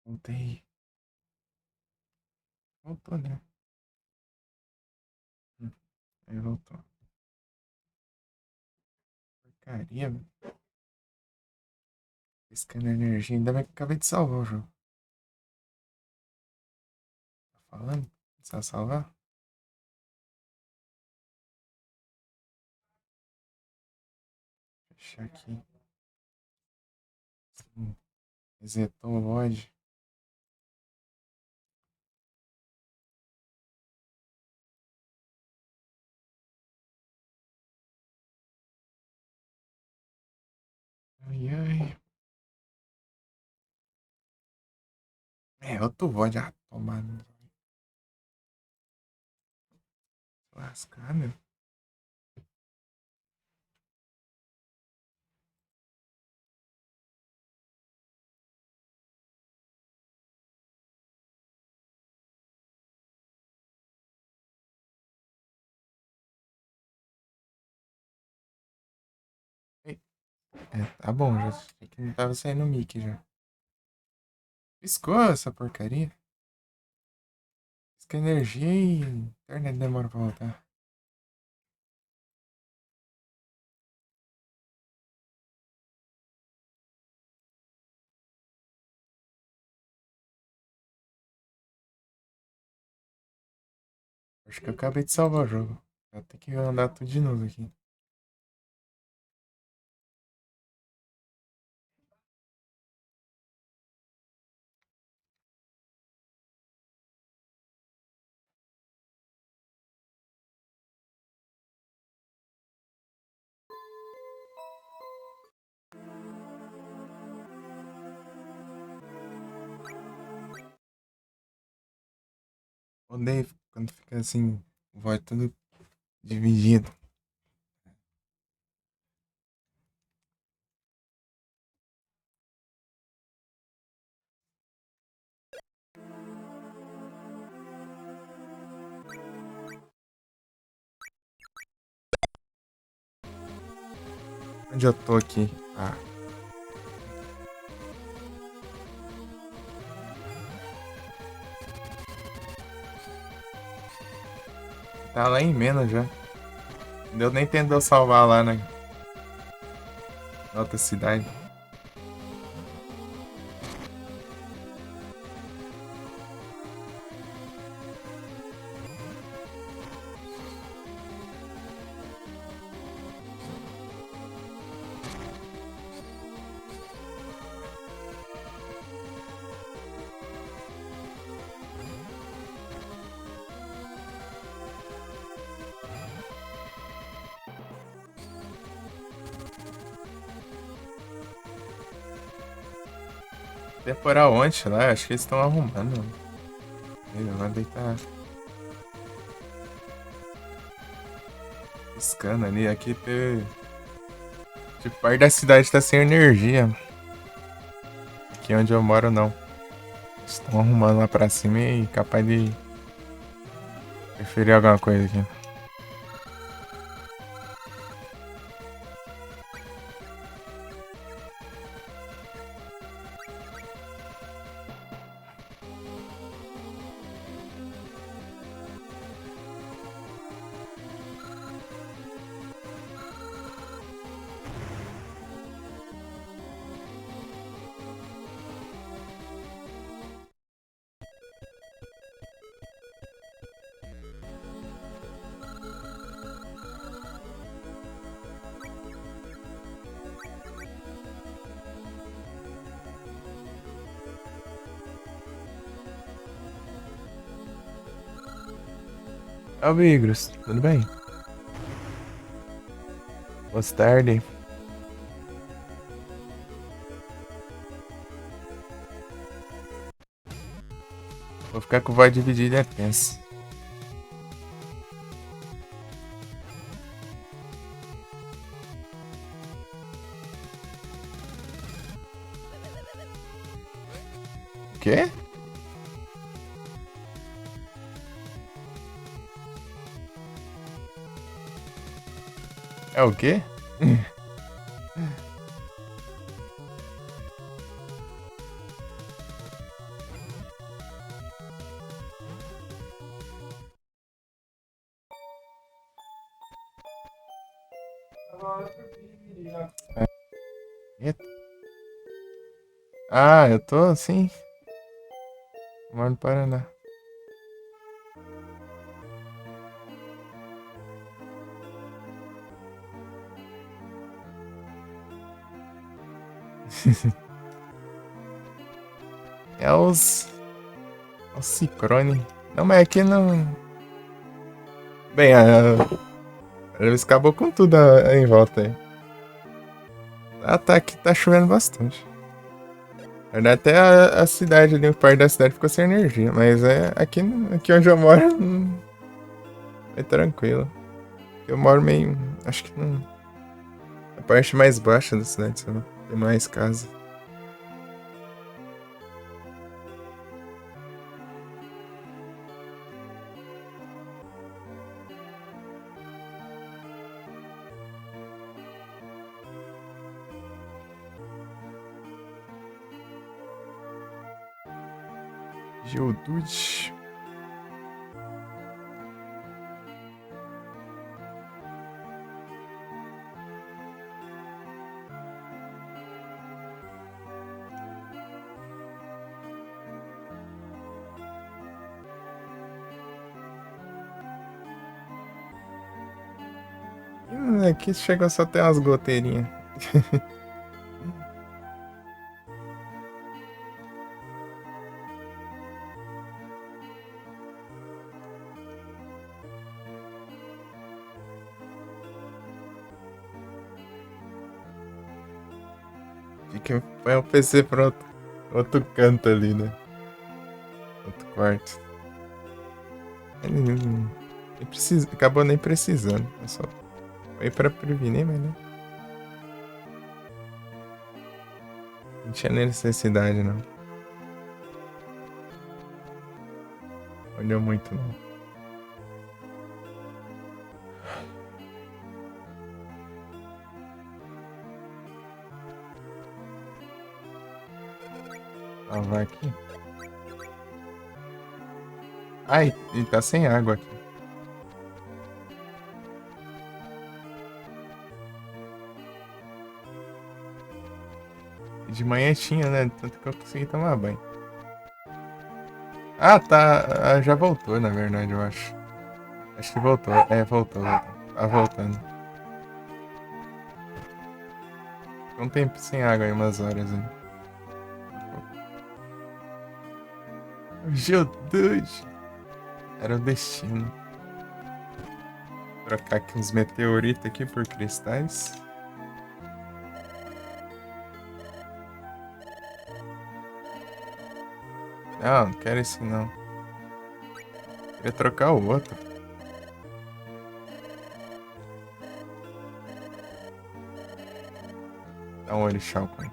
Voltei. Voltou, né? Hum, Aí voltou. Porcaria, velho. Piscando energia. Ainda bem que eu acabei de salvar o jogo. Tá falando? Precisa salvar? Fechar aqui. Sim. Resetou o VOD. Ai, ai. É, outro VOD. Ah, tomado. Lascar, meu. Ei, é, tá bom, já achei que não tava saindo o mic já. Piscou essa porcaria? Pisca energia e a internet demora pra voltar. Acho que eu acabei de salvar o jogo. Vou ter que andar tudo de novo aqui. Odeio quando fica assim, voz tudo dividido. Onde eu tô aqui? Ah, tá lá em Menos já. Não deu nem tempo de eu salvar lá na outra cidade. Temporal ontem lá, acho que eles estão arrumando. Ele vai deitar piscando ali. Aqui, tipo, parte da cidade tá sem energia. Aqui onde eu moro, não. Estão arrumando lá pra cima e capaz de preferir alguma coisa aqui. Salve, Igros. Tudo bem? Boa tarde. Vou ficar com voz dividida é tenso. O quê? É o quê? Eita. Ah, eu tô assim. Moro no Paraná. É os Cicrone. Não, mas aqui não. Bem, eles acabou com tudo em volta aí. Ah, tá aqui, tá chovendo bastante. Na verdade, até a cidade ali, o parte da cidade ficou sem energia. Mas aqui onde eu moro é tranquilo. Eu moro meio. Acho que não. A parte mais baixa da cidade, sei lá. Tem mais casa. Geodude. Aqui chegou só ter umas goteirinhas. Fica, põe o PC pra outro canto ali, né? Outro quarto. Ele nem precisa, acabou nem precisando. É só foi pra prevenir, mas né? Não tinha necessidade, não. Olhou muito, não. Salvar aqui. Ai, ele tá sem água aqui. De manhã tinha, né? Tanto que eu consegui tomar banho. Ah, tá. Já voltou, na verdade, eu acho. Acho que voltou. É, voltou. Tá voltando. Ficou um tempo sem água aí, umas horas aí. Geodude. Era o destino. Trocar aqui uns meteoritos aqui por cristais. Não quero isso não. Queria trocar o outro. Dá um orixá com ele.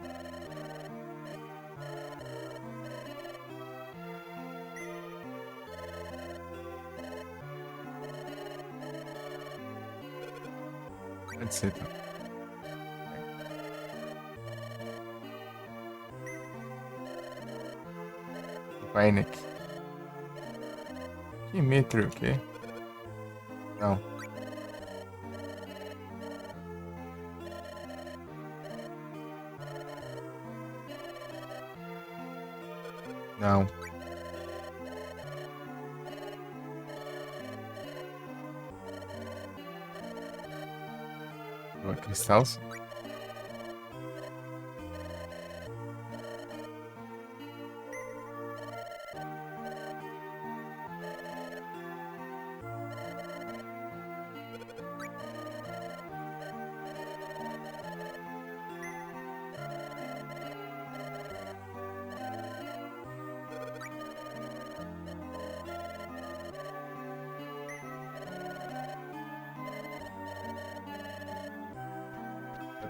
Pode ser, tá? Vainek. Que metro o quê? Não. Não. Boa, cristal?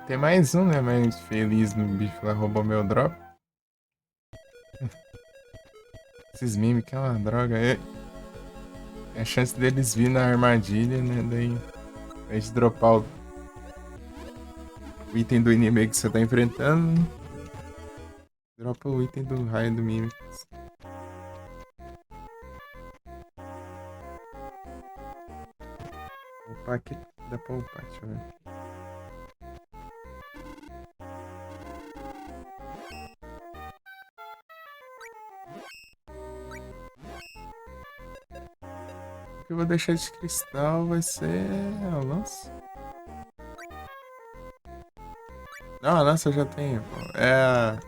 Tem mais um, né? Mais feliz no bicho lá roubou meu drop. Esses memes que é uma droga. É a chance deles vir na armadilha, né? Daí a gente dropar o item do inimigo que você tá enfrentando. Dropa o item do raio do mime. Upar aqui. Dá pra upar, deixa eu ver. que eu vou deixar de cristal vai ser a lança. Não, a lança eu já tenho, pô. É a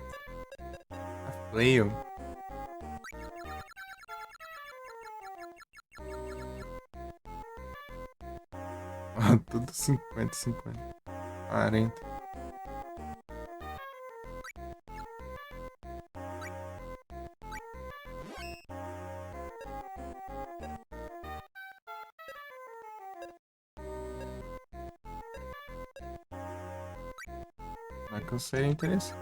flail. Tudo 50, 50. 40. Mas que seria interessante.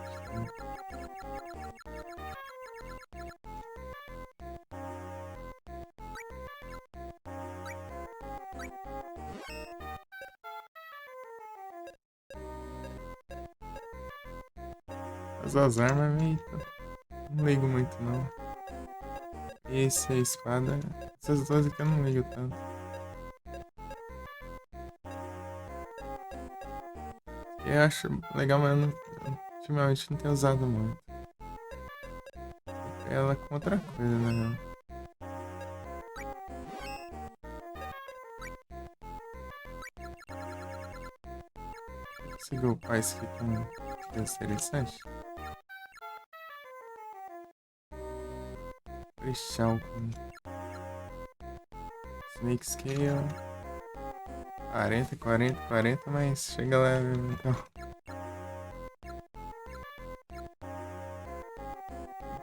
As armas meio. Não ligo muito não. Esse, a espada. Essas duas aqui eu não ligo tanto. Eu acho legal, mas eu ultimamente não tenho usado muito. Ela com outra coisa, né? Conseguiu upar isso aqui com coisa interessante? Cristão com Snake Scale. 40, 40, 40, mas chega lá, então.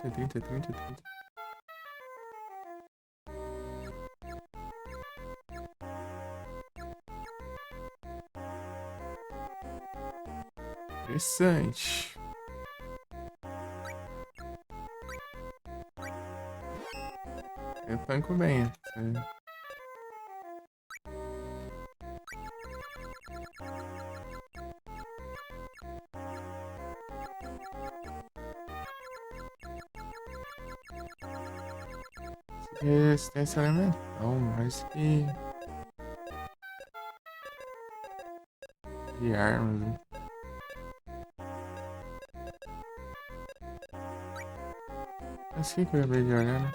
30, 30, 30, 30. Interessante. Eu tanco bem. Resistência elemental, mais que de armas. Né? Assim que eu acabei de olhar, né?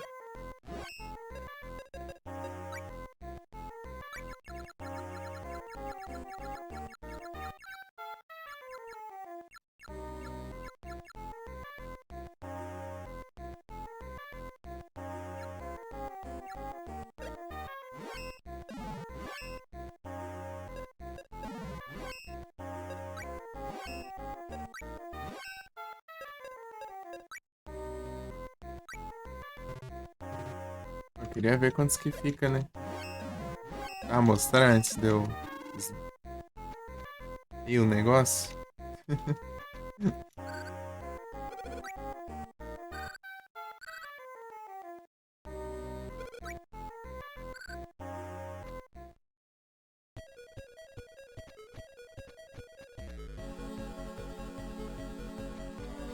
Eu queria ver quantos que fica, né? Ah, mostrar antes deu. E o negócio?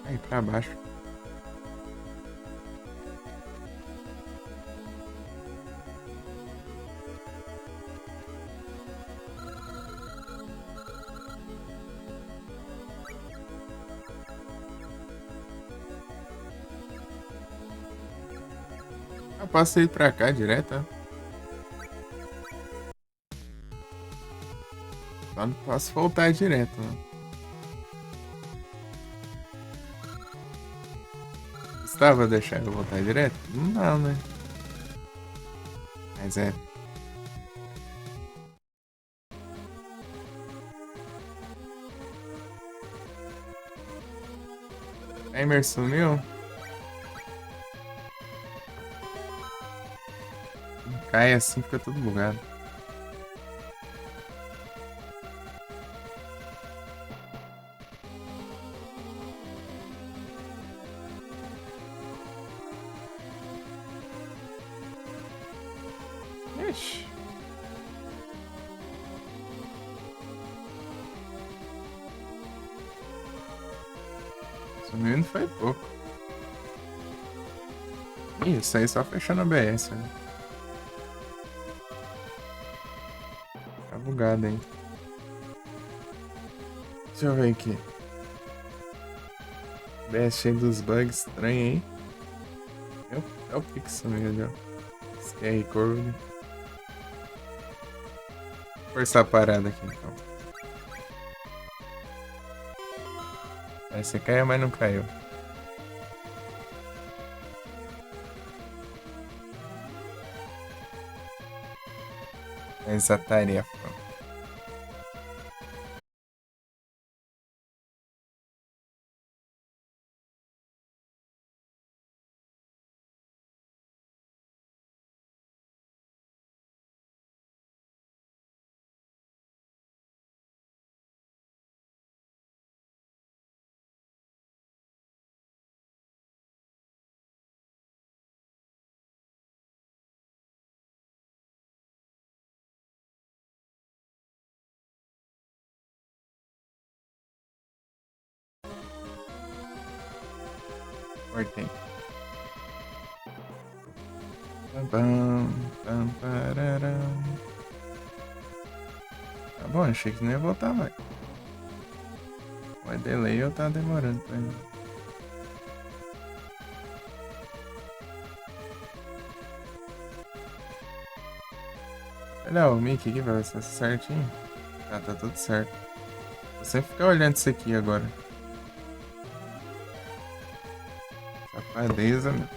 Aí pra baixo. Eu posso ir pra cá direto, ó. Só não posso voltar direto, né? Gustavo deixar eu voltar direto? Não, né? Mas é. A Emerson sumiu? Cai assim, fica tudo bugado. Ixi. Sumiu não foi pouco. Isso aí só fechando a BS, né? Tá bugado, hein? Deixa eu ver aqui. BS cheio dos bugs estranhos, hein? É o Pix mesmo, ó. Esse QR Code. forçar a parada aqui, então. Aí você caiu, mas não caiu. Essa tarefa. Cortei. Pam, pam, pararam. Tá bom, achei que não ia voltar mais. Vai delay ou tá demorando pra ir. Olha o Mickey aqui pra ver se tá certinho. Tá tudo certo. Vou sempre ficar olhando isso aqui agora. Safadeza, meu.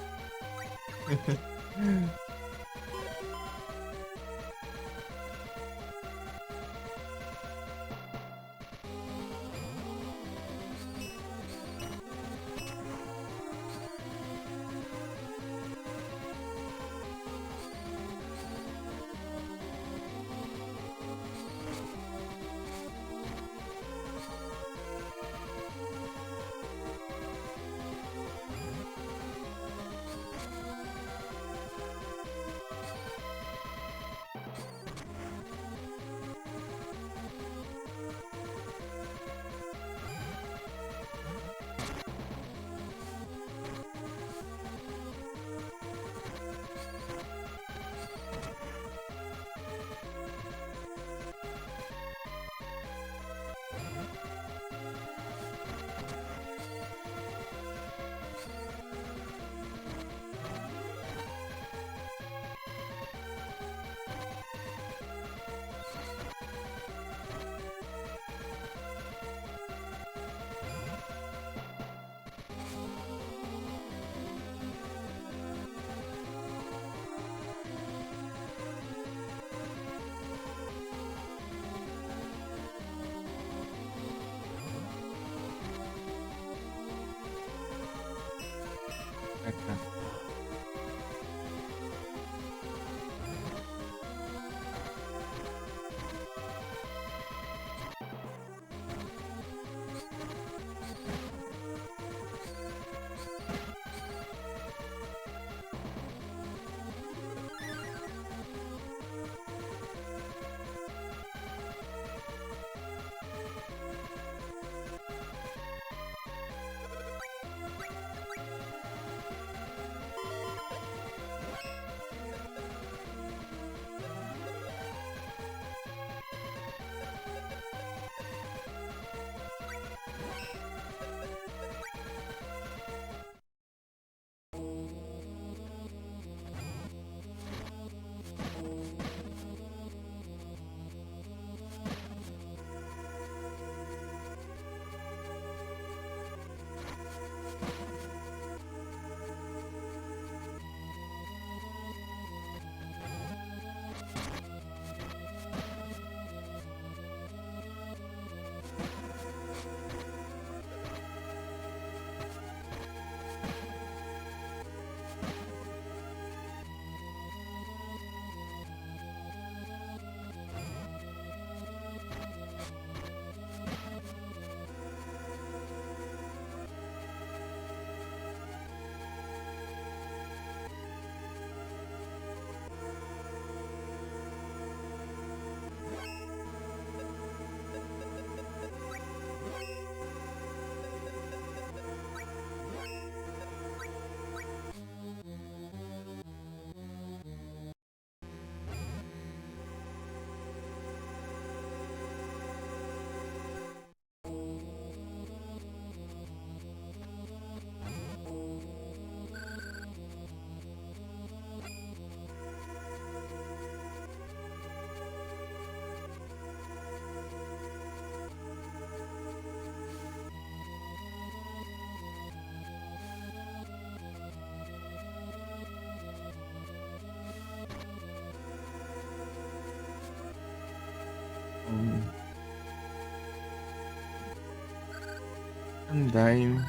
Undyne.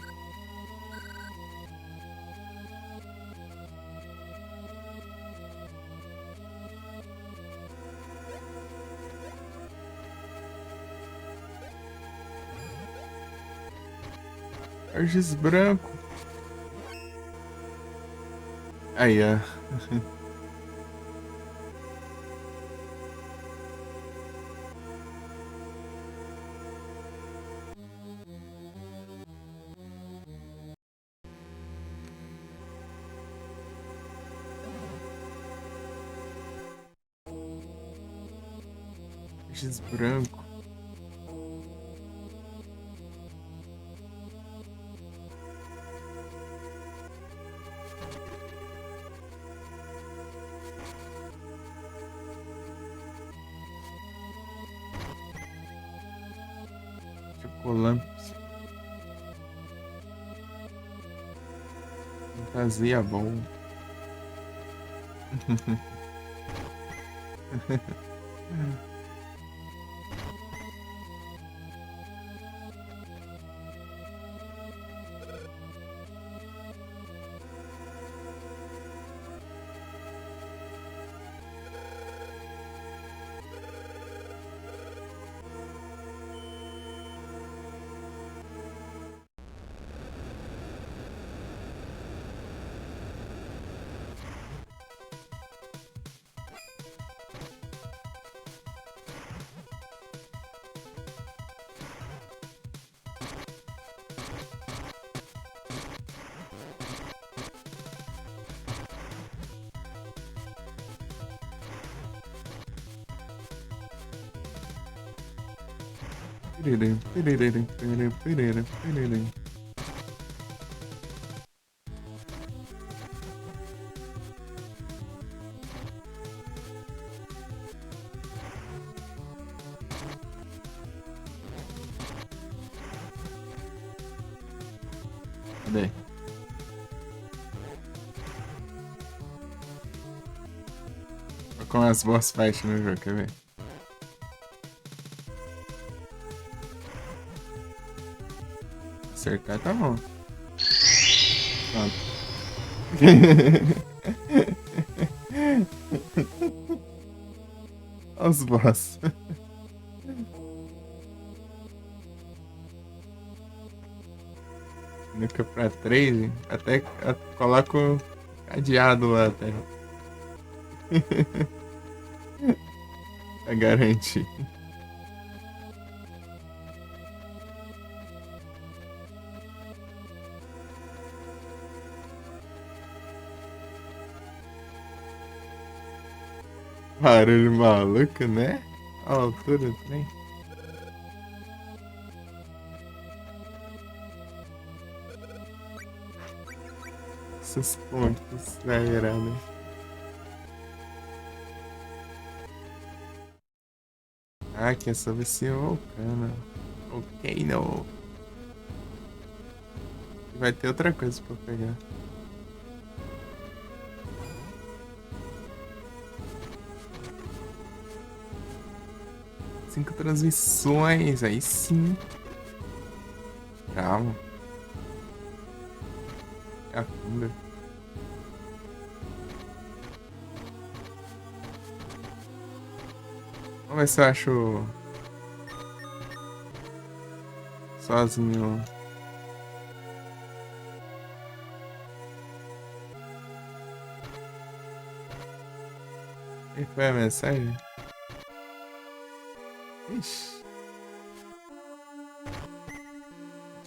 Argis branco. Aí, ó. Argis branco. Chocolâmpis. Fantasia bom. Piriri, piriri, piriri, piriri, piriri. Cadê? Com as boss fight no jogo, quer ver? Acertar tá bom. Pronto. Os boss. Nunca pra 3, até coloco cadeado lá até. Pra garantir. Barulho maluco, né? A altura do trem. Essas pontas exageradas. Ah, que é sobre esse vulcano. Ok, não. Vai ter outra coisa pra pegar. Cinco transmissões, aí sim. Calma. Afunda. Vamos ver se eu acho sozinho. E foi a mensagem? Ixi.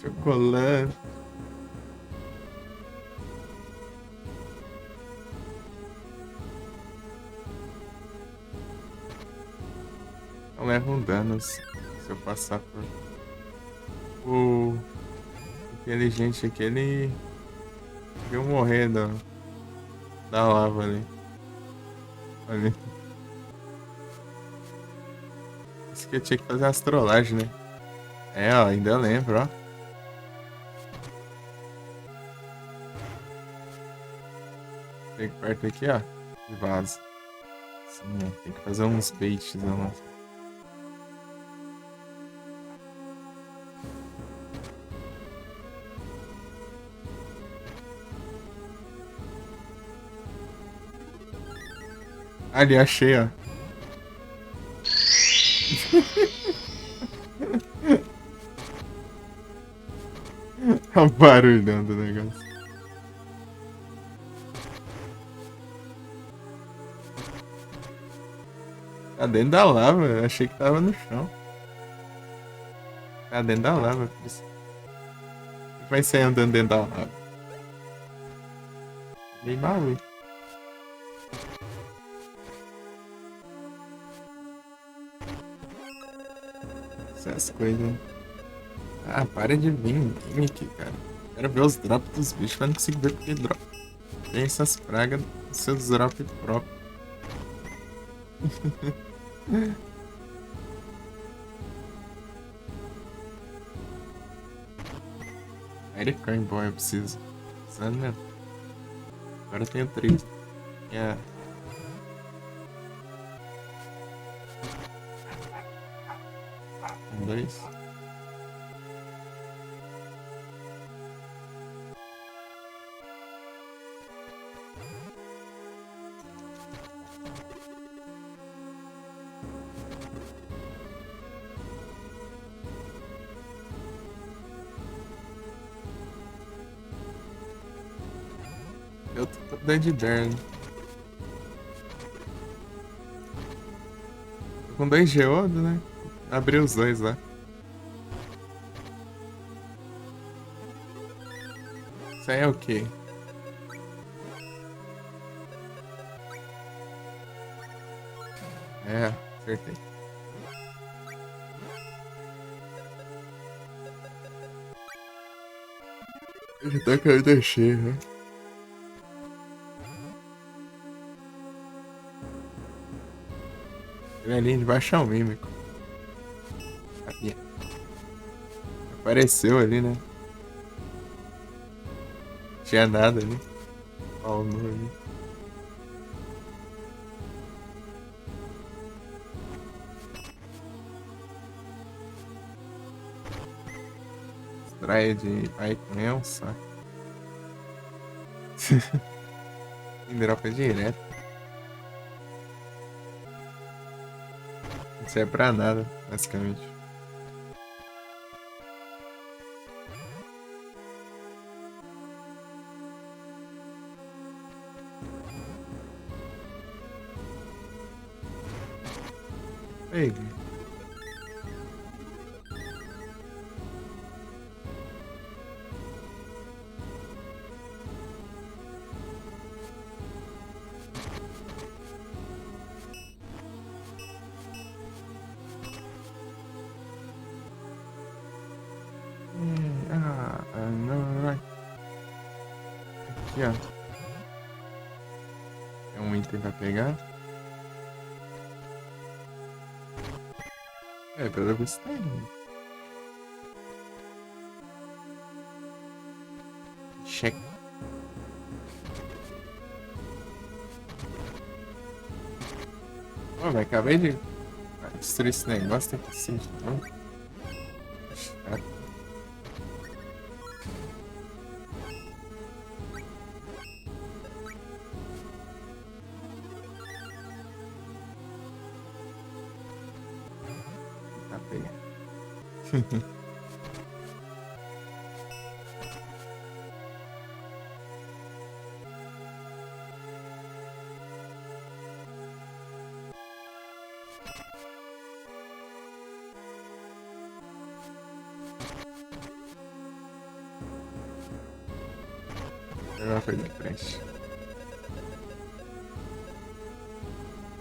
Chocolate. Não levam danos se eu passar por. O inteligente aqui, ele viu morrer da lava ali. Ali. Isso que eu tinha que fazer as trollagens, né? É, ó, ainda lembro, ó. Chega perto aqui, ó. E vaza. Sim, ó, tem que fazer uns baits, ó. Ali, achei, ó. Olha o barulhão do negócio. Tá dentro da lava, eu achei que tava no chão. Tá dentro da lava, por isso. O que vai sair andando dentro da lava? Bem maluco. Essas coisas. Ah, para de vir em Mimic, cara. Quero ver os drops dos bichos, mas não consigo ver porque drop. Tem essas pragas nos seus drops próprios. Aircon, bom, eu preciso. Precisando mesmo. Agora eu tenho 3. Yeah. Um, 2. Eu tô dando de Dern. Tô com 2 geodos, né? Abri os 2 lá. Isso aí é o quê? É, acertei. Já tá caindo cheio, né? Ele ali de baixo é um mímico. Sabia. Apareceu ali, né? Tinha nada ali. Ó, o nu ali. Extraia de Icon é um saco. Dropa direto. Não serve pra nada, basicamente. Ei. Não. Aqui, ó. É um item pra pegar. É, pelo visto tá indo. Check. Pô, mas acabei de destruir esse negócio, tem que ser de novo. Chato. Tá pegando. Melhor coisa de frente.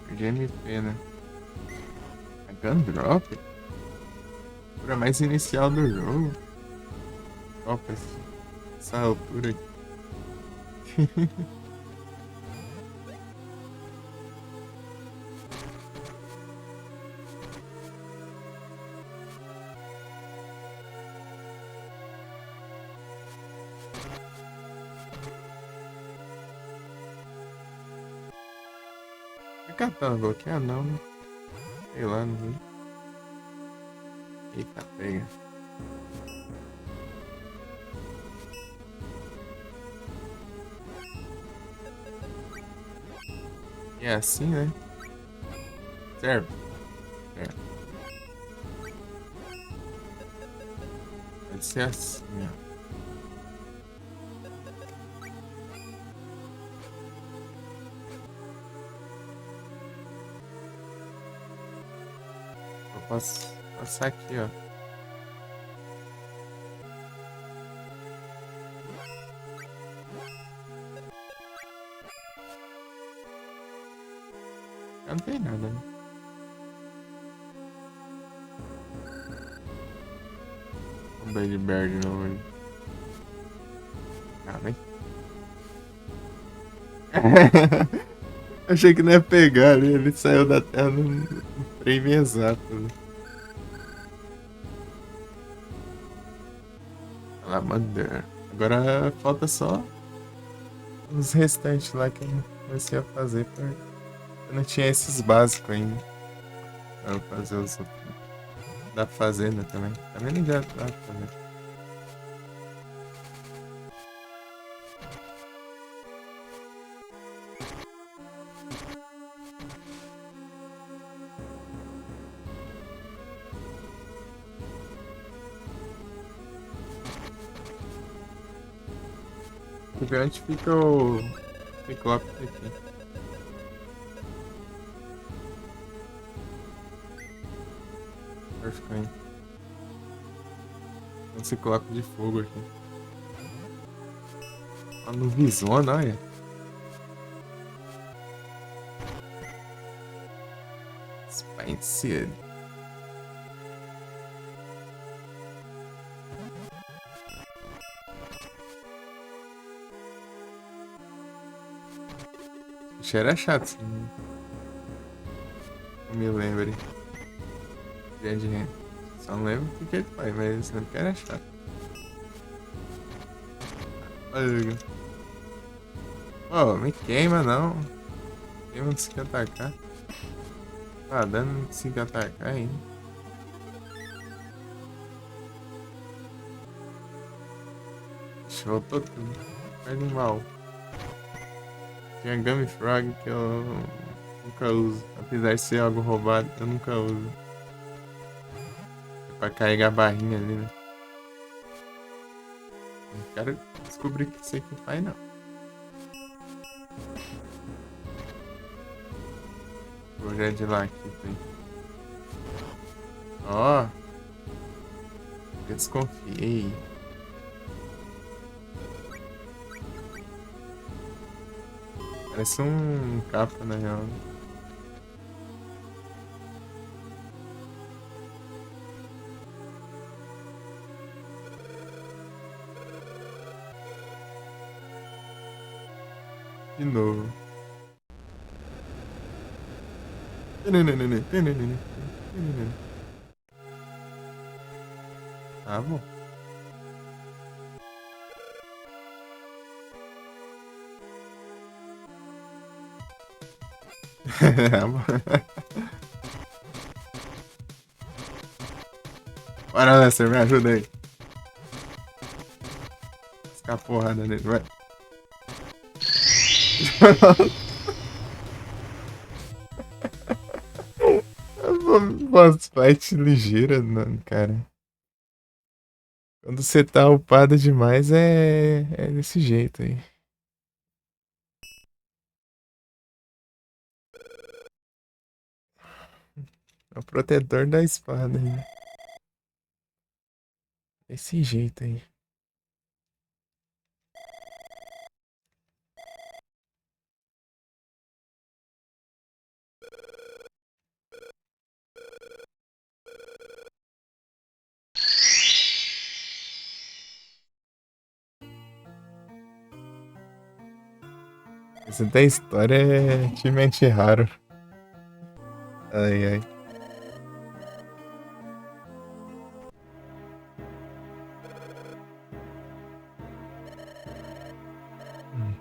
Perdi MP, né? A Gun Drop? Altura mais inicial do jogo. Opa, essa altura aqui. Katana bloquear não, né? Sei lá, não vi. Eita, pega. É assim, né? Serve. É. Pode ser assim, ó. Eu posso passar aqui, ó. Não tem nada, né? O Baby Bear de novo ali. Ah, vem. Achei que não ia pegar ali. Ele saiu da tela no frame exato. Né? Salamander. Agora falta só os restantes lá que eu comecei a fazer. Eu não tinha esses básicos ainda. Pra eu fazer os outros. Da fazenda também. Também já dá pra fazer. Deixa eu ver onde fica o Ciclope aqui. Vai ficar aí. Um Ciclope de fogo aqui. Uma nuvizona, olha. Spicy. O cheiro é chato, sim. Não me lembre. Grande Hand. Só não lembro o que ele faz, mas lembro que era chato. Olha. Oh, me queima não. Queima, não consegui atacar. Ah, dano não consegui atacar ainda. Voltou tudo. Animal. Tinha Gummy Frog que eu nunca uso. Apesar de ser algo roubado, eu nunca uso. É pra carregar a barrinha ali, né? Não quero descobrir o que isso aqui faz, não. Vou já de lá aqui, tem. Ó, eu desconfiei. Parece um capa, na real. De novo. Ah, bom. Ah, bom. Bora, Lester, me ajuda aí. Ficar porrada nele, vai. Boss fight ligeira, mano, cara. Quando você tá upado demais, é desse jeito aí. É o protetor da espada aí. Desse jeito aí. Esse da história é realmente raro. Ai, ai. Hum.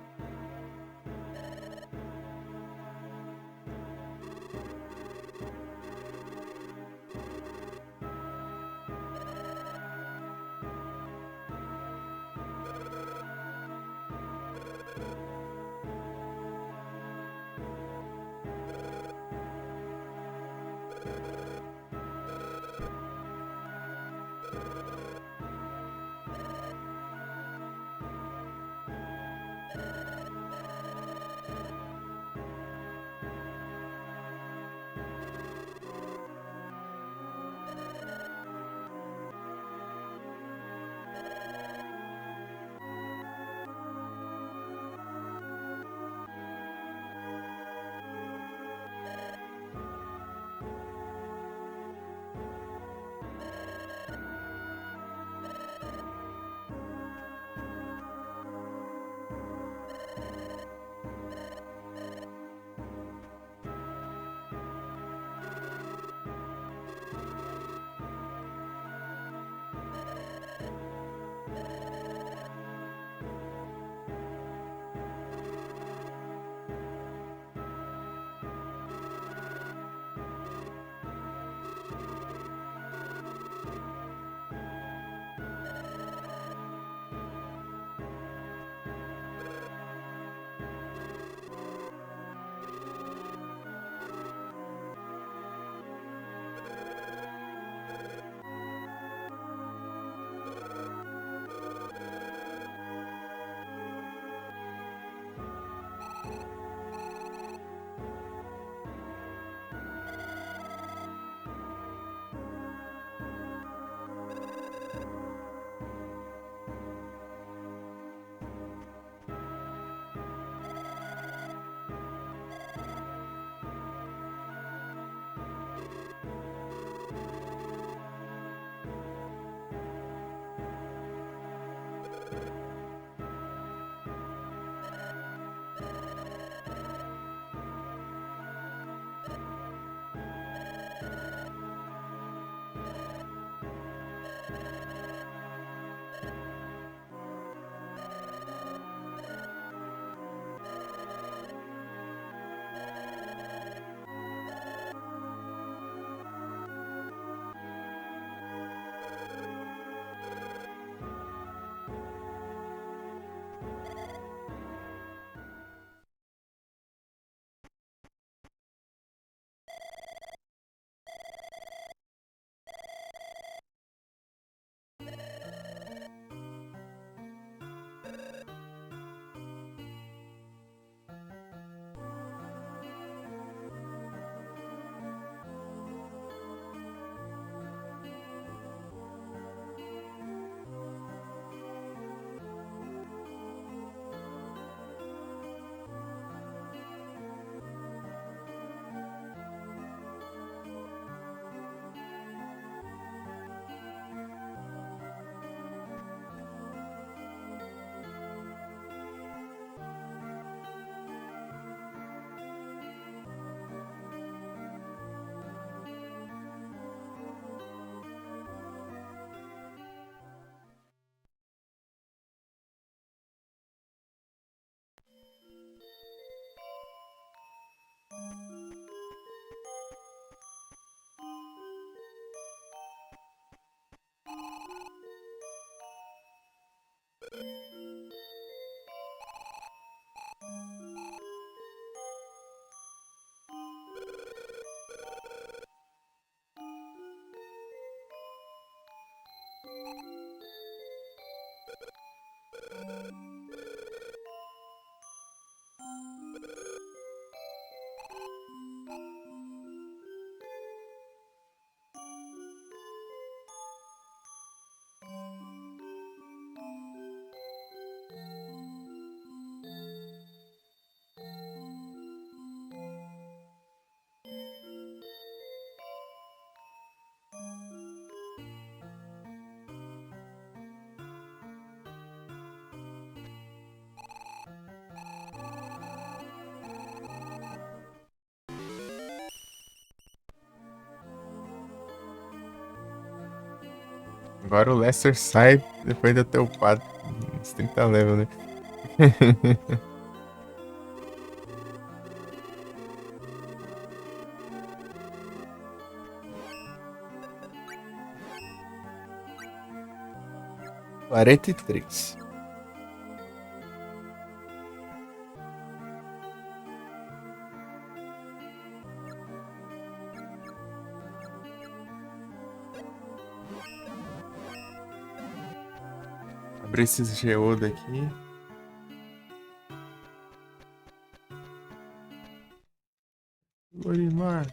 Agora o Lester sai depois de eu ter upado uns 30 level, né? Quarenta e três. Abrir esses geodo aqui. Olimar.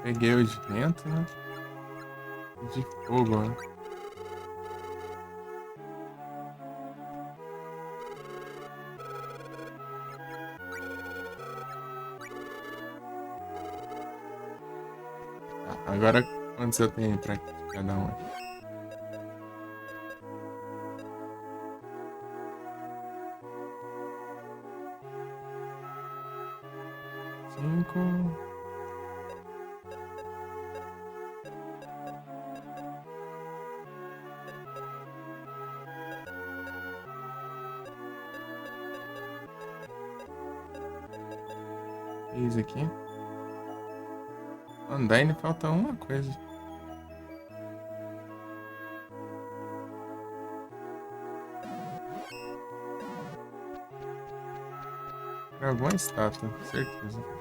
Peguei o de vento, né? De fogo, né? Tá, agora quantos eu tenho pra cada um? Cinco. Seis aqui. Mano, daí ainda falta uma coisa. Pra alguma estátua, certeza.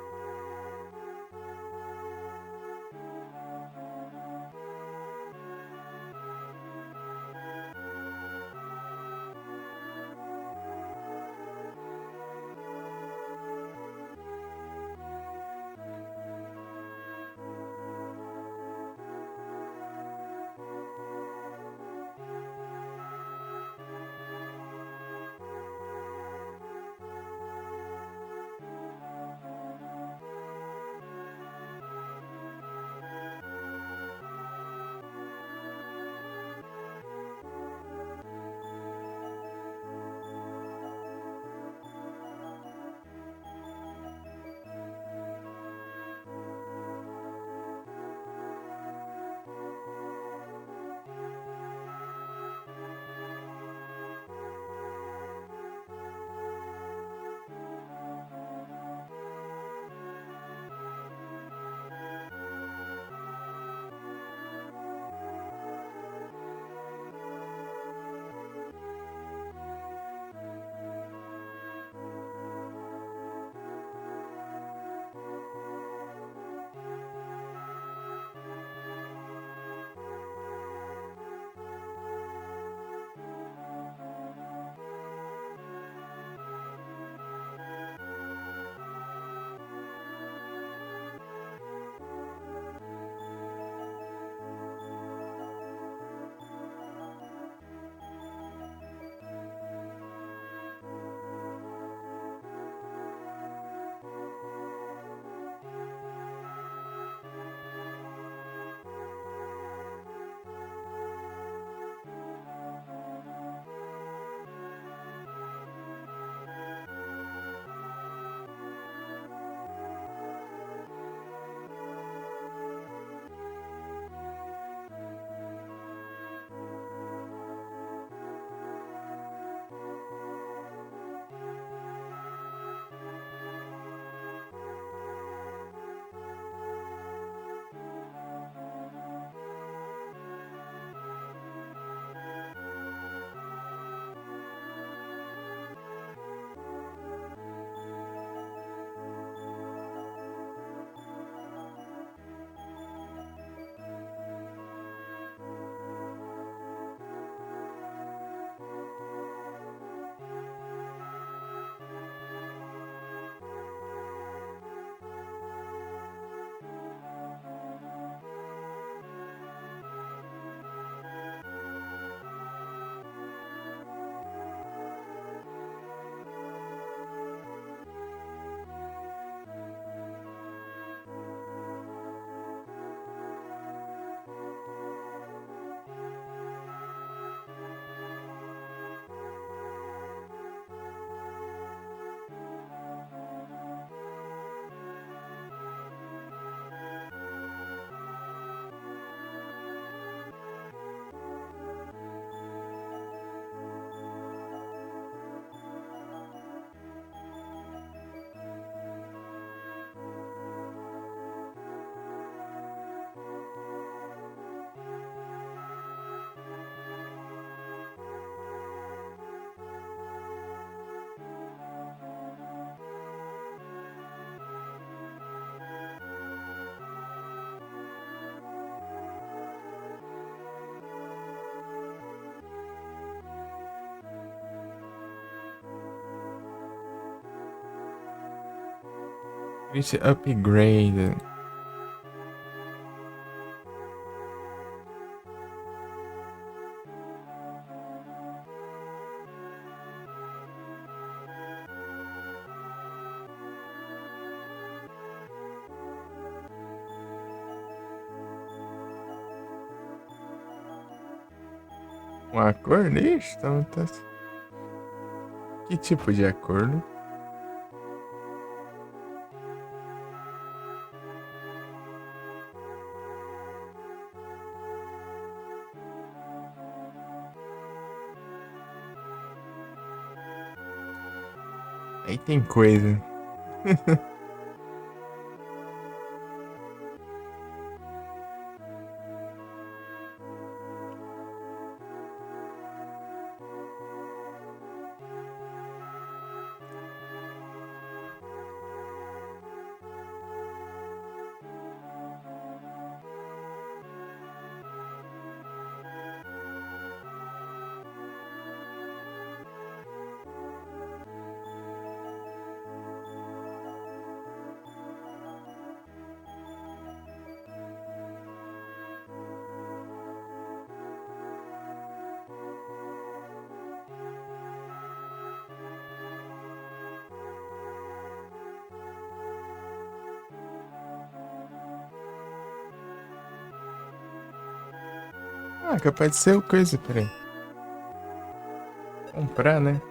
Esse upgrade. Um acordo? Ixi, então tá... Que tipo de acordo? Aí tem coisa. Ah, capaz de ser o coisa, peraí. Comprar, né?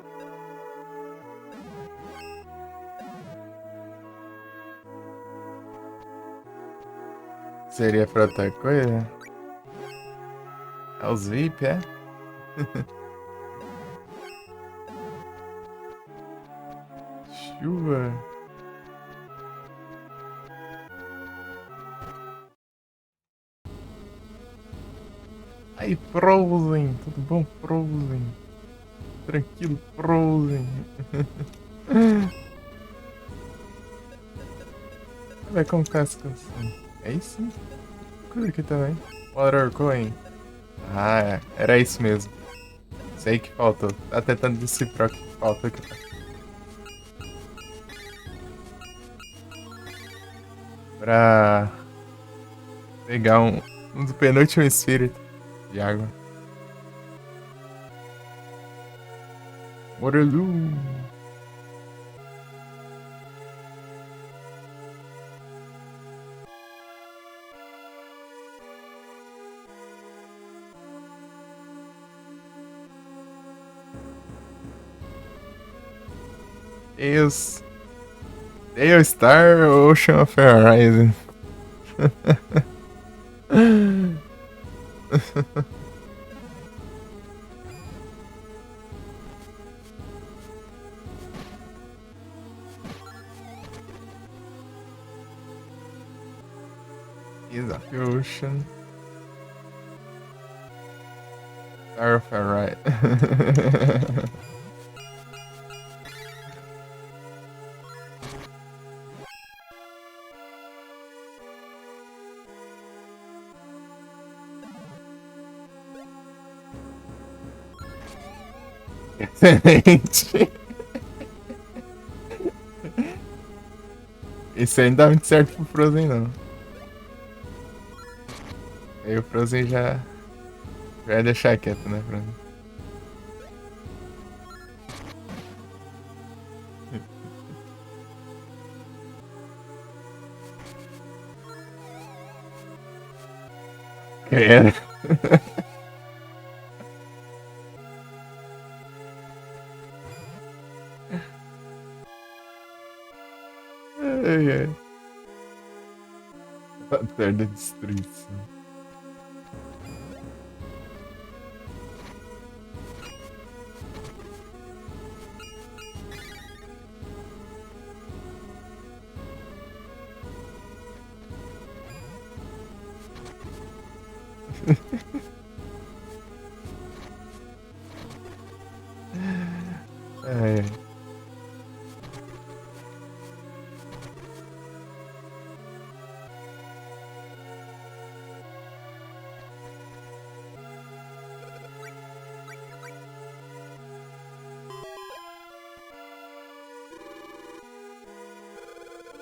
Seria pra outra coisa? É os VIP, é? Chuva. Aí, Frozen. Tudo bom, Frozen? Tranquilo, Frozen. Vai como tá as coisas. É isso? Coisa aqui também. Water Coin. Ah, é. Era isso mesmo. Sei que faltou. Tá tentando decifrar o que falta aqui. Pra pegar um do penúltimo espírito de água. Waterloo. Deus. Dale Star Ocean of Horizon. Is of Ocean. Star of Horizon. Excelente. Isso aí não dá muito certo pro Frozen, não. Aí o Frozen já ia deixar quieto, né, Frozen? Era. Ai, ai. Batalha da destruição. Ai, ai.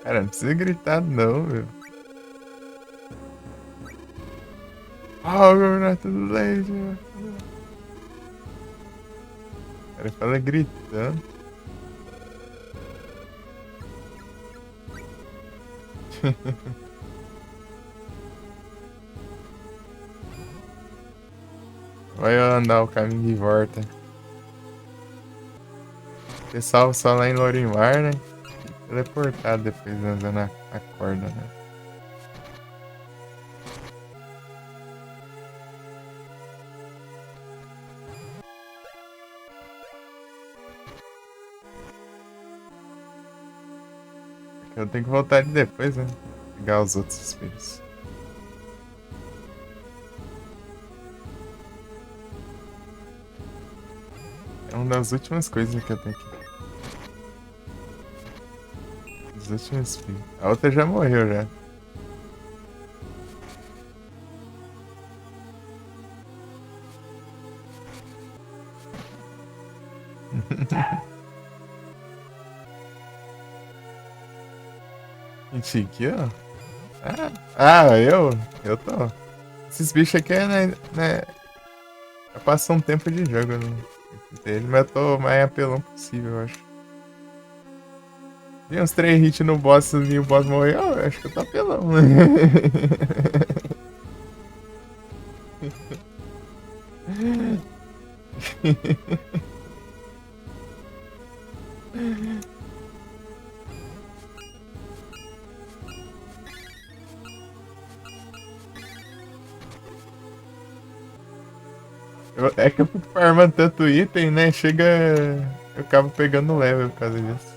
Cara, não precisa gritar não, meu. Power not laser. O cara fala gritando. Vai andar o caminho de volta. Pessoal só lá em Lorimar, né? Teleportado depois andando a corda, né? Eu tenho que voltar ali depois, né? Pegar os outros espíritos. É uma das últimas coisas que eu tenho que... Os últimos espíritos. A outra já morreu, já. Gente, aqui, ó. Eu tô. Esses bichos aqui é, né? Eu passo um tempo de jogo dele, mas eu tô mais apelão possível, eu acho. Vi uns 3 hits no boss e o boss morreu, eu acho que eu tô apelão, né? É que eu fico farmando tanto item, né? Chega. Eu acabo pegando level por causa disso.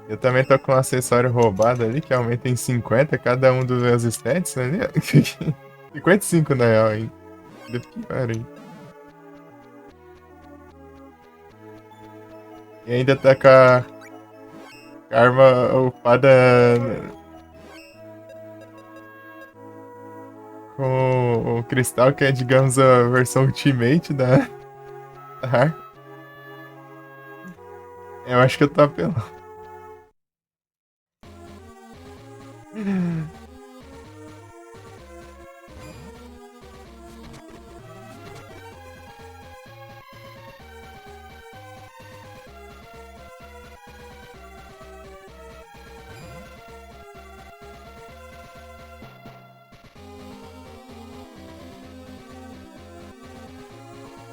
Eu também tô com um acessório roubado ali que aumenta em 50 cada um dos meus stats ali. 55 na real, hein? Ainda pior, hein? E ainda tá com a arma upada com o cristal, que é, digamos, a versão ultimate da arma. Eu acho que eu tô apelando.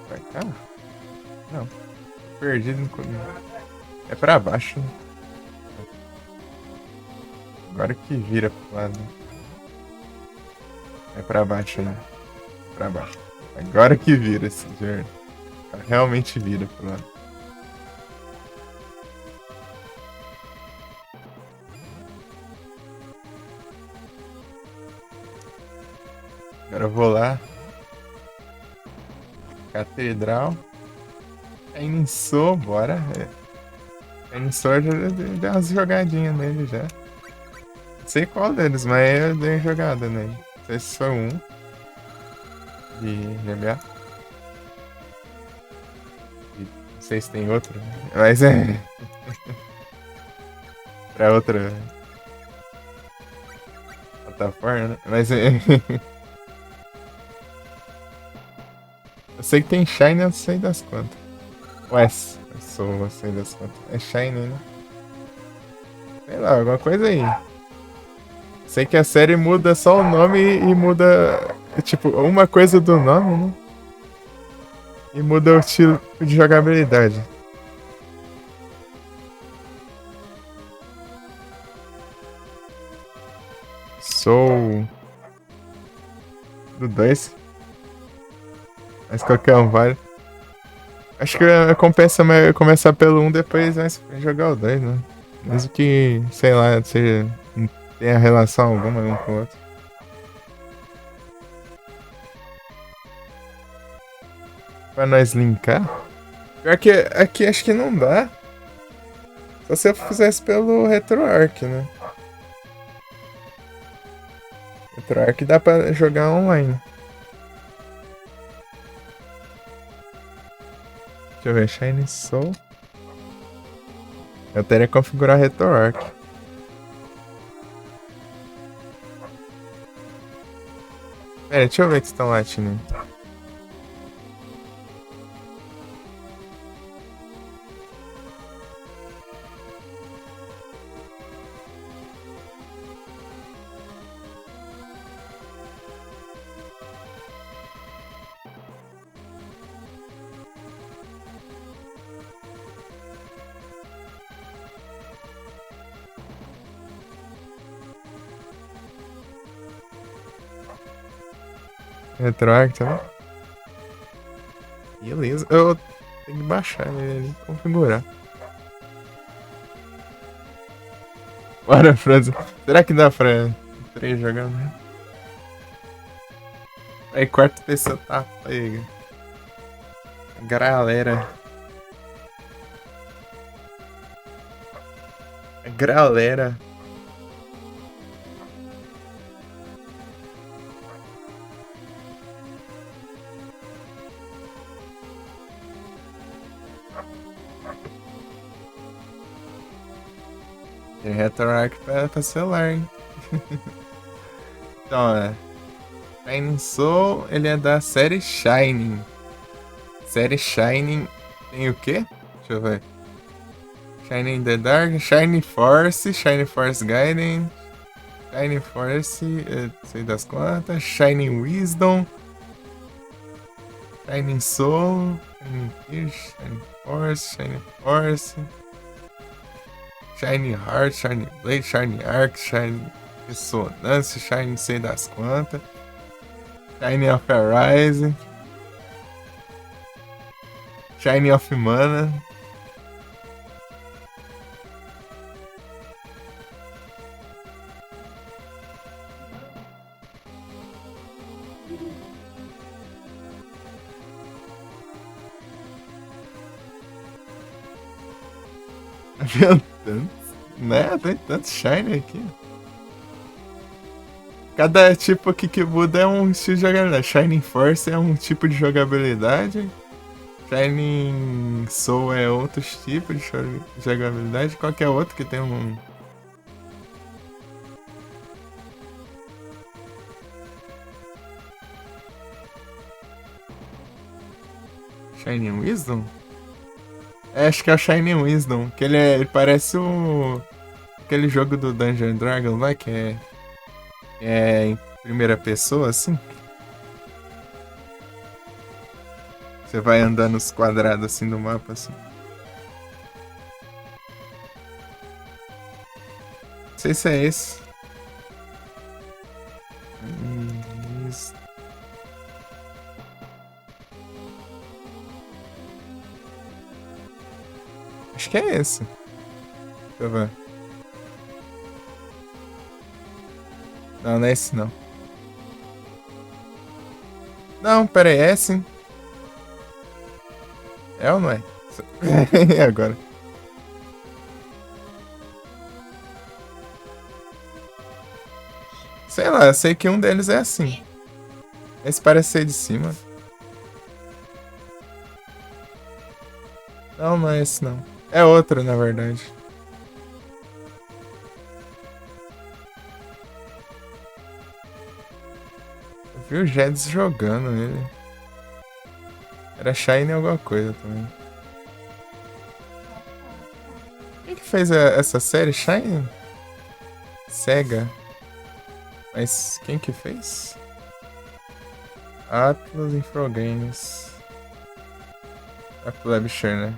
Vai cá? Não. Perdido no caminho. É pra baixo, né? Agora que vira pro lado. É pra baixo, né? Pra baixo. Agora que vira esse journey. Realmente vira pro lado. Agora eu vou lá. Catedral. Iniciou, bora. Iniciou, eu já dei umas jogadinhas nele já. Não sei qual deles, mas eu dei uma jogada nele. Não sei se foi um de GBA. Não sei se tem outro, mas é. Pra outra plataforma, né? Mas é. Eu sei que tem Shine, eu sei das quantas. Wes, eu sei das quantas. É Shine, né? Sei lá, alguma coisa aí. Sei que a série muda só o nome e muda. Tipo, uma coisa do nome, né? E muda o estilo de jogabilidade. Sou. Do 2. Mas qualquer um vale. Acho que compensa começar pelo 1, depois vai jogar o 2, né? Mesmo que, sei lá, seja, não tenha relação alguma um com o outro. Pra nós linkar? Pior que aqui acho que não dá. Só se eu fizesse pelo RetroArch, né? RetroArch dá pra jogar online. Deixa eu ver, Shiny Soul. Eu teria que configurar RetroArch. Pera, deixa eu ver que estão latindo. RetroArch também? Beleza. Eu tenho que baixar ele ali, configurar. Bora, Franz. Será que dá pra 3 jogando? Aí, quarto PC tá pega. Galera. Galera. Tem RetroArch pra celular, hein? Então, Shining Soul, ele é da série Shining. Série Shining tem o quê? Deixa eu ver. Shining in the Dark, Shining Force Gaiden, Shining Force, sei das quantas, Shining Wisdom, Shining Soul, Shining Tears, Shining Force, Shining Heart, Shining Blade, Shining Arc, Shining Ressonância, Shining sei das quantas, Shining of Arise, Shining of Mana. Meu tanto, né? Tem tanto Shine aqui. Cada tipo aqui que muda é um estilo de jogabilidade. Shining Force é um tipo de jogabilidade. Shining Soul é outro tipo de jogabilidade. Qualquer outro que tem um. Shining Wisdom? Acho que é o Shining Wisdom. Que ele parece o. Aquele jogo do Dungeon Dragon lá que é em primeira pessoa, assim. Você vai andando nos quadrados assim do mapa, assim. Não sei se é esse. Isso. Acho que é esse. Deixa eu ver. Não, não é esse não. Não, pera aí, é sim. É ou não é? E agora? Sei lá, eu sei que um deles é assim. Esse parece ser de cima. Não, não é esse não. É outro, na verdade. Eu vi o Jedis jogando ele. Era Shine alguma coisa também. Quem que fez essa série? Shine? Sega. Mas quem que fez? Atlas Infogames. A Publisher, né?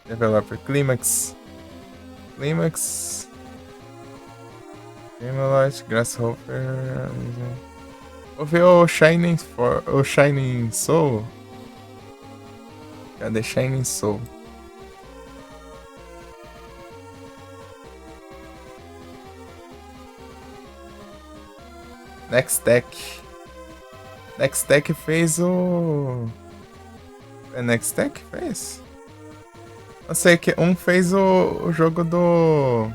Developer Climax. Camelot, Grasshopper. Vou ver o Shining Soul. Cadê Shining Soul? Nextech fez o. É Nextech que fez? Eu sei que um fez o jogo do.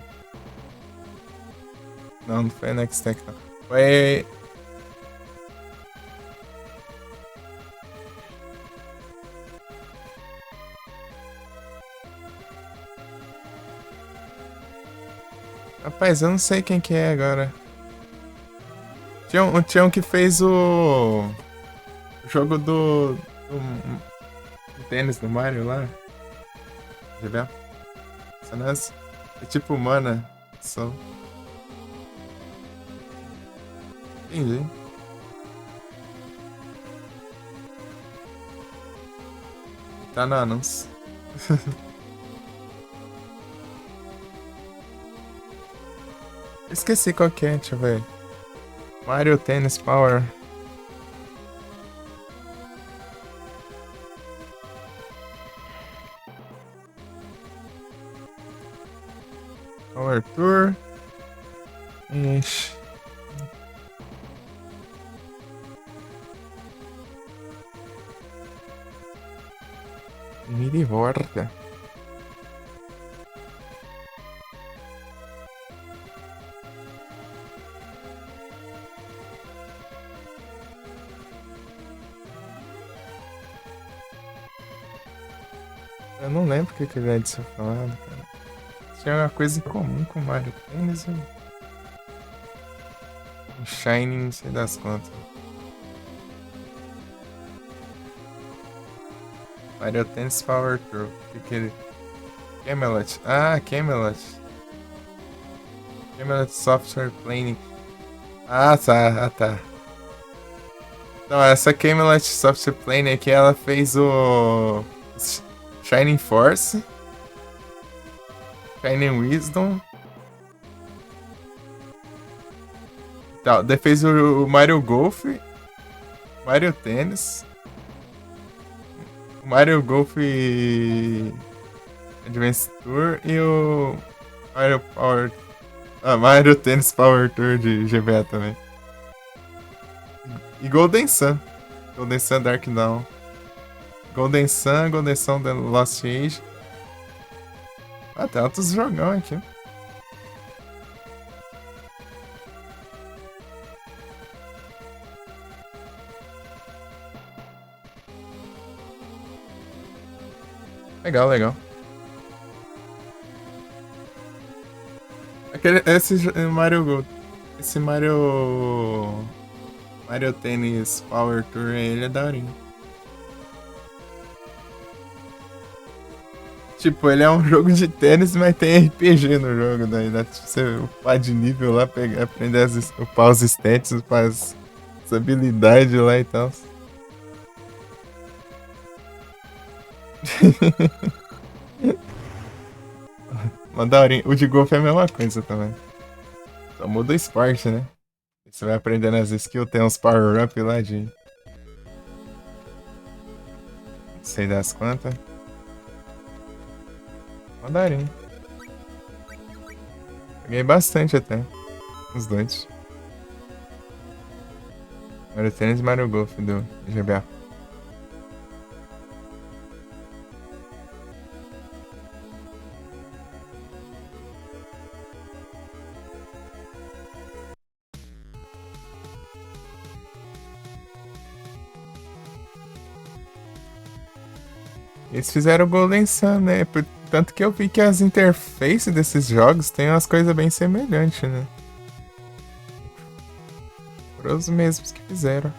Não, não foi a Nextech, não. Foi. Rapaz, eu não sei quem que é agora. Tinha um que fez o jogo do tênis do Mario lá. Já viu? Sanas? É tipo Mana. Só. Entendi. Tá no anúncio. Esqueci qual que é, deixa eu ver. Mario Tennis Power. Power Tour. Ixi. Vira e volta. Eu não lembro o que ele é tinha falado, cara. Tinha uma coisa em comum com o Mario Tennis e o Shining, não sei das contas. Mario Tennis Power Tour. O que ele... Camelot. Ah, Camelot. Camelot Software Planning. Ah, tá. Ah, tá. Então, essa Camelot Software Planning aqui, ela fez o... Shining Force. Shining Wisdom. Tá, daí fez o Mario Golf. Mario Tennis. Mario Golf Advance Tour e o Mario Power... Ah, Mario Tennis Power Tour de GBA também. E Golden Sun. Golden Sun Dark Dawn. Golden Sun The Lost Age. Ah, tem outros jogão aqui. Legal, legal. Esse Mario... Esse Mario... Mario Tennis Power Tour, ele é daorinho. Tipo, ele é um jogo de tênis, mas tem RPG no jogo, daí dá tipo, você upar de nível lá, pegar, aprender a upar os stats, upar as habilidades lá e tal. Uma daorinha. O de golfe é a mesma coisa também. Só muda o esporte, né? Você vai aprendendo as skills, tem uns power-up lá de... Não sei das quantas. Uma daorinha. Joguei bastante até. Os dois. Mario Tennis e Mario Golf do GBA. Eles fizeram o Golden Sun, né? Tanto que eu vi que as interfaces desses jogos têm umas coisas bem semelhantes, né? Foram os mesmos que fizeram.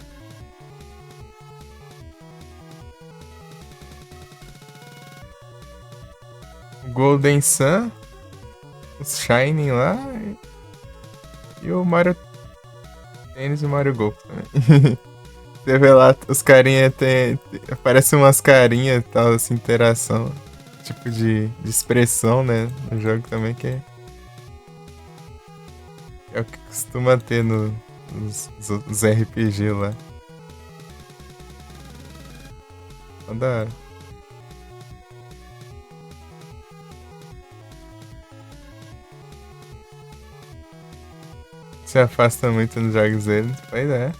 O Golden Sun, os Shining lá e o Mario Tennis e o Mario Golf também. Você vê lá, os carinha tem. Aparecem umas carinhas e tal, essa interação. Tipo de expressão, né? No jogo também que é o que costuma ter nos RPG lá. Então, da hora. Se afasta muito nos jogos deles, pois é.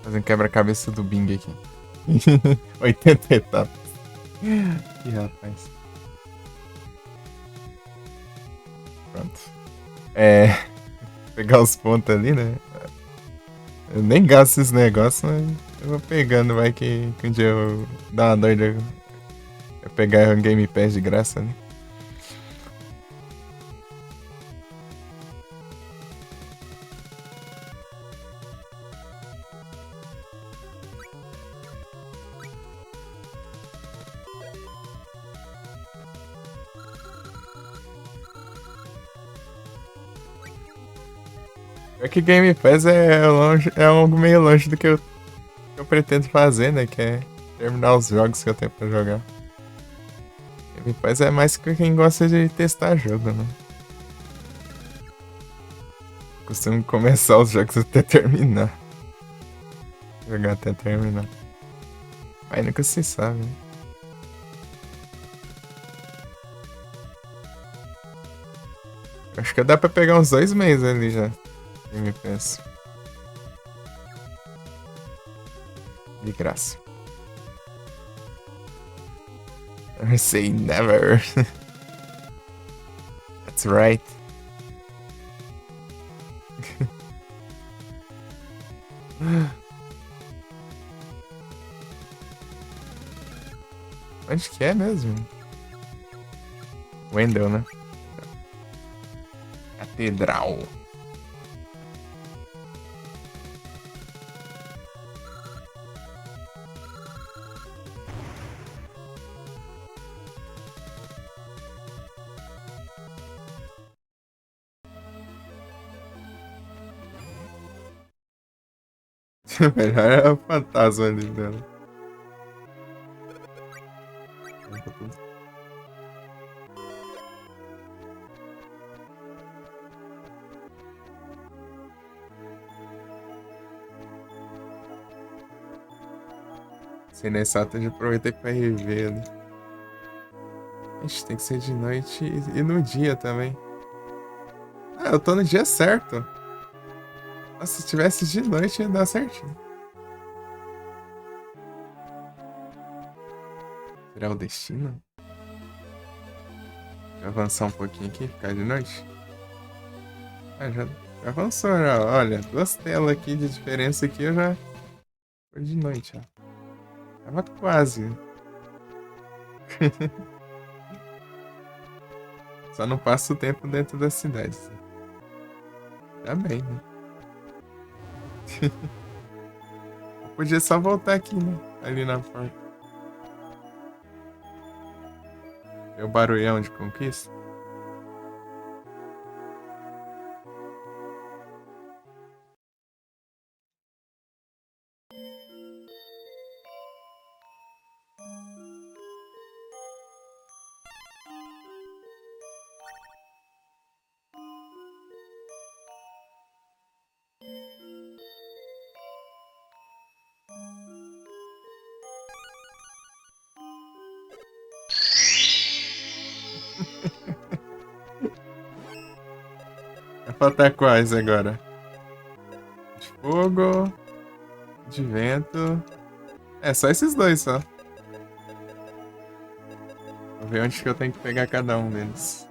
Fazendo quebra-cabeça do Bing aqui. 80 etapas. Ih, rapaz. Pronto. Pegar os pontos ali, né? Eu nem gasto esses negócios, mas eu vou pegando, vai que um dia eu dar uma doida. Eu pegar um Game Pass de graça, né? É que Game Pass é algo meio longe do que eu pretendo fazer, né? Que é terminar os jogos que eu tenho pra jogar. Game Pass é mais que quem gosta de testar jogo, né? Costumo começar os jogos até terminar. Jogar até terminar. Aí nunca se sabe, né? Acho que dá pra pegar uns 2 meses ali já. Game Pass. De graça. I say never. That's right. Onde que é mesmo? Wendell, né? Catedral. Melhor é o fantasma ali dela. Sem Nessato, já aproveitei pra rever ali. Ixi, tem que ser de noite e no dia também. Ah, eu tô no dia certo. Nossa, se tivesse de noite ia dar certinho. Será o destino? Deixa eu avançar um pouquinho aqui, ficar de noite. Ah, já avançou, já. Olha, 2 telas aqui de diferença aqui, eu já... Foi de noite, ó. Tava quase. Só não passo o tempo dentro da cidade. Tá bem, né? Eu podia só voltar aqui, né? Ali na porta. Tem o barulhão de conquista. Vai faltar quais agora? De fogo, de vento. É, só esses dois só. Vou ver onde que eu tenho que pegar cada um deles.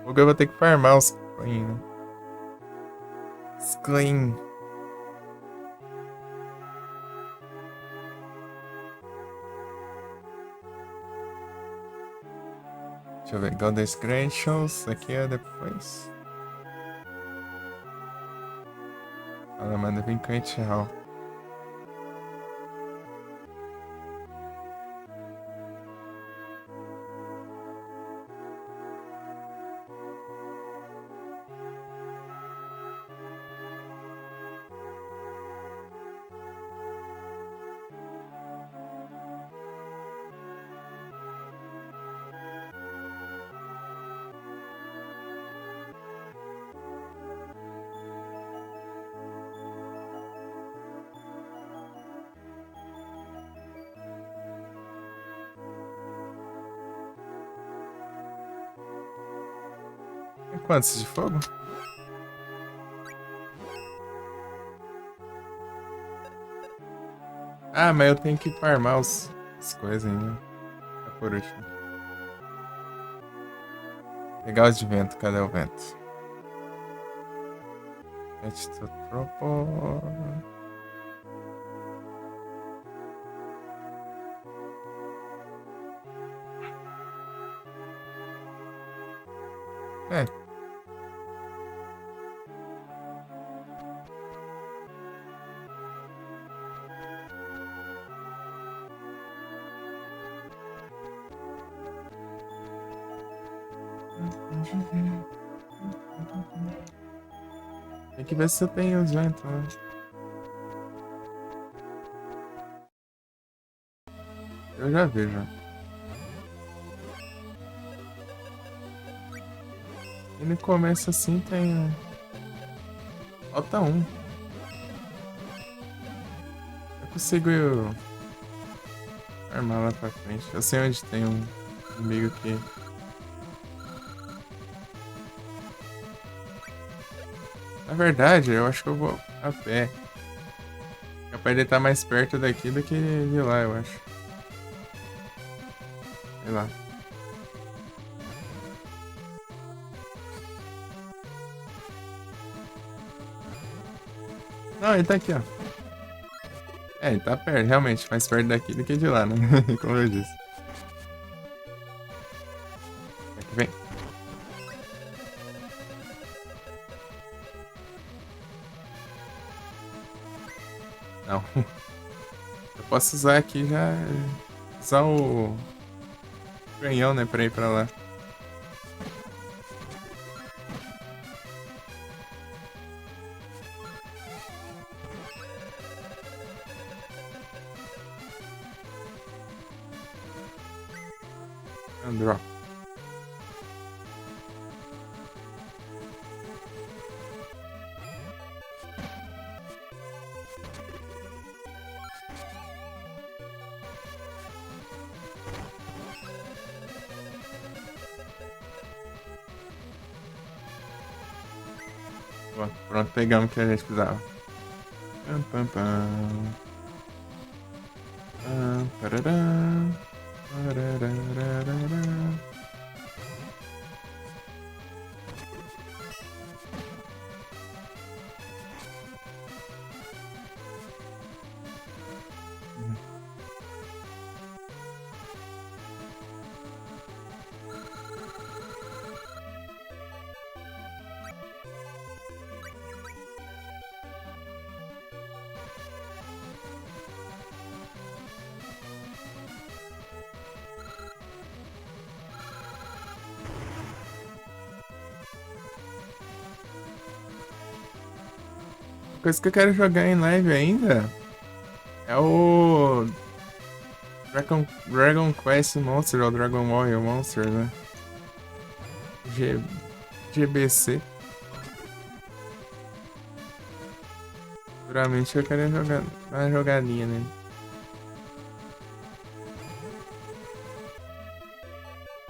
Fogo eu vou ter que farmar os coin, né? Os coin. Deixa eu ver. Golden Credentials. Aqui é depois. Ela manda Vincante Hall. Tem quantos de fogo? Ah, mas eu tenho que farmar as coisas ainda. Tá por último. Pegar os de vento. Cadê o vento? Vento tropo. É. Tem que ver se eu tenho os ventos, né? Eu já vejo. E no começo assim tem. Falta um. consigo armar lá pra frente. Eu sei onde tem um amigo que... Na verdade, eu acho que eu vou a pé. Capaz de estar mais perto daqui do que de lá, eu acho. Sei lá. Não, ele tá aqui, ó. É, ele tá perto, realmente. Mais perto daqui do que de lá, né? Como eu disse. Aqui vem. Não. Eu posso usar aqui já... Usar o... canhão, né, pra ir pra lá. Drop. Boa, pronto, pegamos o que a gente precisava. Pam, pam, pam. Pam, pararam. Parararararara. Coisa que eu quero jogar em live ainda é o Dragon Quest Monster ou Dragon Warrior Monster, né? G, GBC. Futuramente eu quero jogar uma jogadinha nele.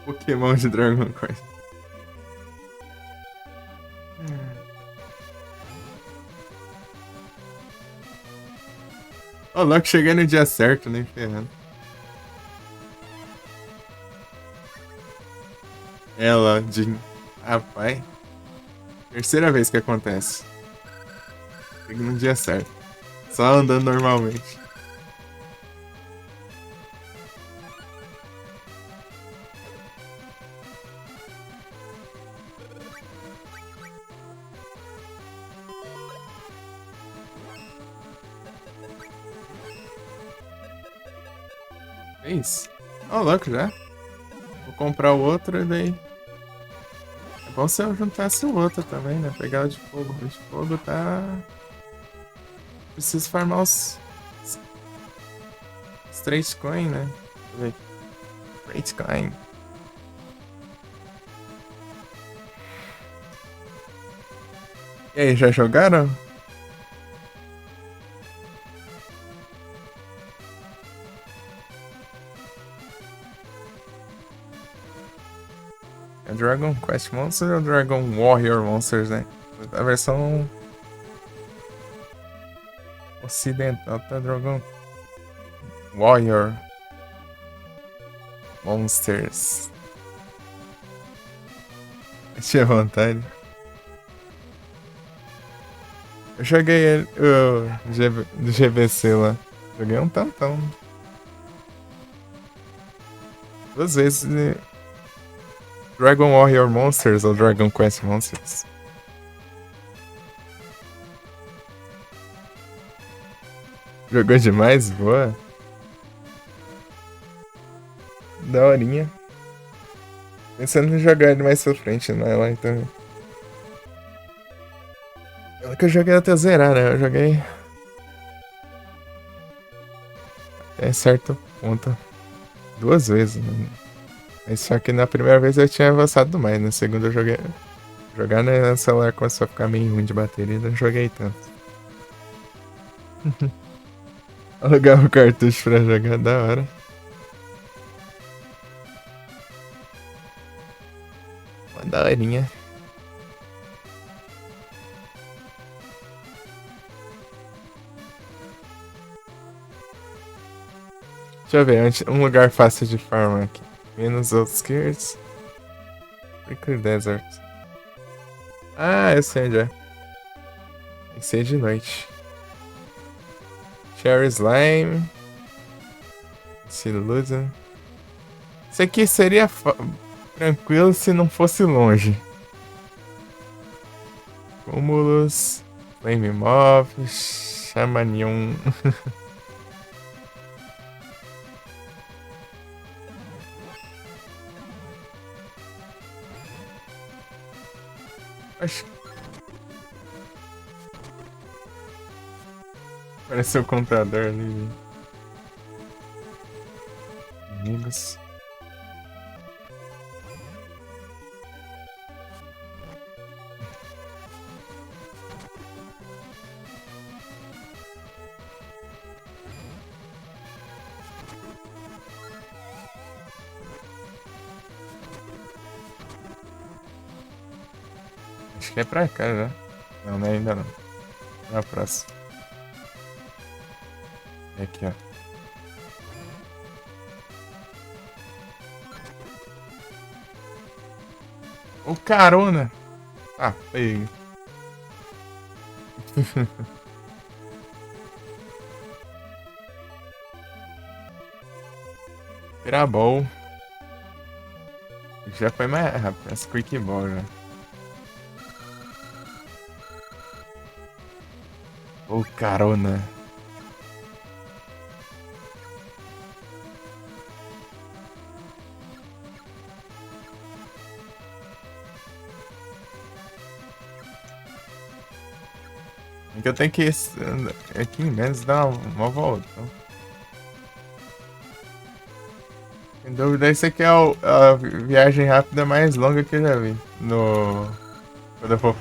Pokémon de Dragon Quest. Ô, louco, cheguei no dia certo, nem ferrando. Ela, de... Rapaz. Terceira vez que acontece. Cheguei no dia certo. Só andando normalmente. É isso. Ó, louco já. Vou comprar o outro e daí. É bom se eu juntasse o outro também, né? Pegar o de fogo. O de fogo tá. Preciso farmar os 3 coin, né? Deixa eu ver. 3 coin. E aí, já jogaram? É Dragon Quest Monsters ou Dragon Warrior Monsters, né? A versão ocidental tá Dragon Warrior Monsters. Tinha vontade. Eu joguei ele, do GBC lá. Joguei um tantão. 2 vezes. Dragon Warrior Monsters ou Dragon Quest Monsters. Jogou demais? Boa. Daorinha. Pensando em jogar ele mais pra frente, né? Lá então. É que eu joguei até zerar, né? Eu joguei. Até certo ponto. 2 vezes, né? Mas só que na primeira vez eu tinha avançado mais. Na segunda eu joguei. Jogar no celular começou a ficar meio ruim de bateria, não joguei tanto. Alugar o cartucho pra jogar, da hora. Uma daorinha. Deixa eu ver, um lugar fácil de farmar aqui. Menos outskirts. Prickly Desert. Ah, eu sei onde é. Tem que ser de noite. Cherry Slime. Silusa. Isso aqui seria tranquilo se não fosse longe. Cúmulos. Flame Moth. Chamanium. Acho. Parece o contador ali. Amigos. Acho que é pra cá já. Não, não é ainda não. É a próxima. É aqui, ó. O carona! Ah, peguei. Pirabol. Já foi mais rápido. Essa Quick Ball já. O carona. É que eu tenho que ir aqui em menos dar uma volta. Sem dúvida, esse aqui é a viagem rápida mais longa que eu já vi. Quando eu for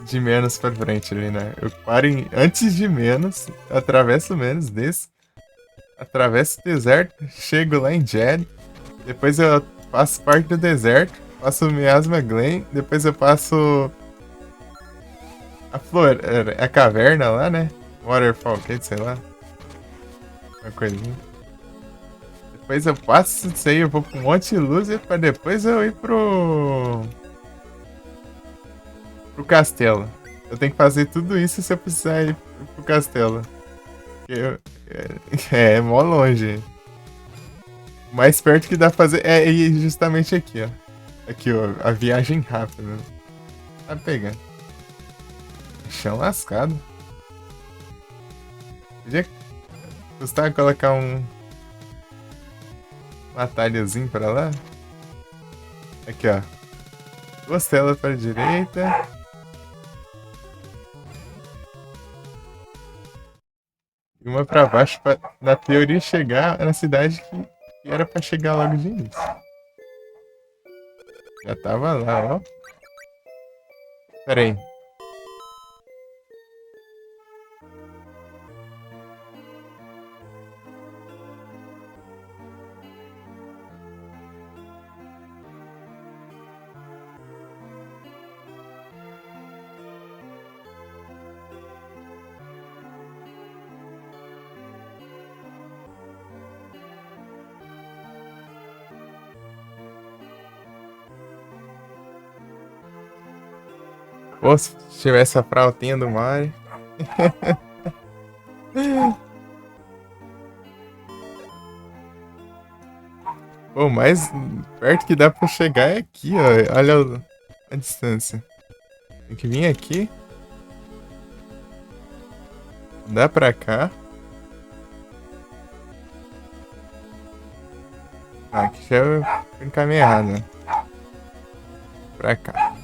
de menos pra frente ali, né? Eu paro antes de menos, atravesso menos desse, atravesso o deserto, chego lá em Jed, depois eu passo parte do deserto, passo o Miasma Glen, depois eu passo a caverna lá, né? Waterfall Cave, sei lá. Uma coisinha. Depois eu passo isso aí, eu vou pro Monte Lúcia pra depois eu ir pro castelo. Eu tenho que fazer tudo isso se eu precisar ir pro castelo. É mó longe. O mais perto que dá pra fazer é ir justamente aqui, ó. Aqui, ó, a viagem rápida. Tá pegando. Chão lascado. Podia custar colocar um atalhozinho pra lá. Aqui, ó. Duas telas pra direita. E uma pra baixo pra, na teoria, chegar na cidade que era pra chegar logo de início. Já tava lá, ó. Pera aí. Pô, se tivesse a frautinha do Mario. Pô, o mais perto que dá pra chegar é aqui, ó. Olha a distância. Tem que vir aqui. Dá pra cá. Ah, aqui já é o caminho errado, né? Pra cá.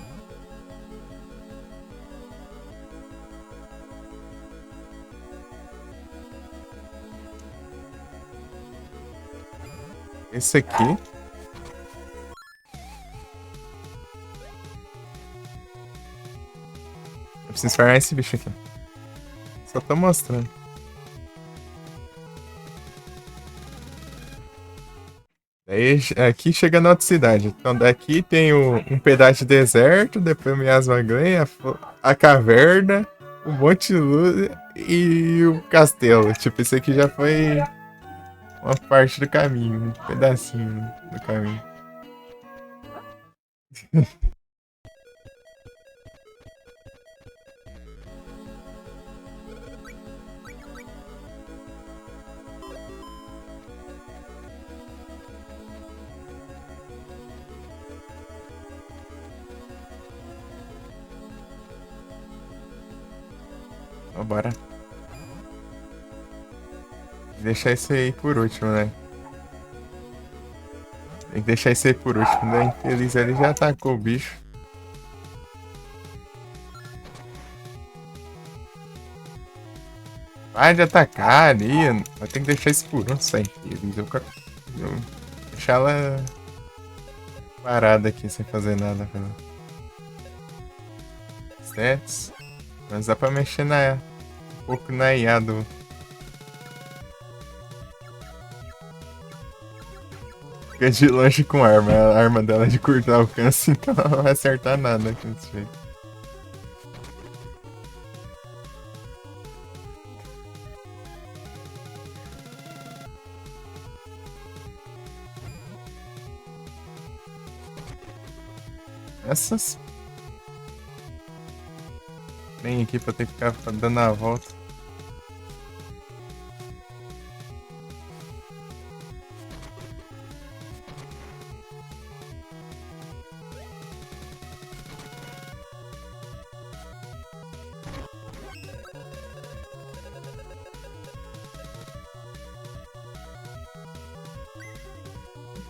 Esse aqui. Eu preciso farmar esse bicho aqui. Só tô mostrando. Aí aqui chega na outra cidade. Então daqui tem um pedaço de deserto, depois Miasma ganha, a caverna, o Monte Luz e o castelo. Tipo, isso aqui já foi uma parte do caminho, um pedacinho do caminho. Então, bora. Deixar isso aí por último, né? Tem que deixar isso aí por último, né? Infeliz ele já atacou o bicho. Vai de atacar ali. Vai ter que deixar isso por último, sai infeliz. Eu deixar ela parada aqui sem fazer nada. Stats. Mas dá pra mexer um pouco na IA do. Fica de longe com arma. A arma dela é de curto alcance, então ela não vai acertar nada com esse jeito. Essas. Vem aqui pra ter que ficar dando a volta.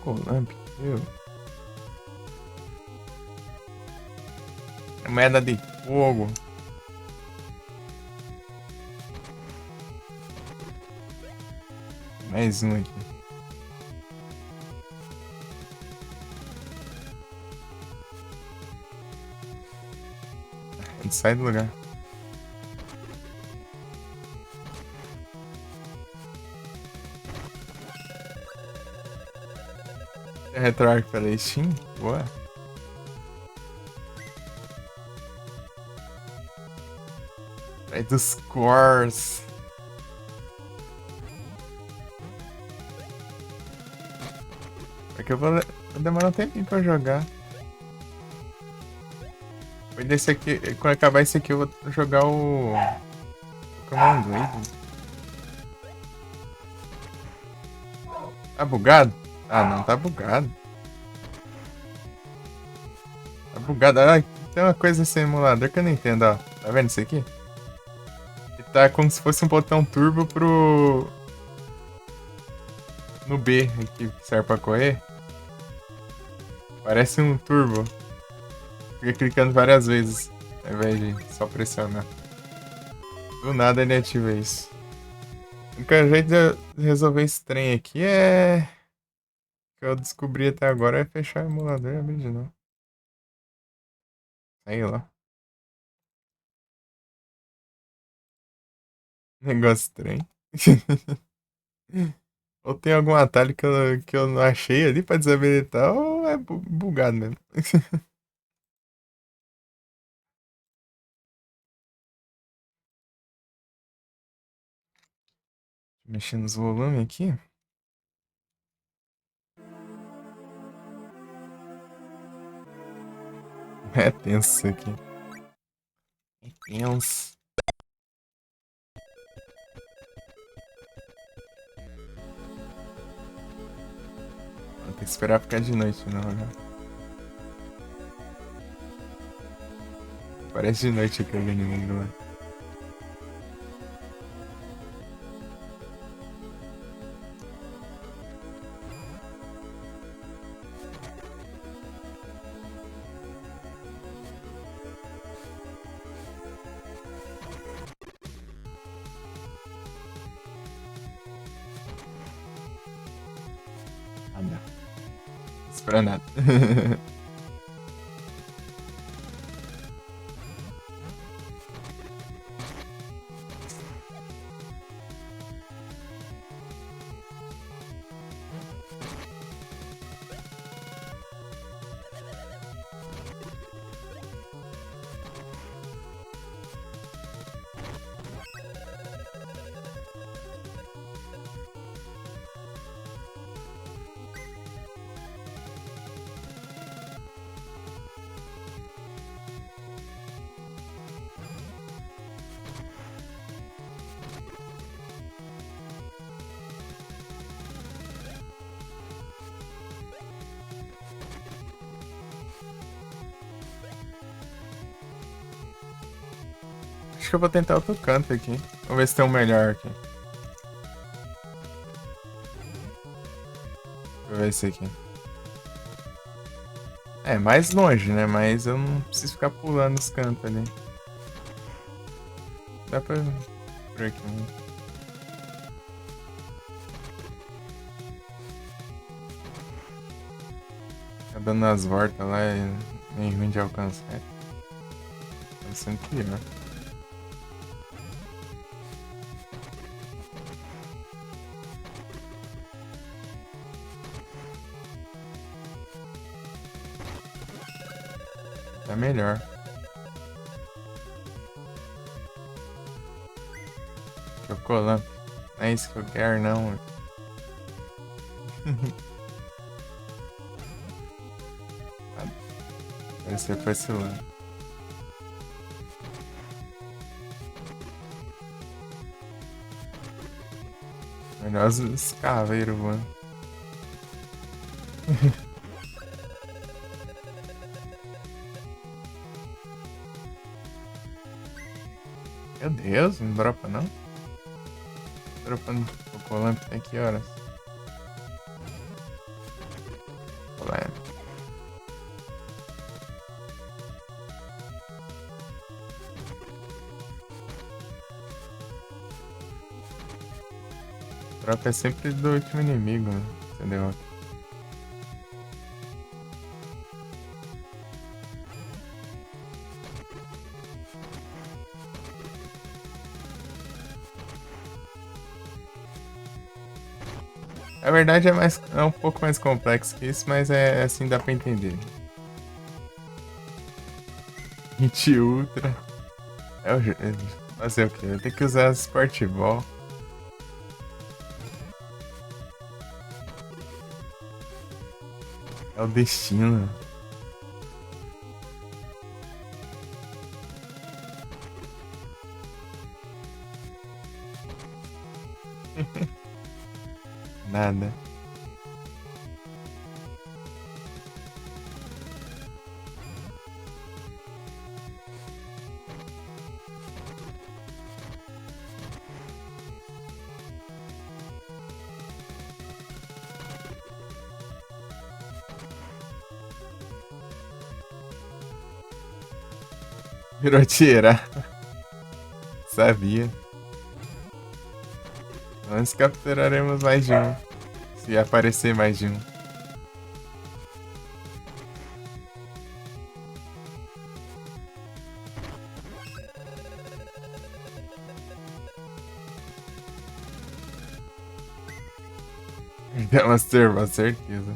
Colamp, viu? Moeda de fogo. Mais um aqui. A gente sai do lugar. Retroarc pela Steam? Boa. Vai dos cores. Porque eu vou demorar um tempinho pra jogar. Depois desse aqui, quando acabar esse aqui, eu vou jogar o Pokémon Blade. Tá bugado? Ah, não, tá bugado. Tá bugado. Ah, tem uma coisa nesse emulador que eu não entendo, ó. Tá vendo isso aqui? Que tá como se fosse um botão turbo no B aqui, que serve pra correr. Parece um turbo. Fica clicando várias vezes, ao invés de só pressionar. Do nada ele ativa isso. O único jeito de resolver esse trem aqui é. Que eu descobri até agora é fechar o emulador e abrir de novo. Sei lá. Negócio estranho. Ou tem algum atalho que eu não achei ali pra desabilitar, ou é bugado mesmo. Mexendo nos volumes aqui. É tenso isso aqui. É tenso. Vou ter que esperar ficar de noite, não, né? Parece de noite aquele inimigo lá. Ah, não. Espera nada. Acho que eu vou tentar outro canto aqui. Vamos ver se tem um melhor aqui. Deixa eu ver esse aqui. É, mais longe, né? Mas eu não preciso ficar pulando os cantos ali. Dá pra... por aqui, né? Tá dando as voltas lá, é meio ruim de alcançar. Tá sendo pior. Tá melhor. Chocolate. Não é isso que eu quero, não. Parece que foi vacilando. Melhor os caveiros, mano. Meu Deus, não dropa não? Dropando Chocolate tem que horas? Chocolate. Dropa é sempre do último inimigo, né? Entendeu? Na verdade é um pouco mais complexo que isso, mas é assim dá pra entender. Hit Ultra. Fazer o quê? Eu tenho que usar Sport Ball. É o destino. Nada. Virou tirar. Sabia. Nós capturaremos mais de um. Se aparecer mais de um. Deu uma certeza. Certeza.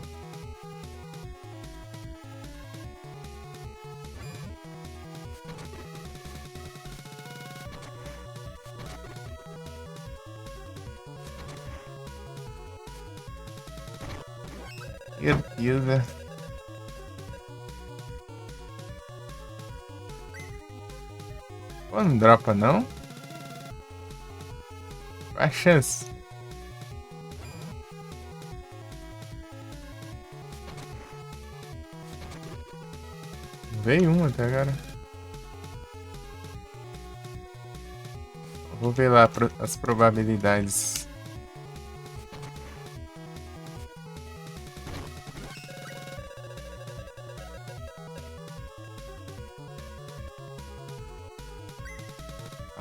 Pô, não dropa não? Qual a chance? Veio um até agora. Vou ver lá as probabilidades.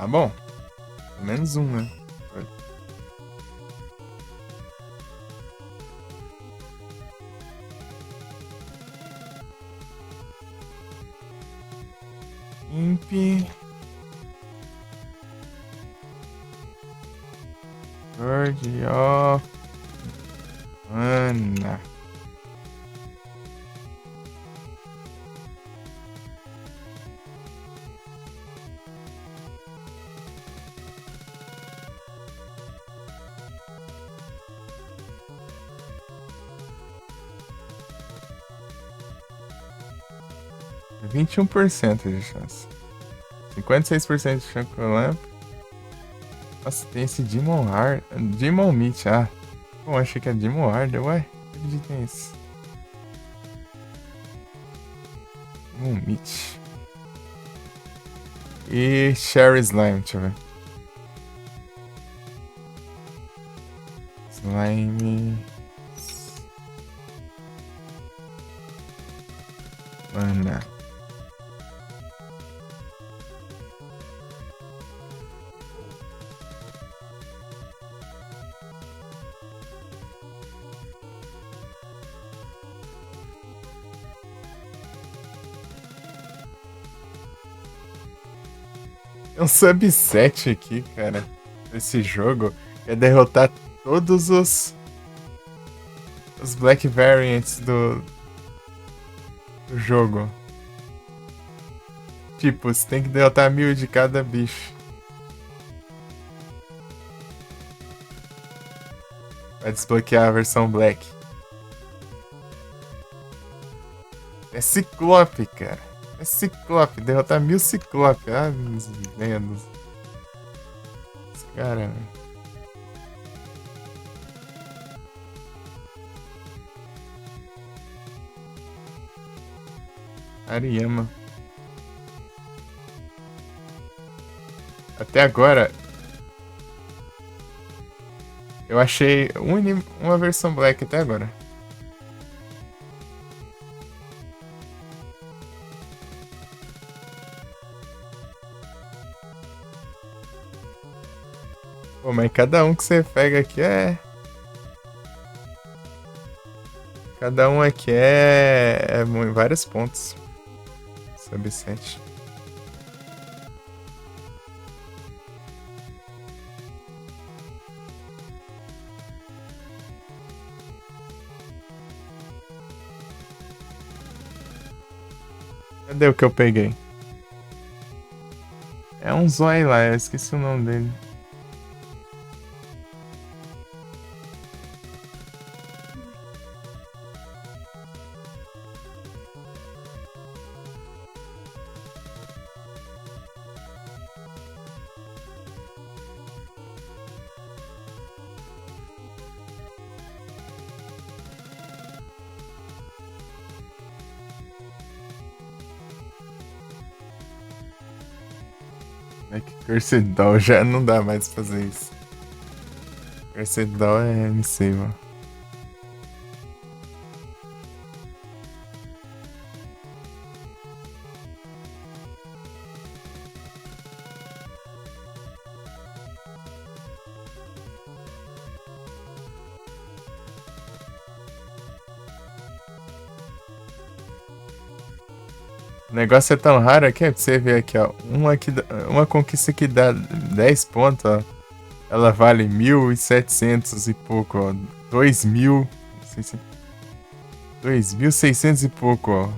Ah, bom. Pelo menos um, né? Imp. Sword of Mana. É 21% de chance. 56% de chocolate. Nossa, tem esse Demon Heart. Demon Meat, ah. Bom, achei que é Demon Heart. Ué, que vídeo tem esse? Demon Meat. E Cherry Slime, deixa eu ver. Slime. Mana. Tem um subset aqui, cara. Esse jogo é derrotar todos os Black Variants do jogo. Tipo, você tem que derrotar 1000 de cada bicho. Vai desbloquear a versão Black. É Ciclope, cara. É Ciclope. Derrotar 1000 Ciclope. Ah, menos. Esse cara, velho. Ariyama. Até agora, eu achei uma versão Black até agora. Pô, mas cada um que você pega aqui é... Cada um aqui é vários pontos. Subset. Cadê o que eu peguei? É um zóio lá, eu esqueci o nome dele. É que Cursed Doll já não dá mais pra fazer isso. Cursed Doll é MC, mano. O negócio é tão raro aqui, é pra você ver aqui, ó. Uma conquista que dá 10 pontos, ó. Ela vale 1.700 e pouco, ó. 2.600 e pouco, ó.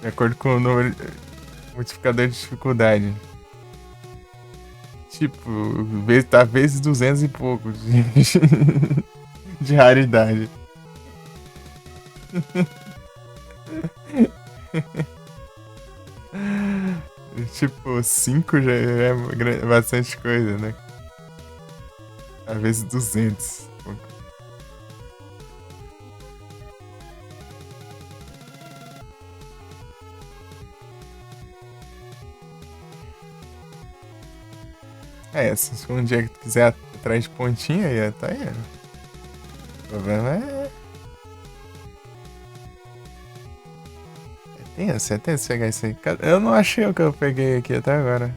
De acordo com o número, multiplicador de dificuldade. Tipo, tá vezes 200 e pouco de raridade. Tipo, 5 já é bastante coisa, né? Às vezes 200. Se um dia que quiser atrás de pontinha, aí tá aí. O problema é tenso pegar isso aí. Eu não achei o que eu peguei aqui até agora.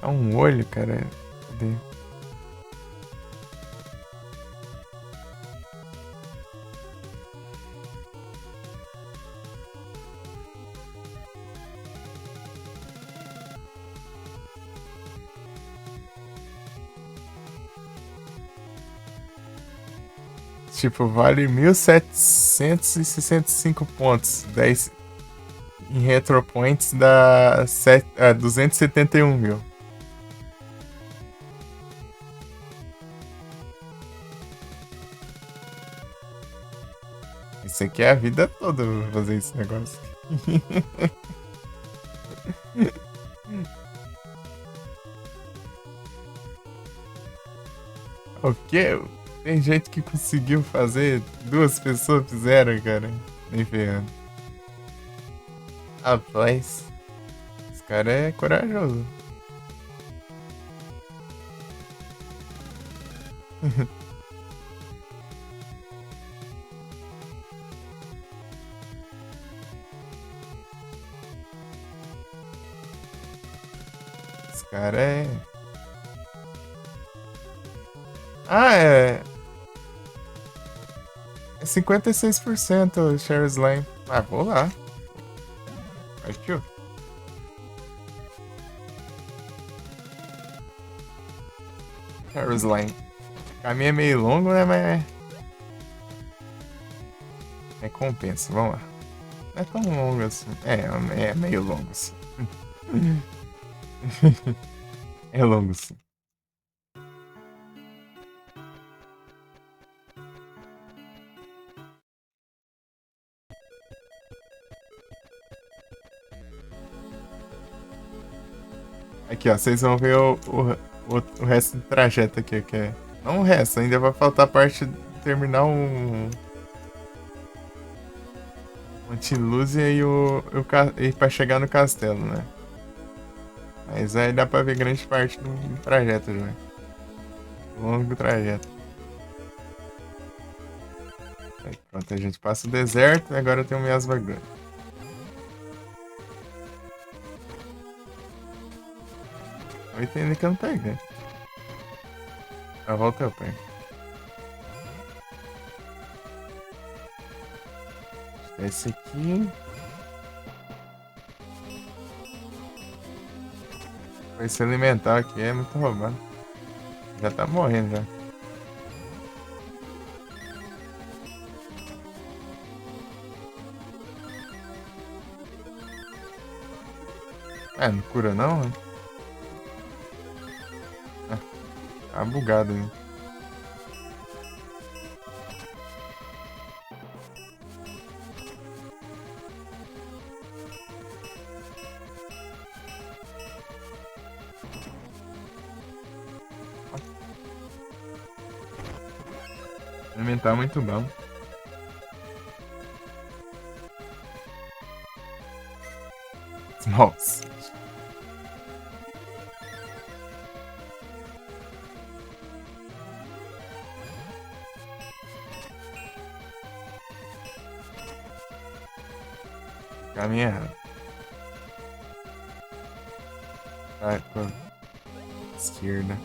É um olho, cara. Cadê? Tipo, vale 1.765 pontos. 10 em Retro Points dá 271 mil. Isso aqui é a vida toda pra fazer esse negócio. O quê? Tem gente que conseguiu fazer, 2 pessoas fizeram, cara. Nem ferrando. Rapaz, esse cara é corajoso. Esse cara é. Ah, é 56% o Share Slime. Ah, vou lá. Partiu. Share Slime. O caminho é meio longo, né? Mas compensa. Vamos lá. Não é tão longo assim. É meio longo assim. É longo sim. Aqui, ó. Vocês vão ver o resto do trajeto aqui, que é. Não o resto, ainda vai faltar a parte de terminar um. Montiluzia e pra chegar no castelo, né? Mas aí dá pra ver grande parte do trajeto já. Longo trajeto. Aí, pronto, a gente passa o deserto e agora tem o Miasma Gun. Eu entendo que eu não peguei. A volta eu pego. Esse aqui. Vai se alimentar aqui, é muito roubado. Já tá morrendo já. Ah, não cura não, né? Ah, tá bugado aí. Alimentar é muito bom. Nossa. Caminho errado. Vai pra esquerda.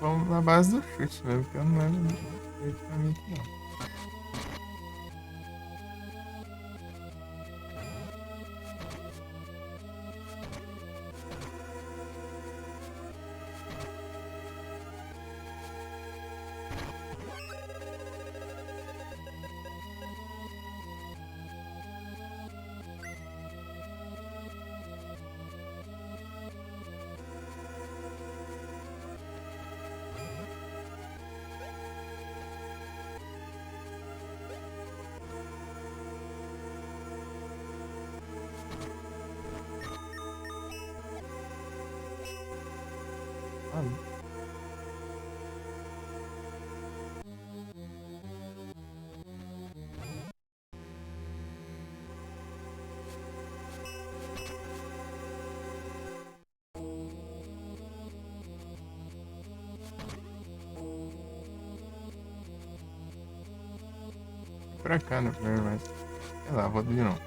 Vamos na base do chute mesmo, porque eu não lembro perfeitamente não. Ah, pra cá, né? Mas, sei lá, vou de novo.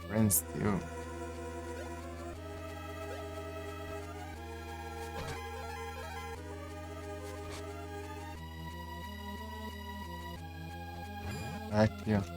Friend Steel. Aqui, ó.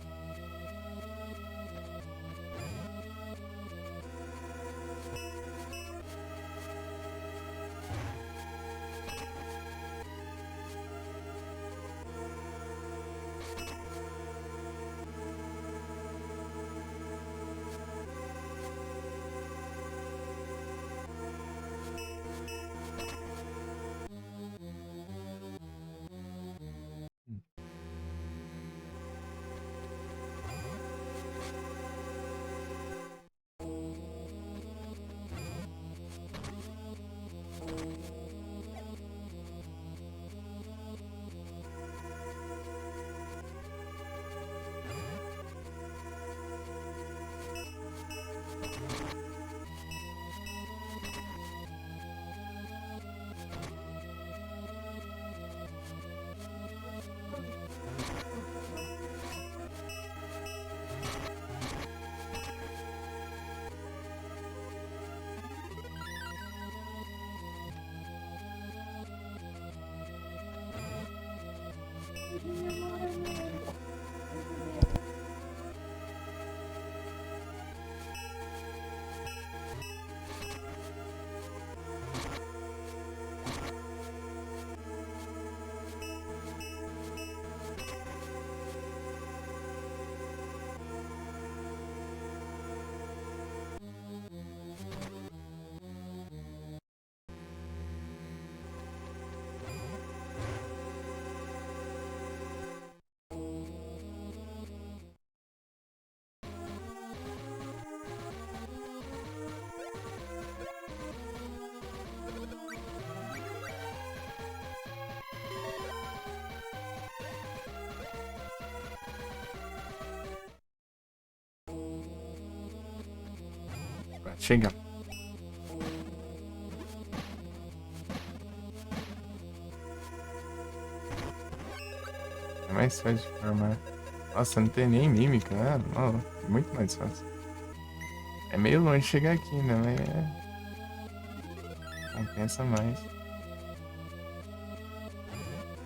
Chega. É mais fácil de formar. Nossa, não tem nem mímica, né? Não, muito mais fácil. É meio longe chegar aqui, né? Mas compensa mais.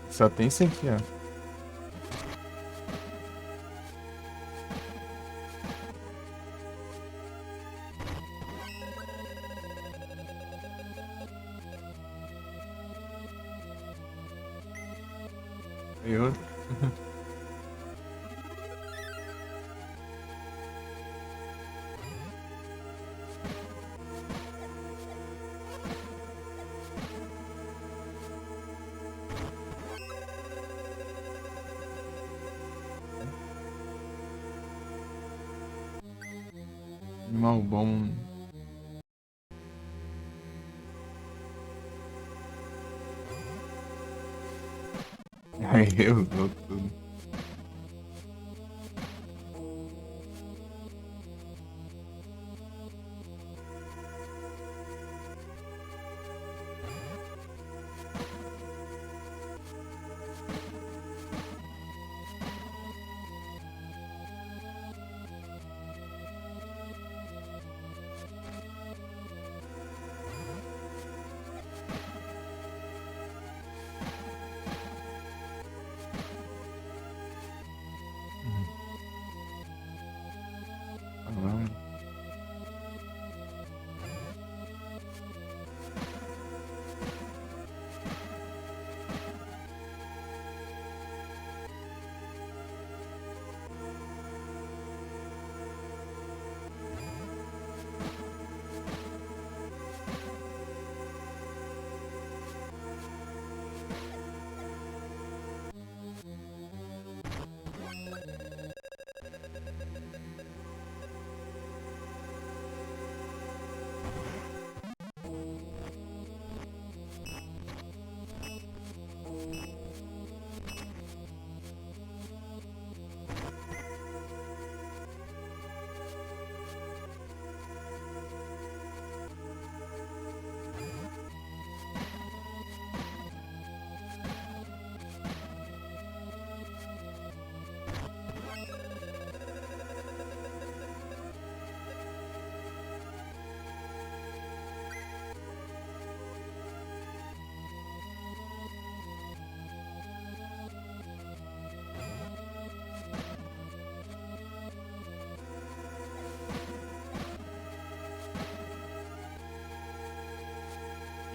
Só tem isso aqui, ó. E outro. Mal bom. Aí eu dou tudo.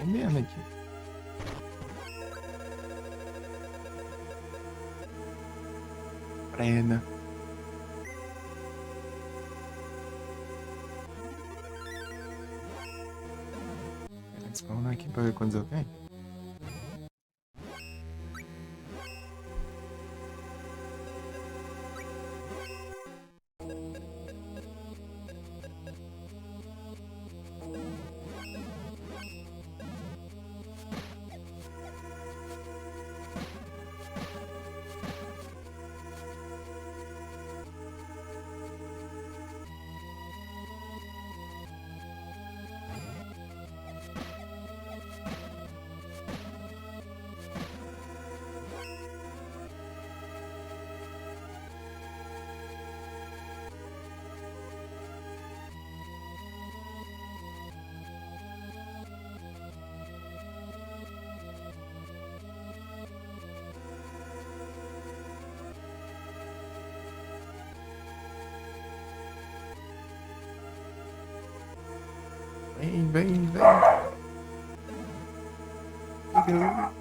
Entendendo aqui. Preda. Vou spawnar aqui pra ver quantos eu tenho. Vem, vem, vem. Legal.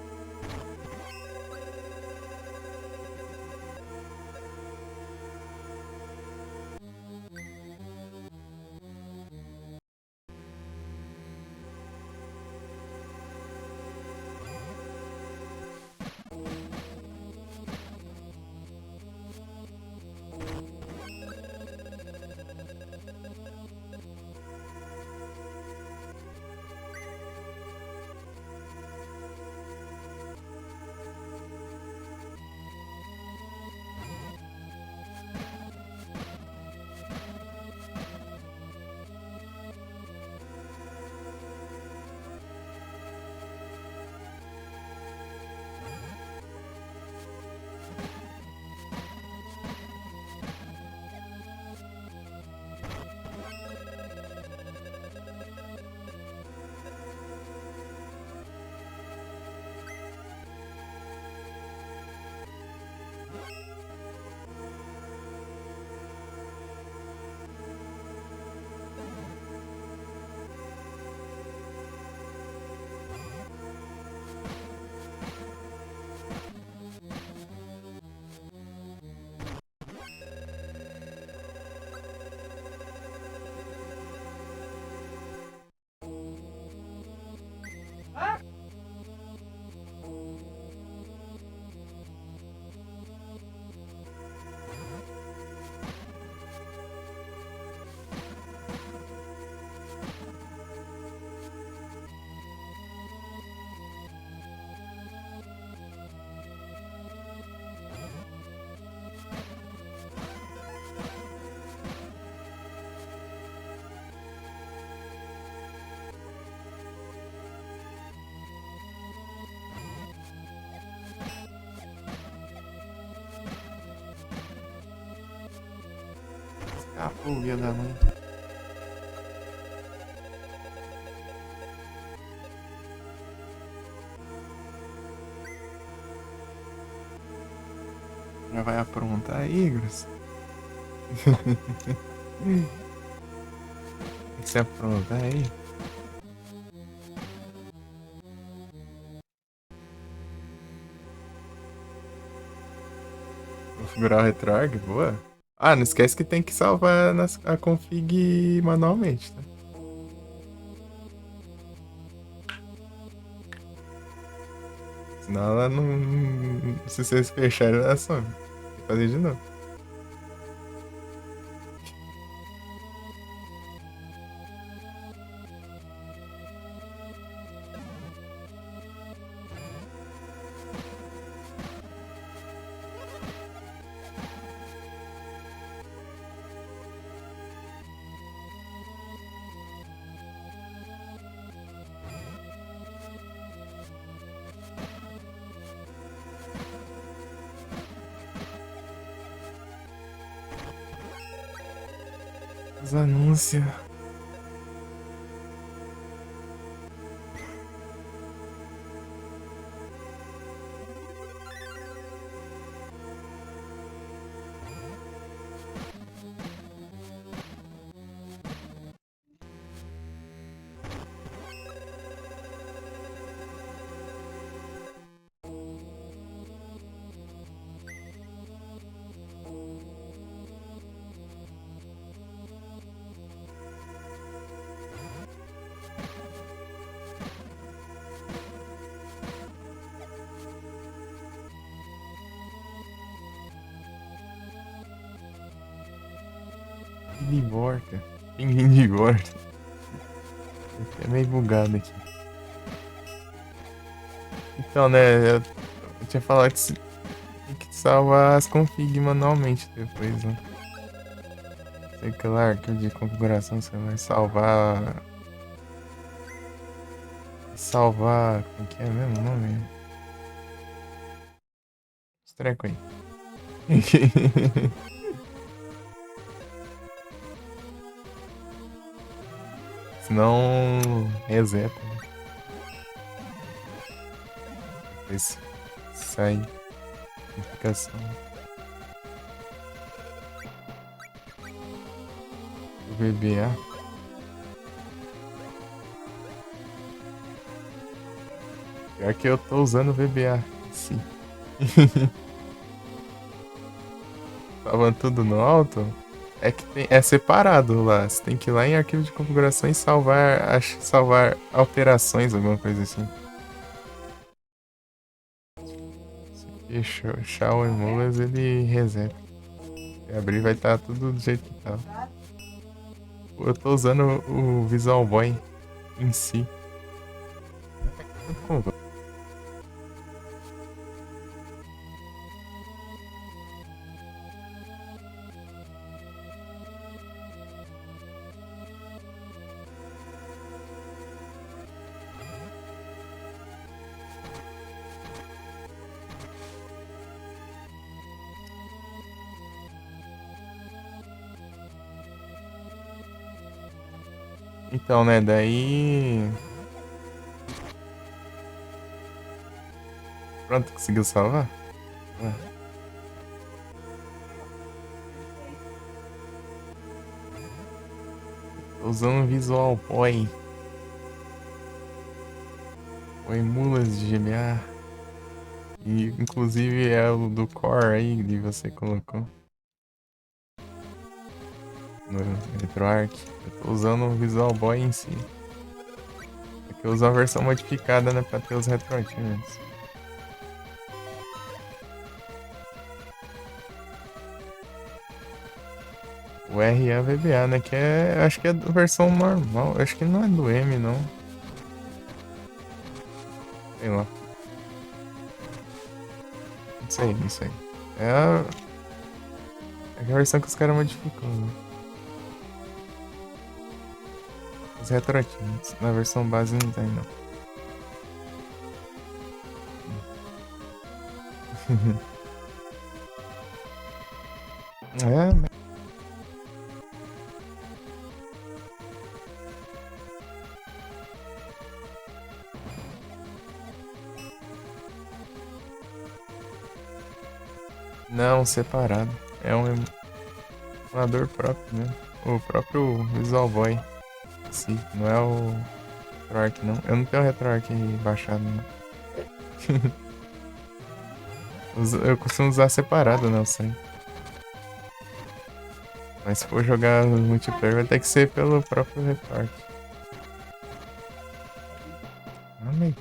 Ah, filha da mãe. Já vai aprontar aí, Igros? O que você aprontar aí? Configurar o retroarg? Boa. Ah, não esquece que tem que salvar a config manualmente, tá? Senão ela não. Se vocês fecharem, ela some. Tem que fazer de novo. Os anúncios. de volta. Pinguim de volta. É meio bugado aqui. Então, né, eu tinha falado que tem que salvar as config manualmente depois, né? Sei que lá, arquivo de configuração, você vai salvar. Salvar. Como que é mesmo o nome? Esse treco aí. Senão reseta, né? Depois sai notificação. VBA. Pior que eu tô usando o VBA. Sim. Tava tudo no alto. É que é separado lá. Você tem que ir lá em arquivo de configuração e salvar, acho, salvar alterações, alguma coisa assim. Fechou. Shao e Mulas ele reseta. Se abrir vai estar tudo do jeito que tá. Eu tô usando o Visual Boy em si. Então, né, daí. Pronto, conseguiu salvar? Ah, tô usando o Visual Boy. Boy Mulas de GBA. E inclusive é o do Core aí que você colocou no RetroArch. Eu tô usando o Visual Boy em si. É que eu uso a versão modificada, né, pra ter os retroativos. O RAVBA, né? Que é. Acho que é a versão normal. Acho que não é do M, não. Sei lá. Não sei, não sei. É a versão que os caras modificam, né? Os retroativos. Na versão base não tem, não. É, né? Não, separado. É um emulador próprio, né? O próprio Visual Boy. Sim, não é o RetroArch, não. Eu não tenho o RetroArch baixado, não. Eu costumo usar separado, né? Eu sei. Mas se for jogar no multiplayer, vai ter que ser pelo próprio RetroArch. Amém.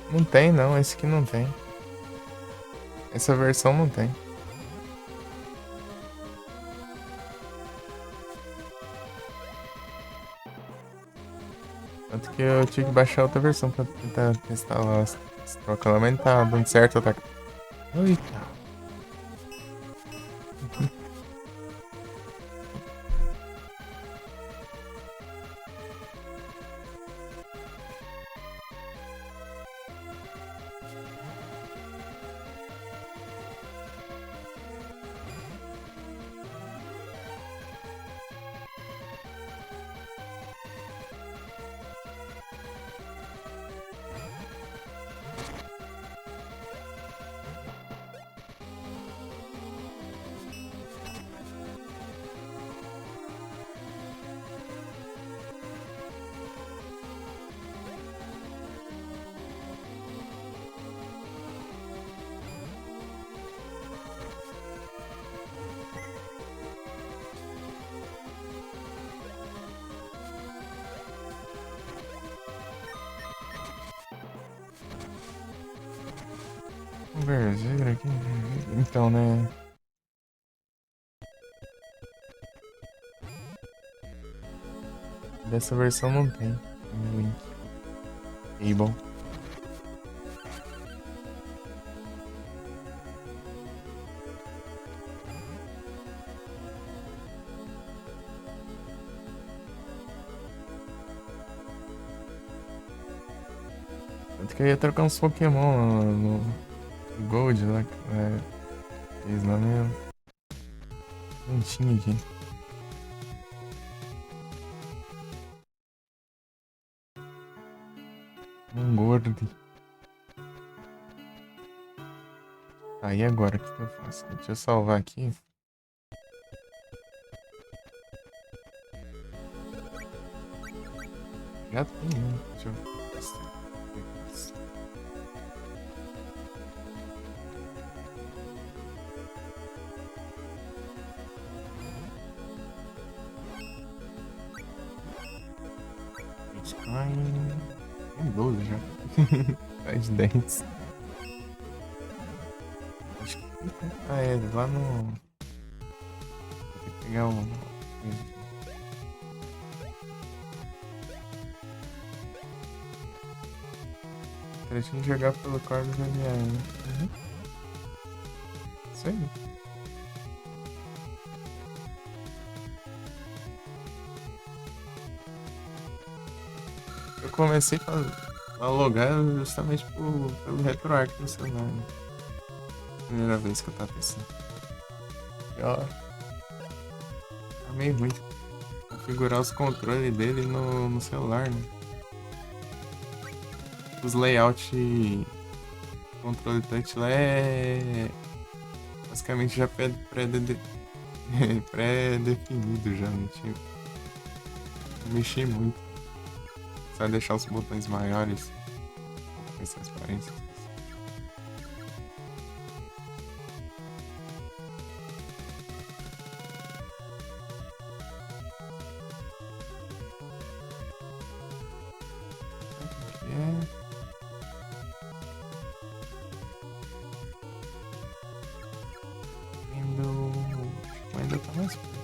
Não tem, não. Esse aqui não tem. Essa versão não tem. Tanto que eu tive que baixar outra versão pra tentar testar lá as trocas lá, mas não tá dando certo. Tá. Eita. Converser aqui. Então, né? Dessa versão não tem o link. E bom. Tanto que eu ia trocar uns Pokémon no Gold lá. Eles não não tinha aqui. Um gordo. Tá, e agora? O que eu faço? Deixa eu salvar aqui. Já tem, né? Deixa eu ver. Bitcoin. Tem 12 já. Tá de 10. Acho que. Ah, é, lá no. Vou ter que pegar o. Pra gente jogar pelo Carlos Xavier, né? Uhum. Isso aí. Eu comecei a logar justamente pelo RetroArch do celular, né? Primeira vez que eu tava pensando. E ó, tá meio ruim configurar os controles dele no celular, né? Os layouts controle touch lá é basicamente já pré-definido já, não tinha que mexer muito. Só deixar os botões maiores com essa transparência. É. Ainda tá mais perto.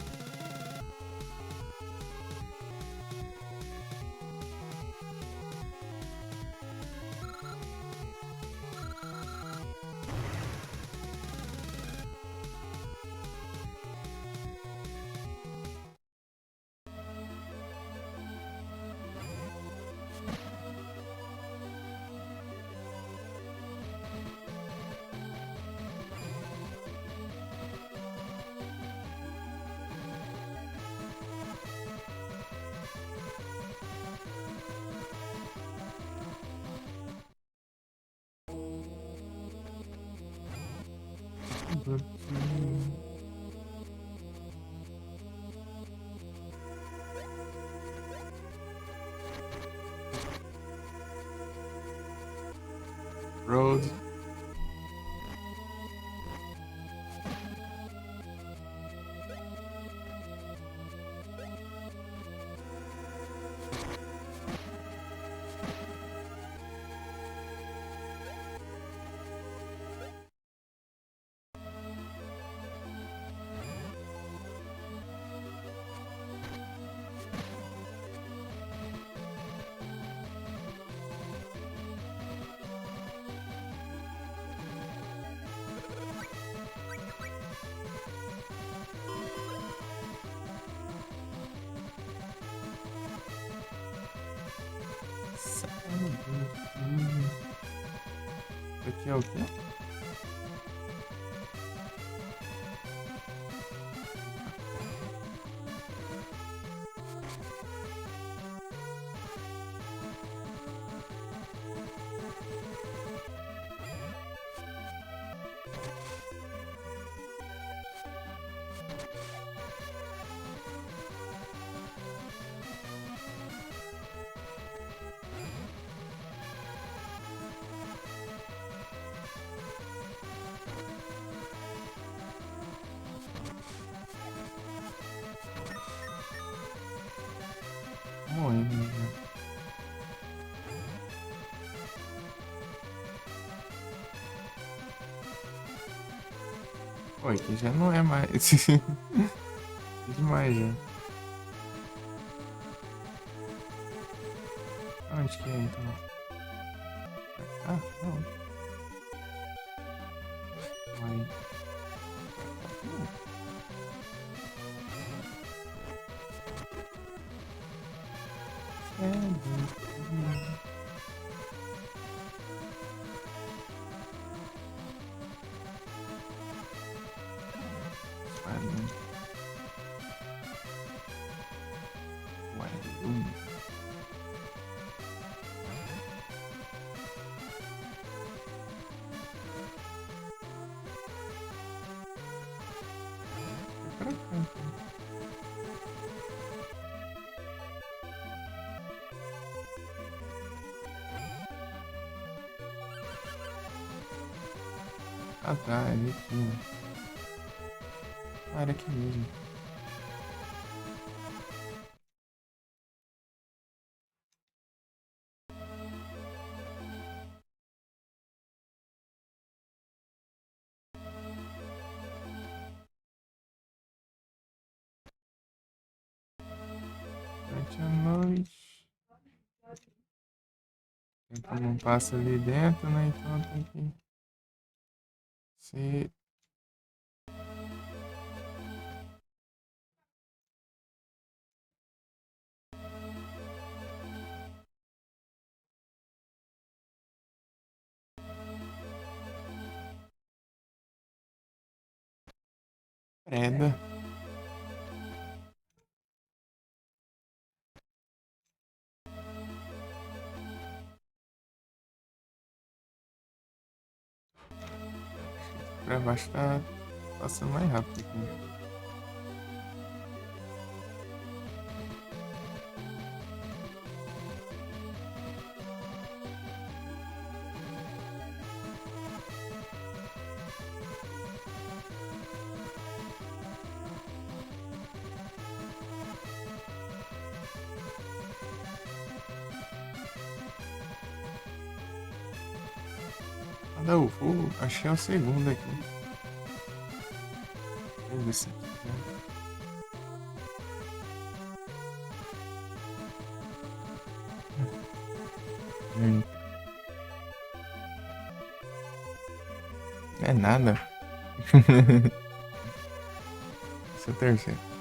Road. Aqui é o quê? Morrendo, né? Pô, aqui já não é mais. Demais já. Onde que é então? Ah, não. Vai. Ah tá, é aqui, né? Ah, era aqui mesmo. Durante a noite. O tempo não passa ali dentro, né? Então tem que ser. Preda. Pra baixo tá passando mais rápido aqui. Cadê o fogo? Achei o segundo aqui. Vamos ver esse aqui, né? Hum, Não é nada. Esse é o terceiro.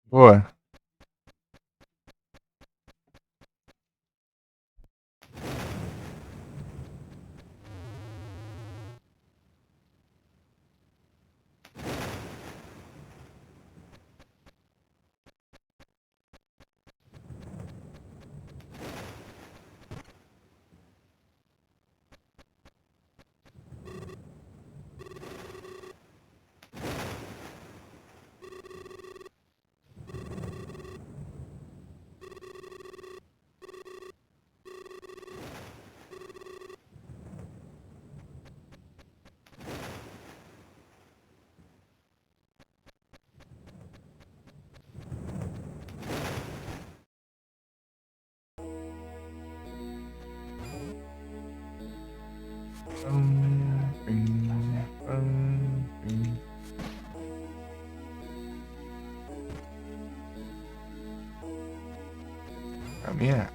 Boa. Pra mim é.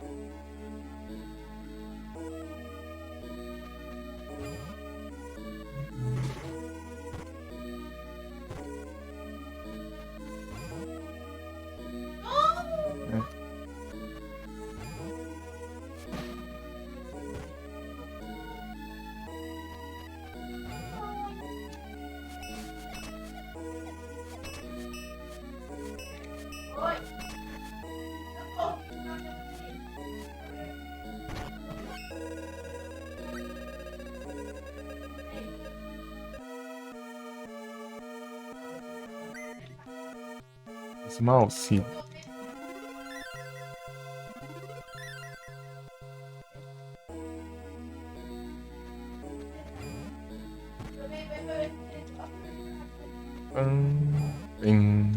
Small Seed. Pim,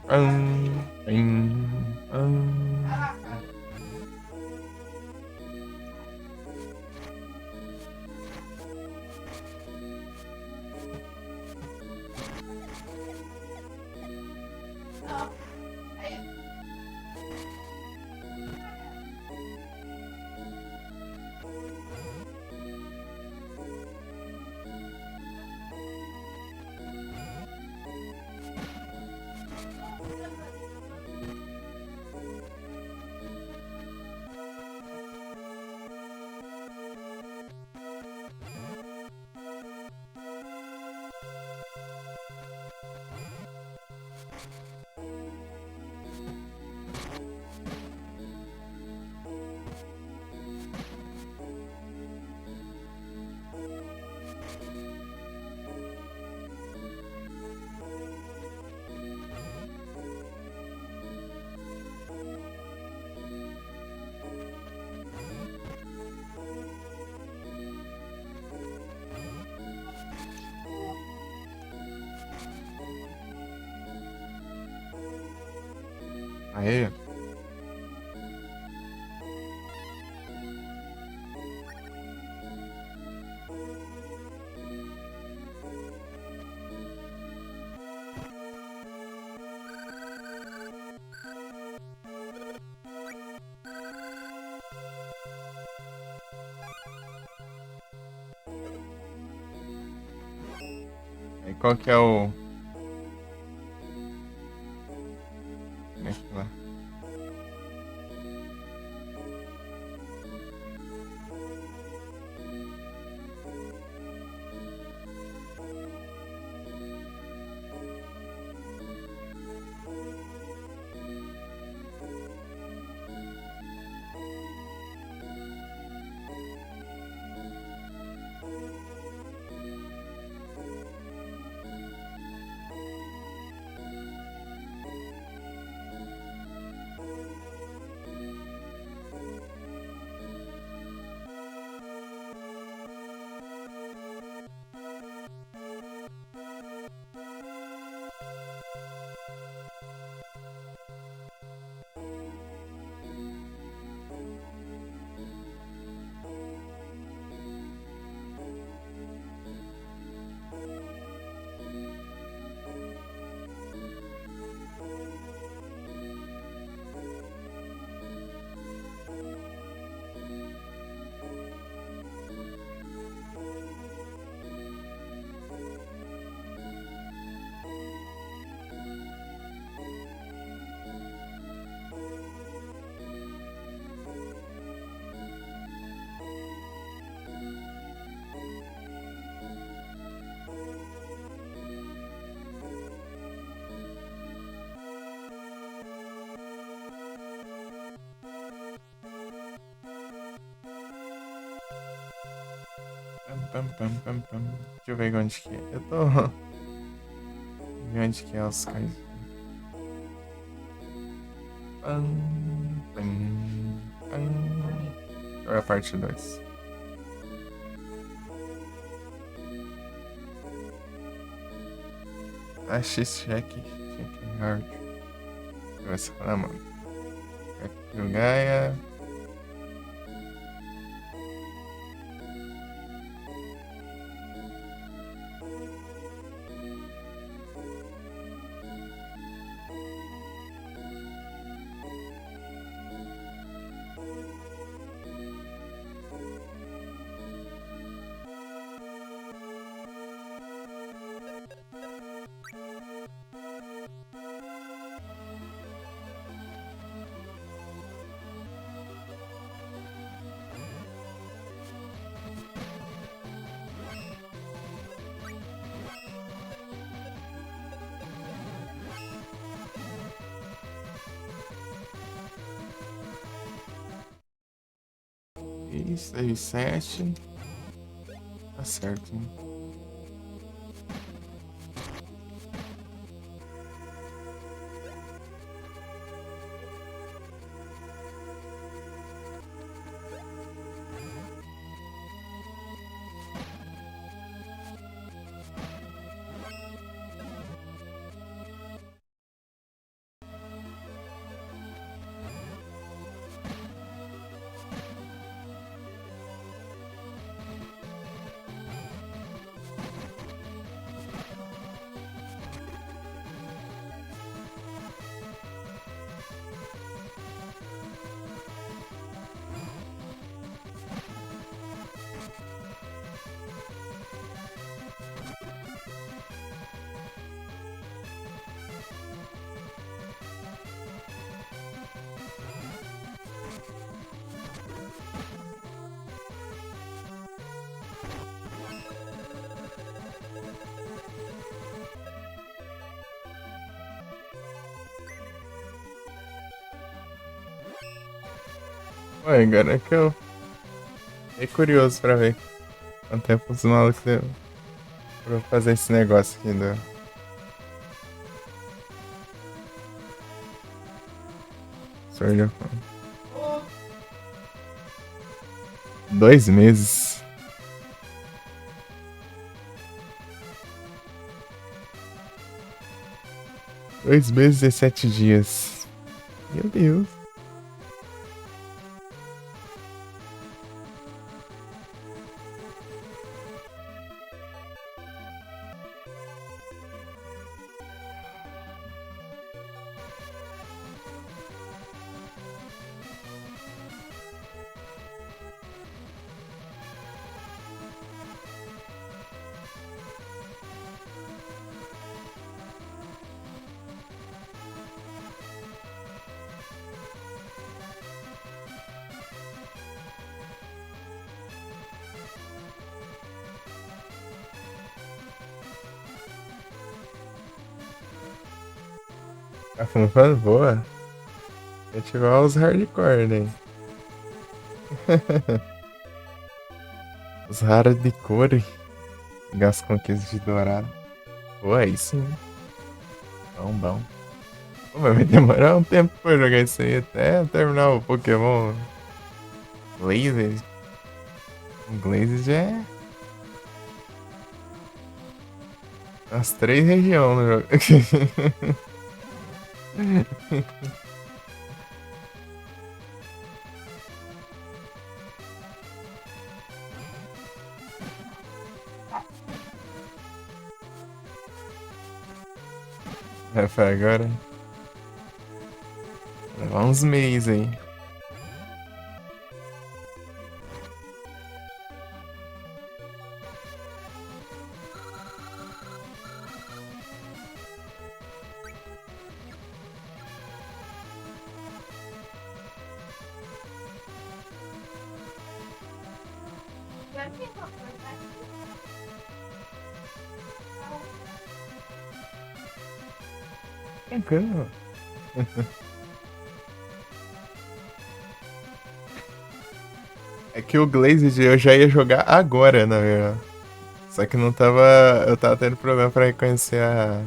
pim, pim. Aê. Aí qual que é o... Como é que lá? Deixa eu ver onde que é. Eu tô... Onde que é os coisas? Qual é a parte 2? X-Check. Check hard. Vai ser na mão. Ganha. Isso, aí 7. Tá certo, né? Ué, agora é que eu fiquei curioso pra ver quanto tempo os malucos deu pra fazer esse negócio aqui do Sword of Online. 2 meses. 2 meses e 7 dias. Meu Deus. Tá falando, boa. Ativar os hardcore, né? Os hardcore. Pegar as conquistas de dourado. Pô, aí sim. Bom, bom. Pô, mas vai demorar um tempo pra jogar isso aí até terminar o Pokémon Glaze. O Glaze já é as 3 regiões no jogo. Foi agora. Vai levar uns meses aí. Tranquilo. É que o Glazed eu já ia jogar agora, na verdade. Só que não tava. Eu tava tendo problema pra reconhecer a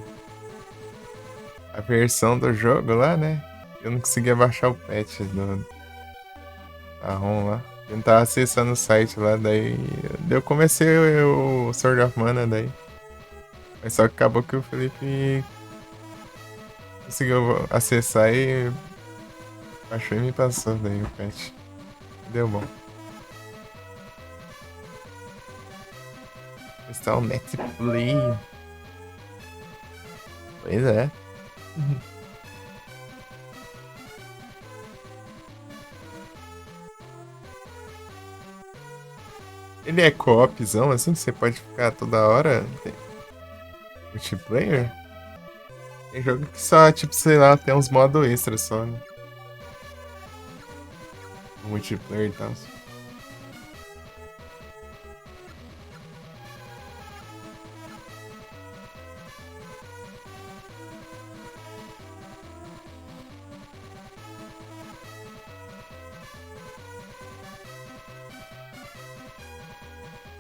versão do jogo lá, né? Eu não conseguia baixar o patch da ROM lá. Eu não tava acessando o site lá, daí eu comecei o Sword of Mana daí. Mas só que acabou que o Felipe conseguiu acessar e baixou e me passou daí o patch. Deu bom. Está o Netplay. Pois é. Ele é co-opzão, assim, que você pode ficar toda hora. Tem multiplayer? Tem jogo que só, tipo, sei lá, tem uns modos extras só, né? No multiplayer e tal.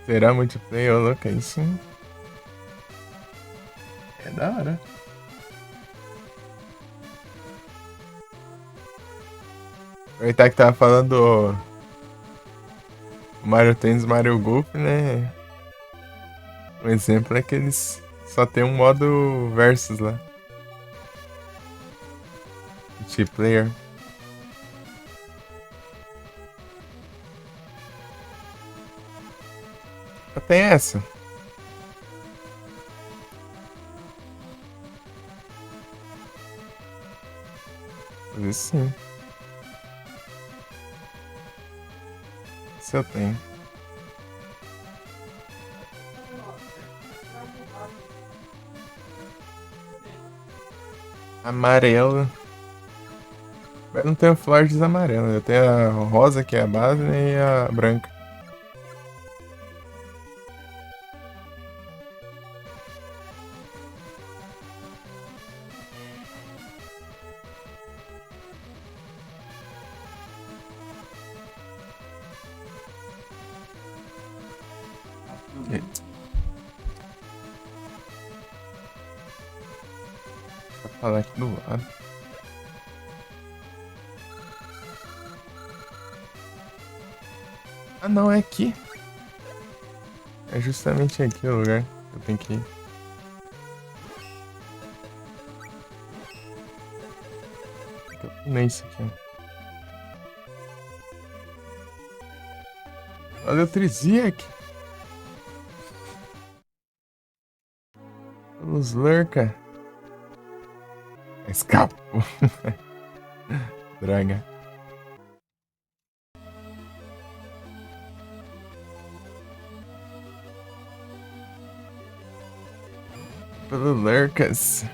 Será multiplayer, ô louco, aí sim. É da hora. Aproveitar que tava falando do Mario Tennis e Mario Golf, né? Um exemplo é que eles só tem um modo versus lá. Multiplayer. Só tem essa. Isso sim. Isso eu tenho. Amarelo. Mas não tenho flores amarelas. Eu tenho a rosa, que é a base, né, e a branca. Deixa eu falar aqui do lado. Ah, não, é aqui. É justamente aqui o lugar que eu tenho que ir. Nem isso aqui, ó. Olha o Triziak. Os Lurka. Escapou. Droga. Pelo Lurkas.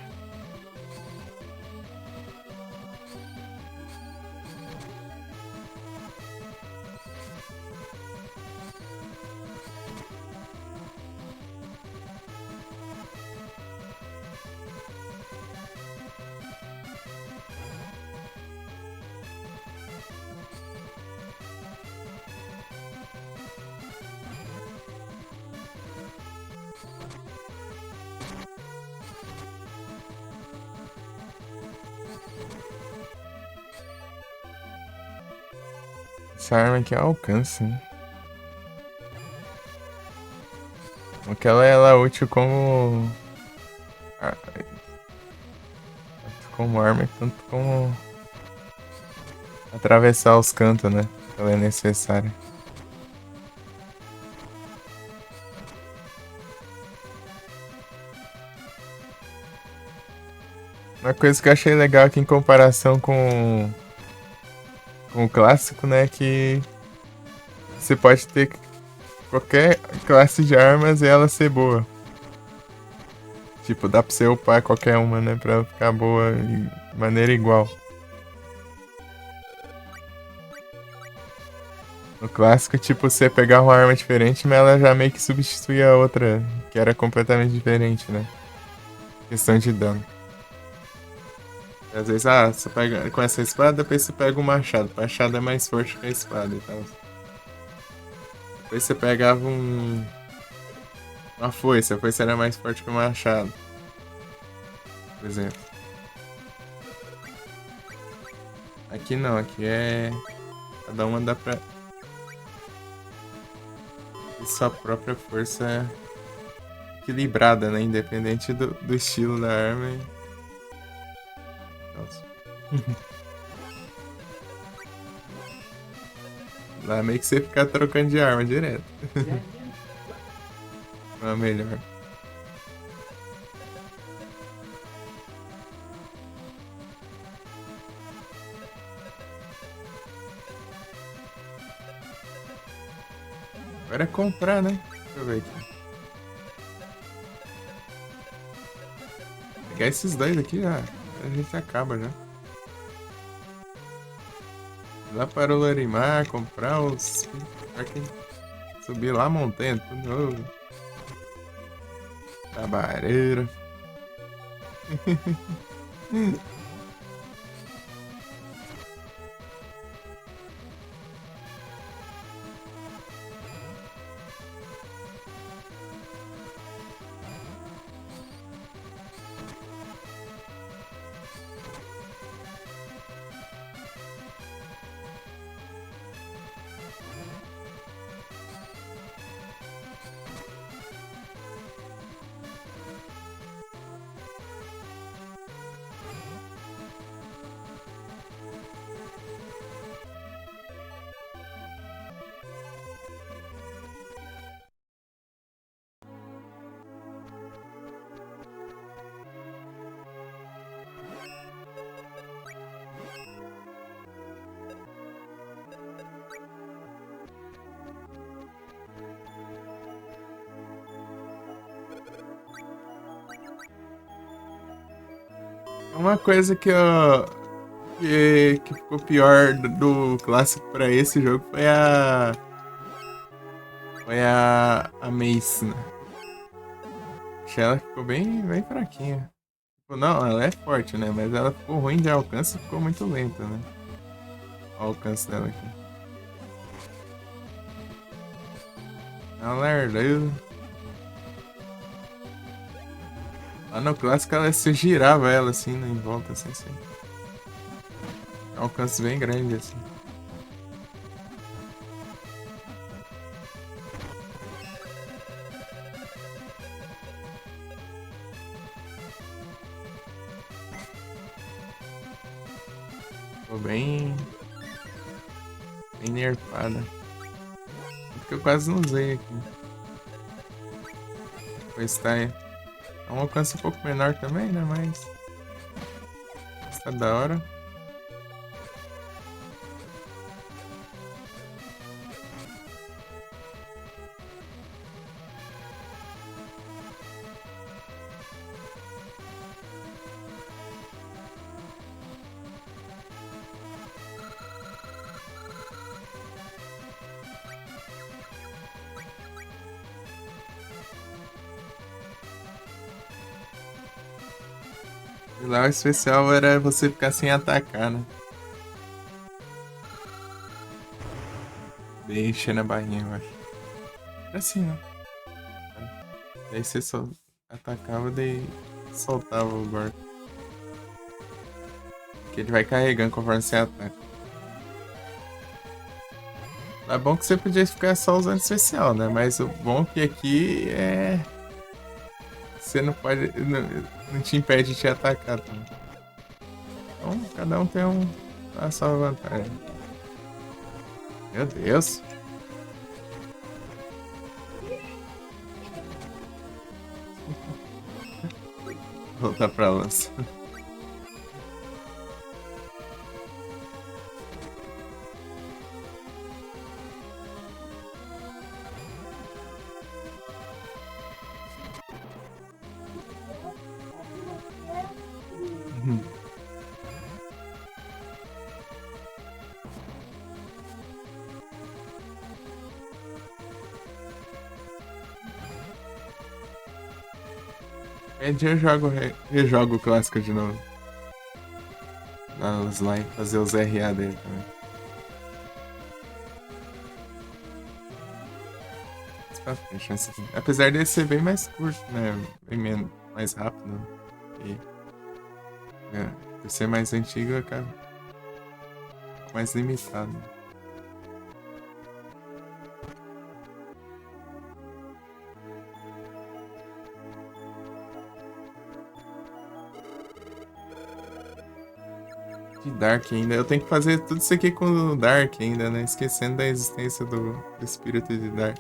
Essa arma aqui alcança, né? Aquela ela é útil como. Tanto como arma, tanto como. Atravessar os cantos, né? Ela é necessária. Uma coisa que eu achei legal aqui em comparação com o clássico, né? Que você pode ter qualquer classe de armas e ela ser boa. Tipo, dá pra você upar qualquer uma, né? Pra ficar boa de maneira igual. No clássico, tipo, você pegar uma arma diferente, mas ela já meio que substituía a outra, que era completamente diferente, né? Questão de dano. Às vezes, você pega com essa espada, depois você pega o machado. O machado é mais forte que a espada e tal. Depois você pegava uma foice, a foice era mais forte que o machado. Por exemplo. Aqui não, aqui é. Cada uma dá pra. E sua própria força equilibrada, né? Independente do estilo da arma. Nossa. Lá meio que você ficar trocando de arma direto. Uma melhor. Agora é comprar, né? Deixa eu ver aqui. Pegar esses dois aqui já. A gente acaba já. Lá para o Larimar, comprar os. Aqui. Subir lá a montanha, tudo novo. Tabareira. Uma coisa que ficou pior do clássico pra esse jogo foi a Mace, né? Achei ela ficou bem fraquinha. Tipo, não, ela é forte, né? Mas ela ficou ruim de alcance e ficou muito lenta, né? O alcance dela aqui. Ela ardeu. Lá no clássico ela se girava ela assim, né, em volta, assim, assim. É um alcance bem grande, assim. Ficou bem nerfada. Tanto que eu quase não usei aqui. Pois tá, é um alcance um pouco menor também, né? Mas tá da hora. E lá o especial era você ficar sem atacar, né? Daí enchendo a barrinha, eu acho. Era assim, né? Daí você só atacava, daí soltava o barco. Que ele vai carregando conforme você ataca. É bom que você podia ficar só usando especial, né? Mas o bom que aqui é. Você não pode. Não te impede de te atacar também. Então cada um tem a sua vantagem. Meu Deus! Voltar pra lança. É dia eu rejogo o clássico de novo. Dar os lá fazer os RA dele também. Mais pra frente, apesar dele ser bem mais curto, né? Mais rápido. E por ser mais antigo, acaba mais limitado. De Dark ainda. Eu tenho que fazer tudo isso aqui com o Dark ainda, né? Esquecendo da existência do espírito de Dark.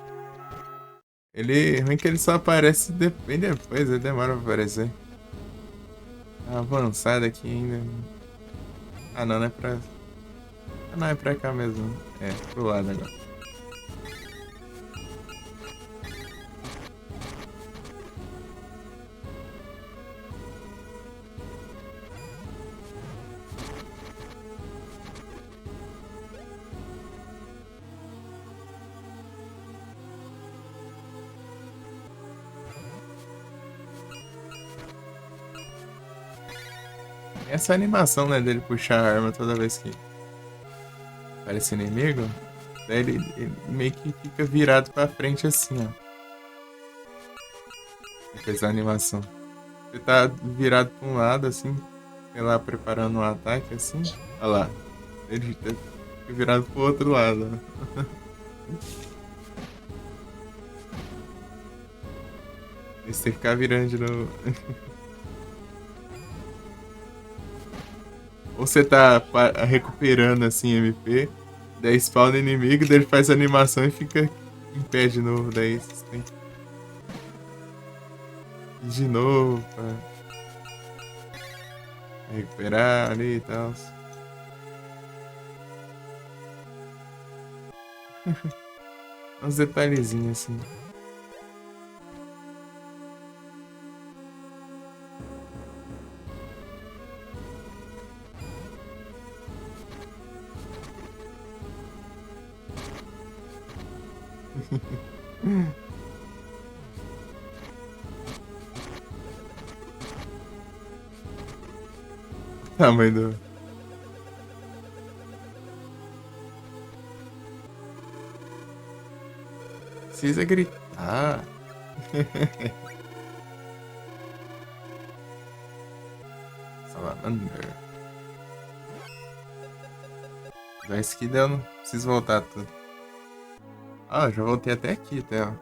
Ele. Ruim que ele só aparece bem depois, ele demora pra aparecer. Tá avançado aqui ainda. Ah não, não é pra. Ah não, é pra cá mesmo. É, pro lado agora. Essa animação, né, dele puxar a arma toda vez que aparece inimigo, daí ele meio que fica virado pra frente assim, ó. Depois da animação. Você tá virado pra um lado, assim, sei lá, preparando um ataque, assim. Olha lá. Ele fica virado pro outro lado, ó. E você ficar virando de novo. Ou você tá recuperando, assim, MP, daí spawna inimigo, daí ele faz a animação e fica em pé de novo, daí você tem que ir de novo pra recuperar ali e tal. Uns detalhezinhos assim. Tamanho do. Precisa gritar. Salamander. Já isso que deu, não preciso voltar tudo. Ah, já voltei até aqui, até, ó.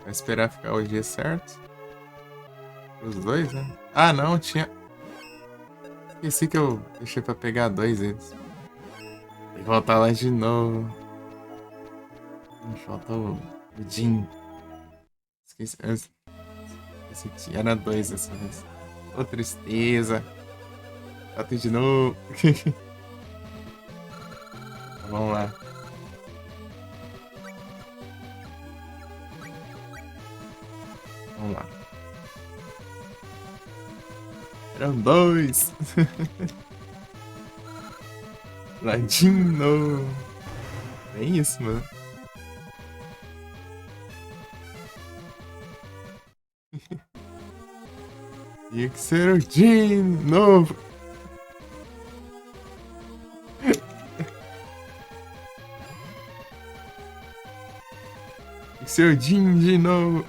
Vai esperar ficar o dia certo. Os dois, né? Ah, não, tinha... Esqueci que eu deixei pra pegar dois eles. Tem que voltar lá de novo. Falta o Jin. Esqueci que era dois dessa vez. Ô, tristeza. Bate de novo. Vamos lá. Vamos lá. Eram dois. Ladino. É isso, mano. Tinha que ser o Jin novo. Tinha que ser o Jin de novo.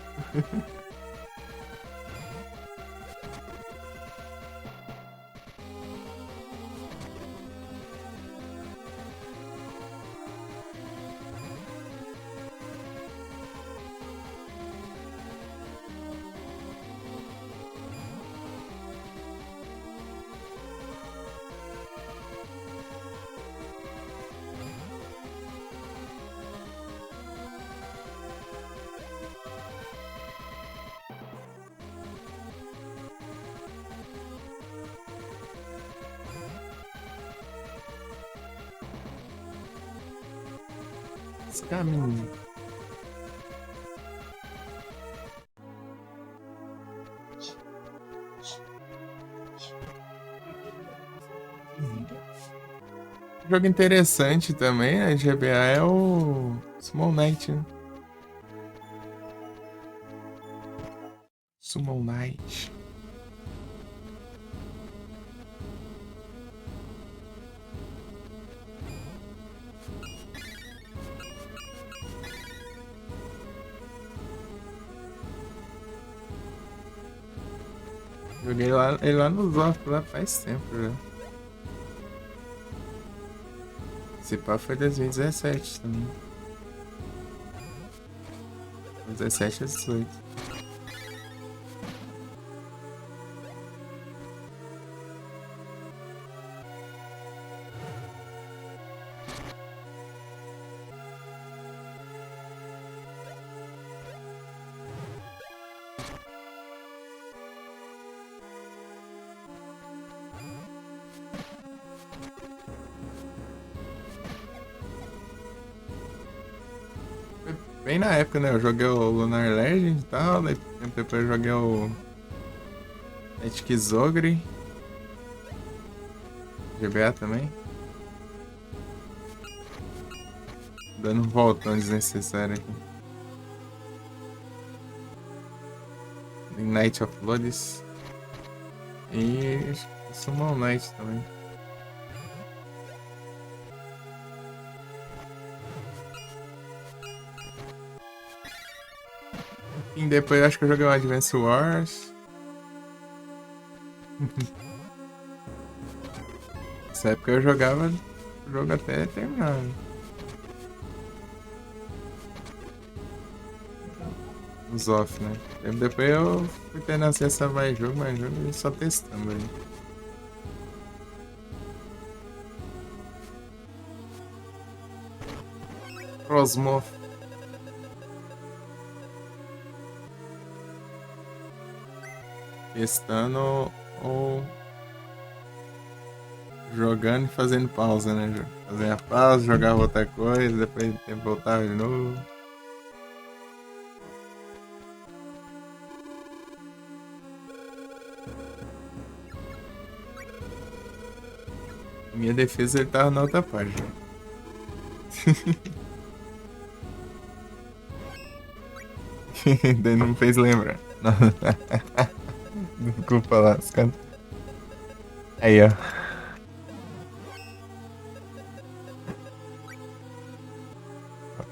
Esse caminho. Jogo interessante também, né? GBA é o Summon Knight, né? Summon Knight. Joguei lá, ele lá no Zoff, lá faz tempo já. Esse pá foi 2017 também. 17 a 18. Foi bem na época, né? Eu joguei o Lunar Legend e tal, daí tempo depois eu joguei o Etic Zogre. GBA também. Dando um voltão desnecessário aqui. Night of Bloods. E Summon Knight também. E depois acho que eu joguei o Advance Wars. Nessa época eu jogava o jogo até terminar. Os off, né? Depois eu fui tendo acesso a mais jogo e só testando aí. Rosmoth. Testando ou jogando e fazendo pausa, né? Fazendo a pausa, jogava outra coisa, depois do tempo voltava de novo. Minha defesa ele tava na outra página. Daí não me fez lembrar. Não. Desculpa lá, os caras. Aí, ó.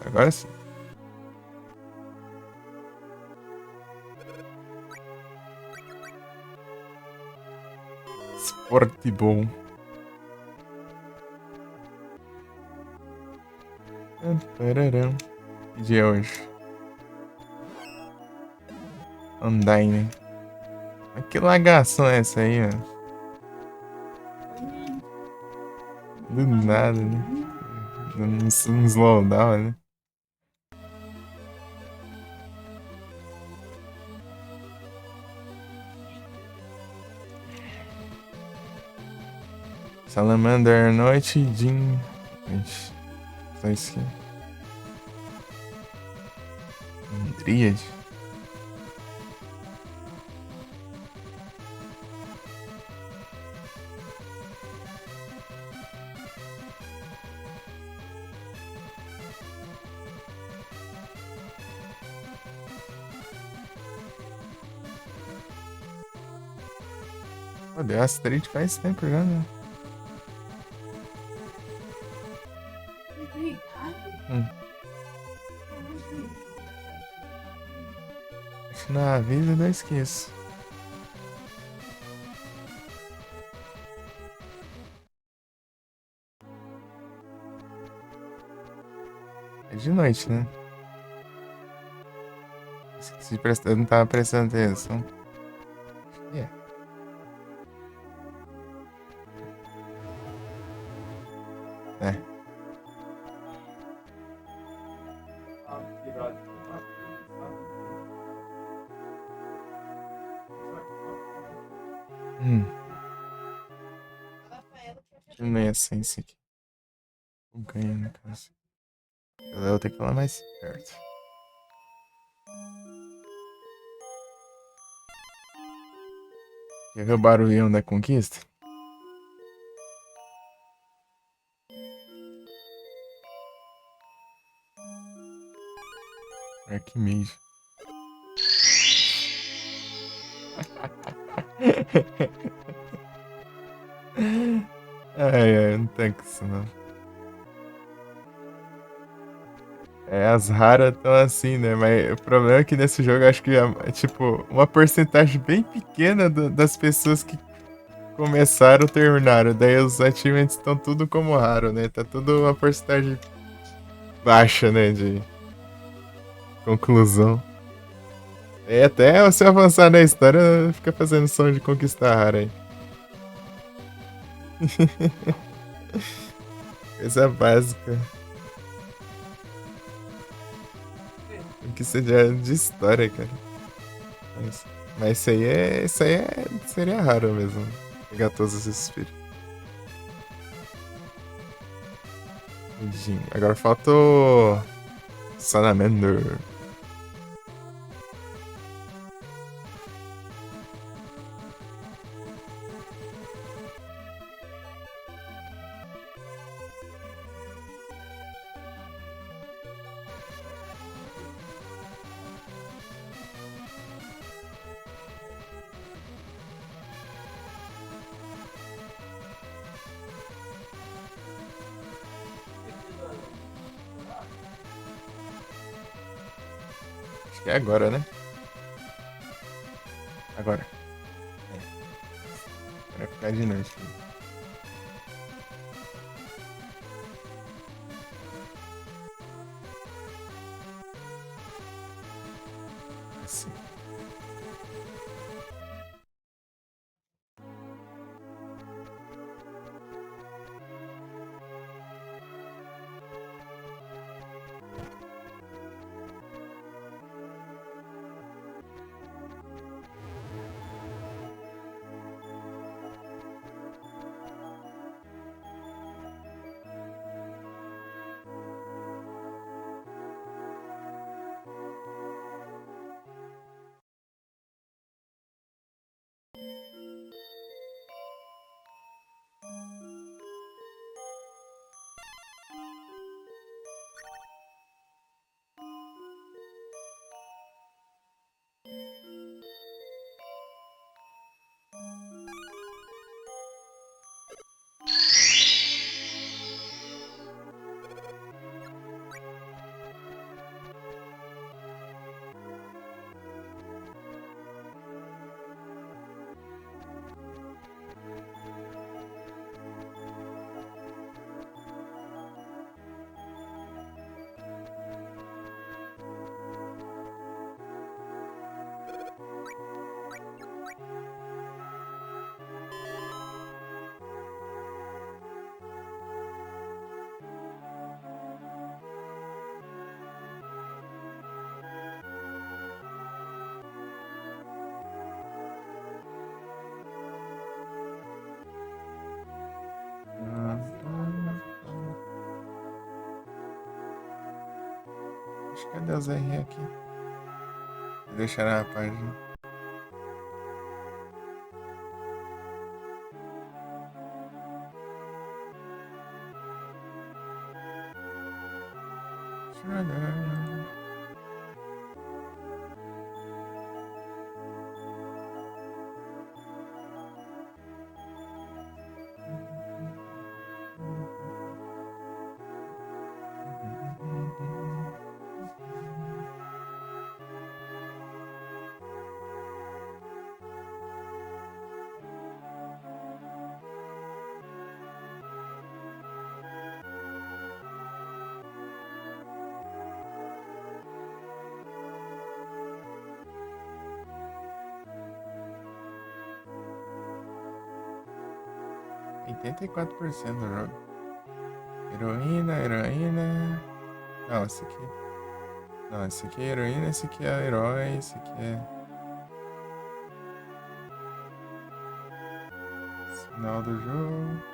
Agora sim. Sportball. Pararam. Que dia é hoje? Undyne. Mas que lagação é essa aí, mano? Do nada, né? Um slowdown, né? Salamander noite, Jin. Gente, só isso aqui. Dríade. Pô, deu Astrid faz tempo já, né? Acho que na vida eu esqueço. É de noite, né? Esqueci, eu não tava prestando atenção. É. É. Não é assim, isso aqui. Vou ganhar, no caso. Eu vou ter que falar mais perto. Quer ver o barulhão da conquista? Arquimejo. Ai, não tem que isso não. É, as raras estão assim, né? Mas o problema é que nesse jogo eu acho que é tipo uma porcentagem bem pequena das pessoas que começaram terminaram. Daí os achievements estão tudo como raro, né? Tá tudo uma porcentagem baixa, né? De conclusão. É, até você avançar na história, fica fazendo som de conquistar rara aí. Coisa básica. Conquista de história, cara. Mas seria raro mesmo. Pegar todos esses espíritos. Agora falta o Salamander. Acho que é agora, né? Agora. Vai ficar de noite. Assim. Cadê os R aqui? Vou deixar na página. %84% do jogo. Heroína. Não, esse aqui. Não, esse aqui é heroína, esse aqui é herói, esse aqui é. Final do jogo.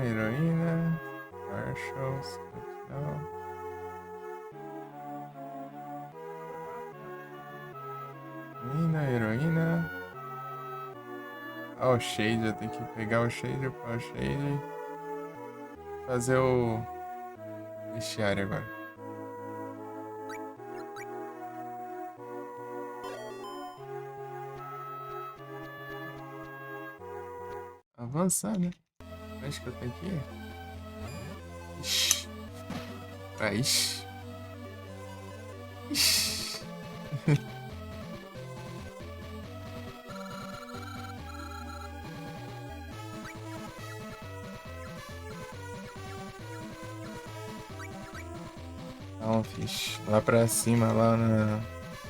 Heroína. Marshals. Heroína. Ah, o Shade, eu tenho que pegar o Shade, upar o Shade. Fazer o vestiário agora. Avançar, né? Acho que eu tenho que ir. Ixi. Ixi. Ixi. Não, fixe. Lá pra cima, lá na...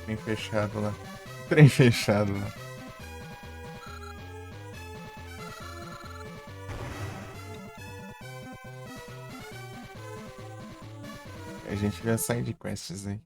Trem fechado lá. Trem fechado lá. A gente vê as side quests aí.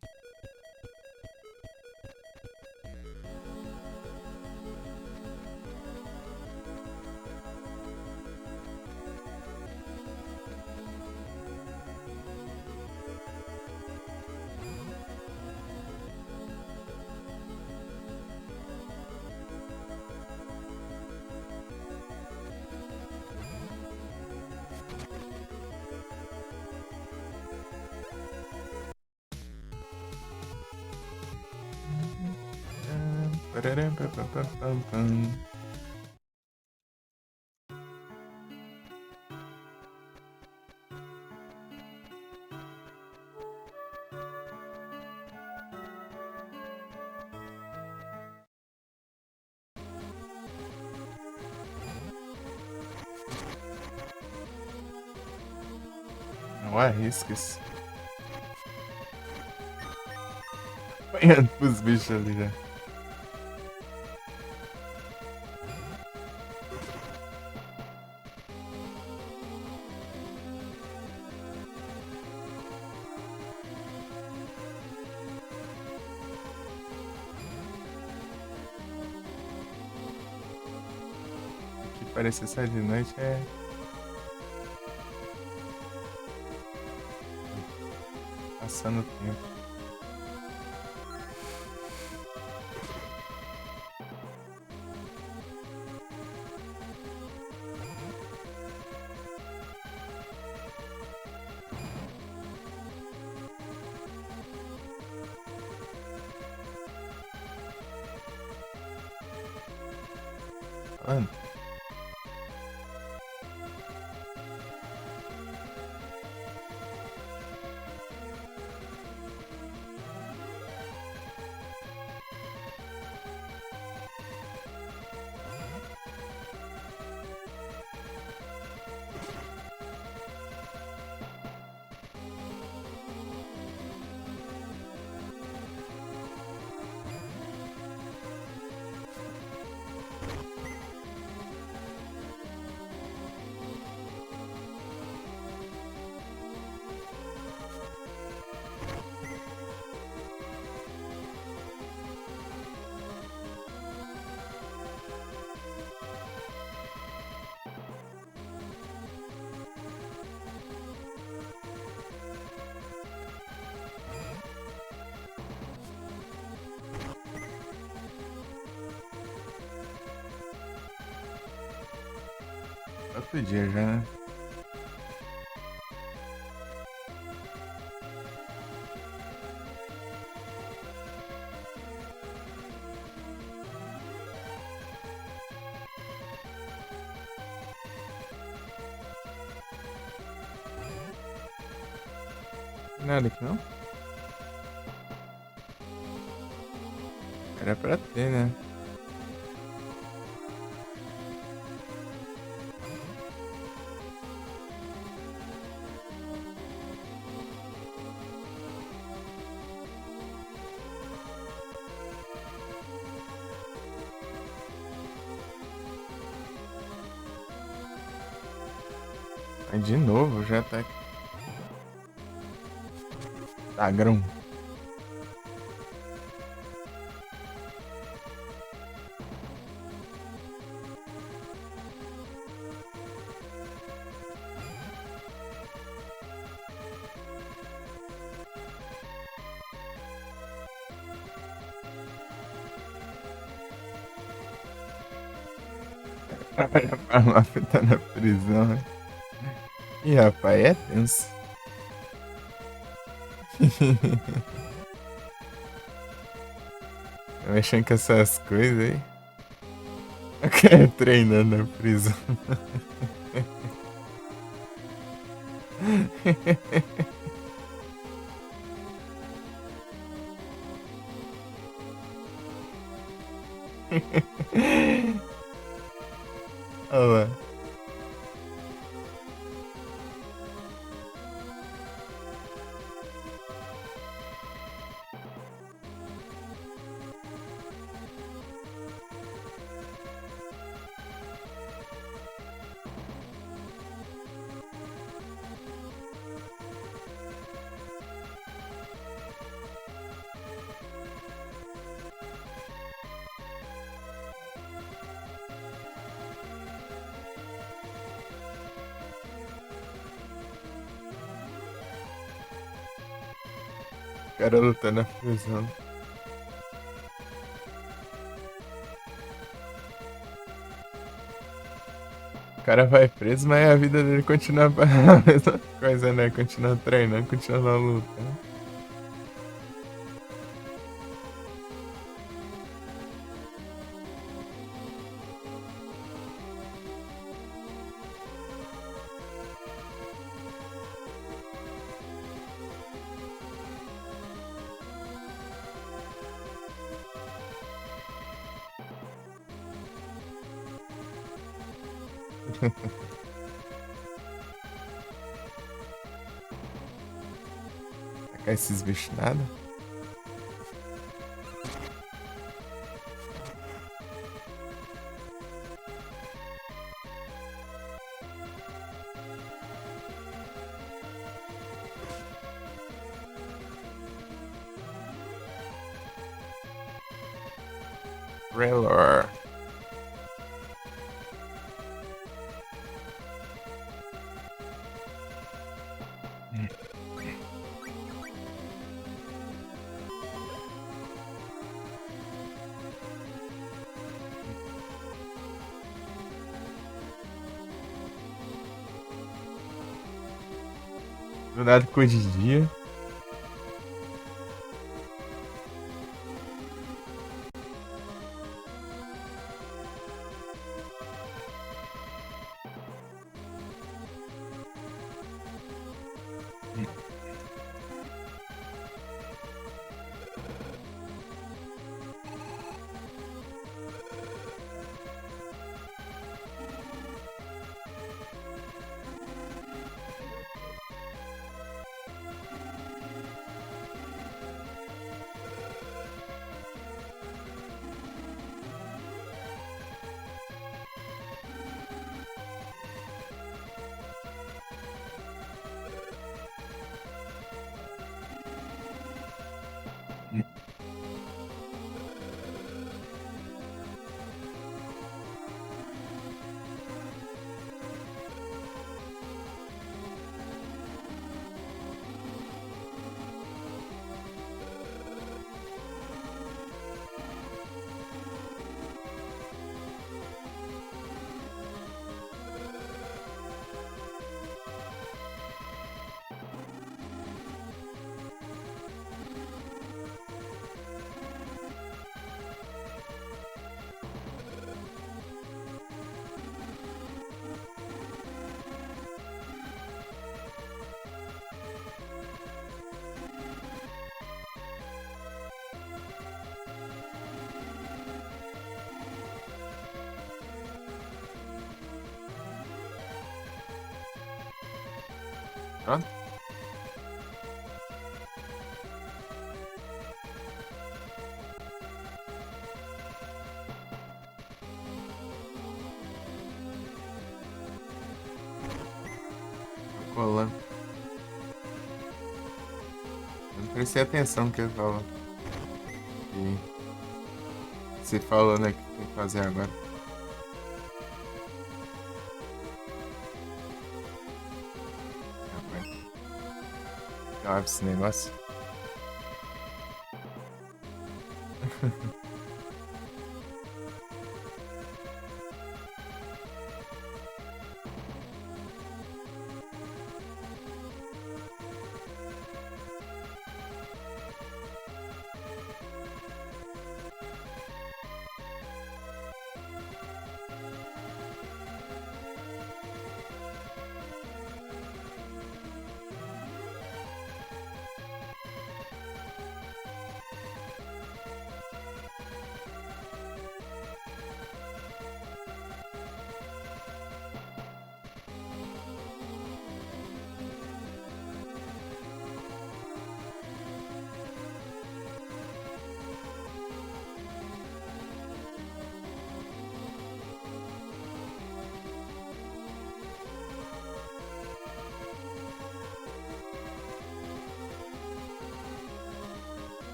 Não arrisca-se. Apanhando pros bichos ali já. O que parece ser de noite é... Passando o tempo. Mano. Outro dia já, né? Nada aqui não? Era pra ter, né? Mas de novo, já tá aqui. Tá, grão. Olha, a máfia tá na prisão, né? Ih, rapaz, é tenso. Mexendo com essas coisas aí. Eu quero treinando na prisão. Olha lá. O cara lutando na prisão. O cara vai preso, mas a vida dele continua a mesma coisa, né? Continua treinando, continua na luta. Tacar esses bichos nada. Railor. Do nada ficou de dia. Pronto. Tô colando. Eu não prestei atenção no que ele falou. E você falou, né, que tem que fazer agora. Rapaz, grave esse negócio.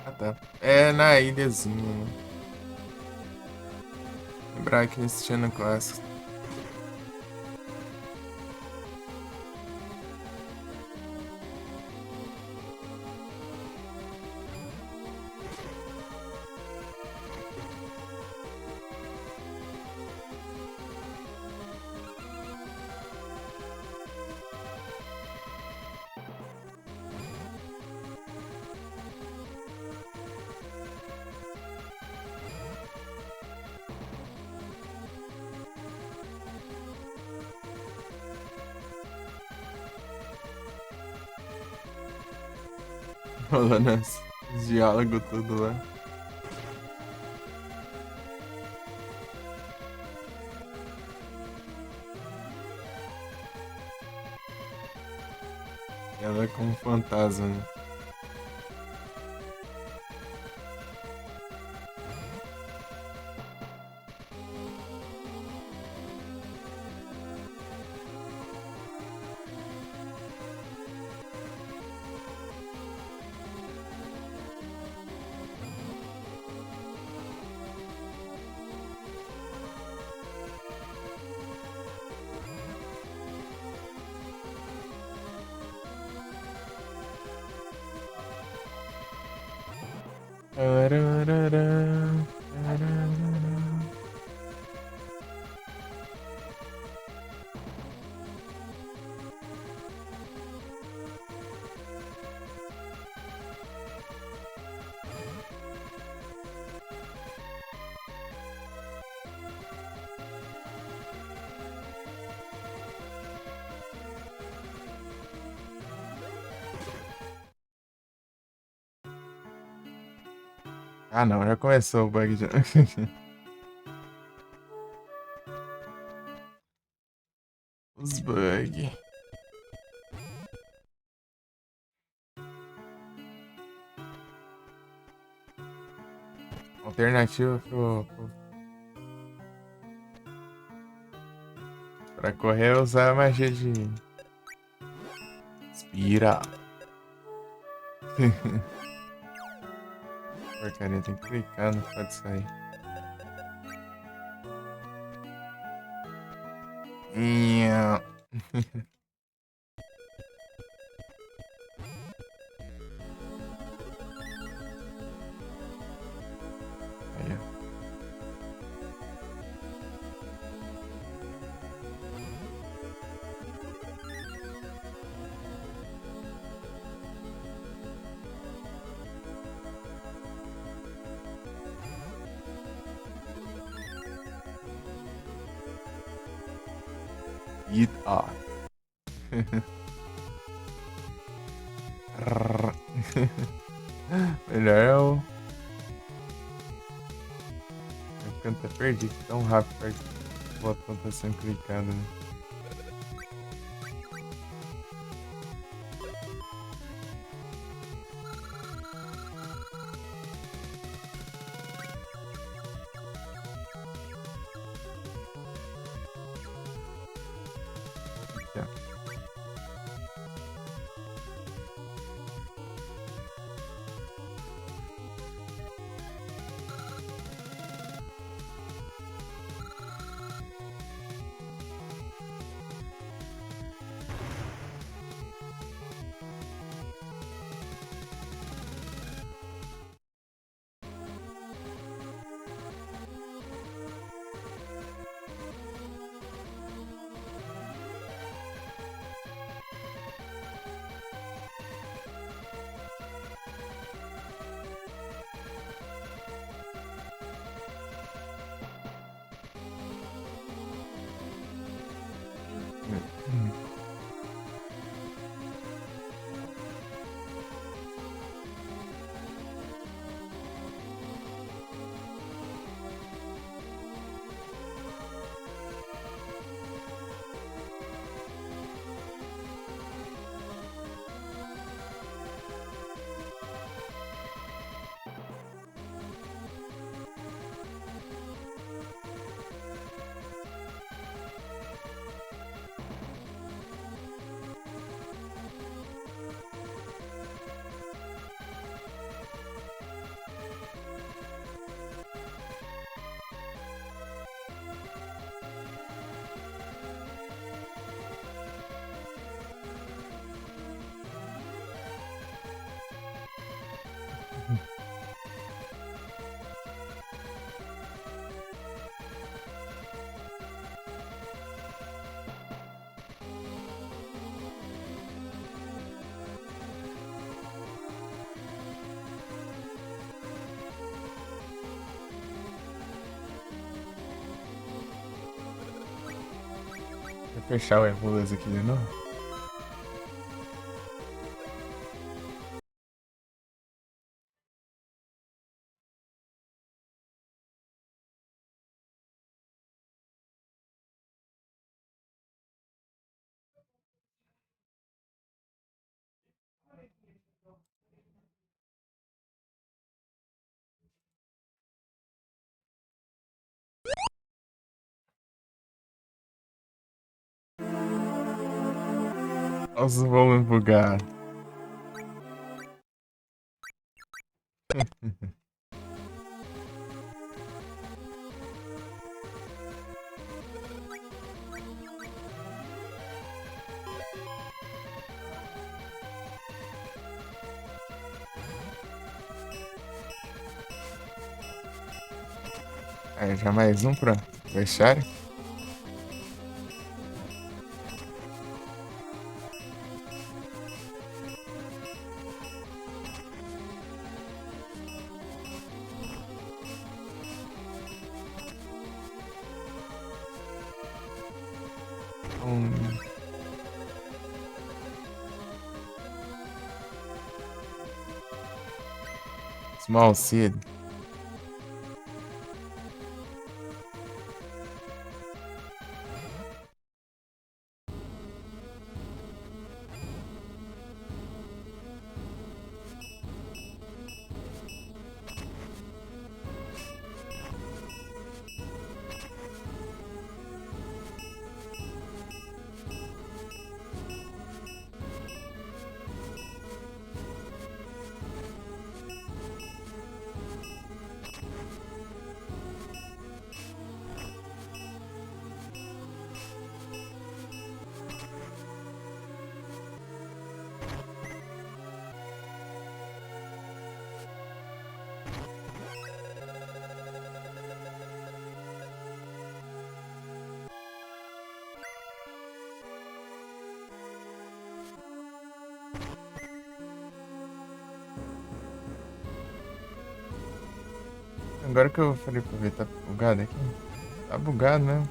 Ah, tá. É na ilhazinha, né? Lembrar que nesse tinha no clássico. Rolando os diálogos tudo lá. Ela é como um fantasma, né? Tararara, tararara. Ah, não, já começou o bug já. Os bugs. Alternativa pra correr é usar a magia de inspira. Porcaria, tem que clicar, não pode sair. Nha. Eat up. Melhor é o. Eu canto perdido tão rápido para o botão tá sendo clicado, né? Aqui, ó. Vou fechar o Evolus aqui de novo. Os volumes bugados. Aí, já mais um pra fechar. Small Seed. Agora que eu falei pra ver, tá bugado aqui? Tá bugado mesmo.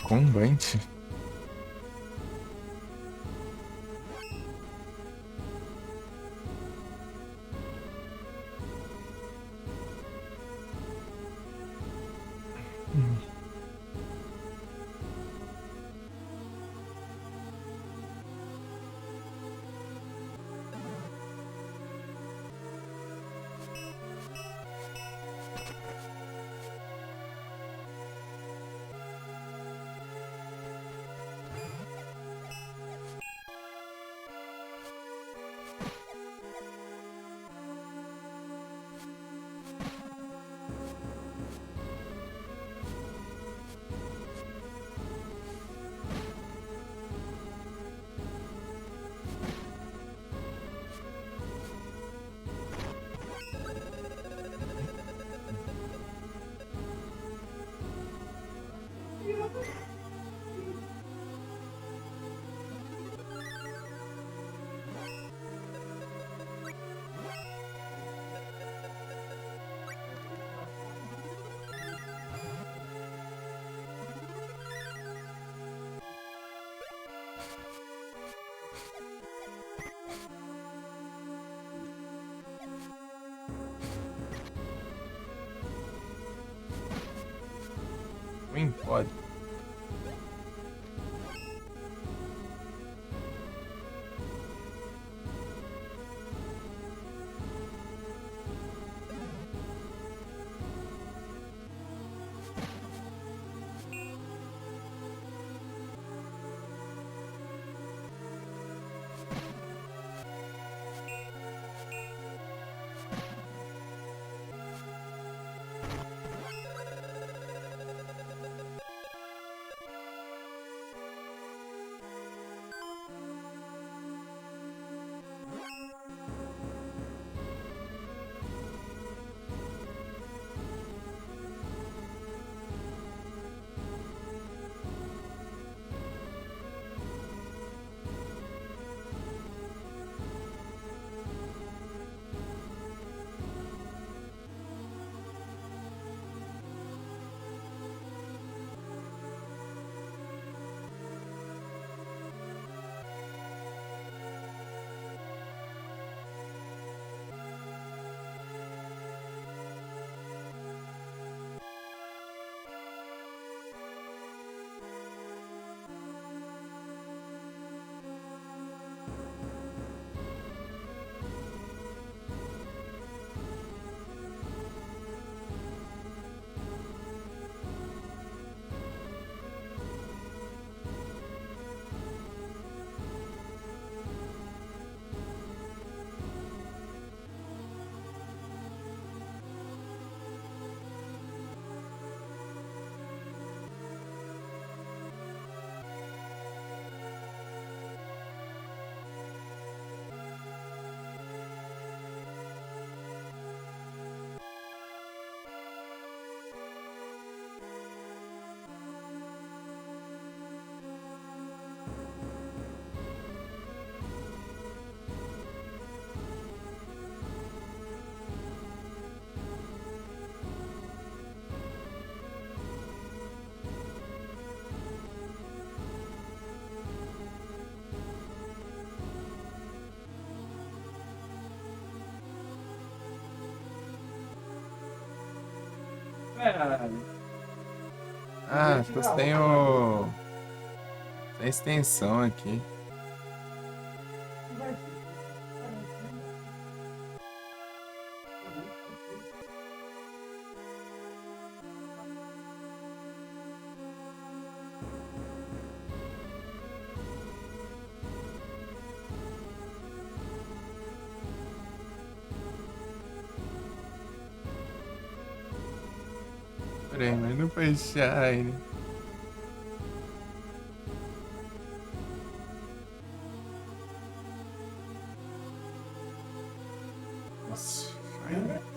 Combate. Pode. Ah, tem a extensão aqui. Peraí, mas não foi Shine. Nossa, Pirates.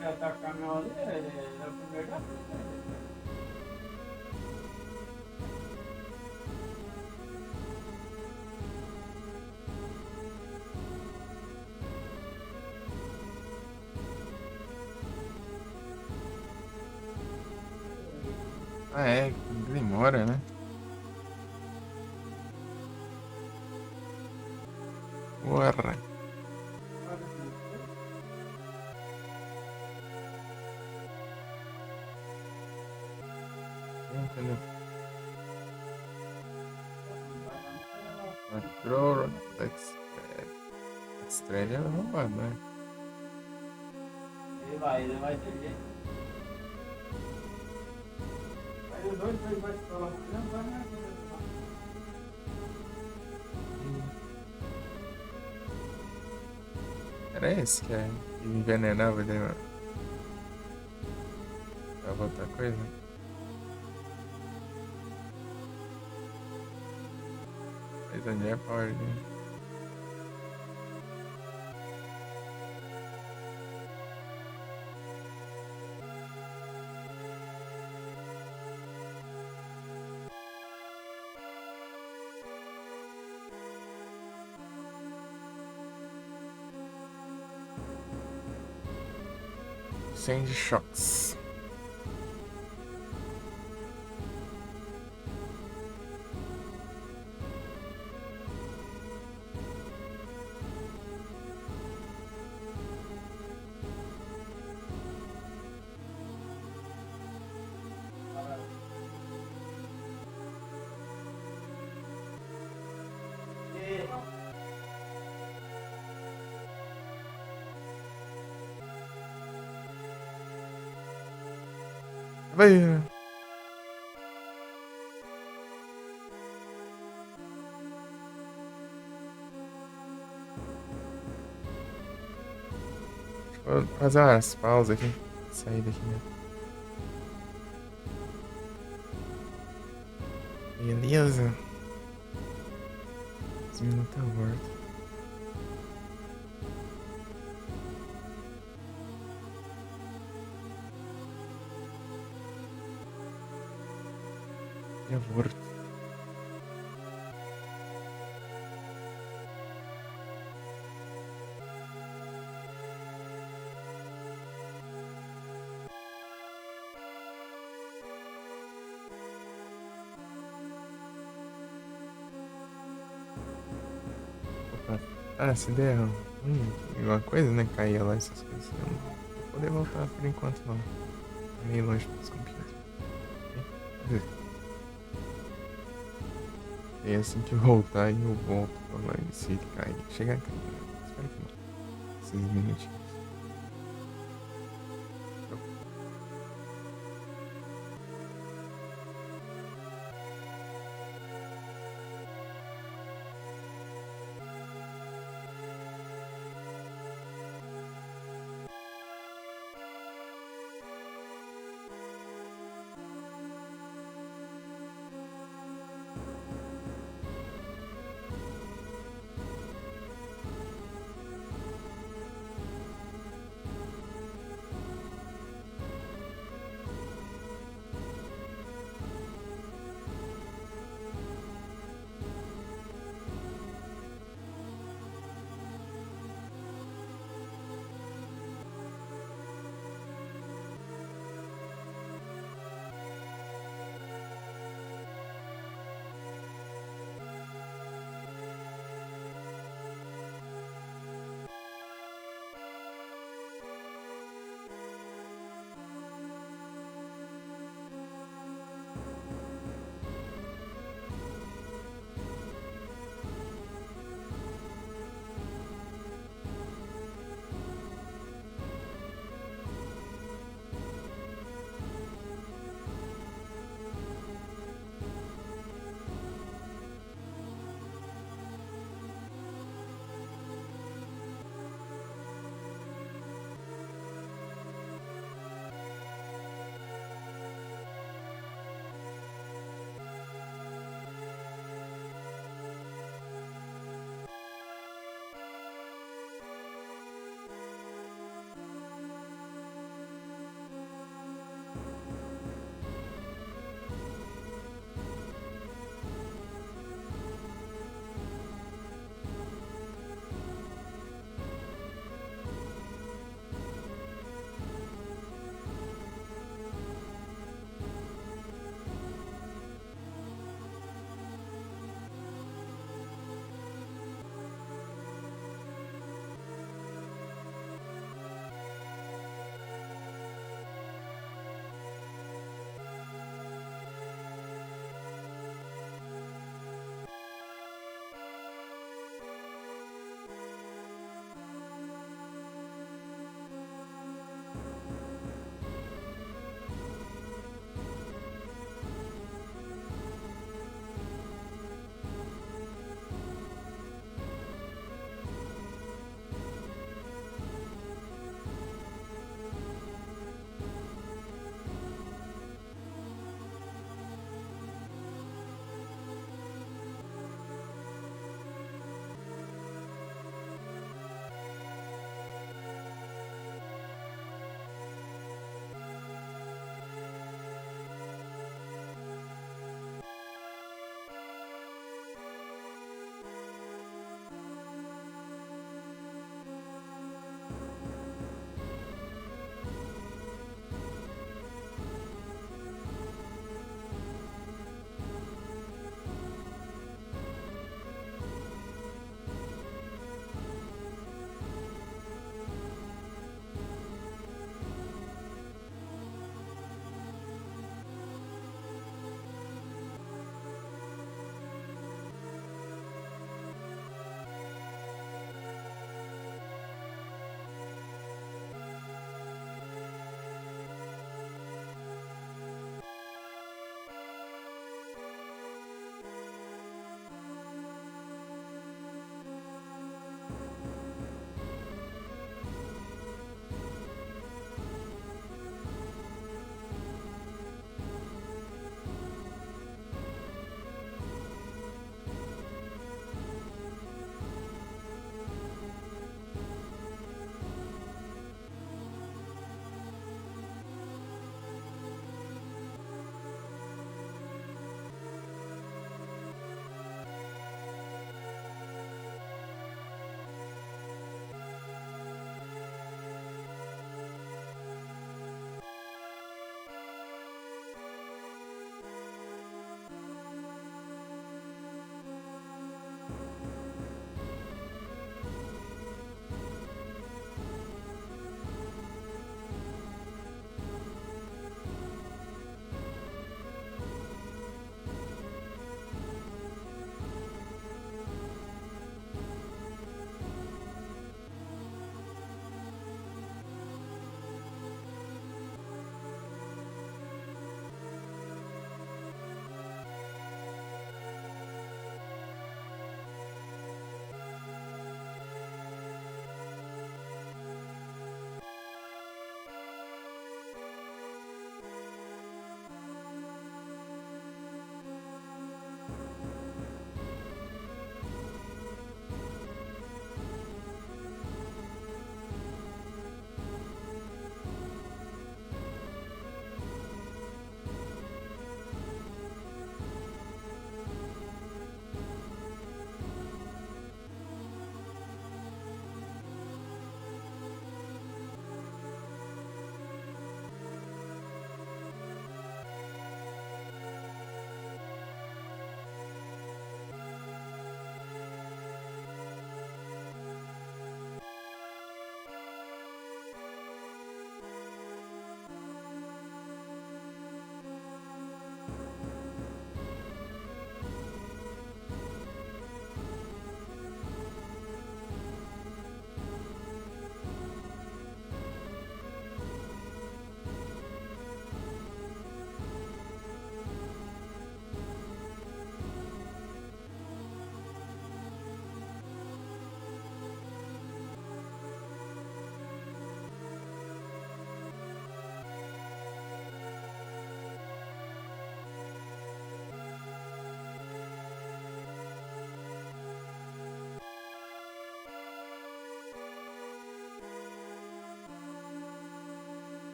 Já tá caminhão ali, é o primeiro da frente. Ah, é, demora, né? Porra. Entendeu? Patrol, Estrela é roubado, né? Ele vai ter jeito. Aí o dois vai se falar, não vai mais acontecer. Era esse que envenenava ele pra outra coisa? Mas onde é Power, né? Change Shocks. Vai. Vou fazer umas pausas aqui. Sair daqui mesmo. Beleza. Os minutos eu volto. Já volto. Opa. Ah, se der ruim, alguma coisa, né? Caía lá essas coisas. Eu não vou poder voltar por enquanto, não. Tá meio longe dos computadores. E assim que eu voltar, eu volto pra lá e se ele cair. Chegar a cair, né? Espero que não. Esses minutinhos.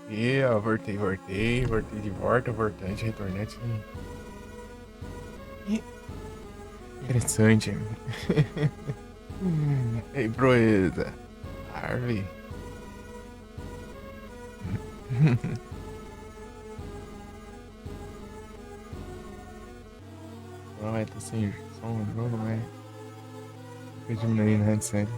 E ó, voltei de volta, voltante, retornante. Ih, interessante. Ei, proeza. Harvey. Vai, tá sem som no jogo, mas fica diminuindo o headset.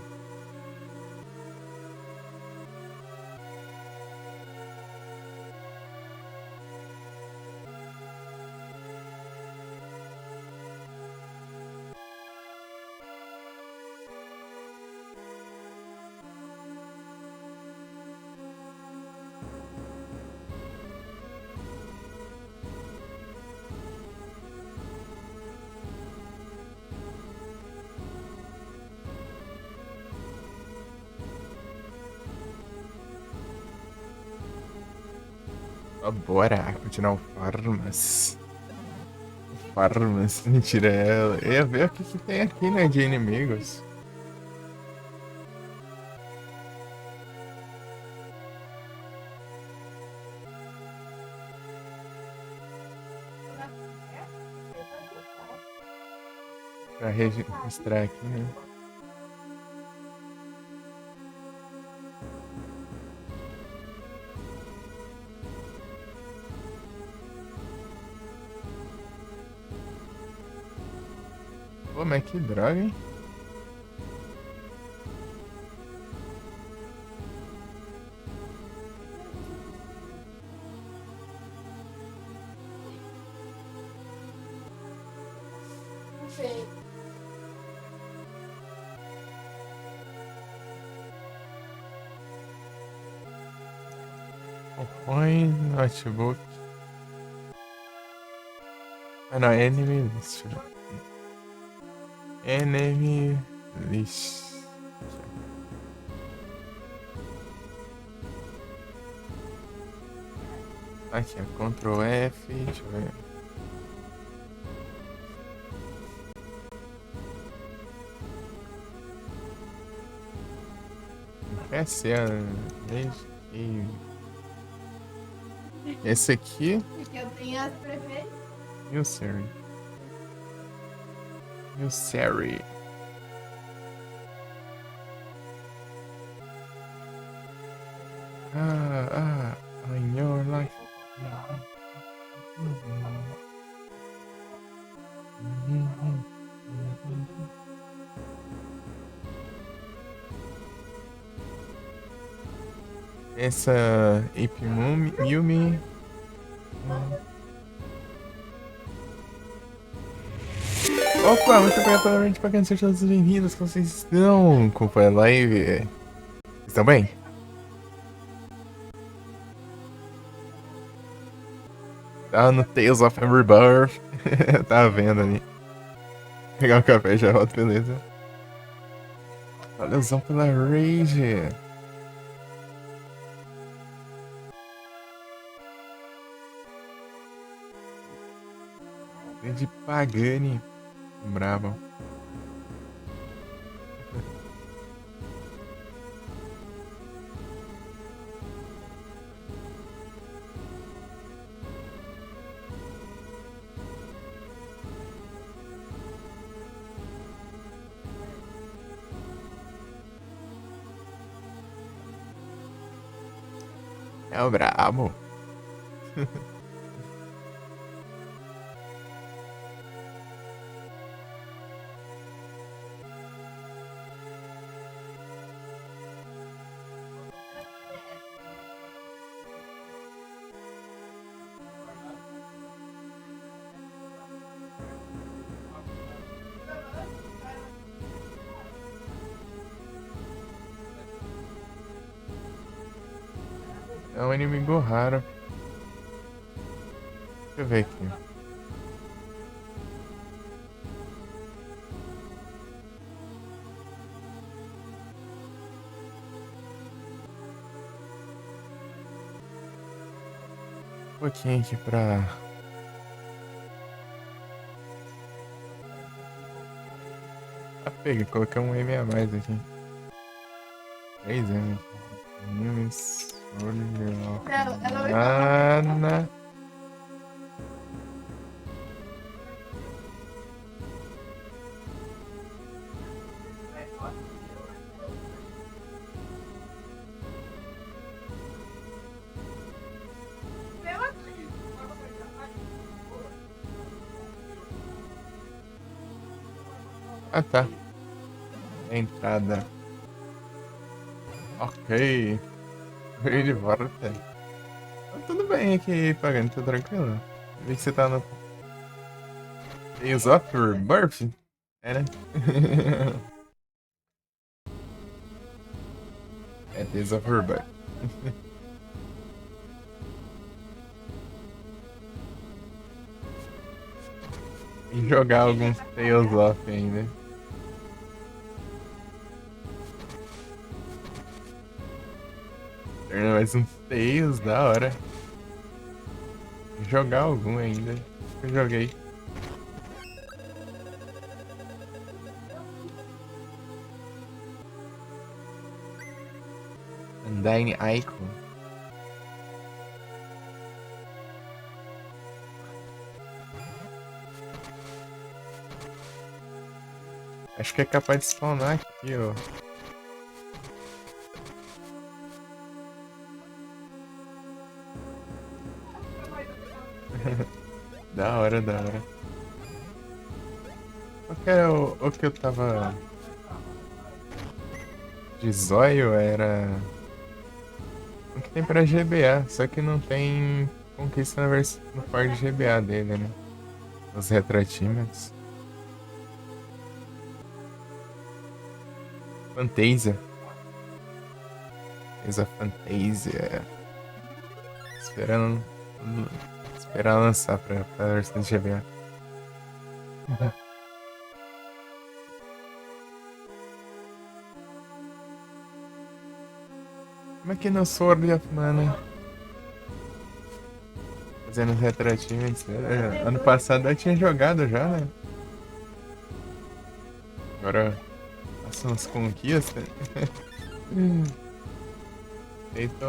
Bora continuar o Farmas. Farmas, mentira, ela. Eu ia ver o que tem aqui, né, de inimigos. Pra registrar aqui, né? Pô, mas que droga, hein? Não sei. Põe notebook. Ah, não, enemy list. Enemy list. Aqui, ó, Ctrl F, deixa eu ver. Essa é a... Esse aqui Porque eu tenho as preferências. e o Siri. E o Siri. In your life. Essa Ape Yumi. Opa, muito obrigado pela gente pagando ser todos bem-vindos. Como vocês estão? Acompanhando a live? Estão bem? Tá no Tales of Rebirth. Tá vendo ali. Pegar um café e já volto, beleza. Valeuzão pela Rage. De Pagani. Brabo. É o brabo. É um inimigo raro. Deixa eu ver aqui. Um pouquinho aqui pra... Peguei, coloquei um M a mais aqui. 3 M. Animes. Ana. Ah, tá. É a entrada. Ok. Veio de volta. Tá tudo bem aqui, pagando, tá tranquilo. Vi que você tá no Tales of Rebirth. É, né? É Tales of Rebirth. E jogar alguns Tales of ainda. Terminar mais um Tales, da hora. Jogar algum ainda. Eu joguei. Undyne Icon. Acho que é capaz de spawnar aqui, ó. Da hora, da hora. Qual que era o que eu tava de zóio? Era. O que tem pra GBA, só que não tem conquista no par de GBA dele, né? Os retroachievements. Fantasia. Fez a Fantasia. Esperando. Esperar lançar pra versão de GBA. Como é que no Sword of Mana? Fazendo os retroachievements. Ano passado eu tinha jogado já, né? Agora passam as conquistas. Feito.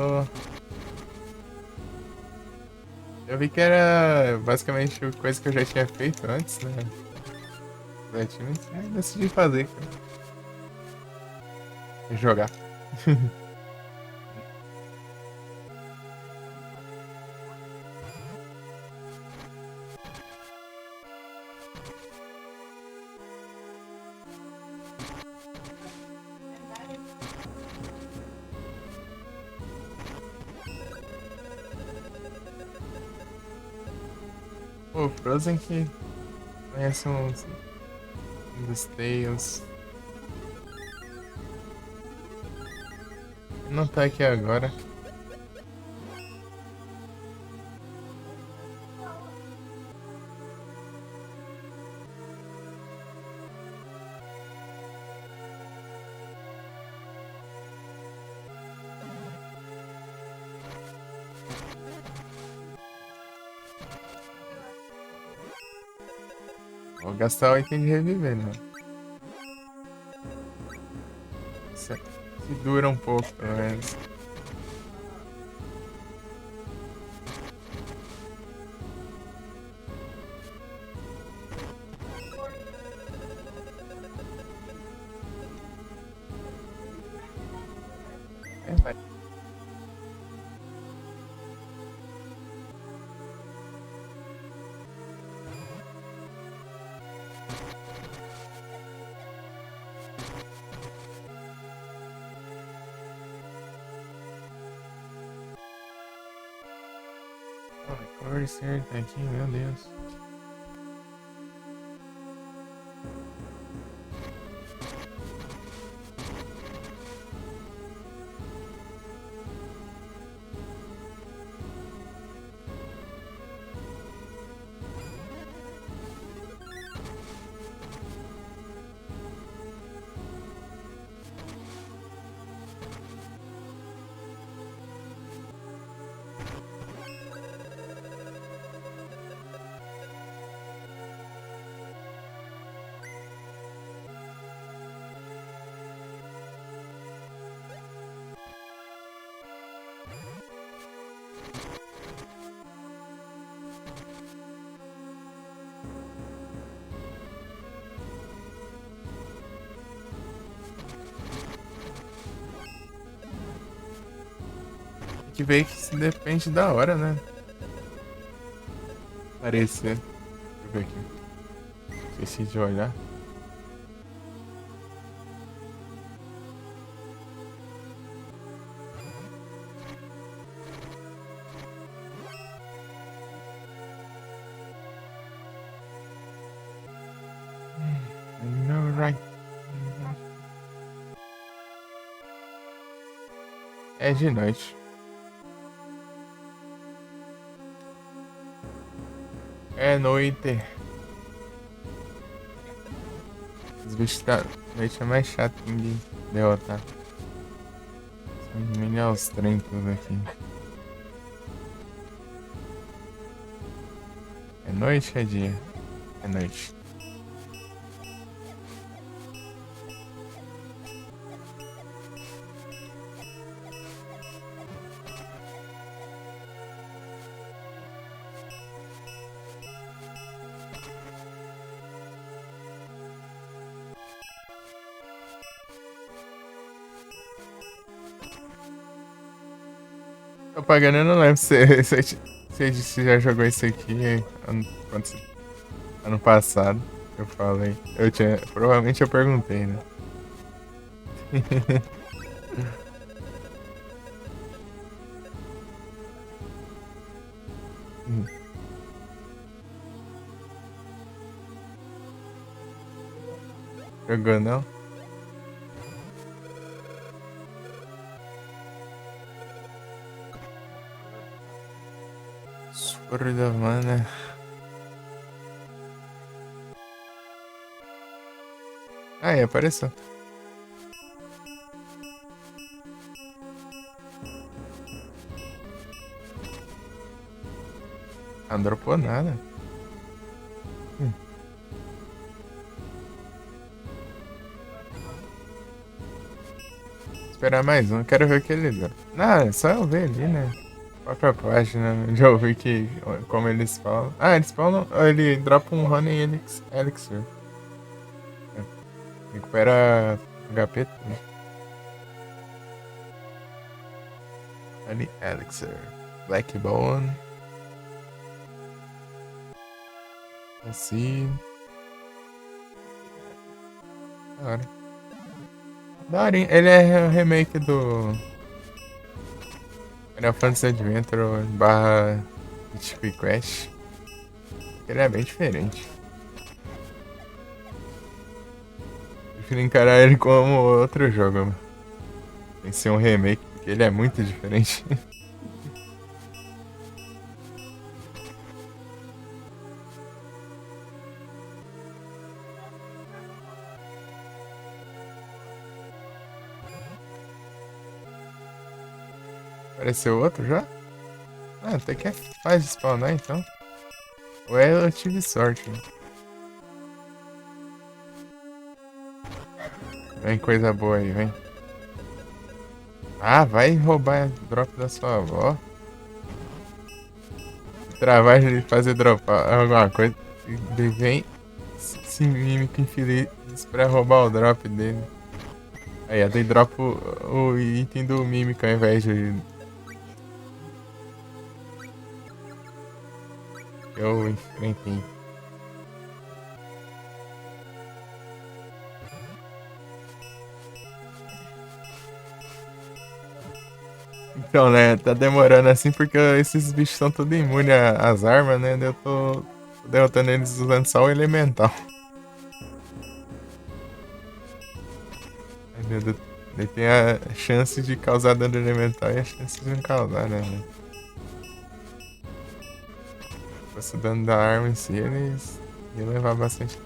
Eu vi que era basicamente coisa que eu já tinha feito antes, né? Os achievements, aí decidi fazer, cara. Jogar. Pô, Frozen que conhece um dos Tales. Não tá aqui agora. Vou gastar o item de reviver, né? Se dura um pouco, pelo menos. É, vai. Recovery certo aqui, meu Deus. que ver que isso depende da hora, né? Parecer. Deixa eu ver aqui. Esqueci de olhar. Alright. É de noite. É noite. Os bichos da noite é mais chato de derrotar. São melhor os trem tudo aqui. É noite ou é dia? É noite. Tô pagando, eu não lembro se já jogou isso aqui ano passado. Eu falei. Provavelmente eu perguntei, né? Jogou não? Soro da mana. Aí, apareceu. Não dropou nada. Esperar mais um, quero ver o que ele dá. Não, é só eu ver ali, né? Própria página, já ouvi que como eles falam. Ah, eles falam. Ele dropa um Honey Elixir. Recupera HP tudo. Honey Elixir. Black Bone. Assim. Da hora. Da hora, hein? Ele é o remake do Final Fantasy Adventure barra Mythic Quest. Ele é bem diferente. Prefiro encarar ele como outro jogo, mano. Tem que ser um remake, porque ele é muito diferente. Apareceu outro já? Ah, até que é fácil de spawnar então. Ou é eu tive sorte. Vem coisa boa aí, vem. Ah, vai roubar o drop da sua avó. Trabalho de fazer dropar alguma coisa. Ele vem esse mímico infeliz pra roubar o drop dele. Aí, daí dropa o item do mímico ao invés de. Eu enfrentei. Então, né, tá demorando assim porque esses bichos são tudo imunes às armas, né? Eu tô derrotando eles usando só o elemental. Ai, meu Deus. Ele tem a chance de causar dano elemental e a chance de não causar, né? Se fosse o dano da arma em si, eles iam levar bastante.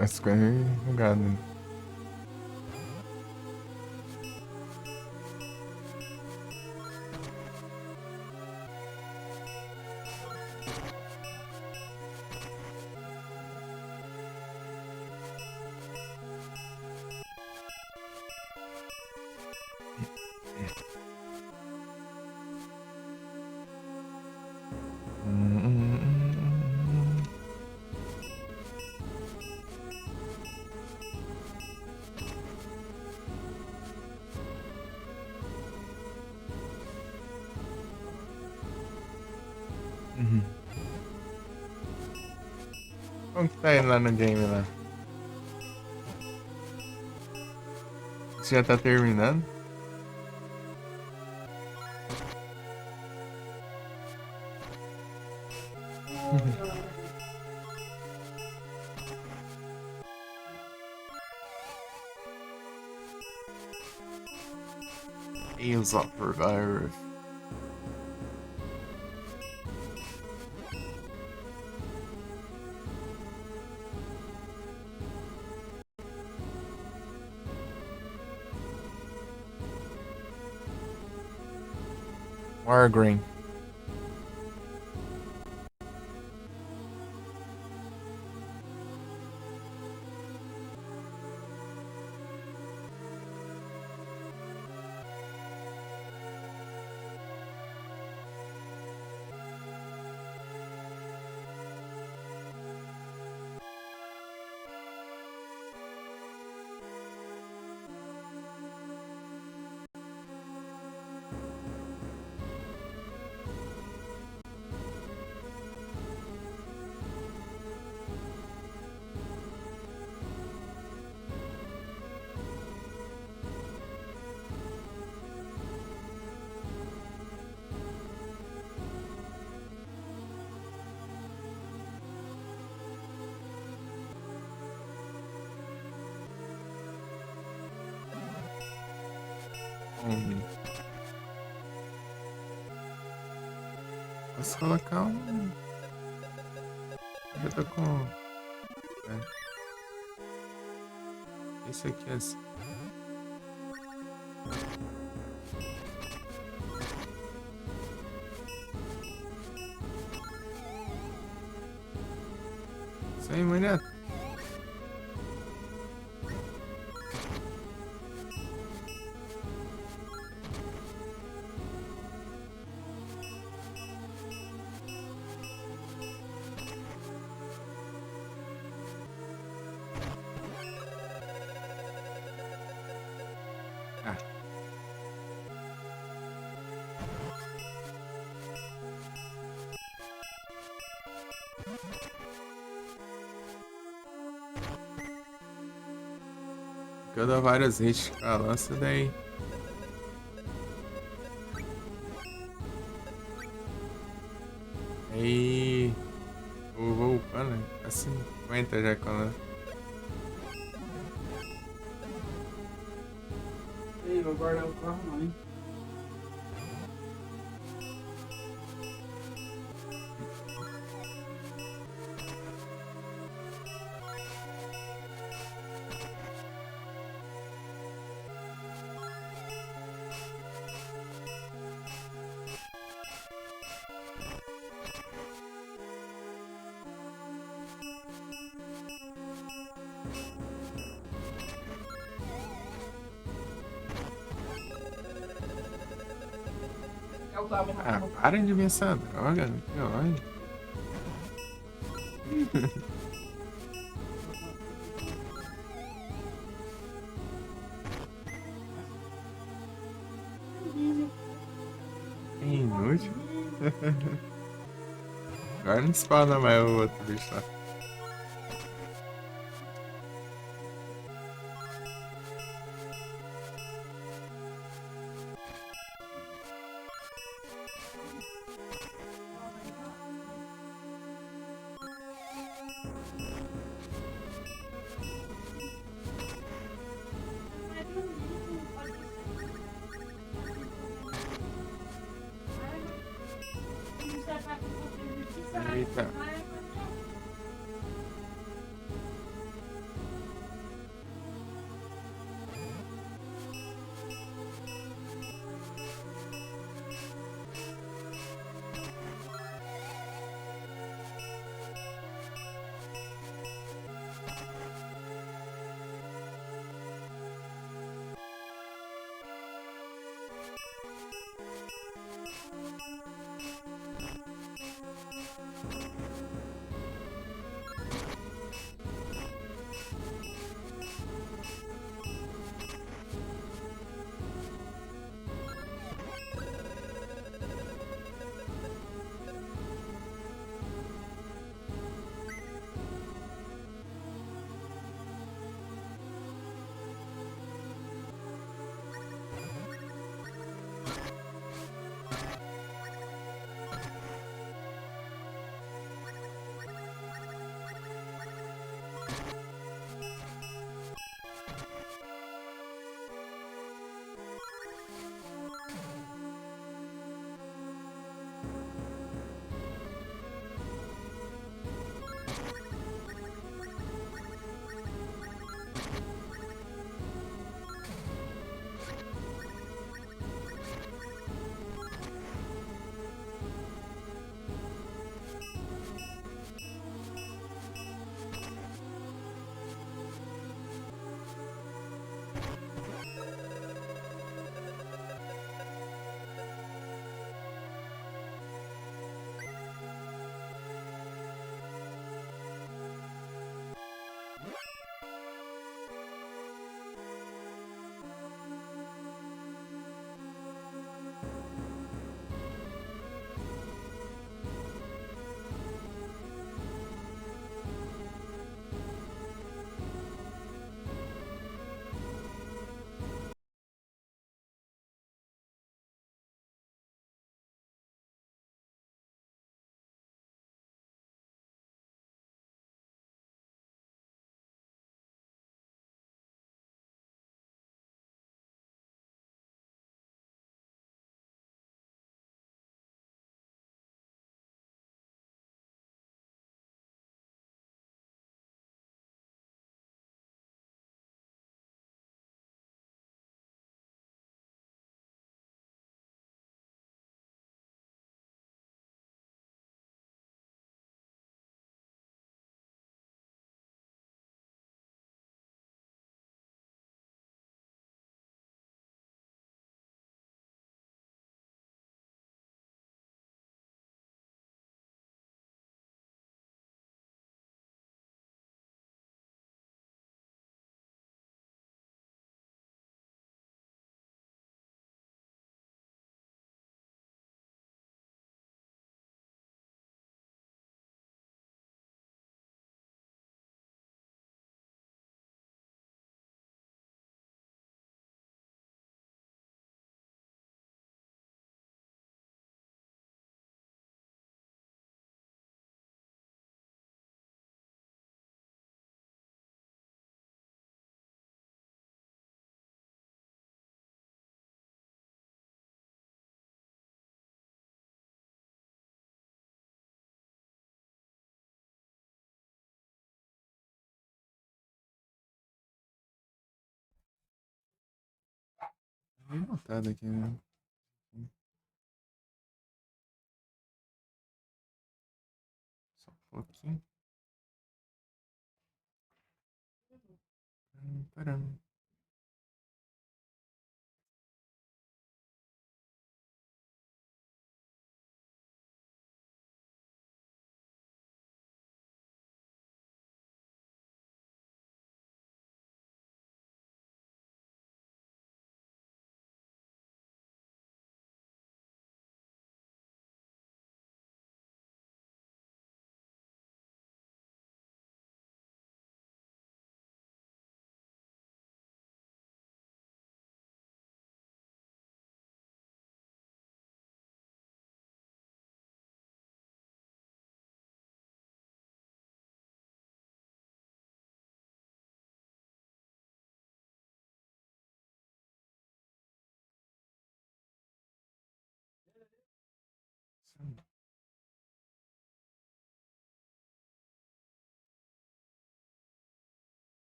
As coisas bugadas. Como que tá indo lá no game lá? Você já tá terminando? Tales of Survivor. Wargreen. Posso colocar um. Eu tô com. Esse aqui é assim. Isso aí, mané. Ah. Que eu dou várias hits com a lança daí. Aí. Eu vou upando, tá 50 já com a lança. Ei, vou guardar o carro não, hein? Ah, parem de ver essa droga, que ódio. É inútil. Agora não spawna mais o outro bicho lá. Eita. bem botado aqui, né? Só um pouquinho. Param.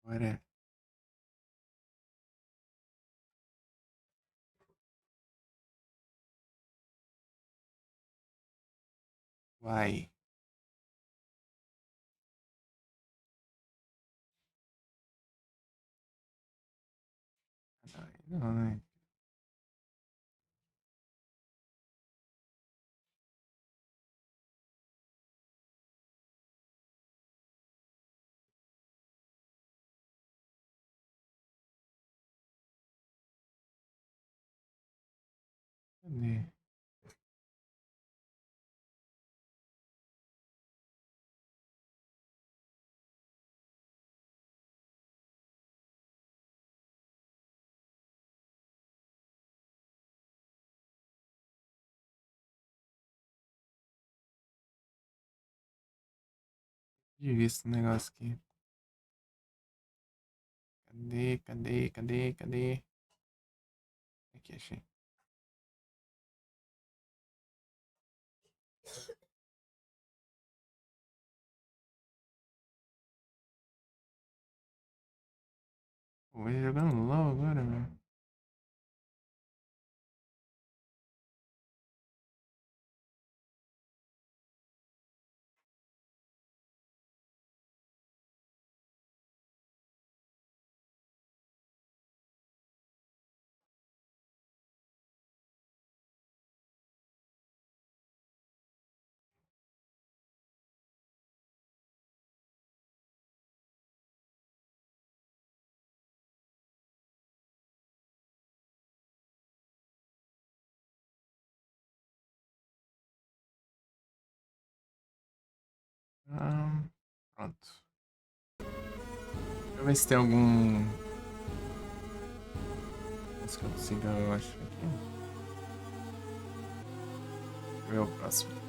Agora. Vai. Não, né? Cadê? De vista o negócio aqui. Cadê? Aqui, achei. Vou jogando LOL agora, meu. Pronto. Deixa eu ver se tem algum. Se eu consigo, eu acho aqui. Deixa eu ver o próximo.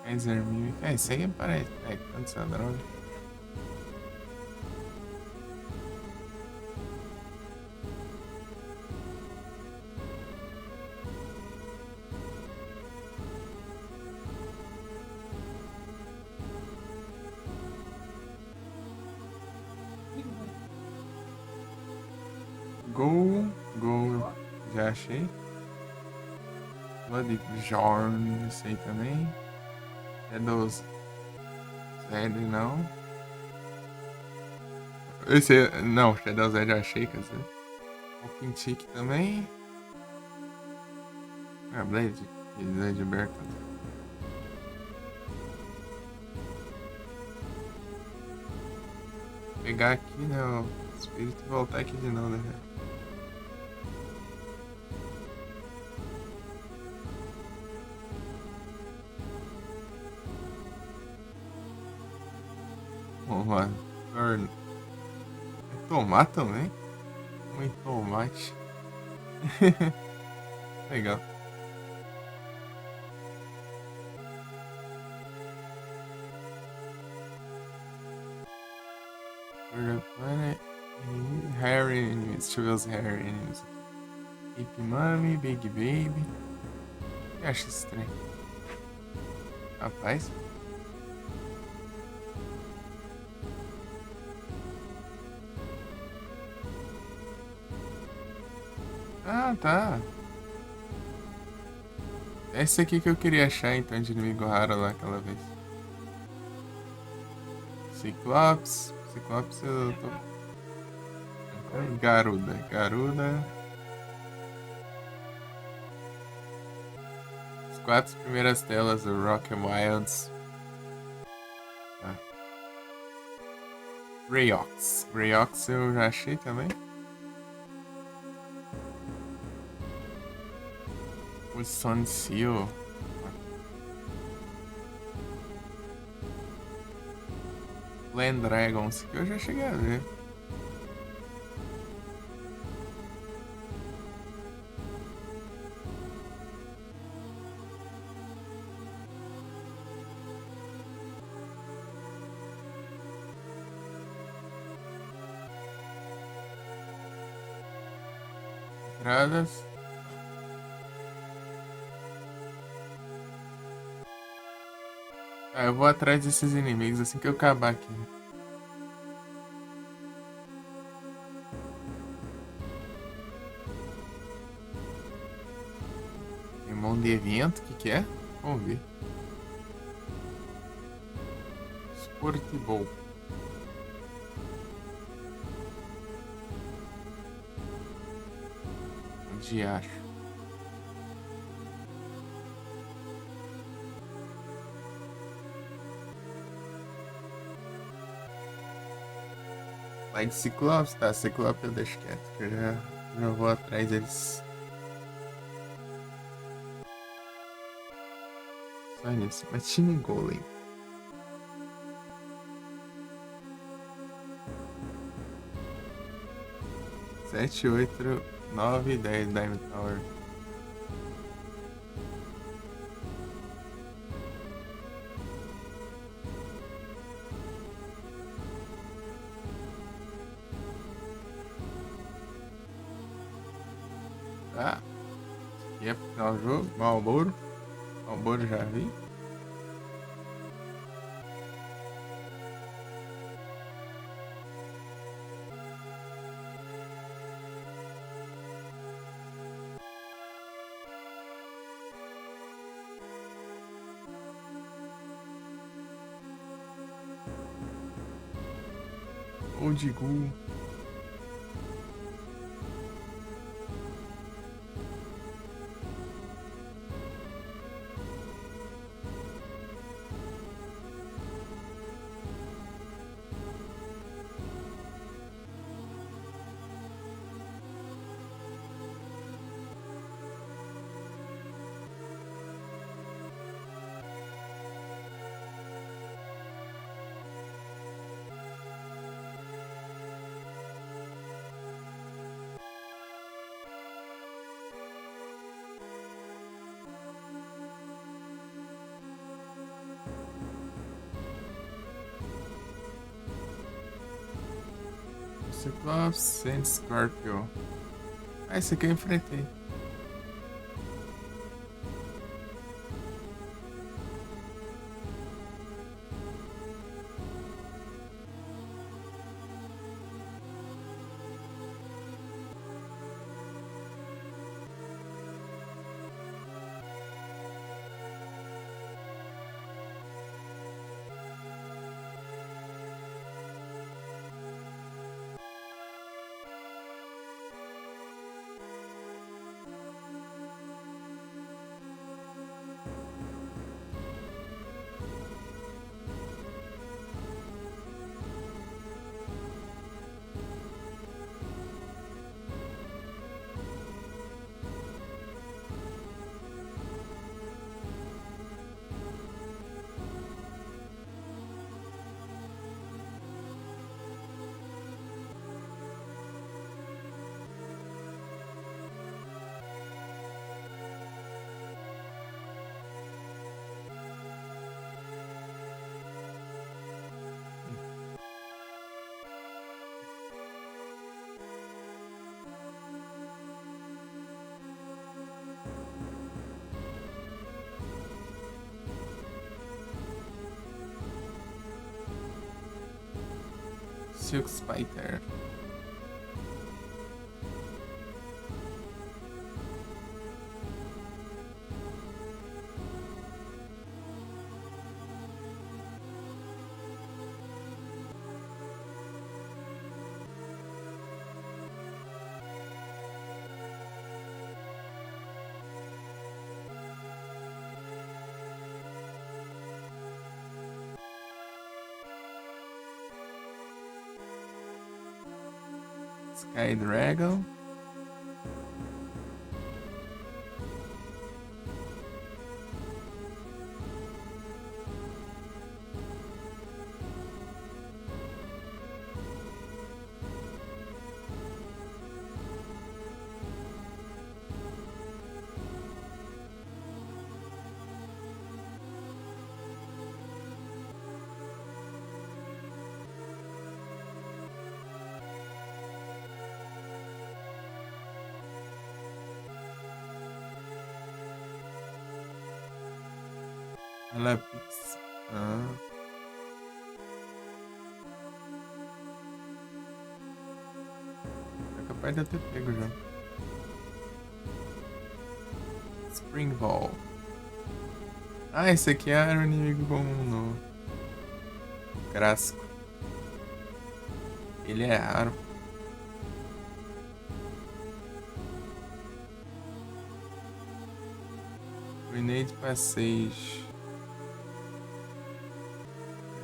Kaiser Mimic. É, isso aí parece. É, quanto essa droga? Gol. Já achei. Bloodborne, esse aí também. Shadows. Zed, não. Esse, não, Shadows Zed eu achei, quer dizer. Walking Tick também. Ah, Blade Burton. Pegar aqui, né, o espírito e voltar aqui de novo, né? Vamos lá. É tomate também? Muito tomate. Legal. For the planet, hair enemies, Trivial's hair enemies. Big Mummy, Big Baby. Eu acho estranho. Rapaz. Ah, tá. É esse aqui que eu queria achar, então, de inimigo raro lá aquela vez. Ciclops. Ciclops eu tô... Garuda. Garuda. As 4 primeiras telas do Rock and Wilds. Tá. Rayox. Rayox eu já achei também. O Sun Seal. Land Dragons, que eu já cheguei a ver. Entradas. Ah, eu vou atrás desses inimigos assim que eu acabar aqui. Irmão de evento, o que é? Vamos ver. Sportball. Onde acho? Lá de Ciclopes, tá? Ciclope eu deixo quieto, que eu já vou atrás deles. Só nisso. Machine Golem. 7, 8, 9 e 10 Diamond Tower. Tá. E é pro final do jogo. Malboro. Malboro já vi. Old Ghoul. Cyclops and Scorpio. Ah, esse aqui eu enfrentei. Silk Spider. Sky Dragon. Lapix. Ah. É capaz de eu ter pego já. Spring Ball. Ah, esse aqui era o inimigo bom no Crasco. Ele é raro. Grenade Passage.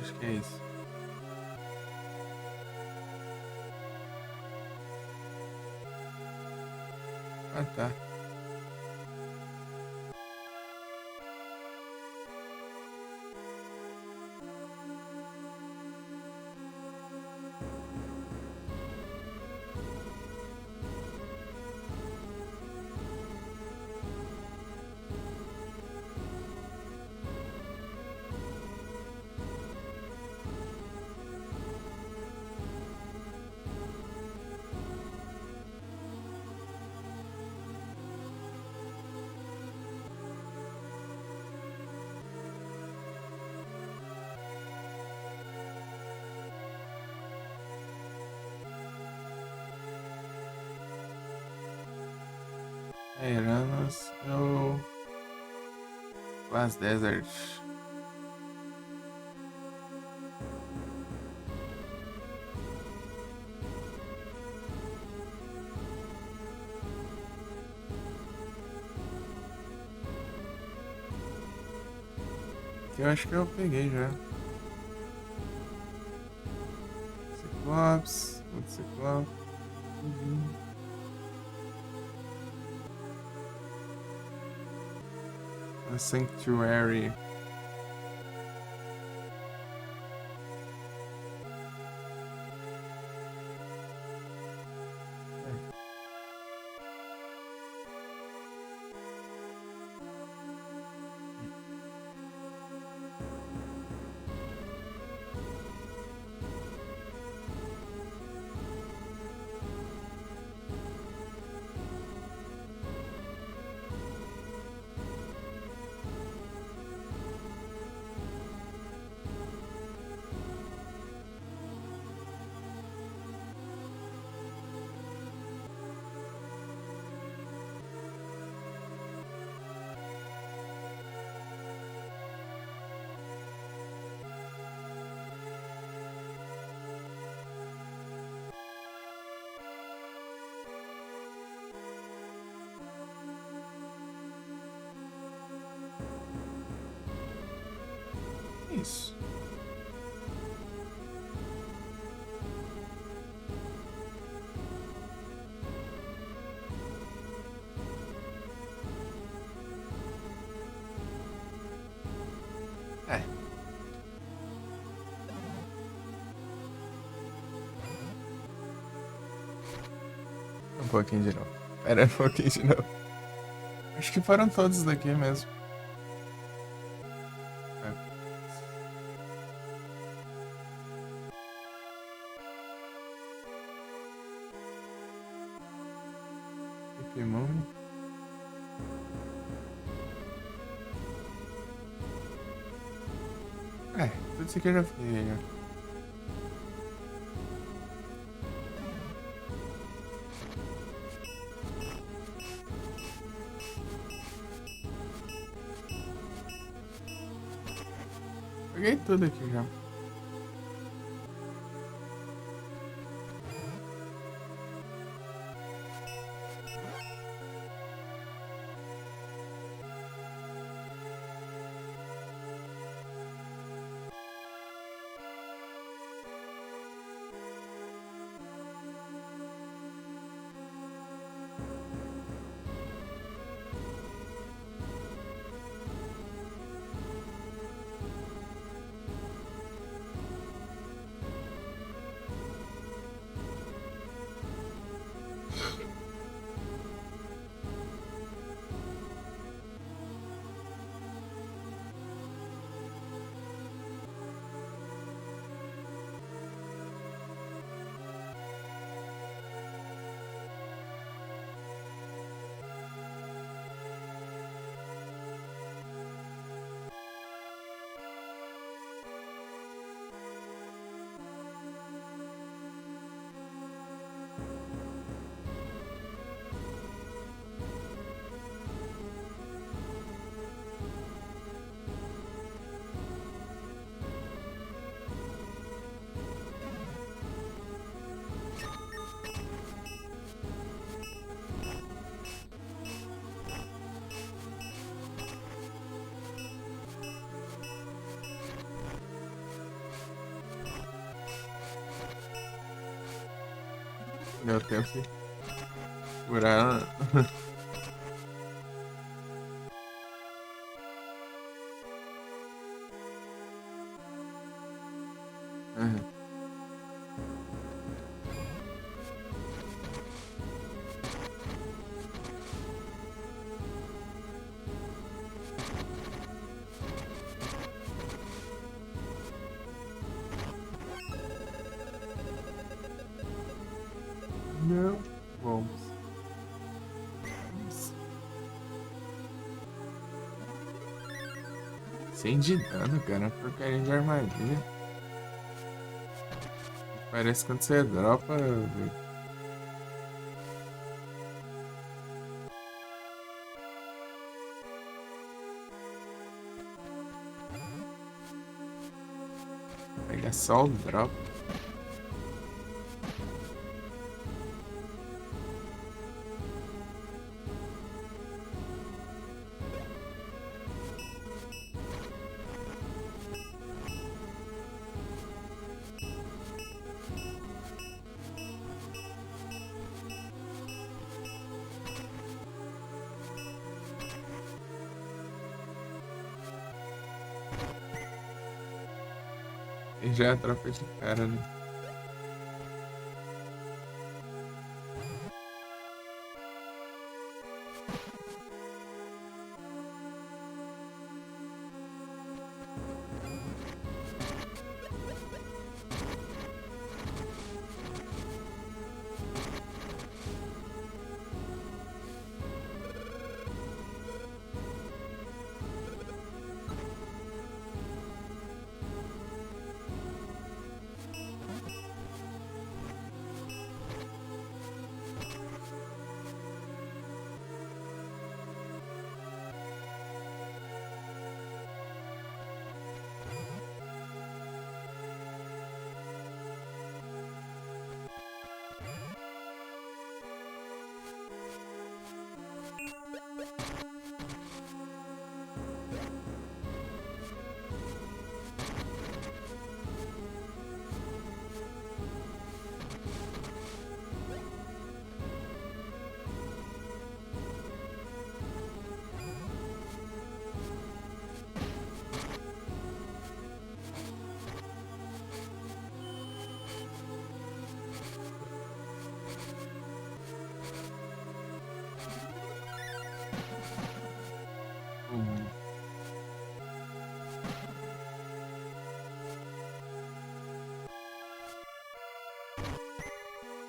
Acho que é isso. Ah, tá. Eranos, eu... Glass Desert. Que eu acho que eu peguei já. Ciclops, outro Ciclope. A Sanctuary. Isso. É. Um pouquinho de novo. Pera um pouquinho de novo. Acho que foram todos daqui mesmo. Pokémon. Tudo isso aqui eu já fiz. Peguei tudo aqui já. Deu tempo de curar. Aham. Não. Vamos. Sem de dano, cara. Porcaria de armadilha. Parece que quando você dropa. Pega só o drop. E já é a tropa de cara, né?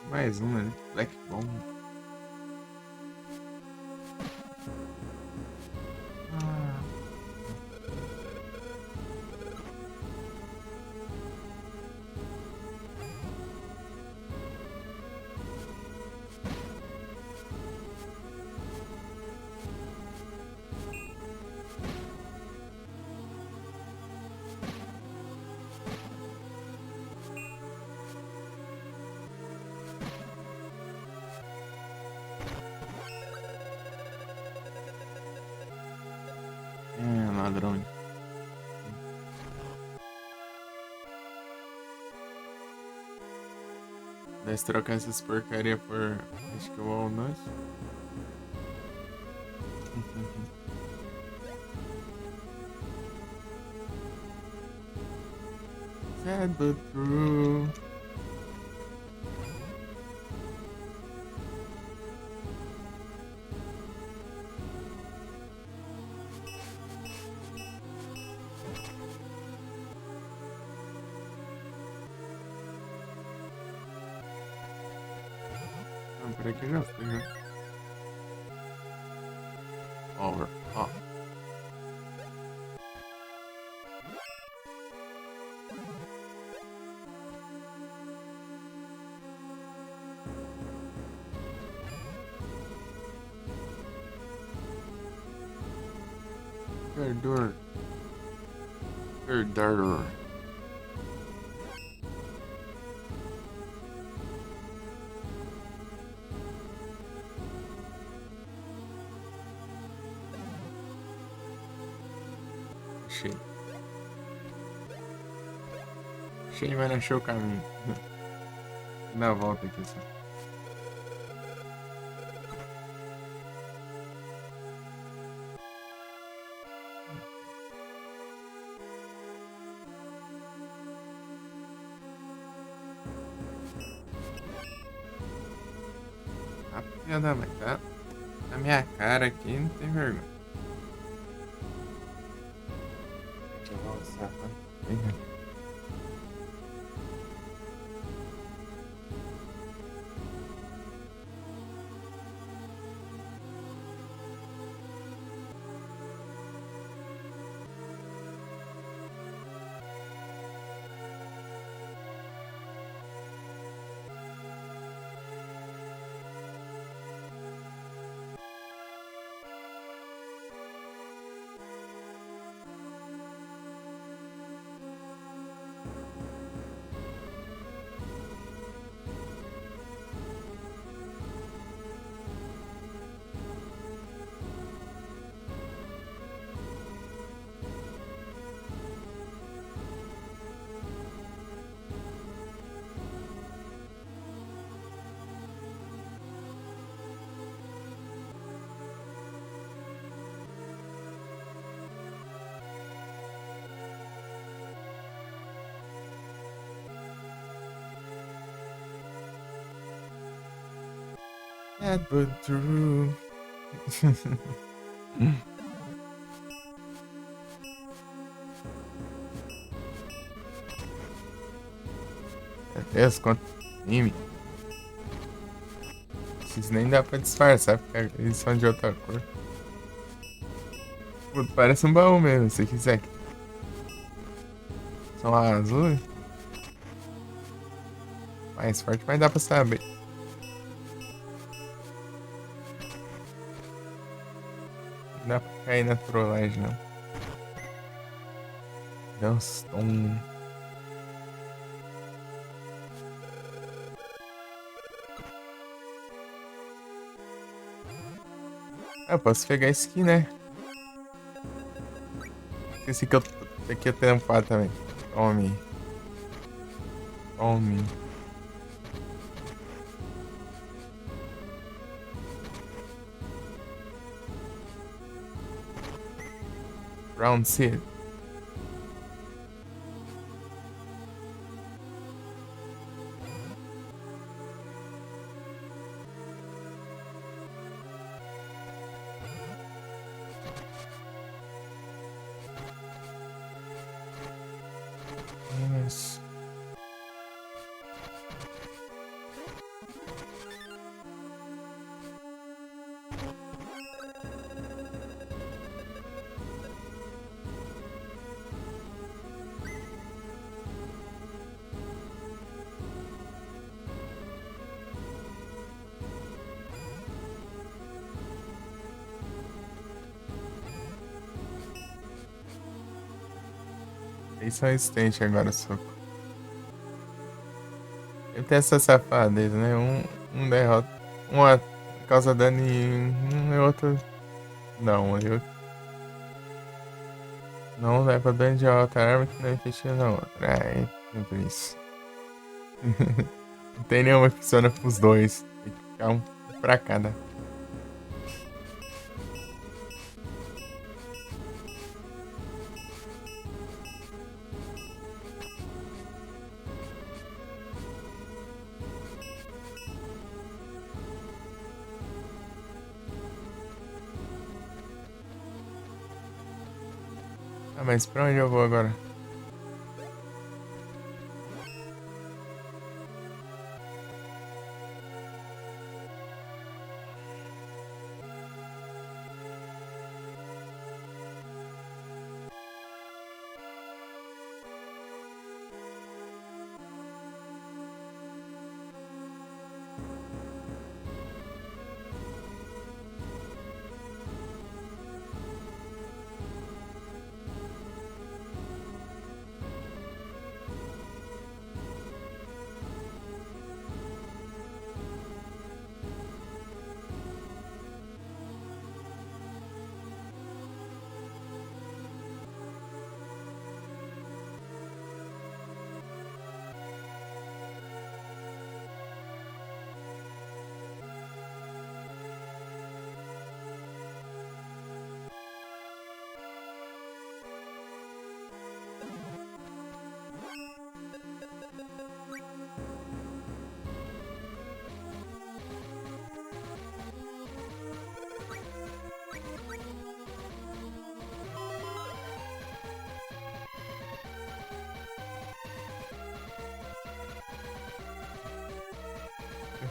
Mais uma, né? Black Bomb. Ah. Nós trocar essas porcaria por. Acho que o walnut. Sad but true. Não, por aqui já foi, já. Over. Ó. Perdor. Perdor. Achei. Achei, mas não achei o caminho. Dá a volta aqui só. Filha da mãe, tá? Na minha cara aqui, não tem vergonha. Nossa, sad but true. Meu Deus, quanto anime. Esses nem dá pra disfarçar, porque eles são de outra cor. Pô, parece um baú mesmo, se quiser. São azuis. Mais forte, mas dá pra saber. Não dá pra cair na trollagem, não. Dunston. Ah, eu posso pegar esse aqui, né? Esqueci que eu aqui é trampar também. Tome. Tome. Round seed. Yes. Eles são resistentes agora, soco. Ele tem essa safadeza, né? Um derrota. Uma causa dano em um e outro. Não, eu. Não leva dano de outra arma que não é efetiva na outra. É, sempre isso. Não tem nenhuma que funciona pros dois. Tem que ficar um pra cada. Ah, mas pra onde eu vou agora?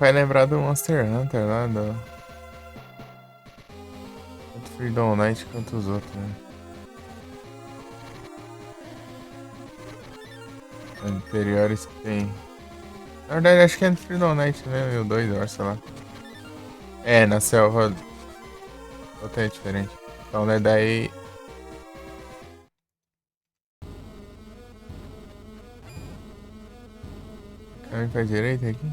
Vai lembrar do Monster Hunter lá, do... Tanto Freedom Knight quanto os outros, né? Anteriores que tem. Na verdade, acho que é do Freedom Knight, né? E o 2, eu acho, sei lá. É, na selva. Outra é diferente. Então, né, daí. Caminho pra direita aqui?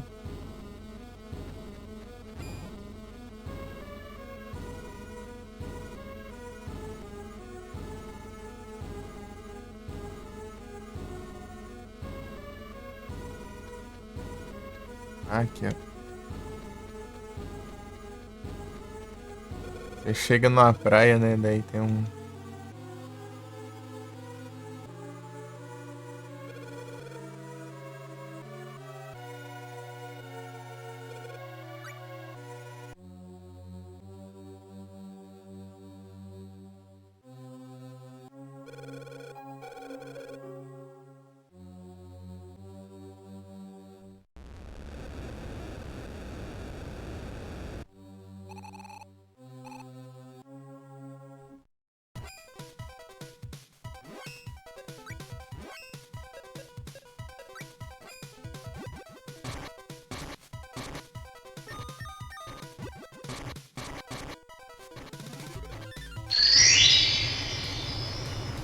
Aqui, ó. Você chega numa praia, né? Daí tem um.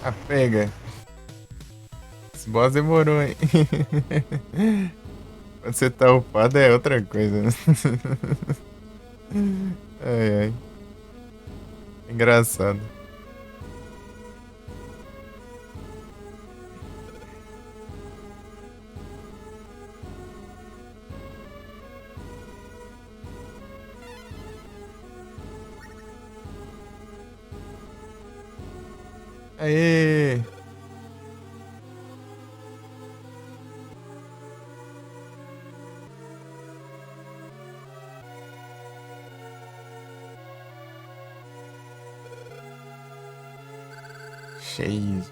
Ah, pega. Esse boss demorou, hein? Quando você tá upado é outra coisa, né? Ai, ai. Engraçado. Aê! Cheio.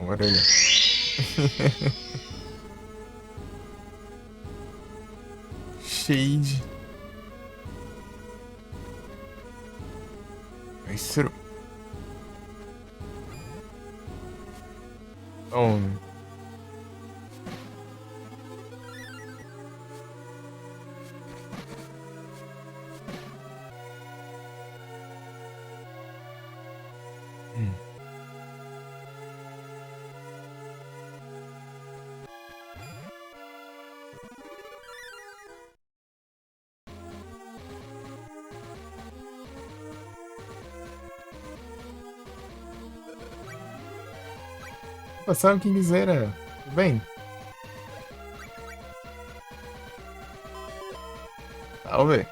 Orelha. Shade. Isso. Tome. Passar quem quiser. Tudo bem? Salve.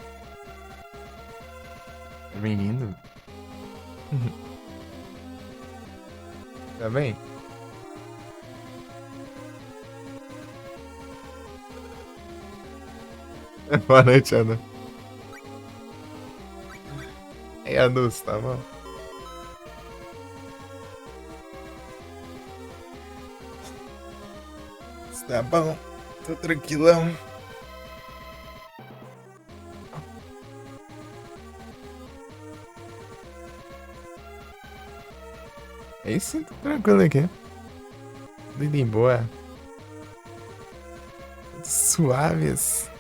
Bem-vindo. Tá bem? Boa noite, Ana. Ei, Anus, tá bom? Tá bom, tô tranquilão. Aí sim, tô tranquilo aqui. Tudo em boa. Tudo suaves.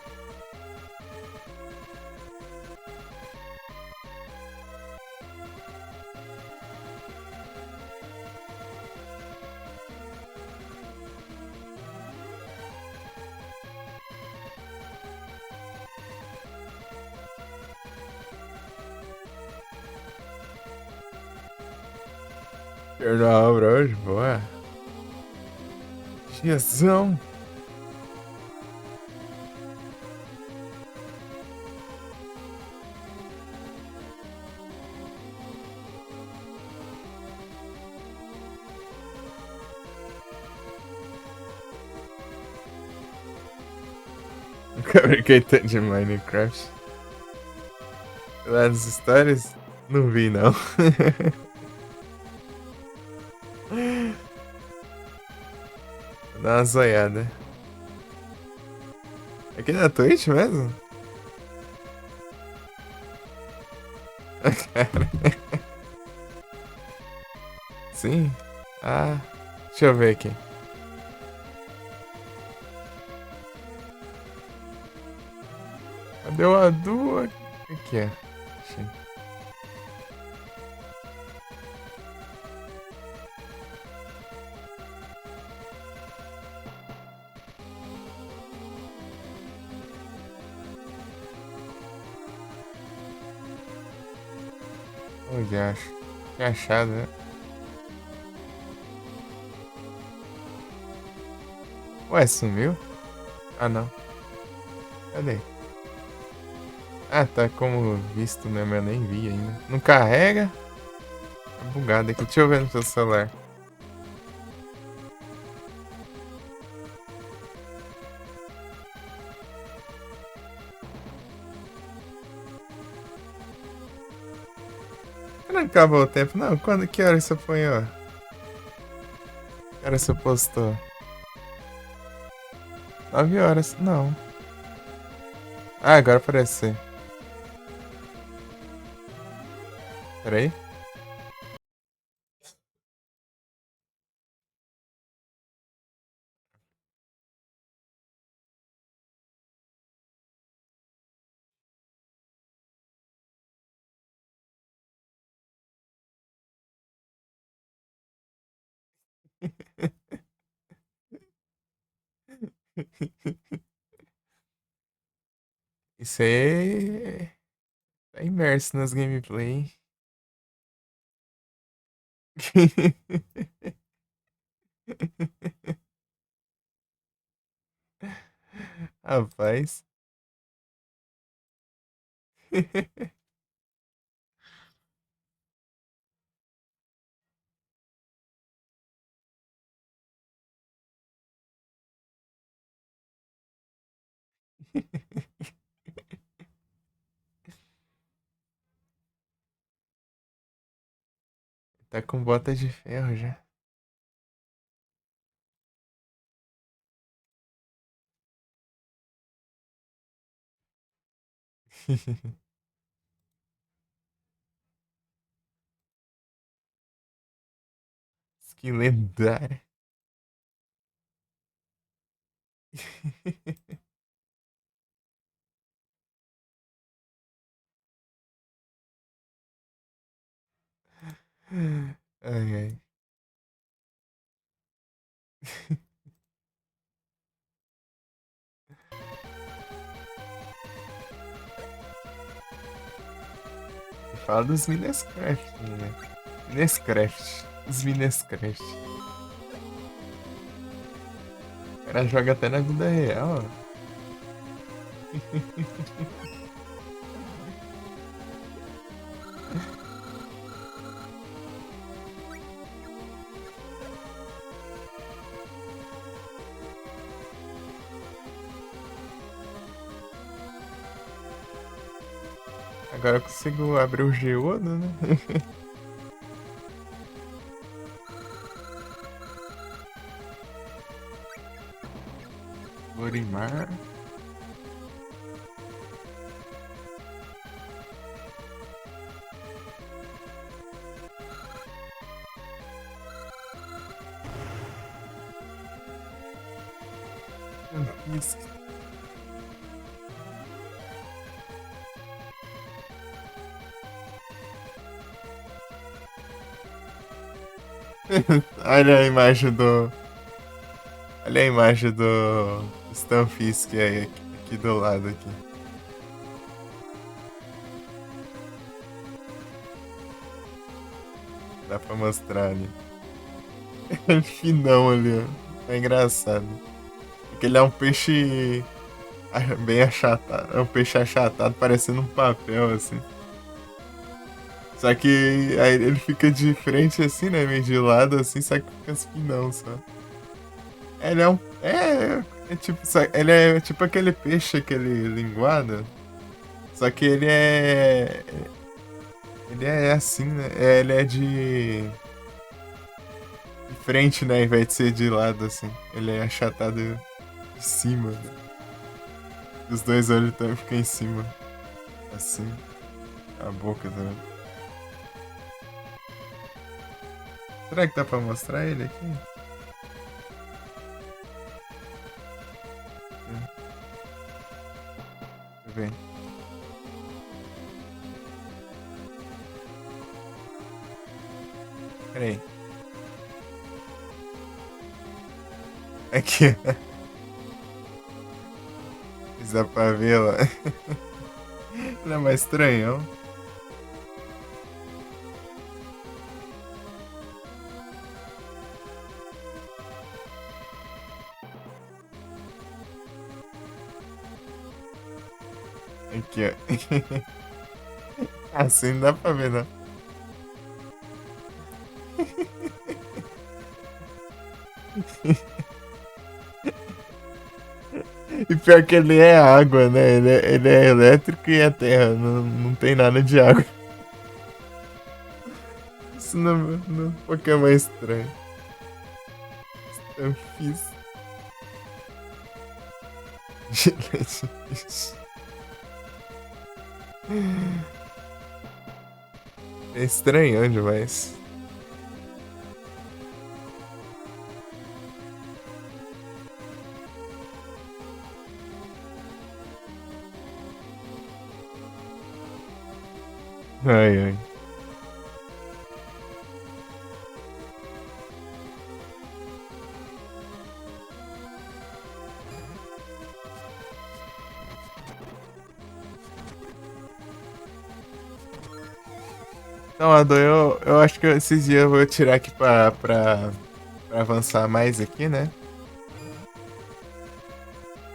Perdeu a obra hoje, boa. Diazão. Nunca brinquei tanto de Minecraft. Lá nas histórias, não vi não. Vou dar uma zoiada. Aqui na Twitch mesmo? Cara. Sim? Ah, deixa eu ver aqui. Cadê o Adu? Aqui, é. Achei. Onde acho? Tinha achado, né? Ué, sumiu? Ah, não. Cadê? Ah, tá como visto mesmo, eu nem vi ainda. Não carrega? Tá bugado aqui. Deixa eu ver no seu celular. Não acabou o tempo, não. Quando, que hora você foi, ó? Que hora você postou? 9 horas, não. Ah, agora apareceu. Pera aí. Isso aí tá imerso nas gameplay. Rapaz. Tá com bota de ferro já. Skin lendária. Ai, ai. Fala dos Minecraft, né? Minecraft. Os Minecraft. cara joga até na vida real, ó. Agora eu consigo abrir o geodo, né? Lorimar. Isso. Olha a imagem do. Olha a imagem do Stunfisk aí, aqui do lado aqui. Dá pra mostrar ali. Ele finão ali, ó. É engraçado. Porque ele é um peixe bem achatado. É um peixe achatado, parecendo um papel, assim. Só que aí ele fica de frente assim, né? Meio de lado assim, só que fica espinão só. Ele é um. É tipo. Ele é tipo aquele peixe, aquele linguado. Só que ele é. Ele é assim, né? Ele é de frente, né? Ao invés de ser de lado, assim. Ele é achatado de cima, né? Os dois olhos também ficam em cima. Assim. A boca também. Será que dá pra mostrar ele aqui? Deixa eu ver. Pera aí. Aqui. Dá pra ver lá. Ele é mais estranhão. Aqui, ó. Assim não dá pra ver, não. E pior que ele é água, né? Ele é elétrico e é terra. Não tem nada de água. Isso não é um pouquinho mais estranho. Eu fiz. É estranho demais. Ai, ai. Não, Ado, eu acho que esses dias eu vou tirar aqui pra avançar mais aqui, né?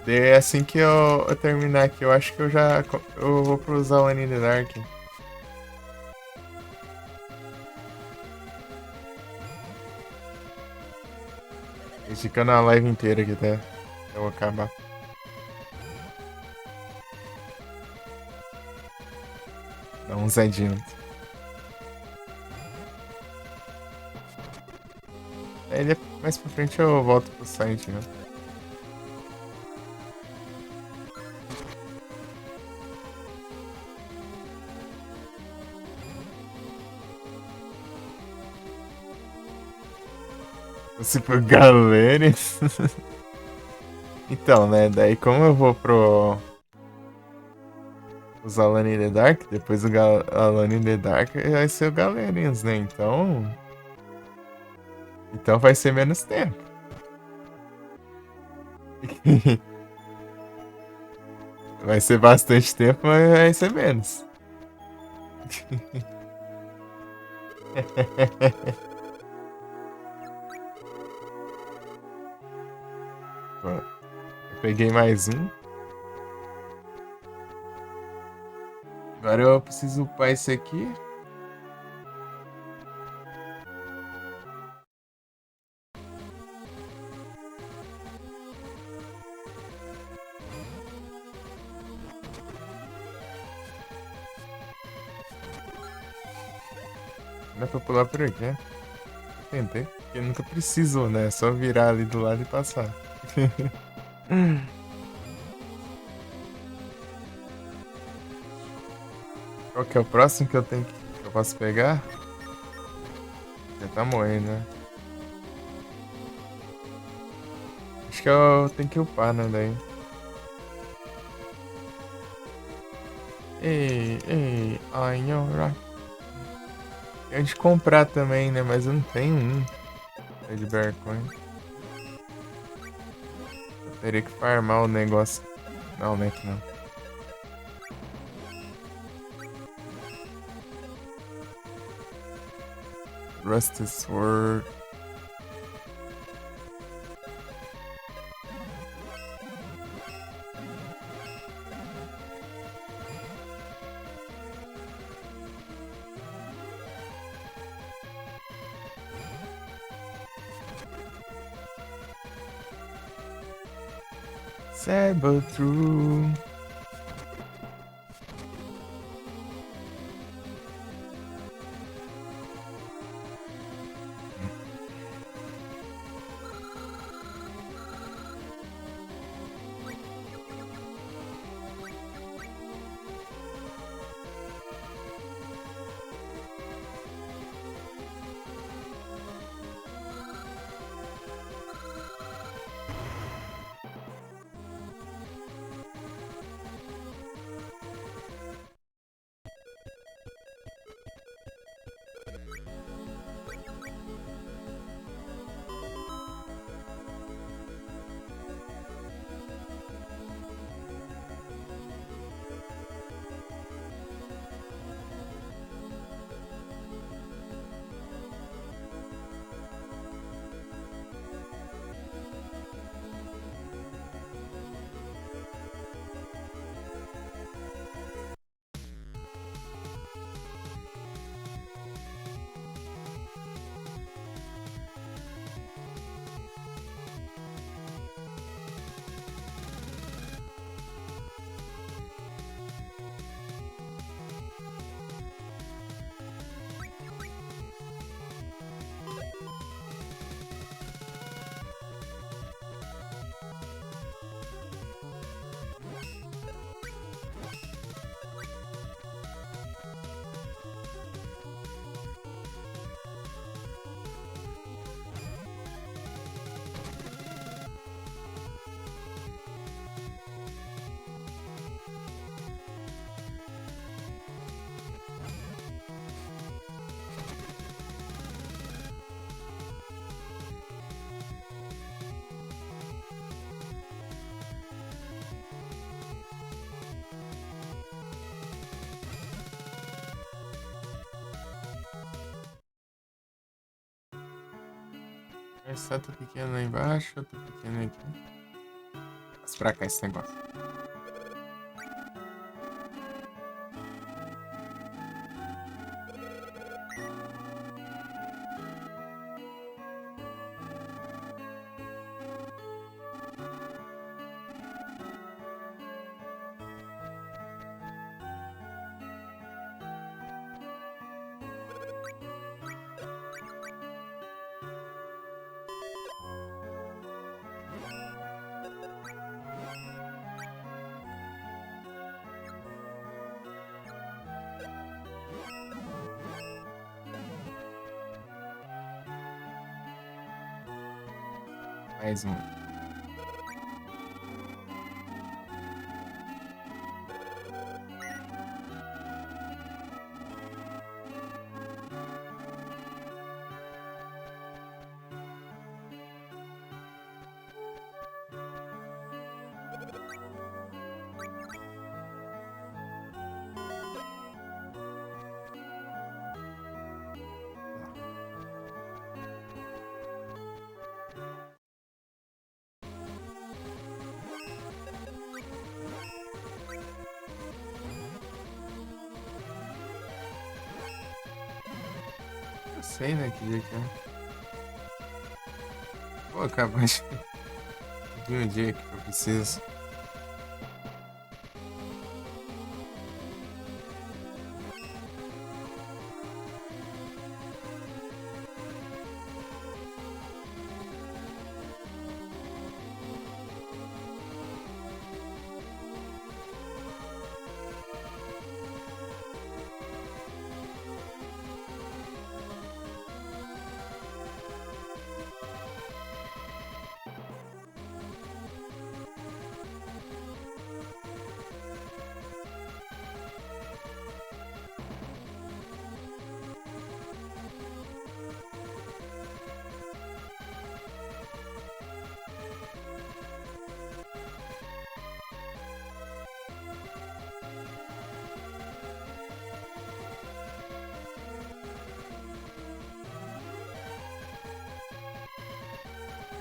Daí assim que eu terminar aqui, eu acho que eu vou pro Zalani the Dark. E fica na live inteira aqui, tá? Eu vou acabar. Dá um zedinho. Aí mais pra frente eu volto pro site, né? Se for galera. Então, né? Daí como eu vou os Alone in the Dark, depois o Alone in the Dark vai ser o Galerians, né? Então vai ser menos tempo. Vai ser bastante tempo, mas vai ser menos. Eu peguei mais um. Agora eu preciso upar esse aqui. Dá pra pular por aqui, né? Tentei. Porque nunca precisou, né? É só virar ali do lado e passar. Qual que é o próximo que eu tenho que eu posso pegar? Já tá morrendo, né? Acho que eu tenho que upar, né, daí. Ei, ai, alright. Tem de comprar também, né? Mas eu não tenho um. É de Bearcoin. Eu teria que farmar o negócio. Não, né, que não. Rusty Sword. Sabotrue. Essa tá pequena lá embaixo, outra pequena aqui. Mas pra cá esse negócio. Mais um. sei, né, que dia que é. Pô, acabou de um dia que eu preciso.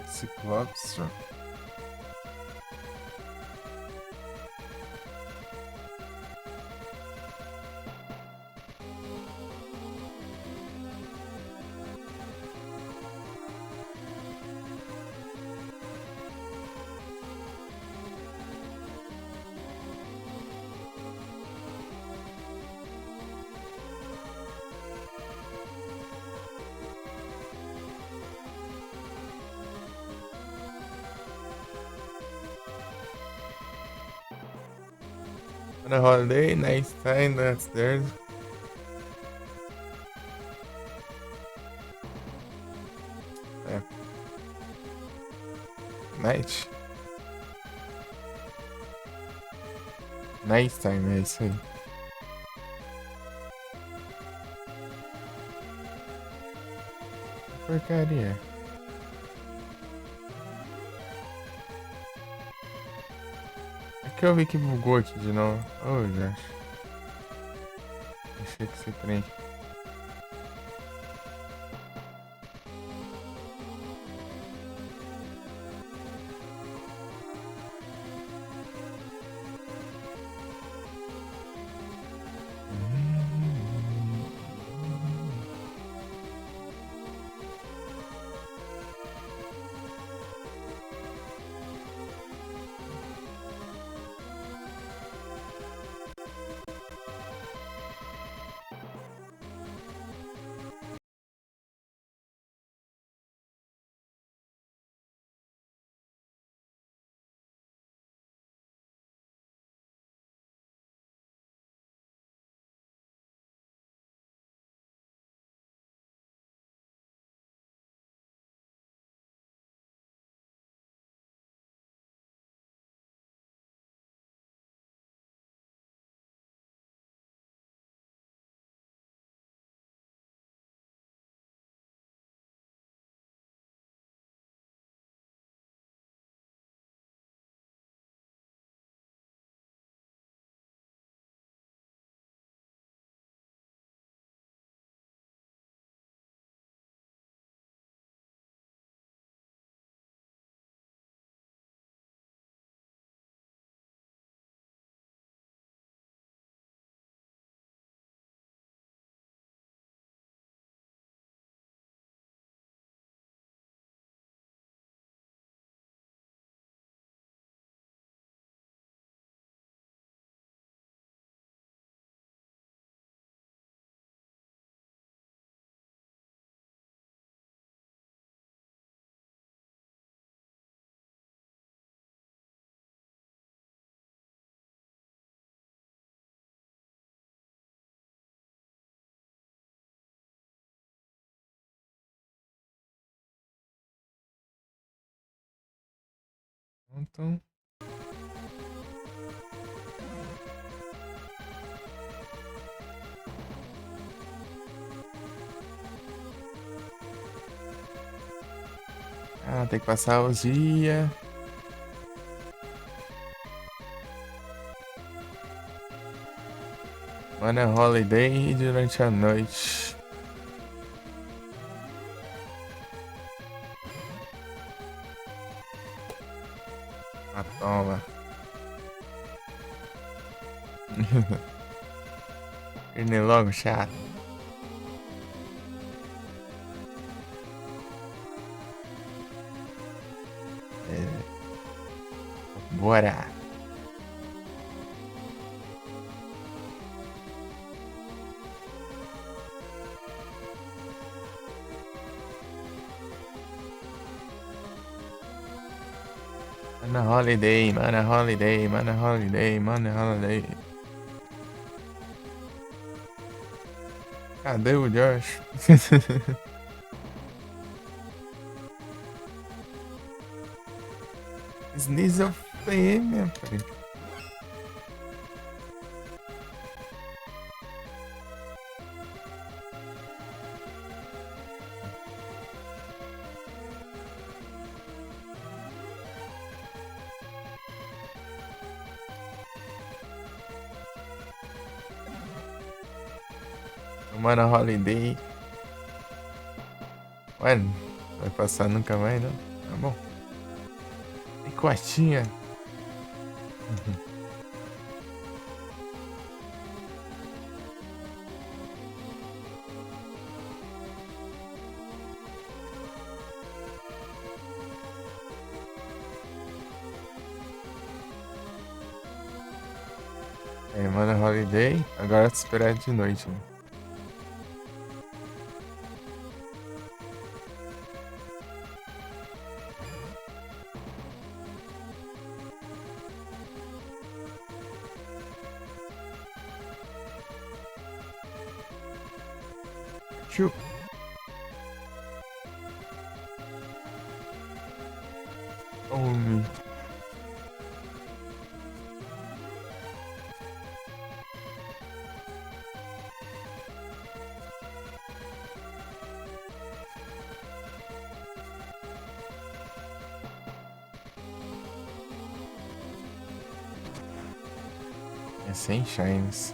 Ciclops. On a holiday, nice time, that's there. É. Night. Nice time, é isso aí. Porcaria. É que eu vi que bugou aqui de novo. Oh, Josh. Achei que esse trem. Então. Ah, tem que passar os dias. Mano, é holiday durante a noite. Ah, toma. Ele logo chato. Bora. Mana holiday, mana holiday, mana holiday, mana holiday. Cadê o Josh? Esquizofrenia, peraí. Mana holiday. Mano, vai passar nunca mais, não? Tá bom. E quartinha. É, Mana holiday. Agora esperar de noite, né? Tchau. Oh, meu. É sem shines.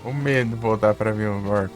O medo de voltar pra ver o Gork.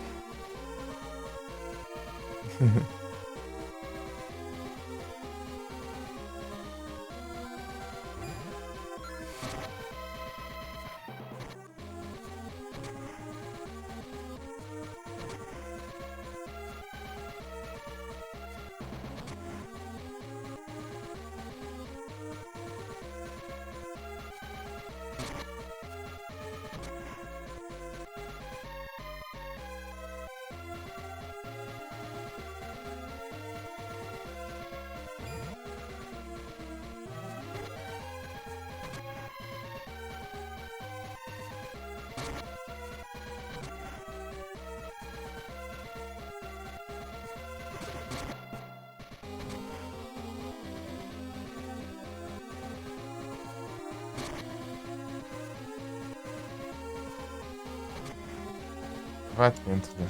Vá atento, né?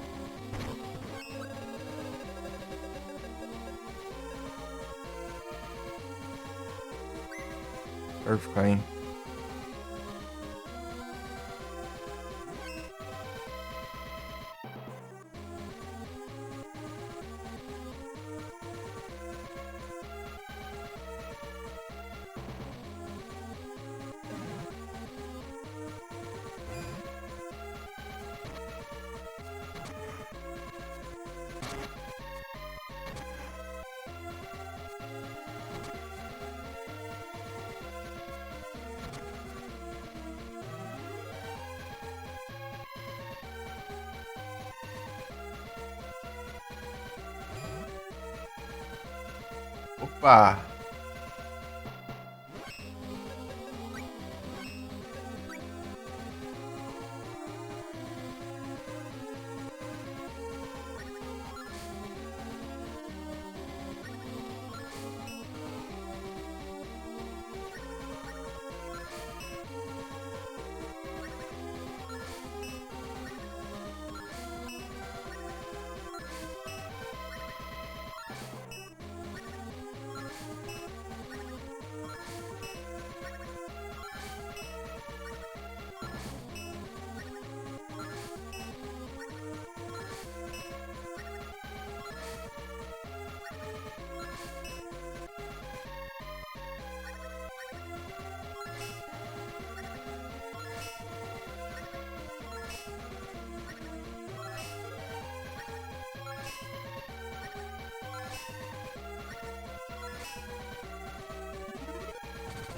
Surf caindo. Opa!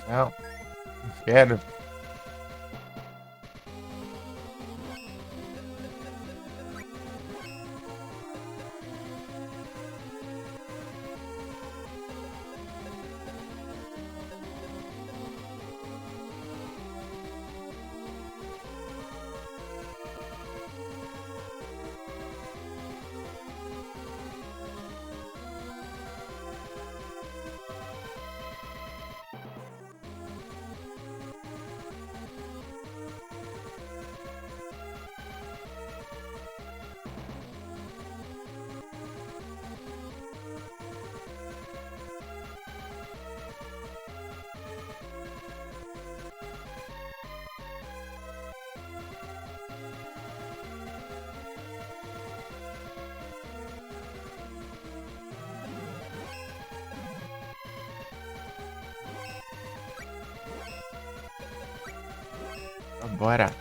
Não, não quero. Bora.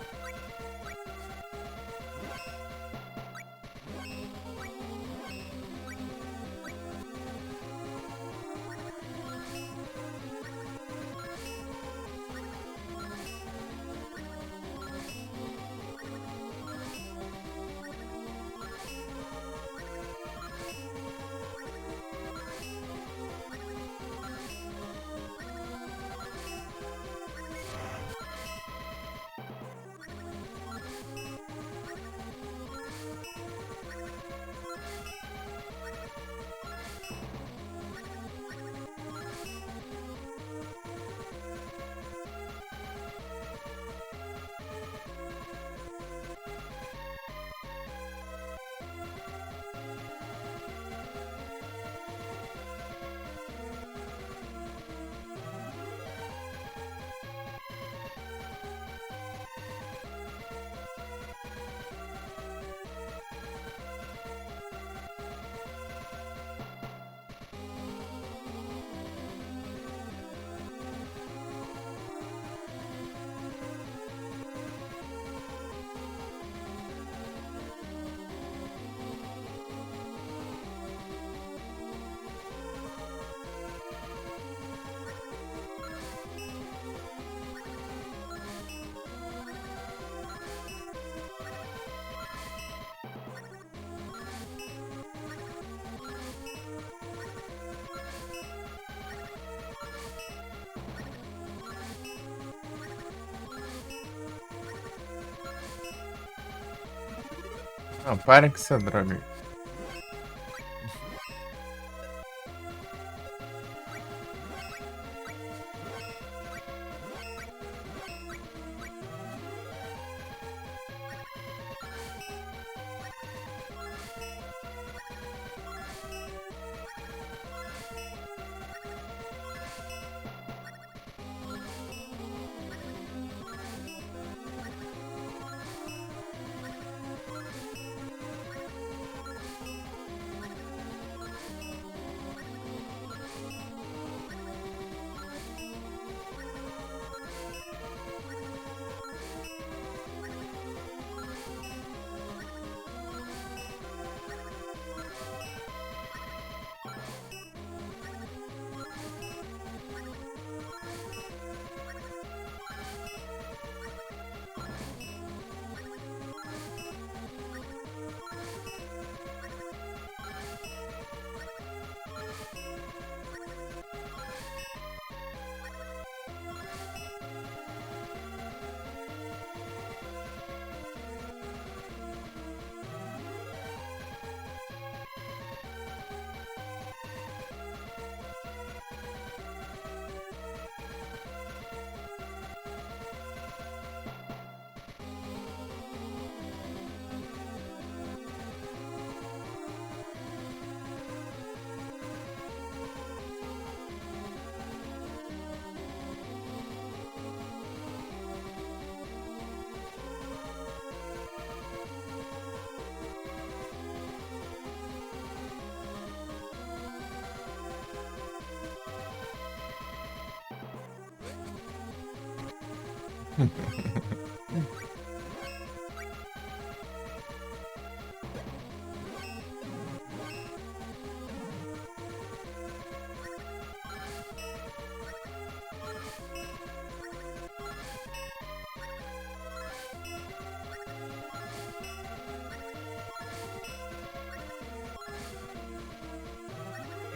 Não, para com essa droga.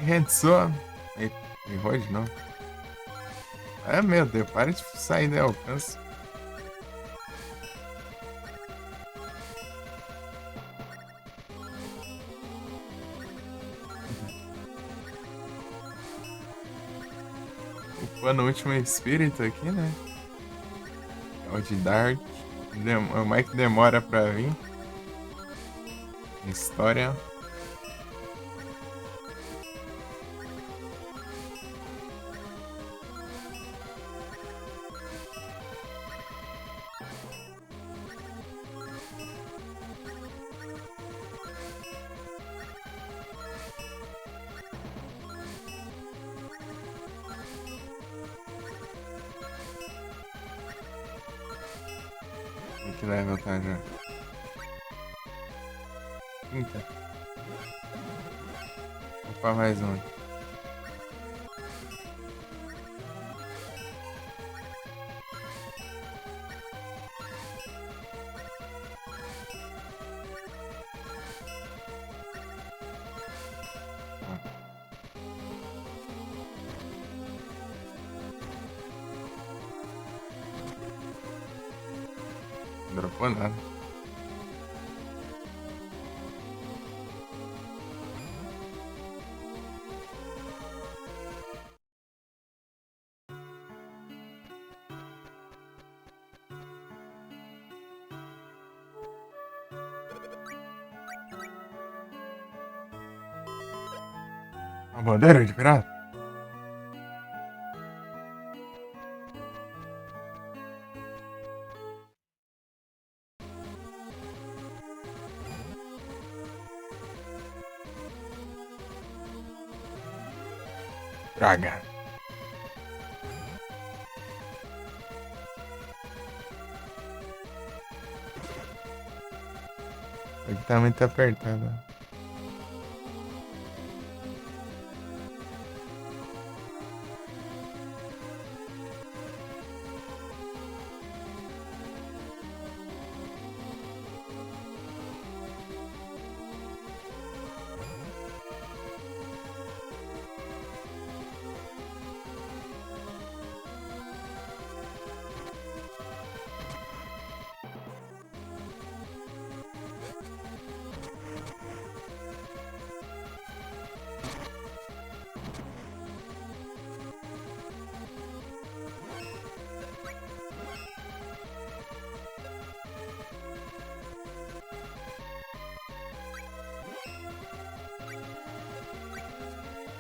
Rentzou. Errou de novo. É, meu Deus, para de sair do alcance. Upando o último espírito aqui, né? É o de Dark. O Mike demora pra vir. História. Que level tá já? 30. Opa, mais um. Não dropou nada. Uma bandeira de pirata? Draga. Aqui tá muito apertado.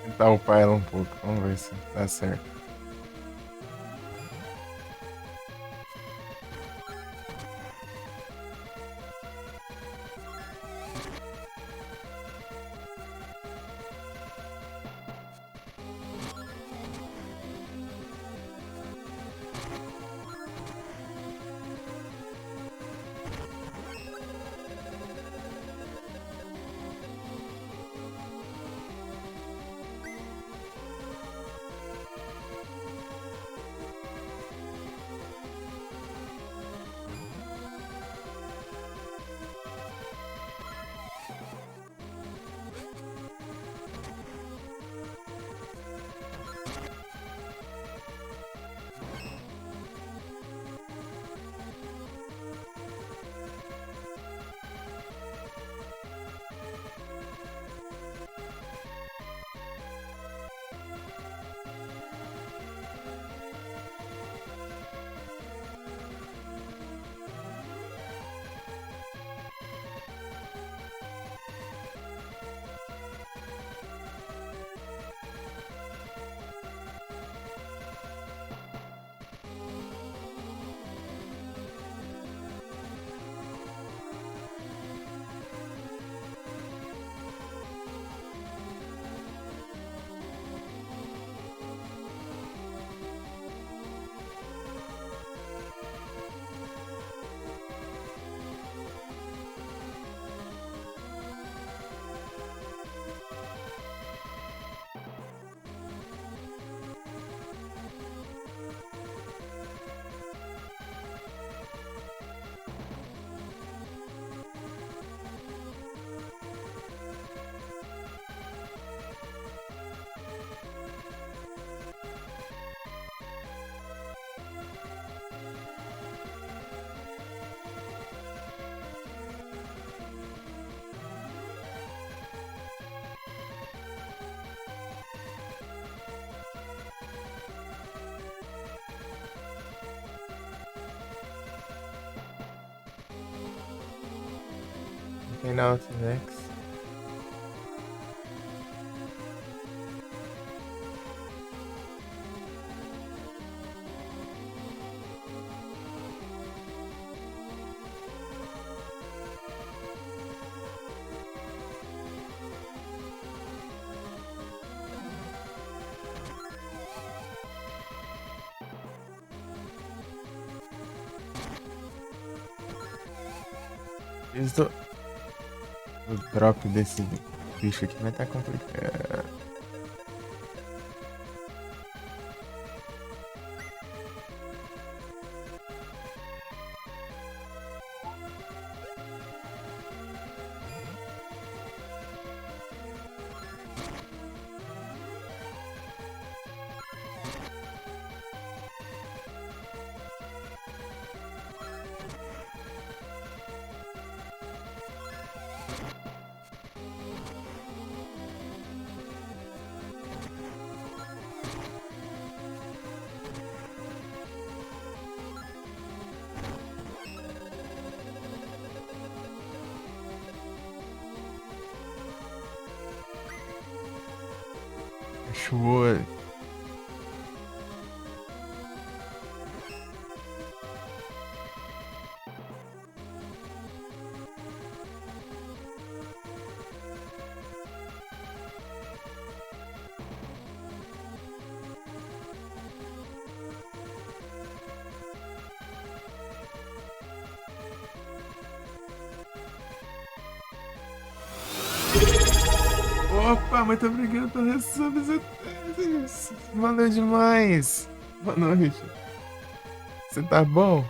Tentar upar ela um pouco. Vamos ver se dá certo. Tem na Outnex. Isso o drop desse bicho aqui vai estar complicado. Chuva. Opa, muito obrigado pela resub. Valeu demais. Boa noite. Você tá bom?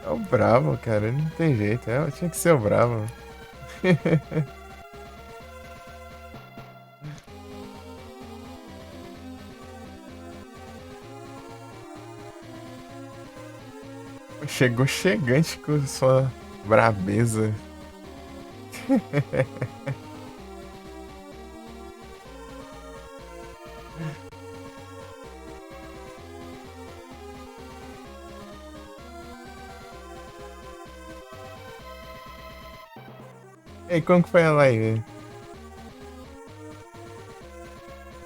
É o Bravo, cara. Não tem jeito. Tinha que ser o Bravo. Chegou chegante com sua brabeza. Ei, como que foi a live?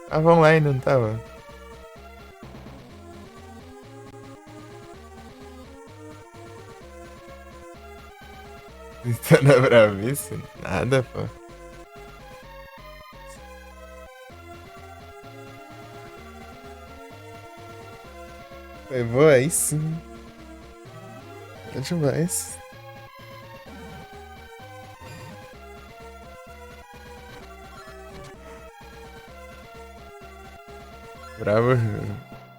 Tava online, não tava? Você tá na bravice? Nada, pô. Foi boa aí sim. É demais. Bravo,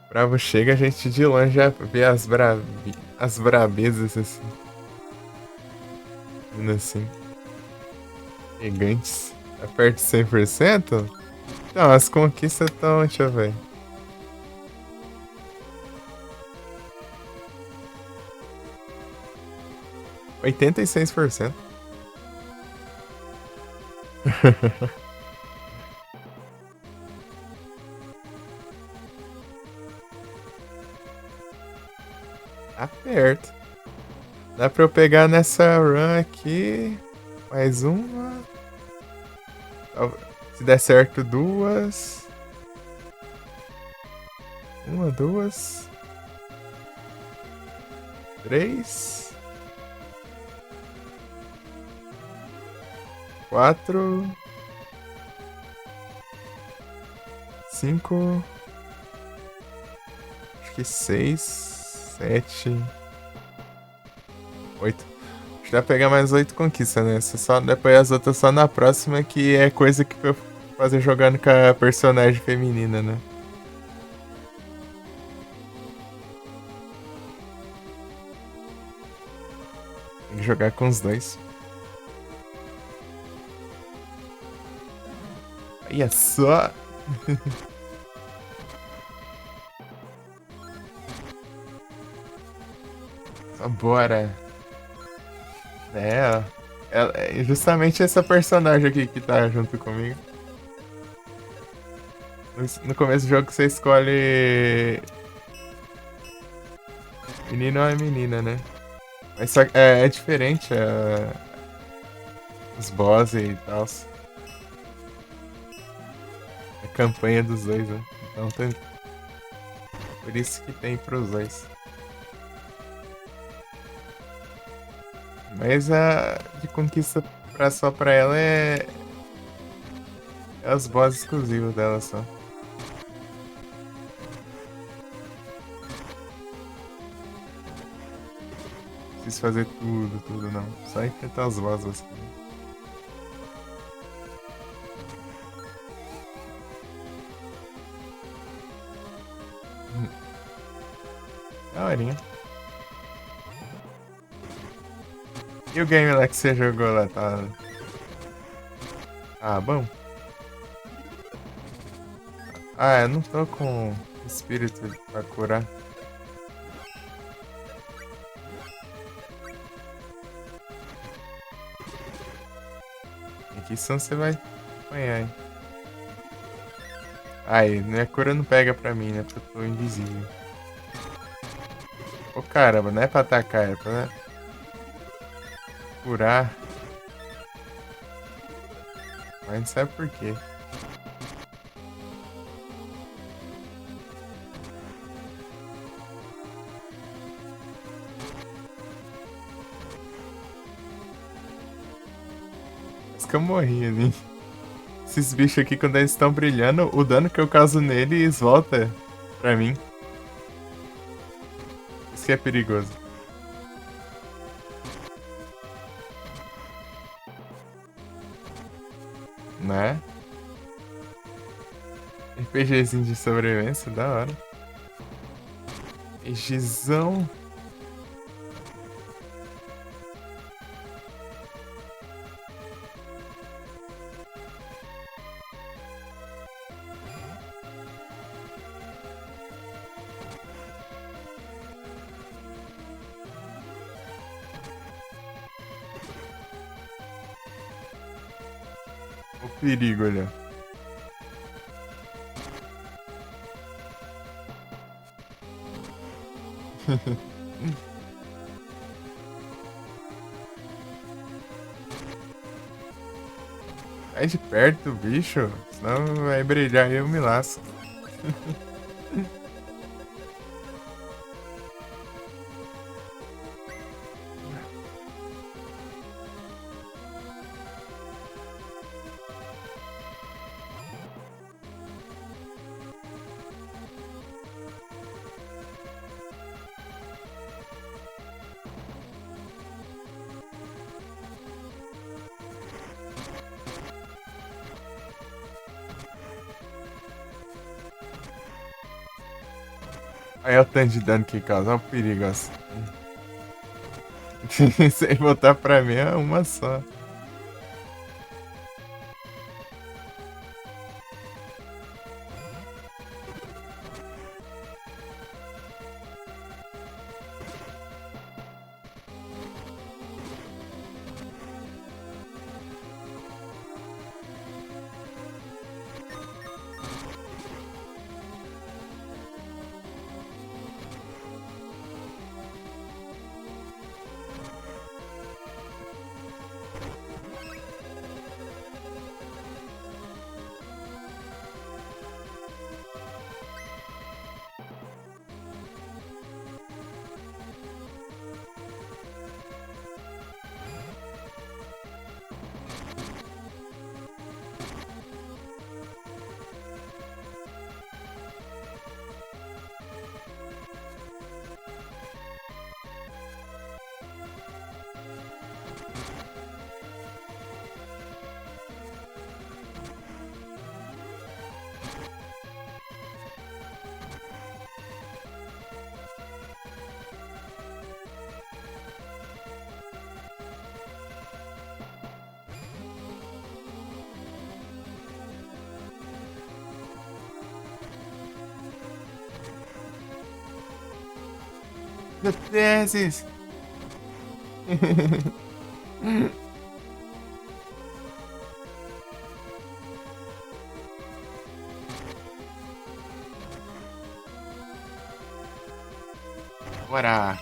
bravo chega, a gente de longe já vê as brabezas assim. Vindo assim. Gigantes. Tá perto de 100%? Não, as conquistas estão. Deixa eu ver. — 86%. Tá perto. Dá pra eu pegar nessa run aqui. Mais uma. Se der certo, duas. Uma, duas. Três. Quatro. Cinco. Acho que seis. Sete. 8. Acho que dá pra pegar mais 8 conquistas nessa. Só, depois as outras só na próxima, que é coisa que eu fazer jogando com a personagem feminina, né? Tem que jogar com os dois. Olha só! Só bora! É justamente essa personagem aqui que tá junto comigo. No começo do jogo você escolhe menino ou é menina, né? Mas só que é diferente os boss e tal. A campanha dos dois, né? Então tem. Por isso que tem pros dois. Mas a de conquista só pra ela é os boss exclusivos dela só. Não preciso fazer tudo não. Só enfrentar os boss basicamente. Daorinha. E o game lá que você jogou lá, tá? Ah, bom. Ah, eu não tô com espírito pra curar. Em que som você vai apanhar, hein? Ai, minha cura não pega pra mim, né? Porque eu tô invisível. Ô caramba, não é pra atacar, é pra curar. Mas não sabe por quê. Mas que eu morri ali. Esses bichos aqui, quando eles estão brilhando, o dano que eu causo neles volta pra mim. Isso que é perigoso. Né? RPGzinho de sobrevivência, da hora. RPGzão. O perigo ali, ó. Sai de perto, bicho. Senão vai brilhar e eu me lasco. Aí é o tanto de dano que causa, olha o perigo assim. Sem botar pra mim é uma só. Desses. Bora.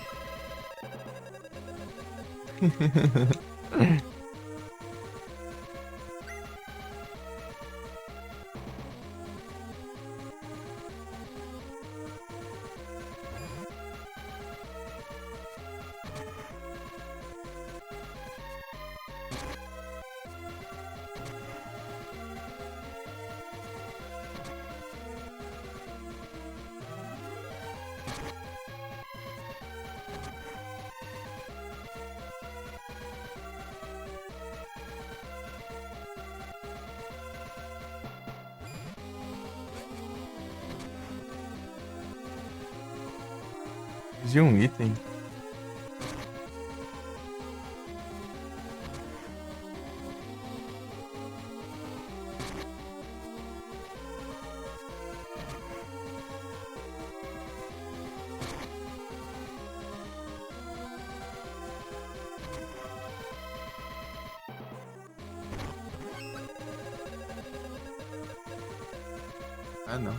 De um item. Ah, não.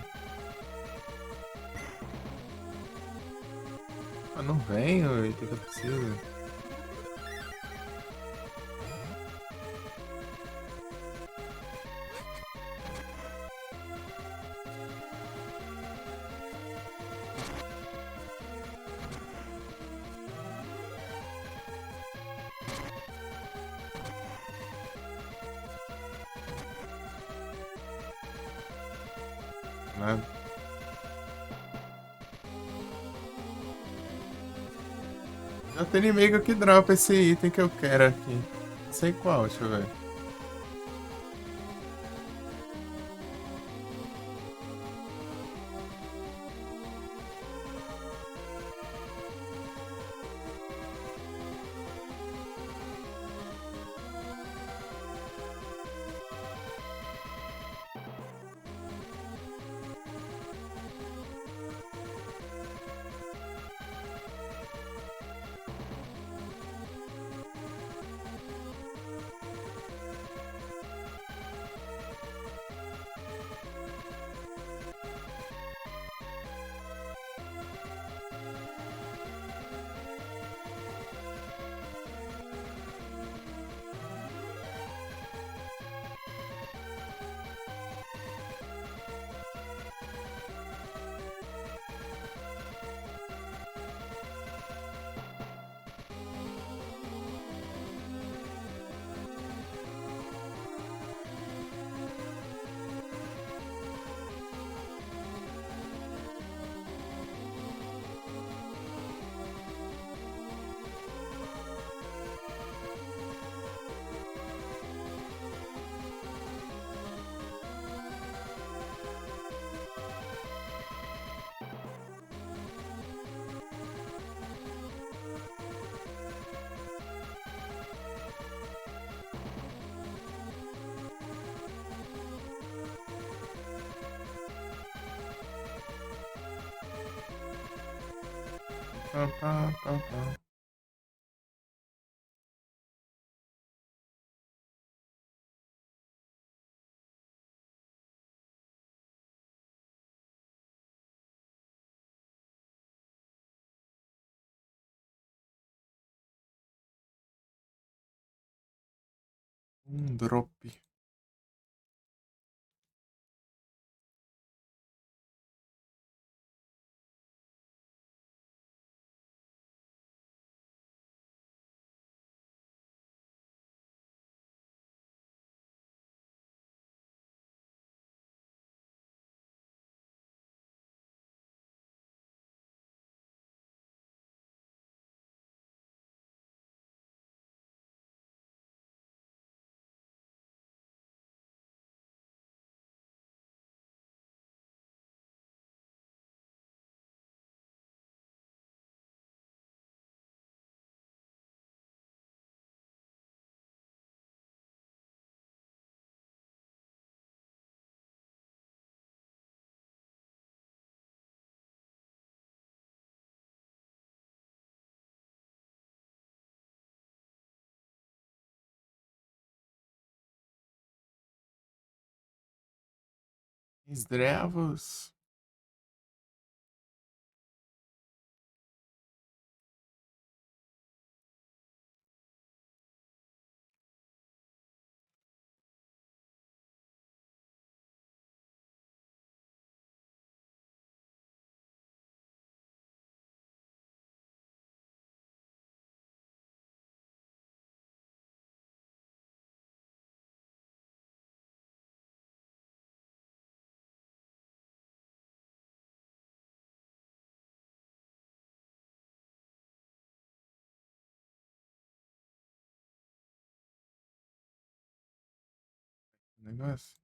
Ah, não vem o item que eu preciso. Nada. Já tem inimigo que dropa esse item que eu quero aqui. Não sei qual, deixa eu ver. Pá, pá, pá, pá. Drop. Esdravos. negócio.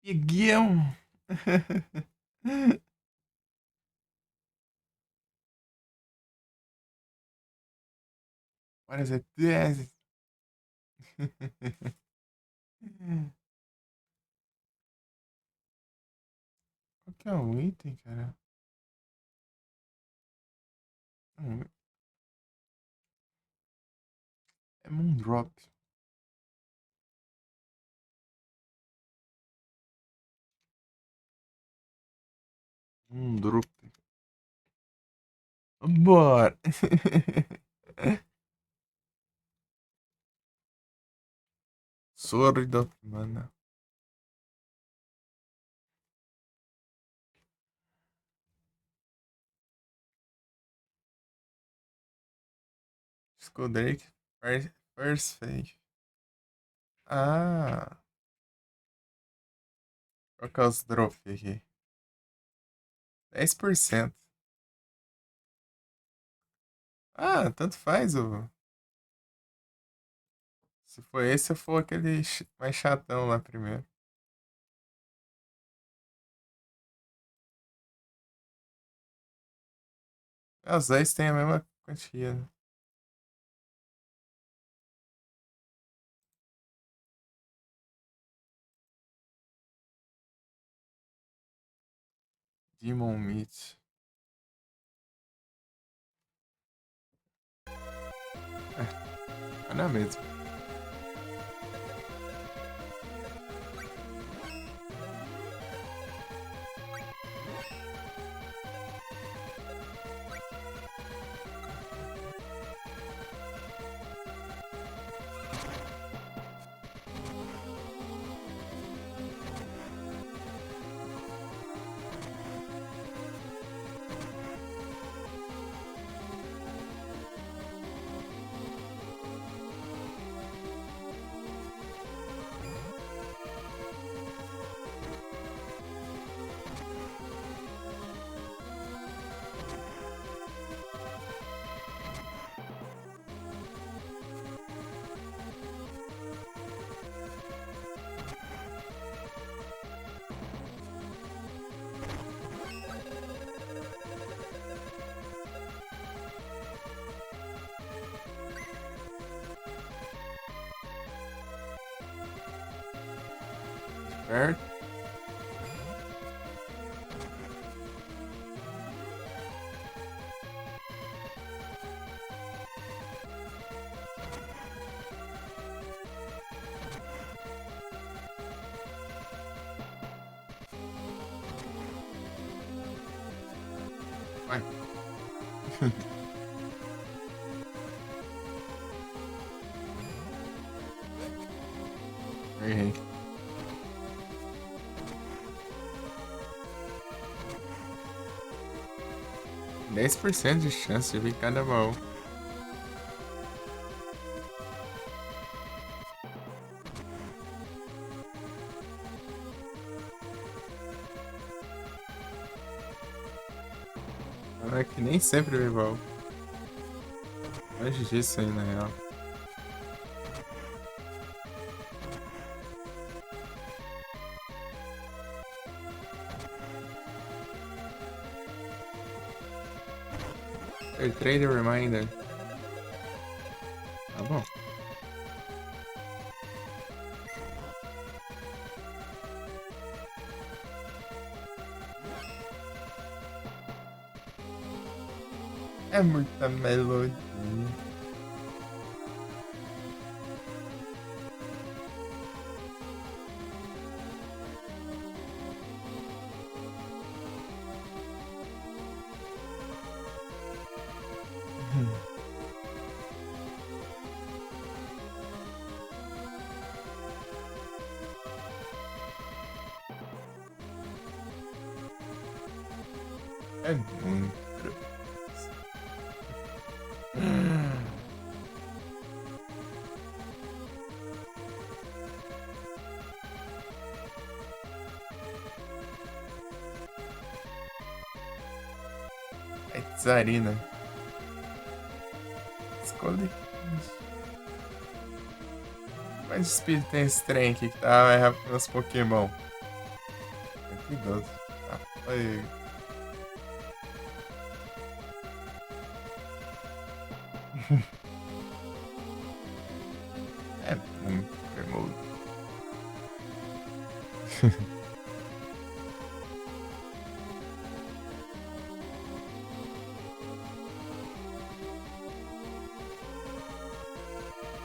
Miguel! What is it? Yes. Qual que é o item, cara? Hum, É Moondrop. Moondrop. Bora! Sword Mana. Skoldrake. First Phase. Ah! Qual que é os drop aqui? 10%. Ah, tanto faz. Se for esse, eu for aquele mais chatão lá primeiro. Os 10 têm a mesma quantia, né? Demon Meat. É na mesma. Certo? Vai. Errei. 10% de chance de vir cada baú. É que nem sempre vem baú. Longe disso aí, na real. Trade Reminder. Tá bom. É muita melodia. É muito. É Tsarina. Escolhi. Quantos espíritos tem esse trem aqui que tá mais rápido que meus Pokémon? 112. Tá, foi. É muito cremoso.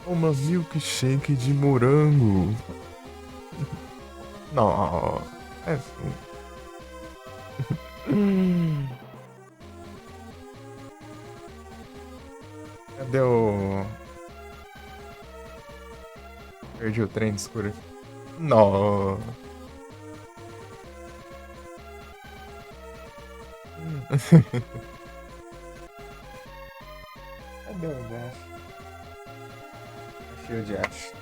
Uma milkshake de morango. Não, é assim. Cadê o. Perdi o trem de escuro. Não. Cadê o Dash? Achei o Dash.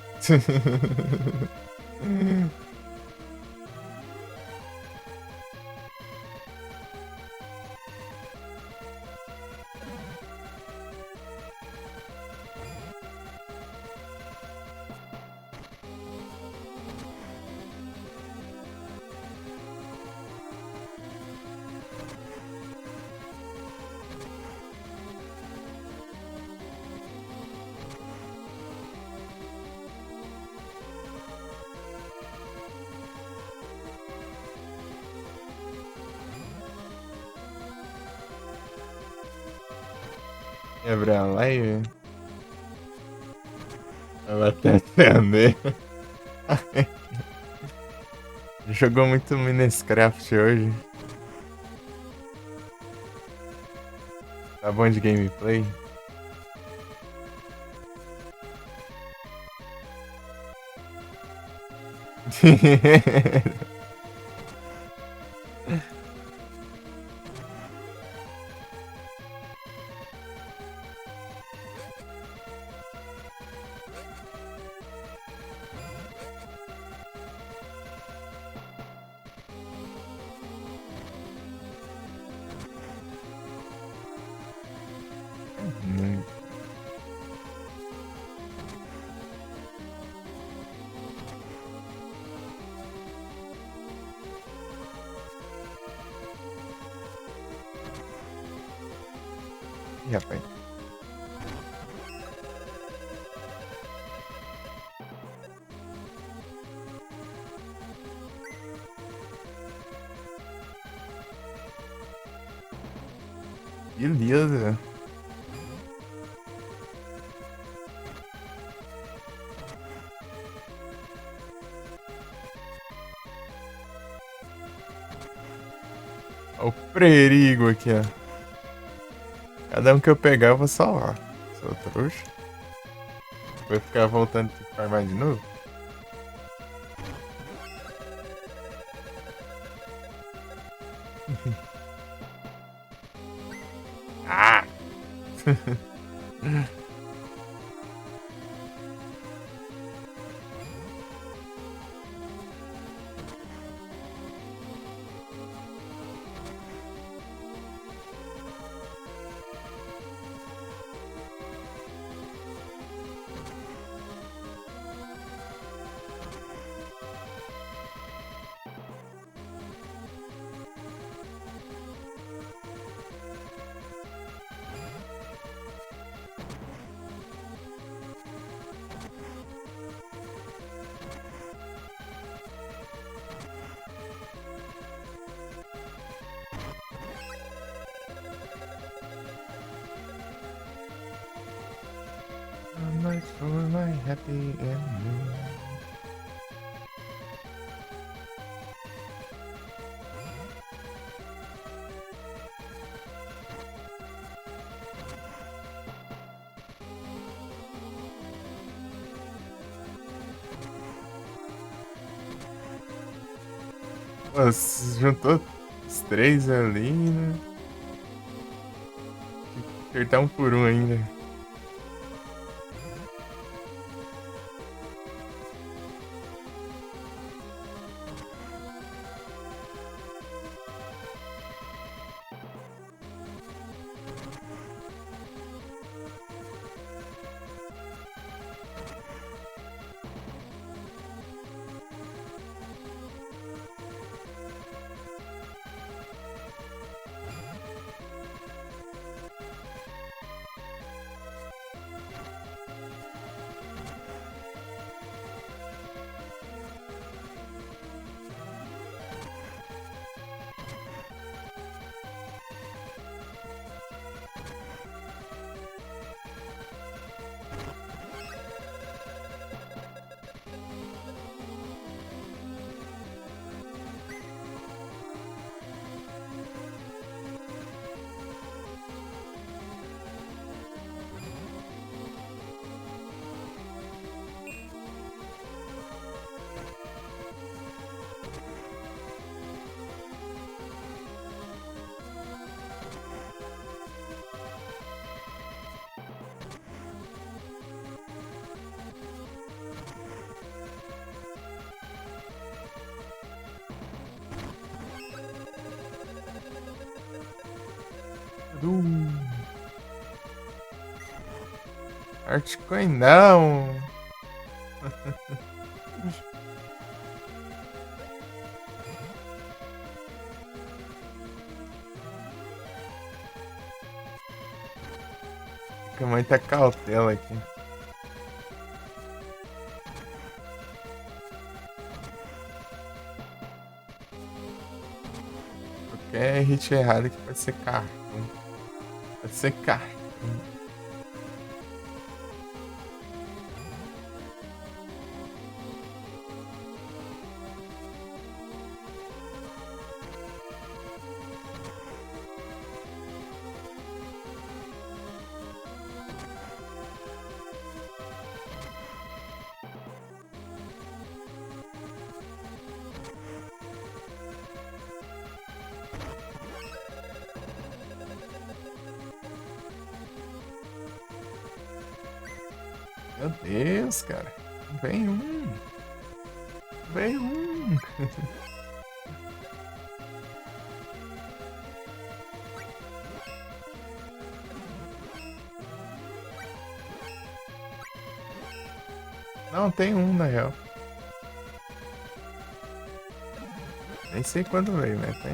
Quebrar a live? Eu vou até acender. Jogou muito Minecraft hoje. Tá bom de gameplay? Muito. Ih, rapaz. Beleza. Olha o perigo aqui, ó. Cada um que eu pegar, eu vou salvar. Sou trouxa. Vou ficar voltando pra farmar de novo. Ah! A night for my happy ending. Nossa, juntou os três ali, né? Acertar um por um ainda. Artcoin não. Fica muita cautela aqui. Qualquer hit errado aqui pode ser cartão. Pode ser cartão. Meu Deus, cara. Vem um. Vem um. Não, tem um na real. Nem sei quando veio, mas tem.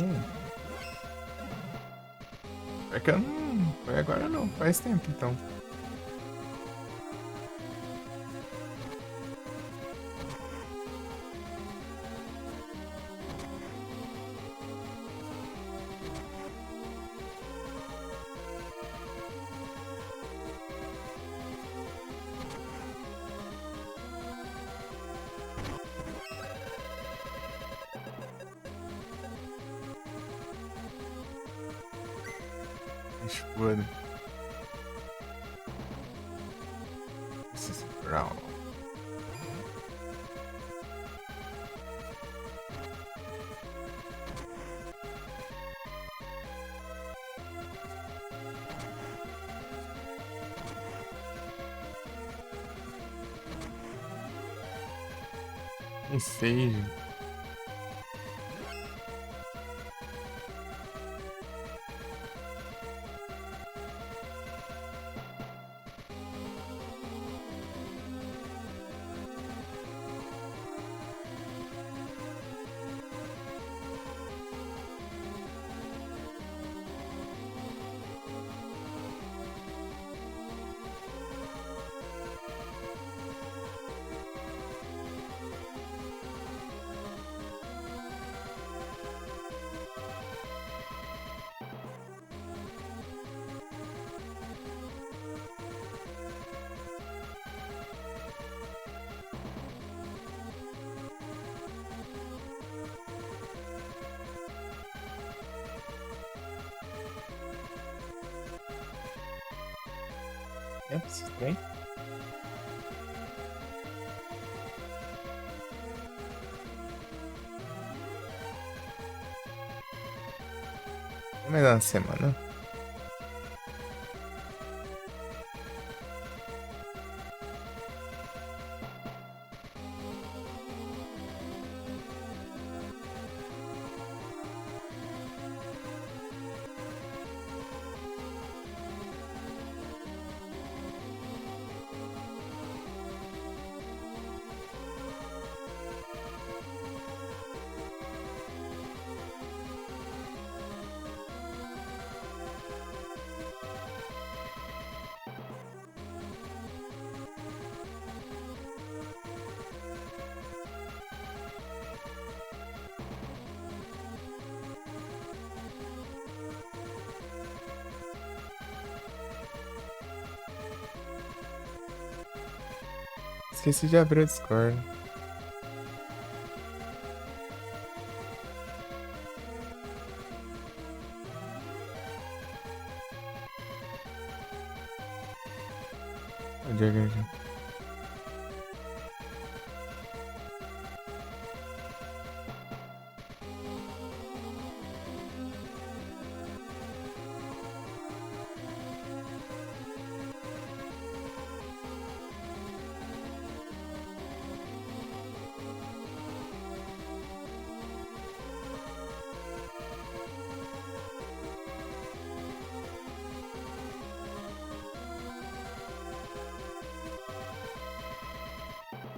É que eu não. Foi agora não, faz tempo então. Foda. This is brown. E seja. É estranho. É mais uma semana. esqueci de abrir o Discord. Onde é que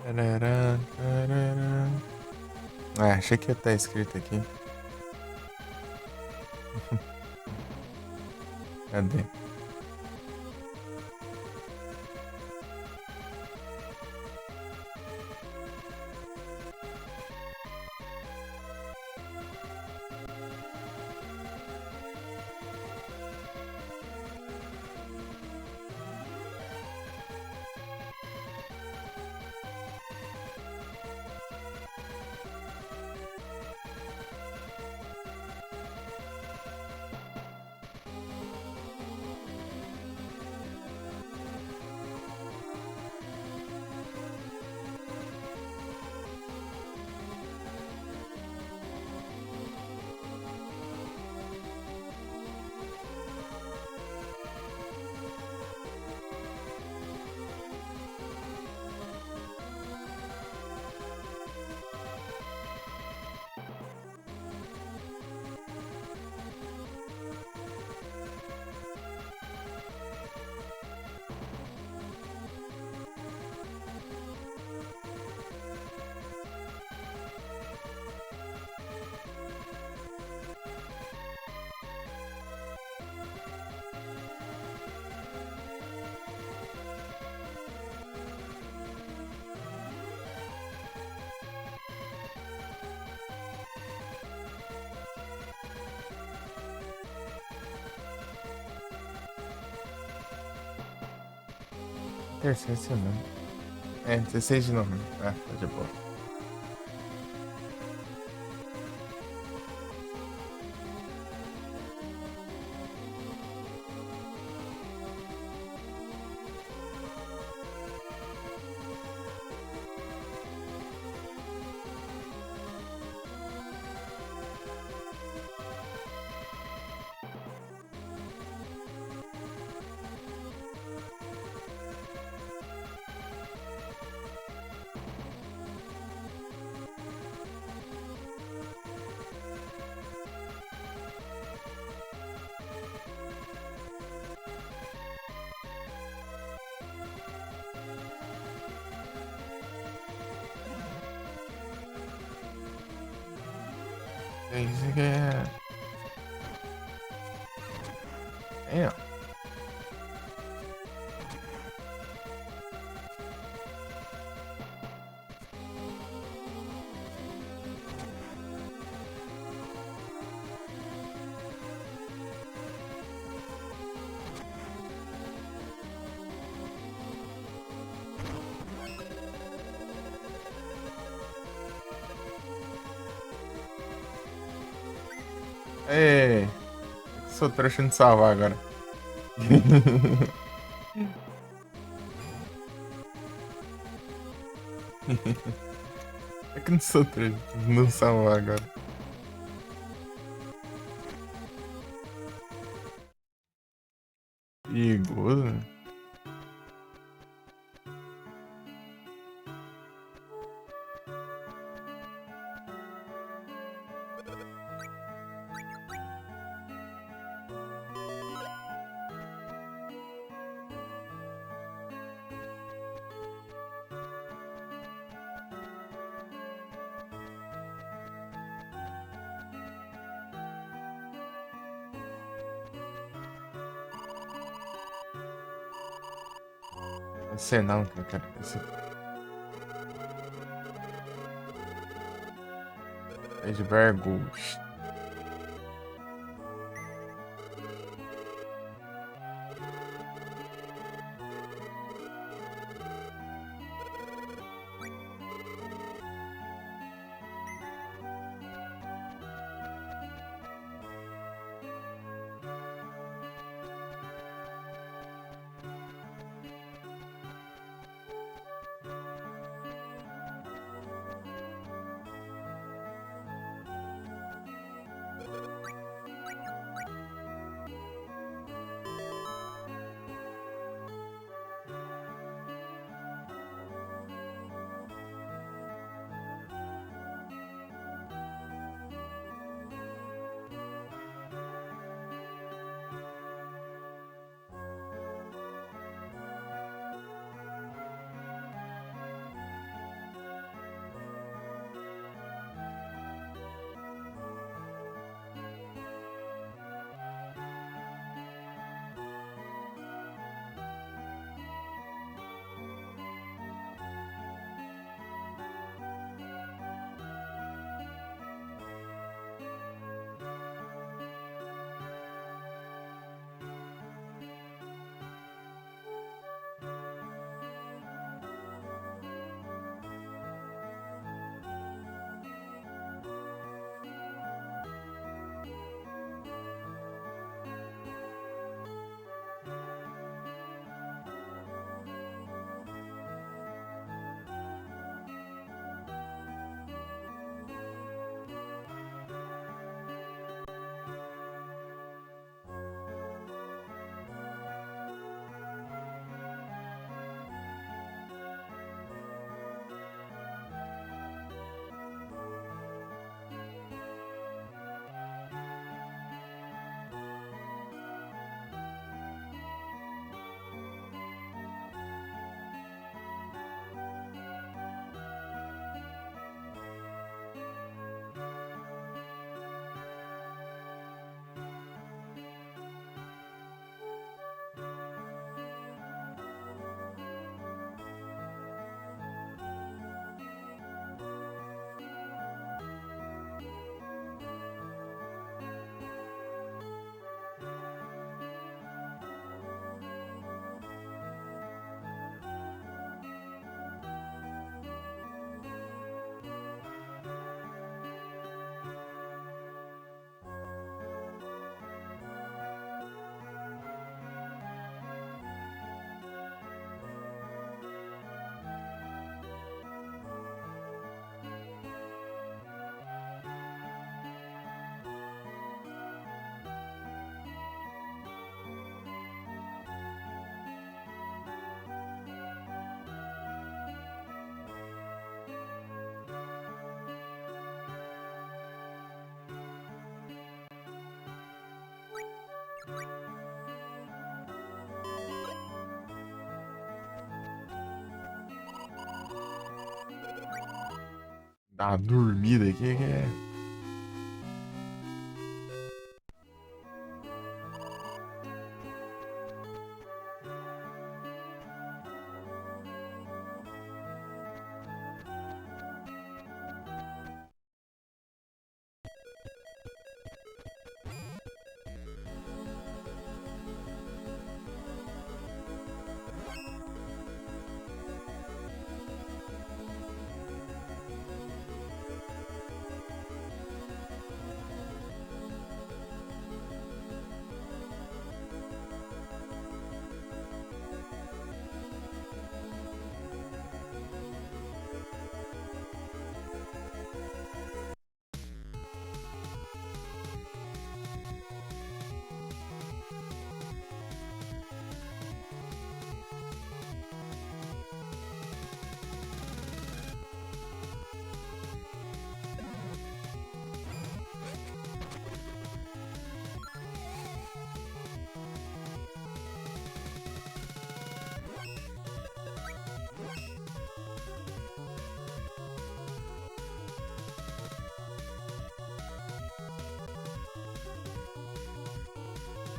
Tarará, tarará. Ah, achei que ia estar escrito aqui. Cadê? Terceira semana. É, 16 de novembro. Ah, tá de boa. É isso que é. É, ó. Ei, sou trouxa de salvar agora. É que não sou trouxa de não salvar agora. Perigoso, né? Você não, que eu quero esse. Edbergus. Dá uma dormida aqui que é.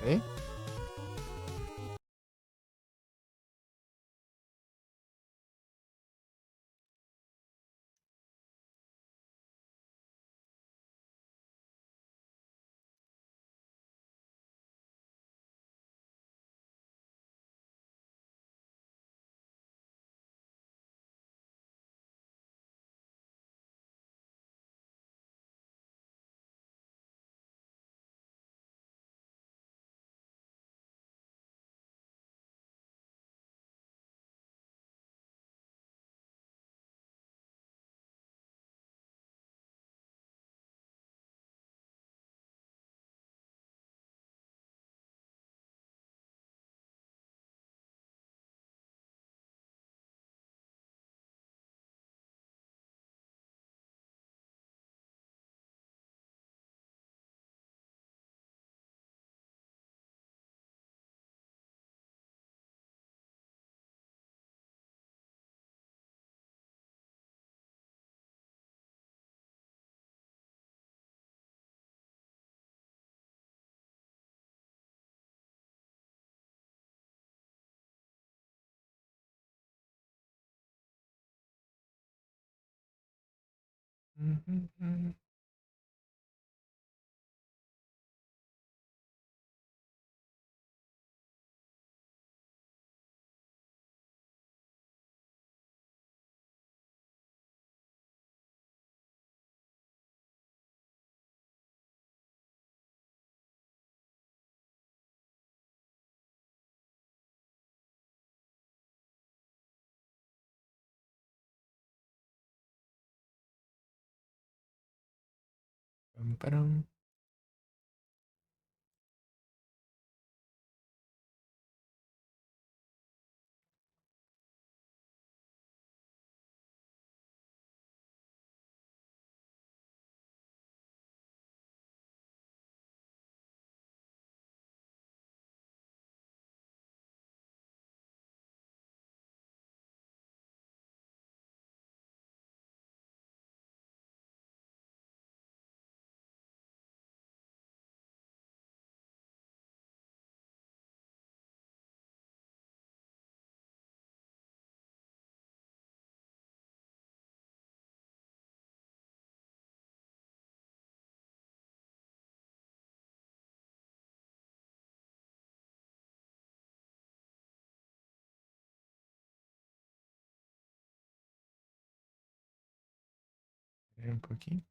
Hein? Pam, param. Pera aí um pouquinho.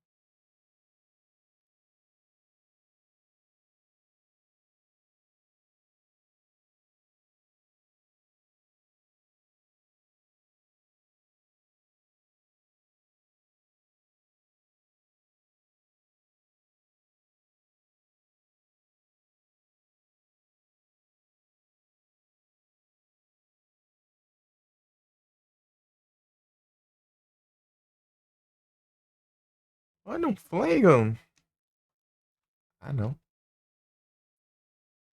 Olha um Flagon. Ah, não.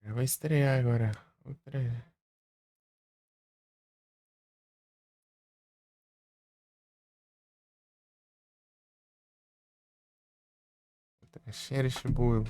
Eu vou estrear agora. Outra. Cheiro de bolo.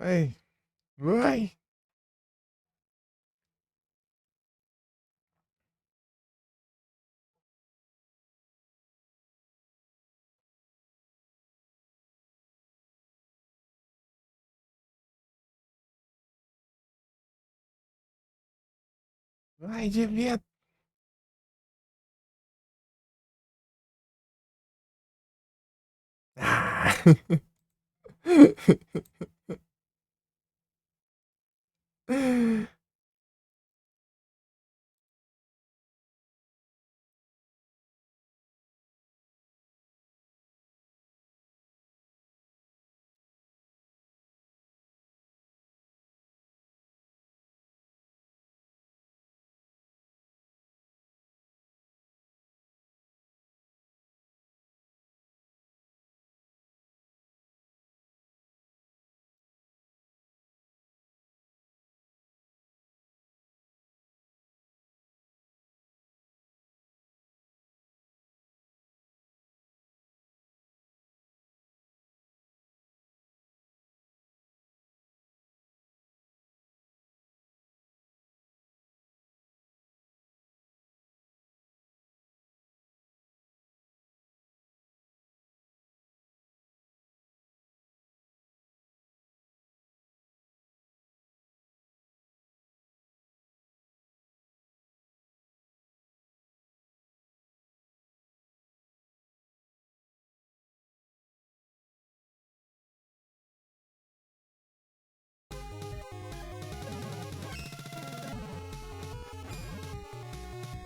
Vai, vai. Vai, devia. Ah.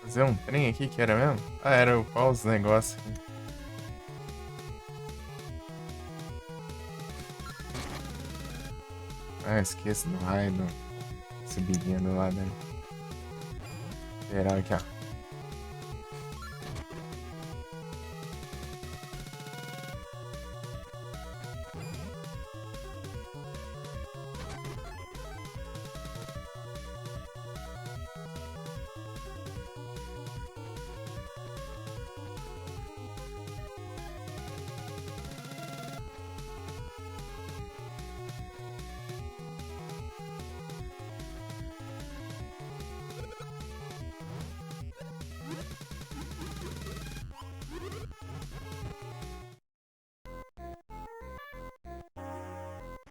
Fazer um trem aqui que era mesmo? Ah, era o pause negócio. Ah, esqueço do raio do subidinha do lado aí. Geral aqui, ó.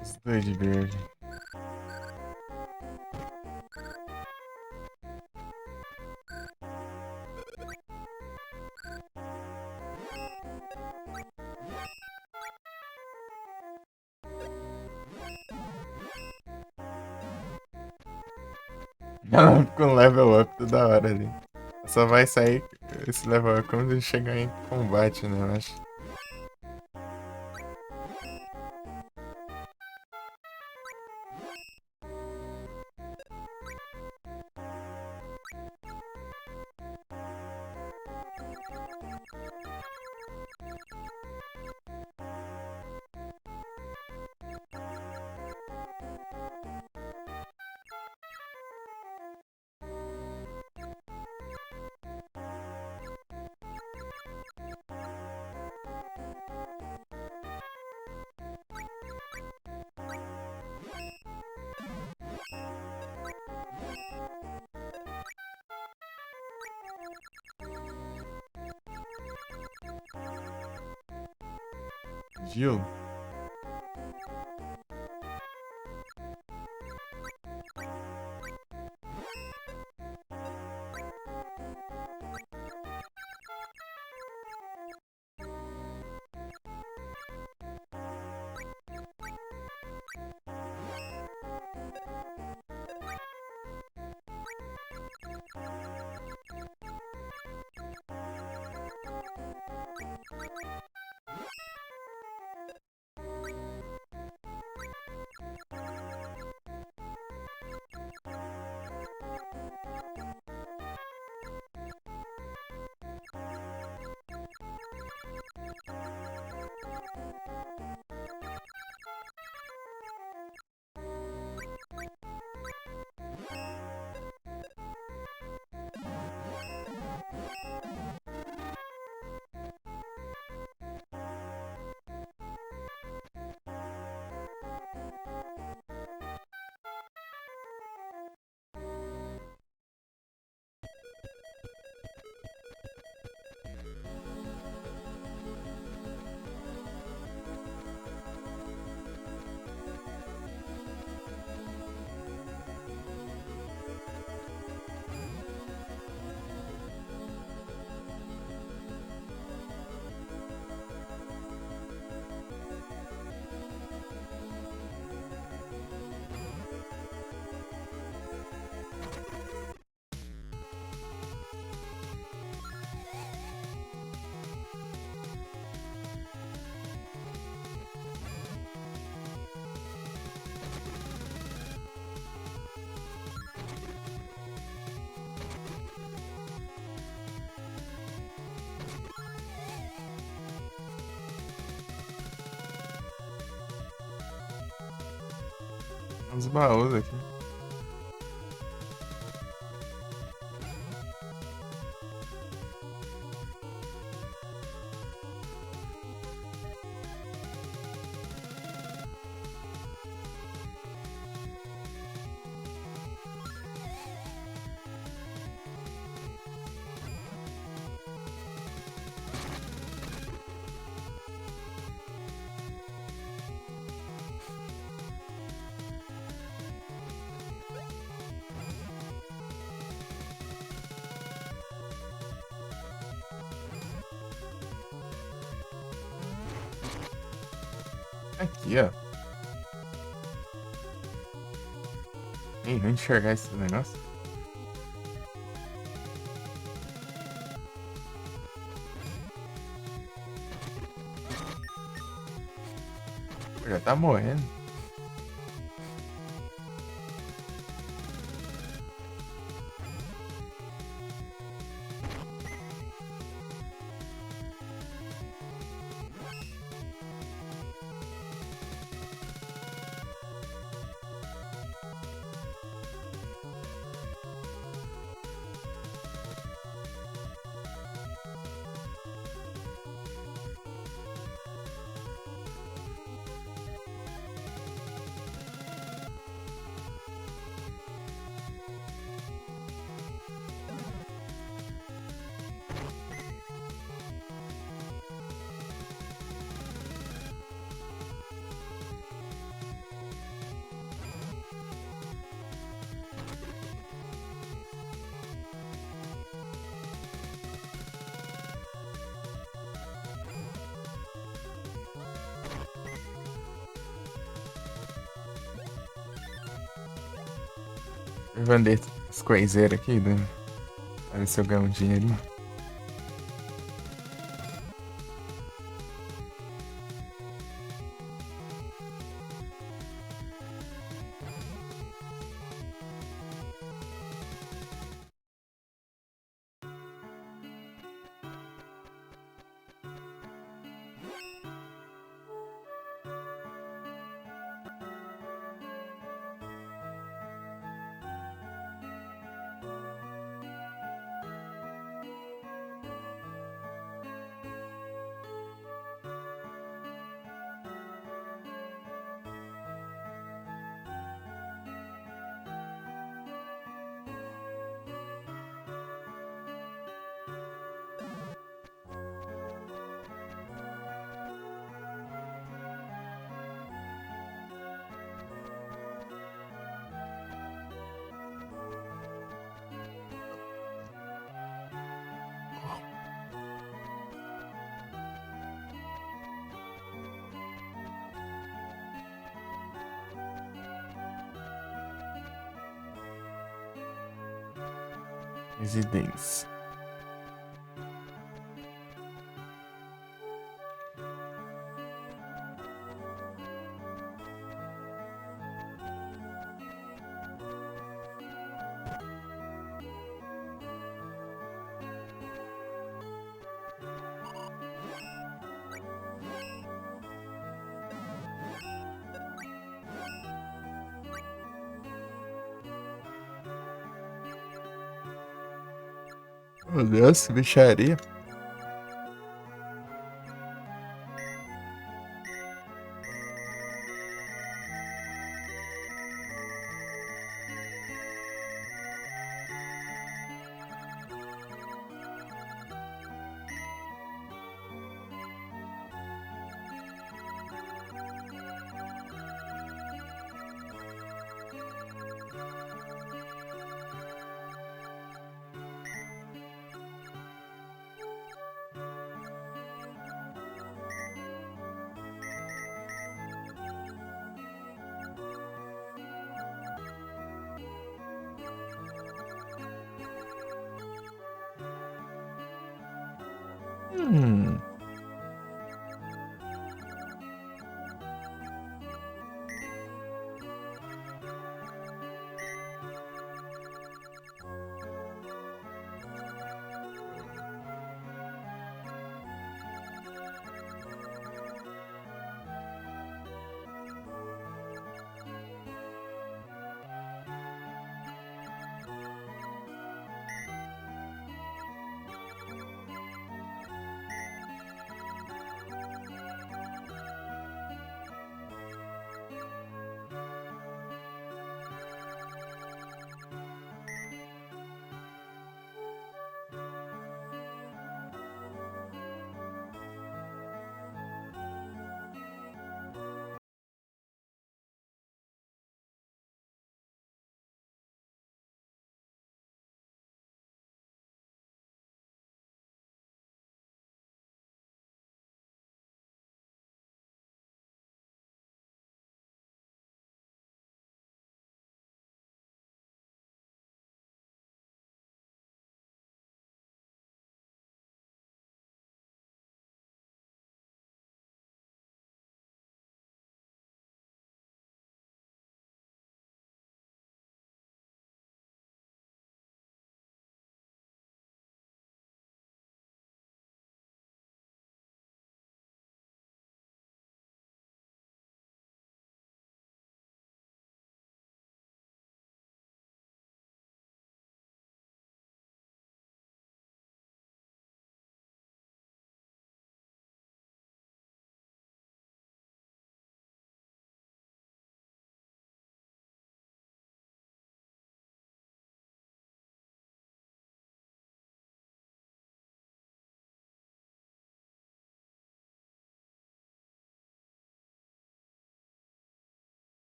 Os dois de verde. Ela com level up toda hora ali. Só vai sair esse level up quando ele chegar em combate, né? Eu acho. Jill? Uns baús aqui. Aqui, ó. Ei, vou enxergar esse negócio. Pô, já tá morrendo. Eu vou vender as coiseiras aqui, né? Pra ver se eu ganho um dinheirinho. Residência. Meu Deus, bicharia. Hum.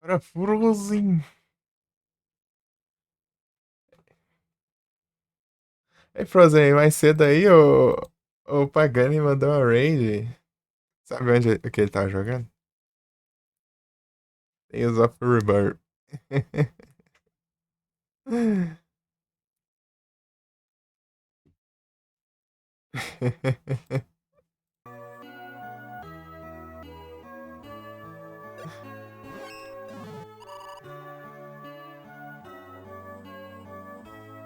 Bora, Frozen. Ei, Frozen, mais cedo aí o Pagani mandou uma raid. Sabe onde que ele tava jogando? Tales of Rebirth.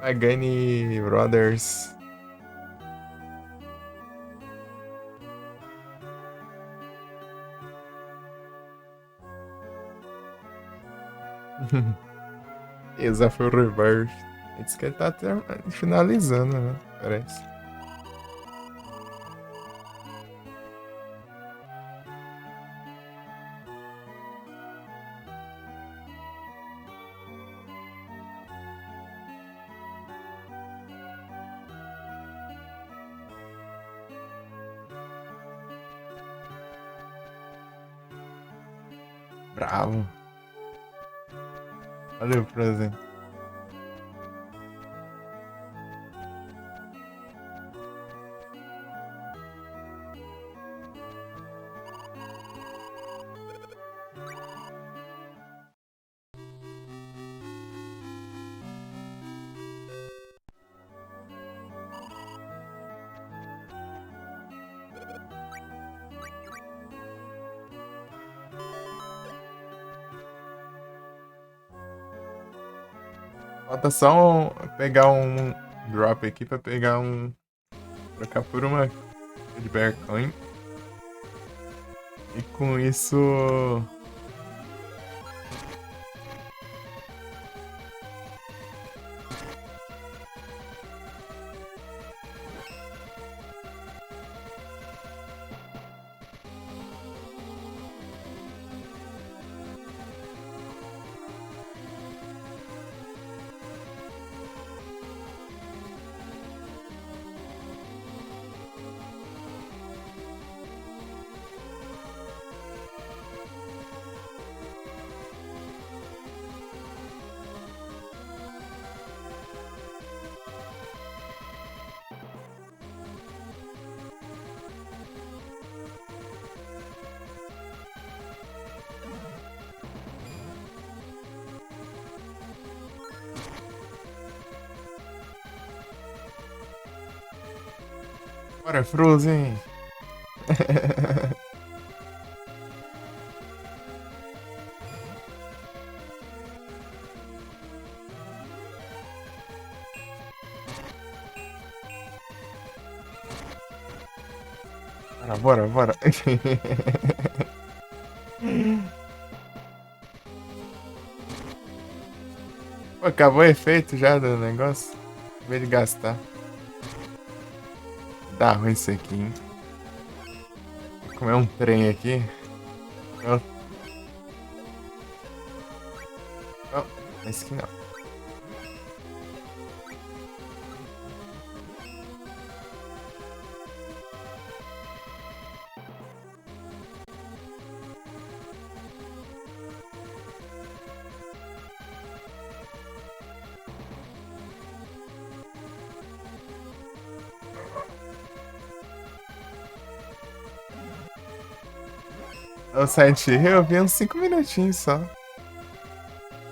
Pagani Brothers. Tales of Rebirth. Diz que ele tá finalizando, né? Parece. Bravo. Valeu, Frozen. Falta só pegar um drop aqui pra pegar um. Trocar por uma de Bear Coin. E com isso. Bora, Frozen! Bora, bora, bora. Pô, acabou o efeito já do negócio. Em vez de gastar. Dá ruim isso aqui, hein? Vou comer um trem aqui. Oh, oh, esse aqui não. O Silent Hill eu vi uns 5 minutinhos só.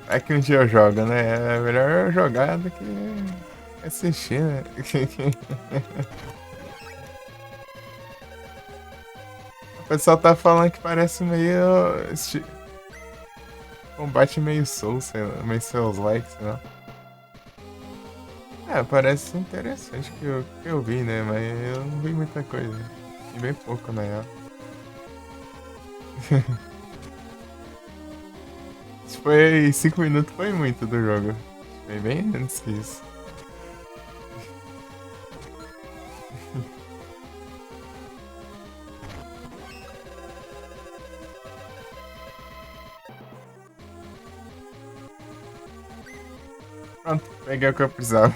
É que um dia eu jogo, né? É melhor jogar do que assistir, né? O pessoal tá falando que parece meio. Combate meio Souls, sei lá, meio Souls-like, sei lá. É, parece interessante que eu vi, né? Mas eu não vi muita coisa. E bem pouco, na real. Se foi 5 minutos, foi muito do jogo. Foi bem antes que isso. Pronto, peguei o que eu precisava.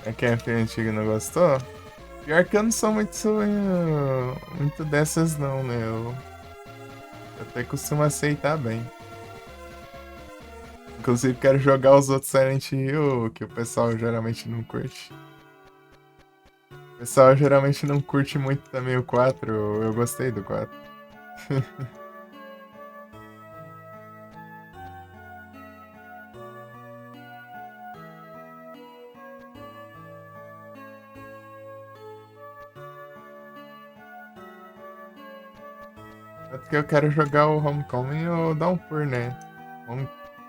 É que a filha antiga não gostou? Pior que eu não sou muito dessas não, né? Eu até costumo aceitar bem. Inclusive quero jogar os outros Silent Hill, que o pessoal geralmente não curte. O pessoal geralmente não curte muito também o 4, eu gostei do 4. Tanto que eu quero jogar o Homecoming ou Downpour, né?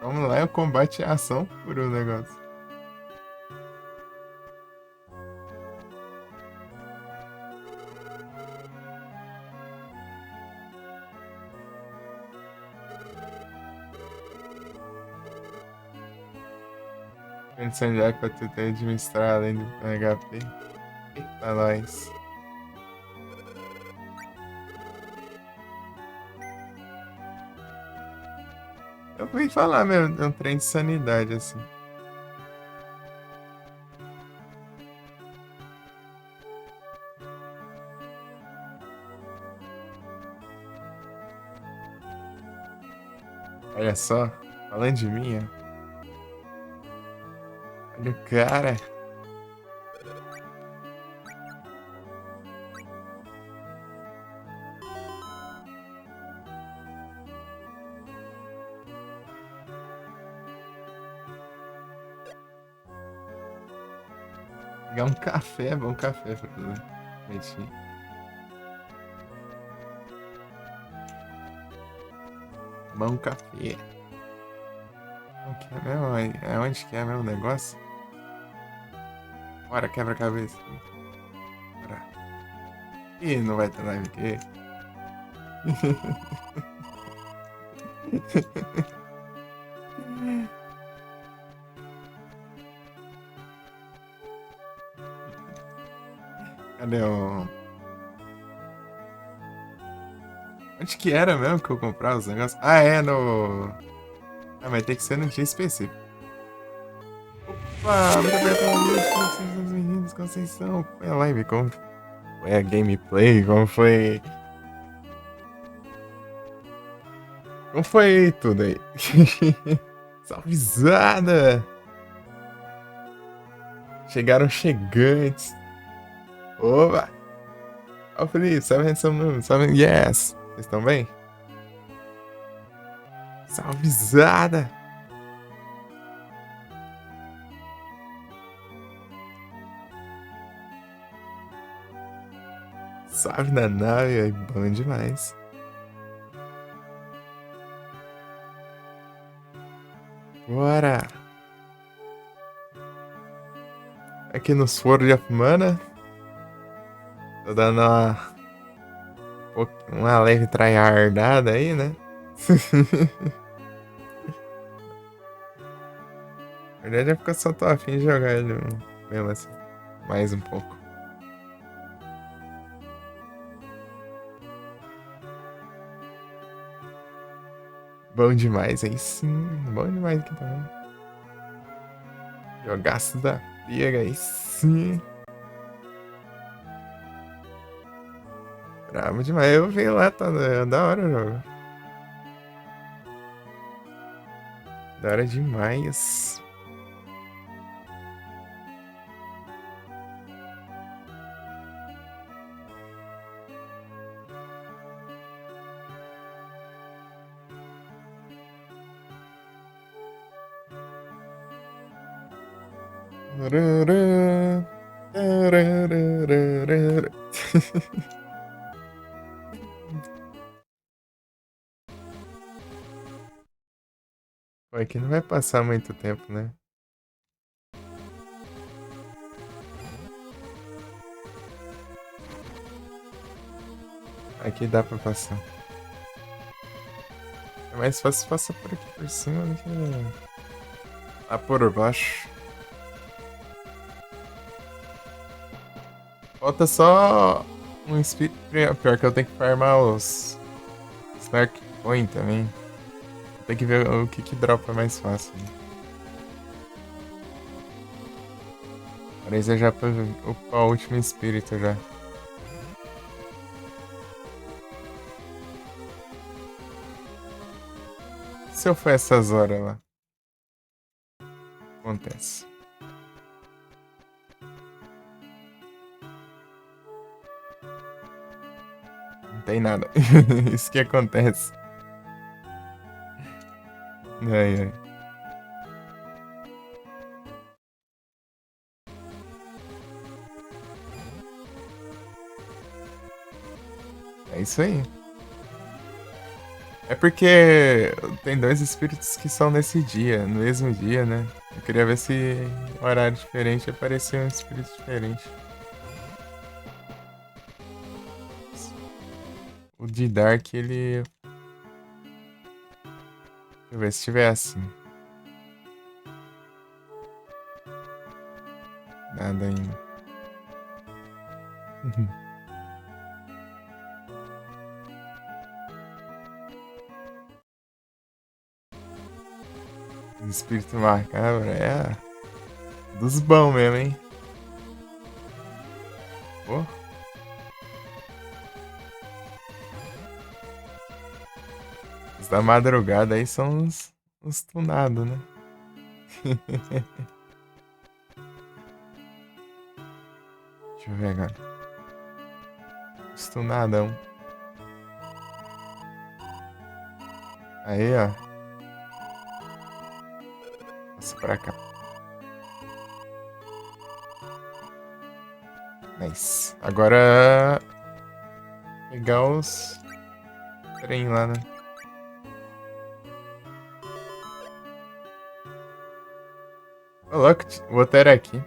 Vamos lá, o combate é ação puro o negócio. Pensando já pra tu ter administrado além do HP. Eita, nós. Eu fui falar mesmo, é um trem de sanidade, assim. Olha só, falando de mim, ó. Olha o cara. Pegar um café, bom café pra fazer. Leitinho. Bom café. O que é mesmo? É onde que é mesmo o negócio? Bora, quebra-cabeça. Bora. Ih, não vai ter live aqui. Cadê o... Onde que era mesmo que eu comprava os negócios? Ah, é no... Ah, mas tem que ser no dia específico. Opa, muito obrigado, meninos, Conceição. Foi a live, como foi a gameplay, como foi... Como foi tudo aí? Salvezada! Chegaram chegantes. Opa! Ó, Felipe, sabe? Yes! Vocês estão bem? Salvezada! Salve na nave, é bom demais. Bora! Aqui no Sword of Mana. Tô dando uma leve tryhardada aí, né? Na verdade é porque eu só tô afim de jogar ele mesmo assim. Mais um pouco. Bom demais, aí sim. Bom demais aqui também. Jogaço da pega, aí sim. Bravo demais. Eu vi lá, tá da hora o jogo. Da hora demais. Pô, aqui não vai passar muito tempo, né? Aqui dá pra passar. É mais fácil passar por aqui por cima do que lá por baixo. Falta só um espírito. Pior que eu tenho que farmar os Spark Point também. Tem que ver o que dropa mais fácil. Né? Parece já pra upar o último espírito já. Se eu for essas horas lá? Acontece. Não tem nada. Isso que acontece. Ai, ai. É isso aí. É porque tem dois espíritos que são nesse dia, no mesmo dia, né? Eu queria ver se em horário diferente aparecia um espírito diferente. O de Dark, ele. Deixa eu ver se tiver assim. Nada ainda. Espírito macabro é dos bons mesmo, hein? Pô. Os da madrugada aí são os tunados, né? Deixa eu ver agora. Os tunadão. Aí, ó. Passa pra cá. Nice. Agora. Pegar os. Trem lá, né? Ô, louco, vou ter aqui.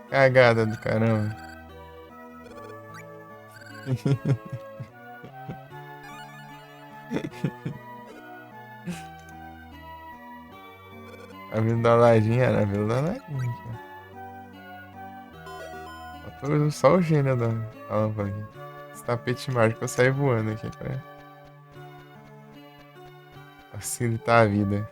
Cagada do caramba. A Vila da Lajinha era a Vila da Lajinha. Faltou só o gênio da lâmpada aqui. Esse tapete mágico eu saio voando aqui pra facilitar a vida.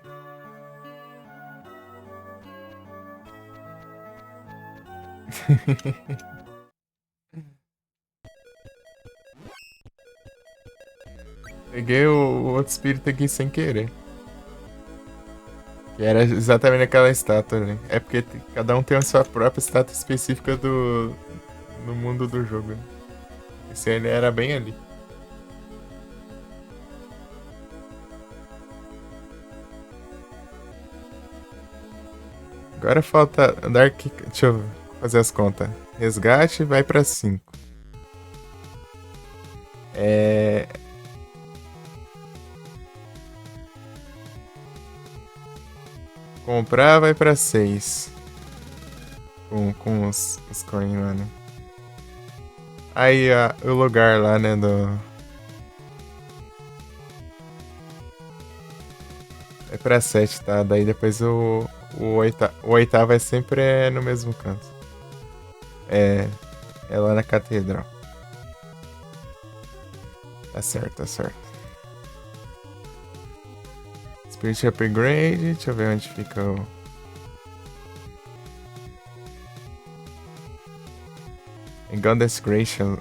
Peguei o outro espírito aqui sem querer. Que era exatamente aquela estátua, né? É porque cada um tem a sua própria estátua específica no mundo do jogo. Esse ele era bem ali. Agora falta Dark. Deixa eu fazer as contas. Resgate vai pra 5. É. Comprar vai pra 6. Com os coins lá, né? Aí o lugar lá, né? É pra 7, tá? Daí depois o oitavo é sempre no mesmo canto. É lá na catedral. Tá certo, tá certo. Spirit Upgrade. Deixa eu ver onde fica o. Goddess Gracious.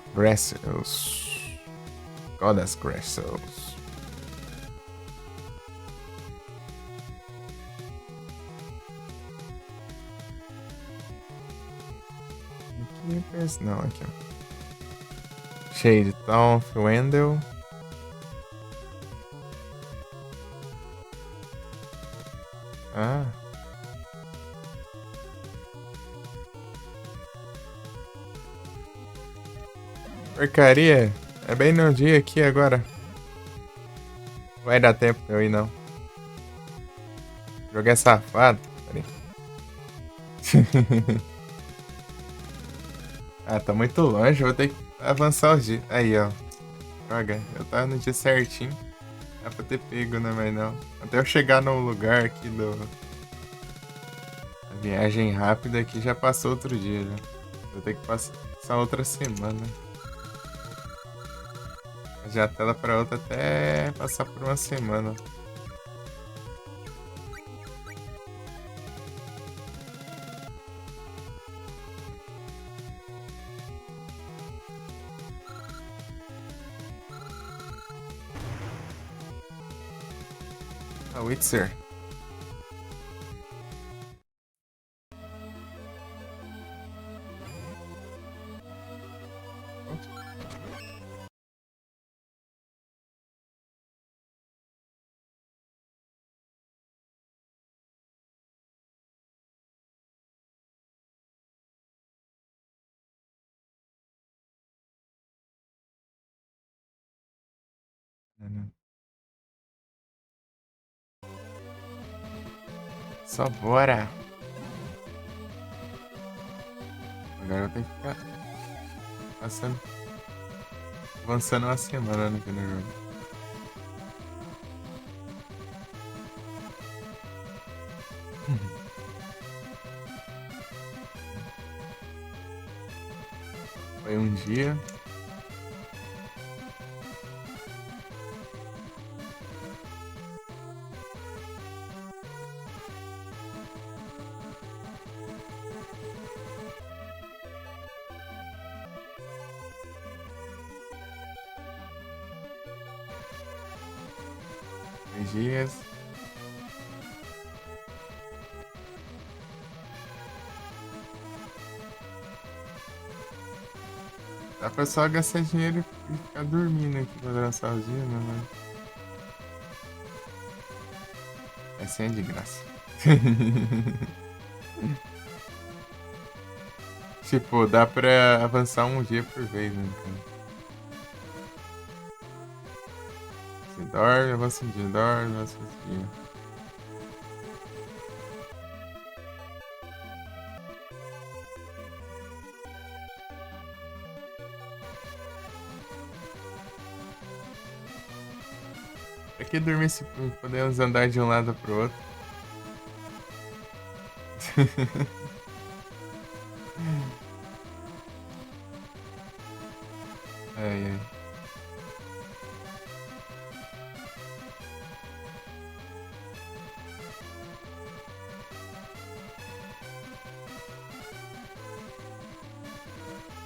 Goddess Gracious. Não, aqui ó. Shade Town, Wendell. Ah. Porcaria. É bem no dia aqui agora. Vai dar tempo pra eu ir não. Jogo é safado. Peraí. Ah, tá muito longe, vou ter que avançar os dias. Aí, ó. Droga, eu tava no dia certinho. Dá pra ter pego, né? Mas não. Até eu chegar no lugar aqui a viagem rápida aqui já passou outro dia, já. Vou ter que passar outra semana. Já tela pra outra até passar por uma semana. A Witzer. Só bora. Agora eu tenho que ficar passando, avançando uma semana no jogo. Foi um dia. Dois dias. Dá pra só gastar dinheiro e ficar dormindo aqui pra durar sozinho, né? Essa é de graça. Tipo, dá pra avançar um dia por vez, né, cara? Você dorme, avança um dia, dorme, avança um dia. Pra que dormir se podemos andar de um lado pro outro? Ai, ai.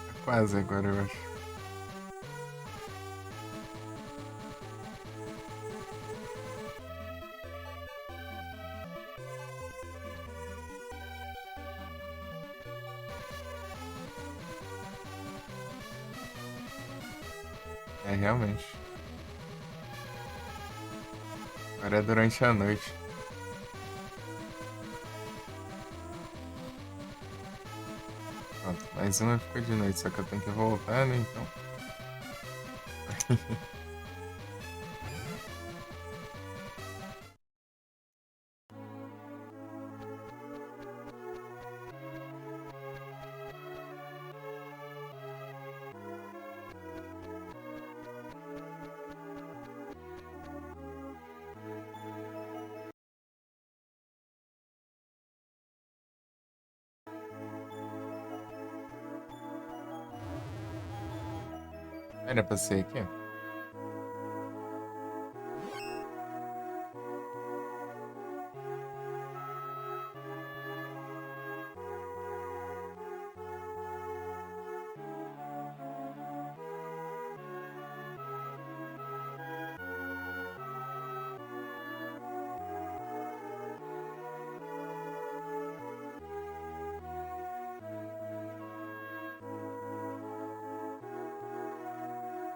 Tá quase agora, eu acho. É, realmente. Agora é durante a noite. Pronto, mais uma ficou de noite, só que eu tenho que voltar, né, então. Era pra ser aqui?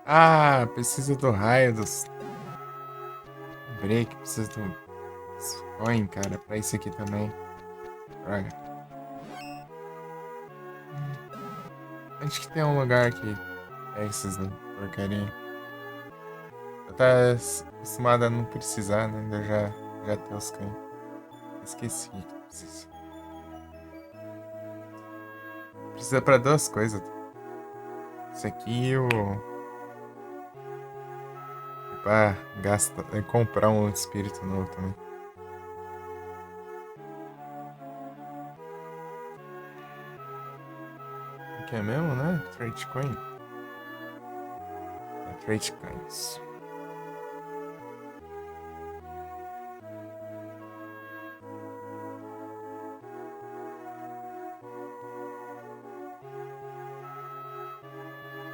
Ah, precisa do raio dos break, precisa do coin, cara, pra isso aqui também. Droga. Acho que tem um lugar que é esses da porcaria. Eu tá acostumado a não precisar, né? Eu já tenho os coins. Esqueci que precisa. Precisa pra duas coisas. Isso aqui e o. Pra comprar um espírito novo também. O que é mesmo, né? Trade coin. É trade coins.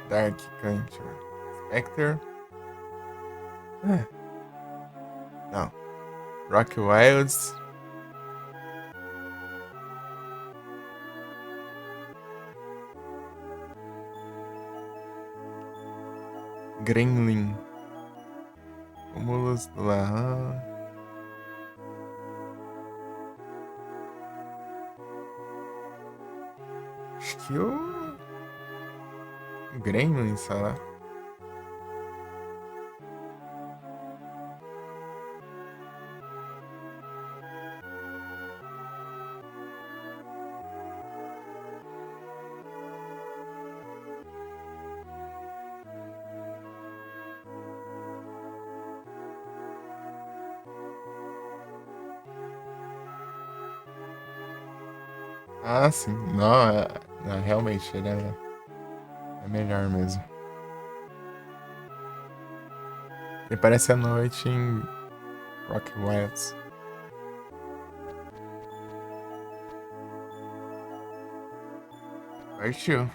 Dark Culture. Spectre. É. Não. Rock Wilds. Gremlin. Cúmulos do Lahan. Acho que o Gremlin, sei lá. Ah, sim. Não, não, realmente, ele é melhor mesmo. Ele parece a noite em Rock Wilds. Partiu.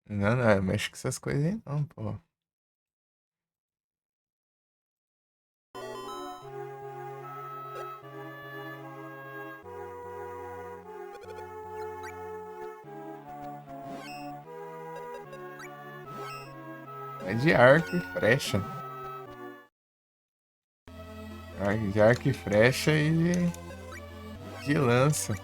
Não, não, mexe com essas coisas aí não, pô. É de arco e flecha. De arco e flecha e de lança.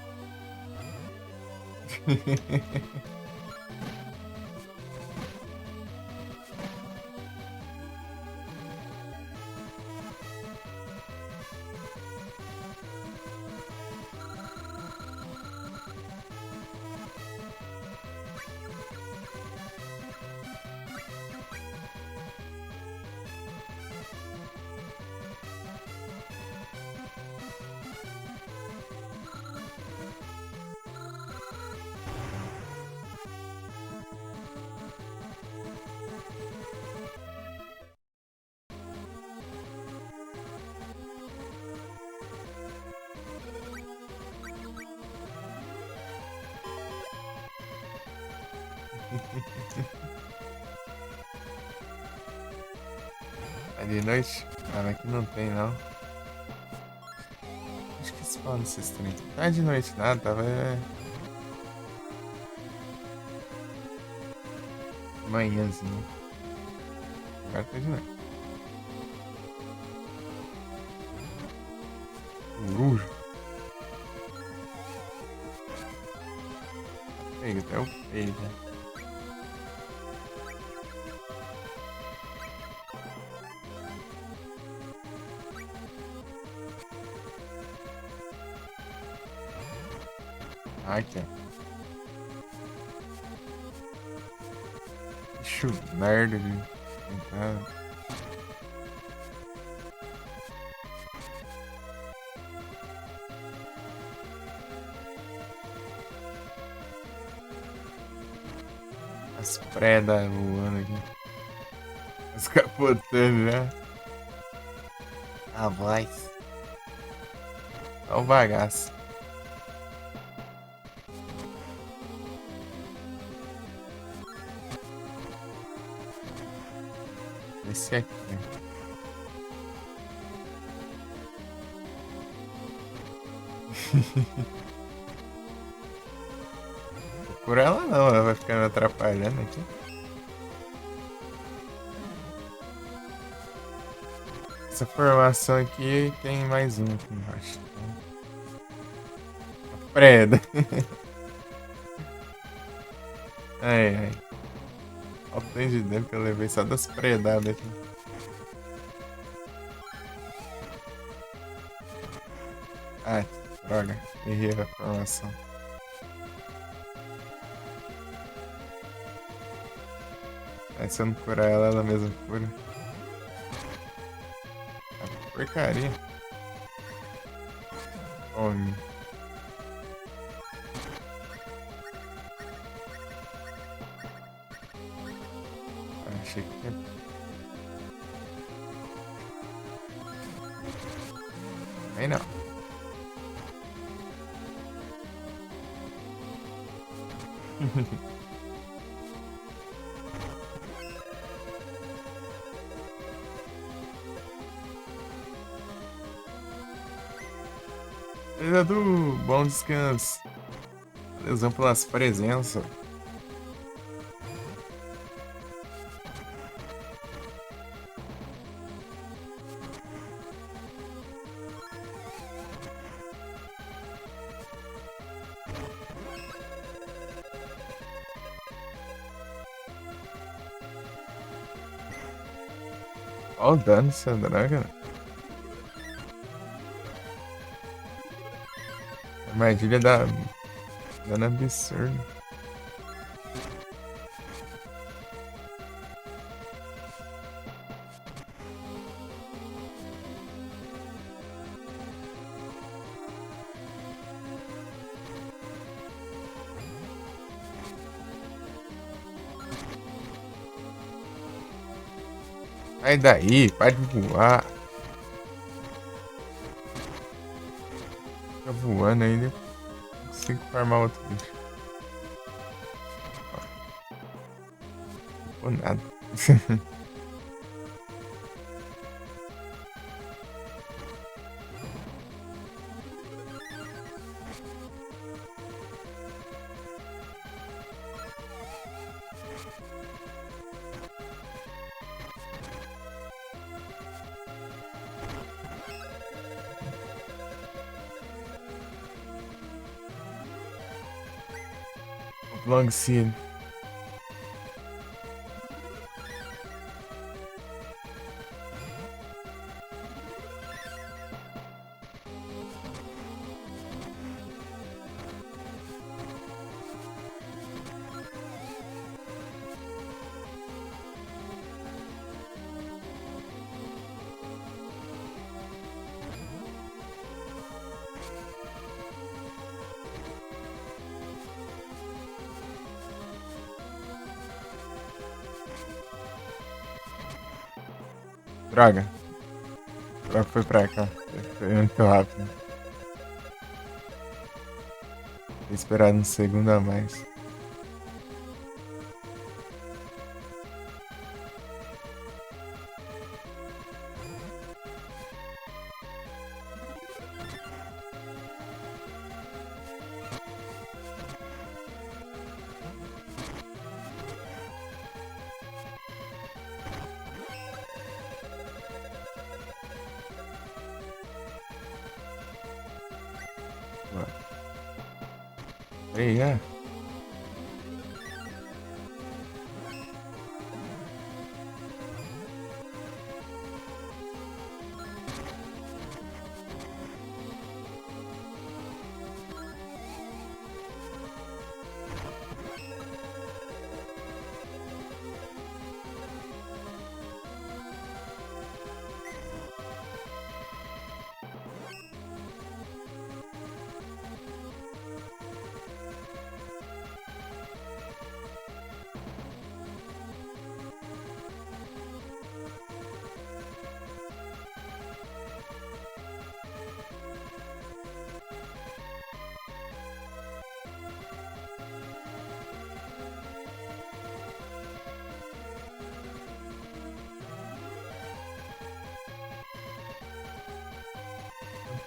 É de noite? Ah, aqui não tem não. Acho que spawn esses trem. Não é de noite nada, tava de manhãzinho. Agora tá de noite. Coruja. Pega até o peito. Aqui, ó. Bicho merda de entrar. As predas voando aqui. As capotando já. A voz. Olha o bagaço. Esse aqui. Por ela não, ela vai ficar me atrapalhando aqui. Essa formação aqui tem mais um aqui embaixo. Preda. Ai, ai. Olha o tanto de dano que eu levei só das predadas aqui. Ai, droga. Errei a formação. Aí se eu não curar ela, ela mesma cura. Ah, porcaria. Tome. Achei que tinha... Aí não. Edu, bom descanso. Valeuzão pelas presenças. Olha o dano dessa draga. A armadilha dá dano absurdo. Sai daí, para de voar. Fica voando aí, não consigo farmar outro bicho. Ou nada. Long Seed. Droga. Droga, foi pra cá. Foi muito rápido. Vou esperar um segundo a mais. Ei, é.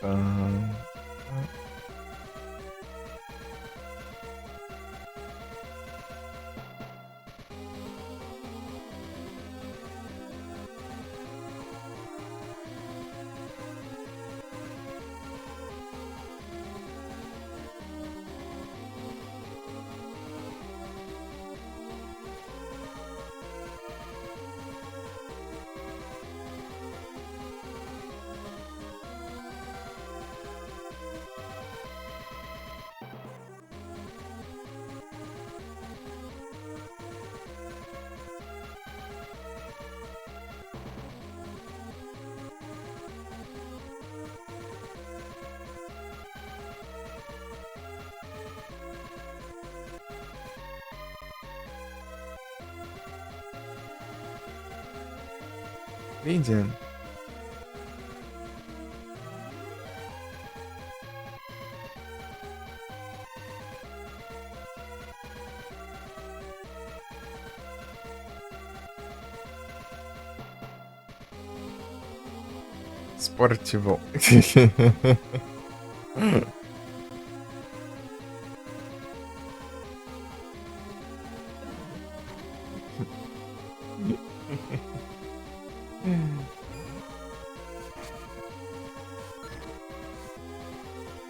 Ahn. Lydian. Esportivo.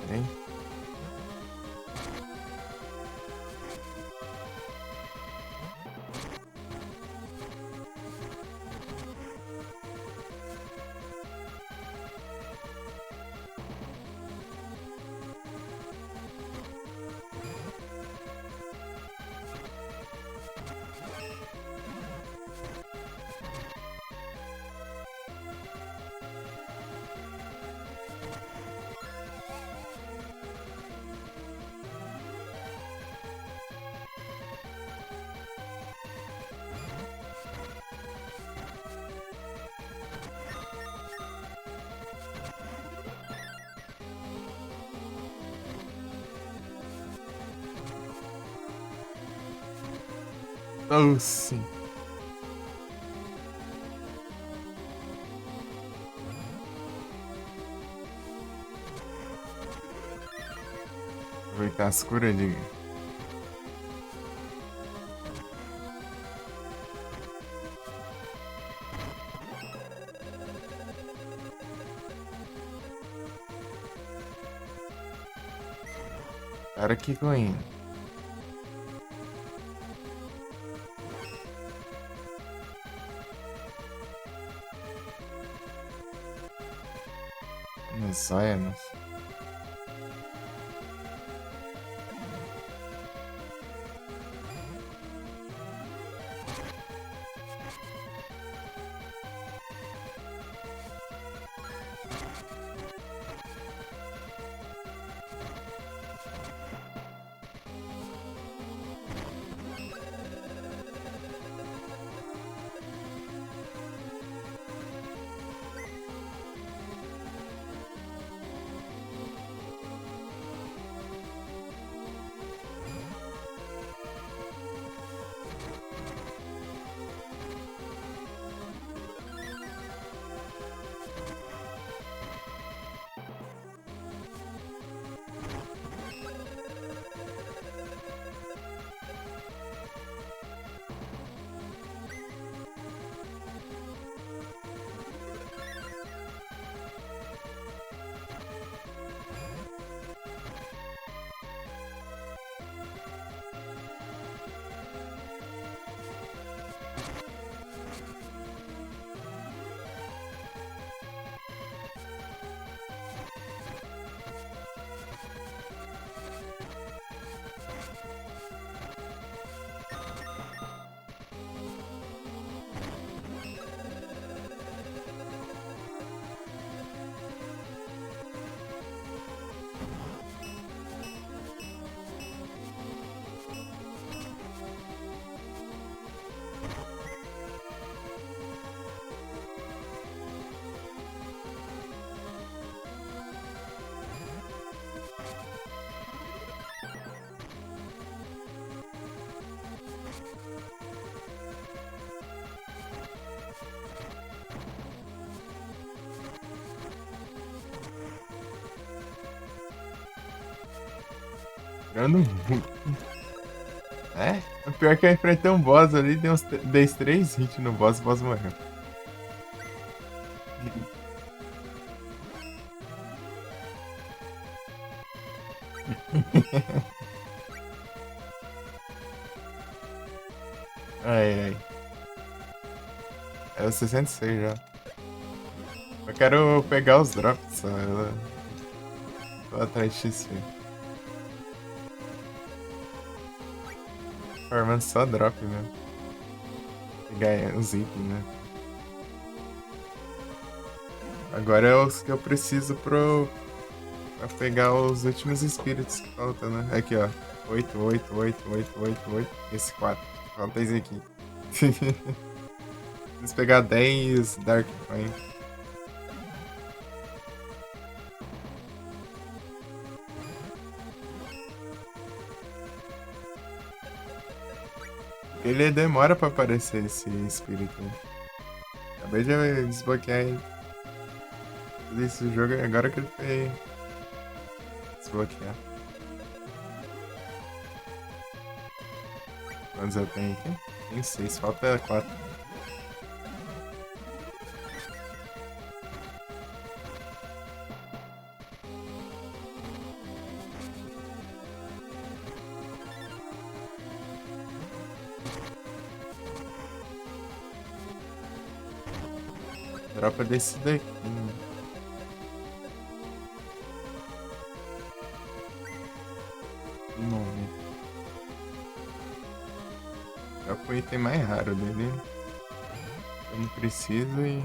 Hein? Oh, sim. Aproveitar as curas de... Cara, que ruim. Nos olhos. Tirando É? O pior é que eu enfrentei um boss ali, dei 3 hits no boss e o boss morreu. Ai, ai. É o 66 já. Eu quero pegar os drops só. Eu tô atrás de XP. Formando só drop mesmo. Pegar os itens, né? Agora é os que eu preciso pra pegar os últimos espíritos que faltam, né? Aqui, ó. 8, 8, 8, 8, 8, 8. Esse 4. Falta esse aqui. Preciso pegar 10 Dark Coin. Ele demora pra aparecer esse espírito. Acabei de desbloquear ele. Esse jogo agora que ele foi desbloquear. Quantos eu tenho aqui? Tem 6, falta 4. Dropa desse daqui. Nome. Dropa o item mais raro dele. Eu não preciso e.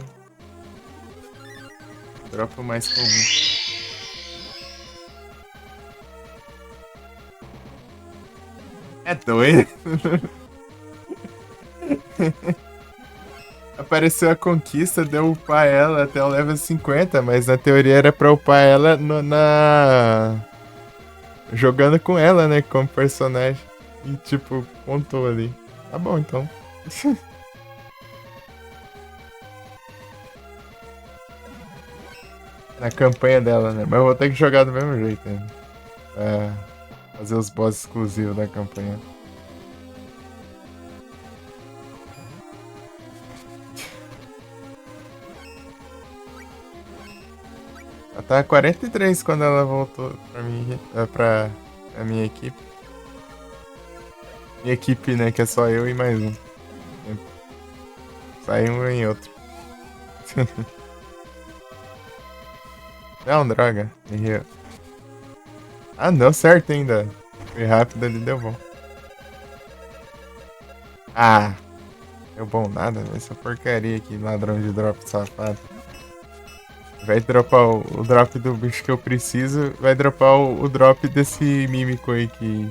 Dropa o mais comum. É doido. Apareceu a conquista, deu upar ela até o level 50, mas na teoria era pra upar ela jogando com ela, né, como personagem. E tipo, contou ali. Tá bom, então. Na campanha dela, né? Mas eu vou ter que jogar do mesmo jeito ainda. Pra fazer os boss exclusivos da campanha. Ela tava 43 quando ela voltou pra mim, pra minha equipe. Minha equipe, né? Que é só eu e mais um. Sai um em outro. Não, droga. Errei. Ah, deu certo ainda. Foi rápido ali, deu bom. Ah! Deu bom nada, essa porcaria aqui, ladrão de drop safado. Vai dropar o drop do bicho que eu preciso, vai dropar o drop desse mímico aí que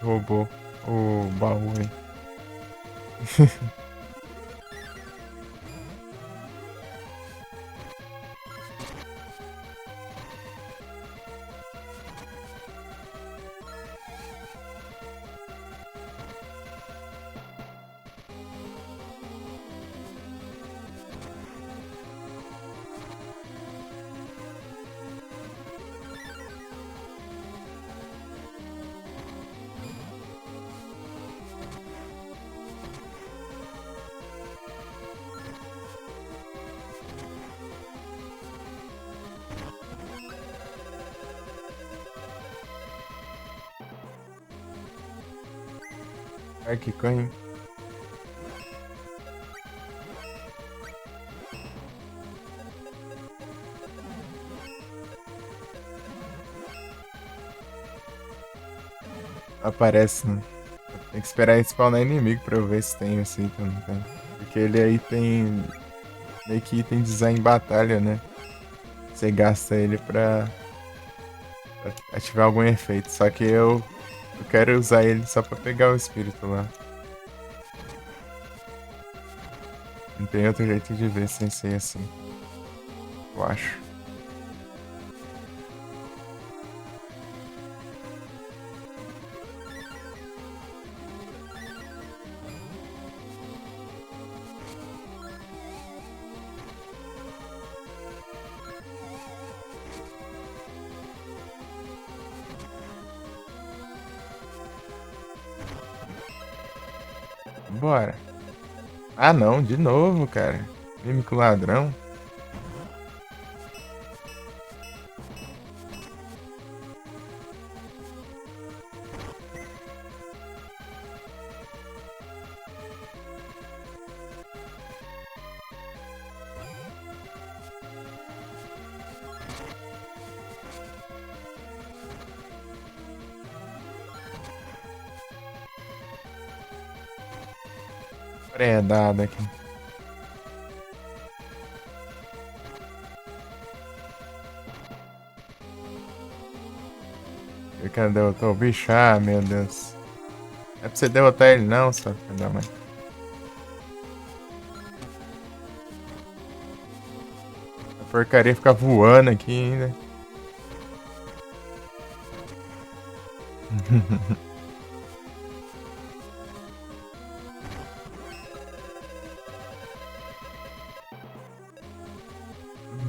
roubou o baú aí. Ai, que coisa. Aparece, né? Tem que esperar spawnar inimigo pra eu ver se tem esse item. Tá? Porque ele aí tem meio que item de usar em batalha, né? Você gasta ele pra ativar algum efeito. Só que eu quero usar ele só pra pegar o espírito lá. Não tem outro jeito de ver sem ser assim. Eu acho. Bora. Ah não, de novo, cara. Mímico ladrão. Predado aqui. Cadê derrotar o bicho? Ah, meu Deus. Não é pra você derrotar ele não, só filho da mãe. Porcaria ficar voando aqui ainda.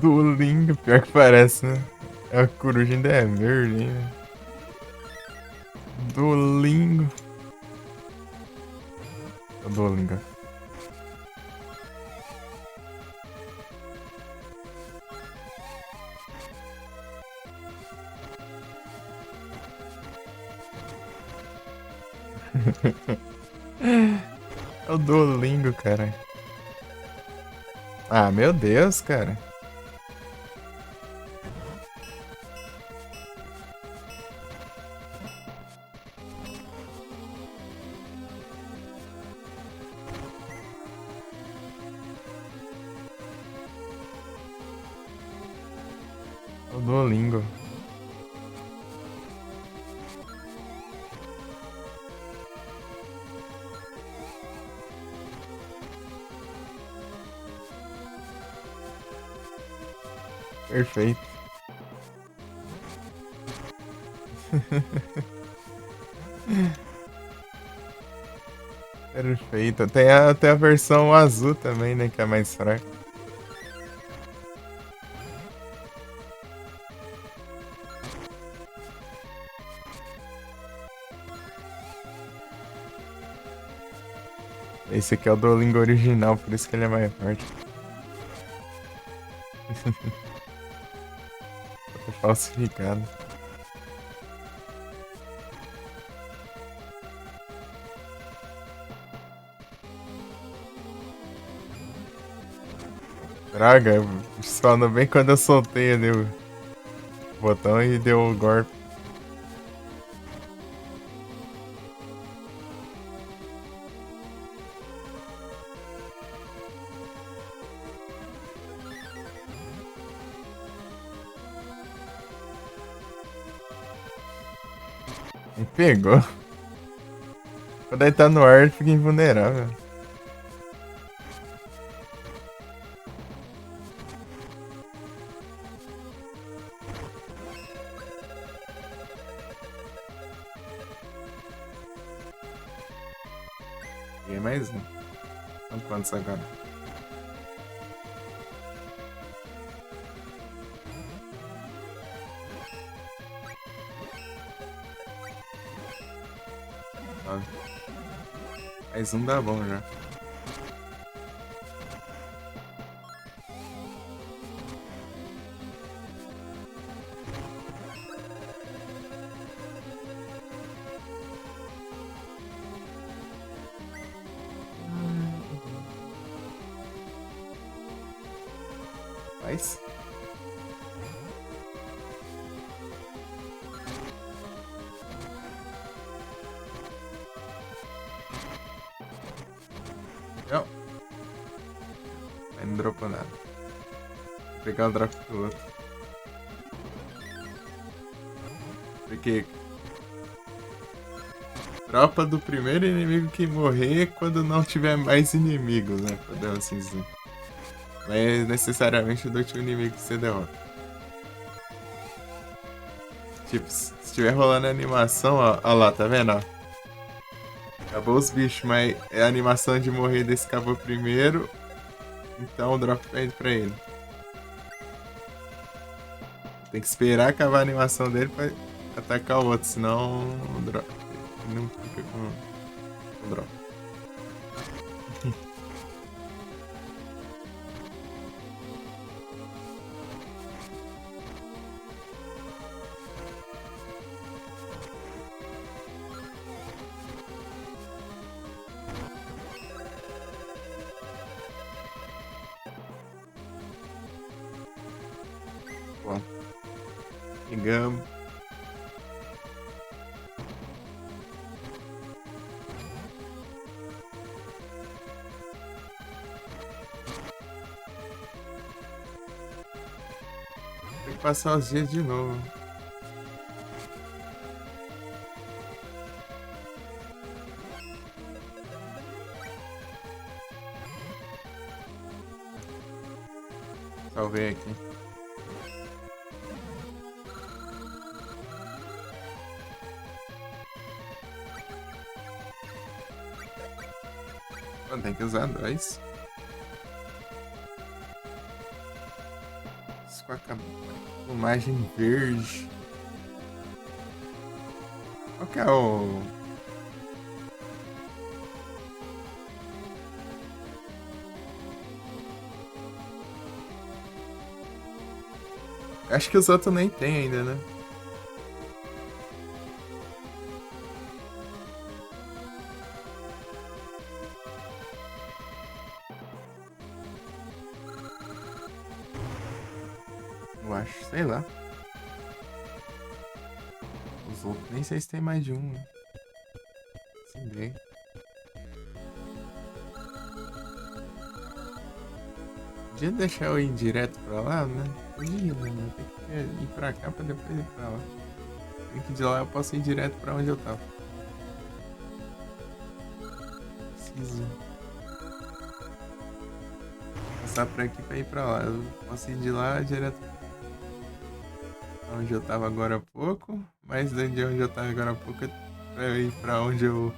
Duolingo, pior que parece, né? A coruja ainda é verde ainda. Duolingo. O Duolingo. É o Duolingo, cara. Ah, meu Deus, cara. É o Duolingo. Perfeito. Perfeito. Tem a versão azul também, né? Que é mais fraca. Esse aqui é o Duolingo original, por isso que ele é mais forte. Tá falsificado. Droga, spawnou bem quando eu soltei ali o botão e deu o golpe. Me pegou. Quando ele tá no ar, ele fica invulnerável. Peguei mais um. São quantos agora? Nove. Mais um dá bom já. Faz. Não. Aí não dropou nada. Vou pegar o drop do outro. Porque tropa do primeiro inimigo que morrer quando não tiver mais inimigos, né? Podemos assim dizer. Não é necessariamente do último inimigo que você derrota. Tipo, se estiver rolando a animação, ó lá, tá vendo? Ó? Acabou os bichos, mas é a animação de morrer desse acabou primeiro. Então o drop tá indo pra ele. Tem que esperar acabar a animação dele pra atacar o outro, senão o drop. Ele não fica com o drop. Bom, pegamos. Tem que passar os dias de novo. salvei aqui. Pô, tem que usar 2. Isso com a plumagem verde. Qual que é o... Acho que os outros nem tem ainda, né? Eu acho, sei lá. Os outros nem sei se tem mais de um, né? Sim, bem. Podia deixar eu ir direto pra lá, né? Podia, né? Tem que ir pra cá pra depois ir pra lá. Tem que ir de lá eu posso ir direto pra onde eu tava. Preciso passar por aqui pra ir pra lá. Eu posso ir de lá direto pra onde eu tava agora há pouco. Mas de onde eu tava agora há pouco, pra eu ir pra onde eu...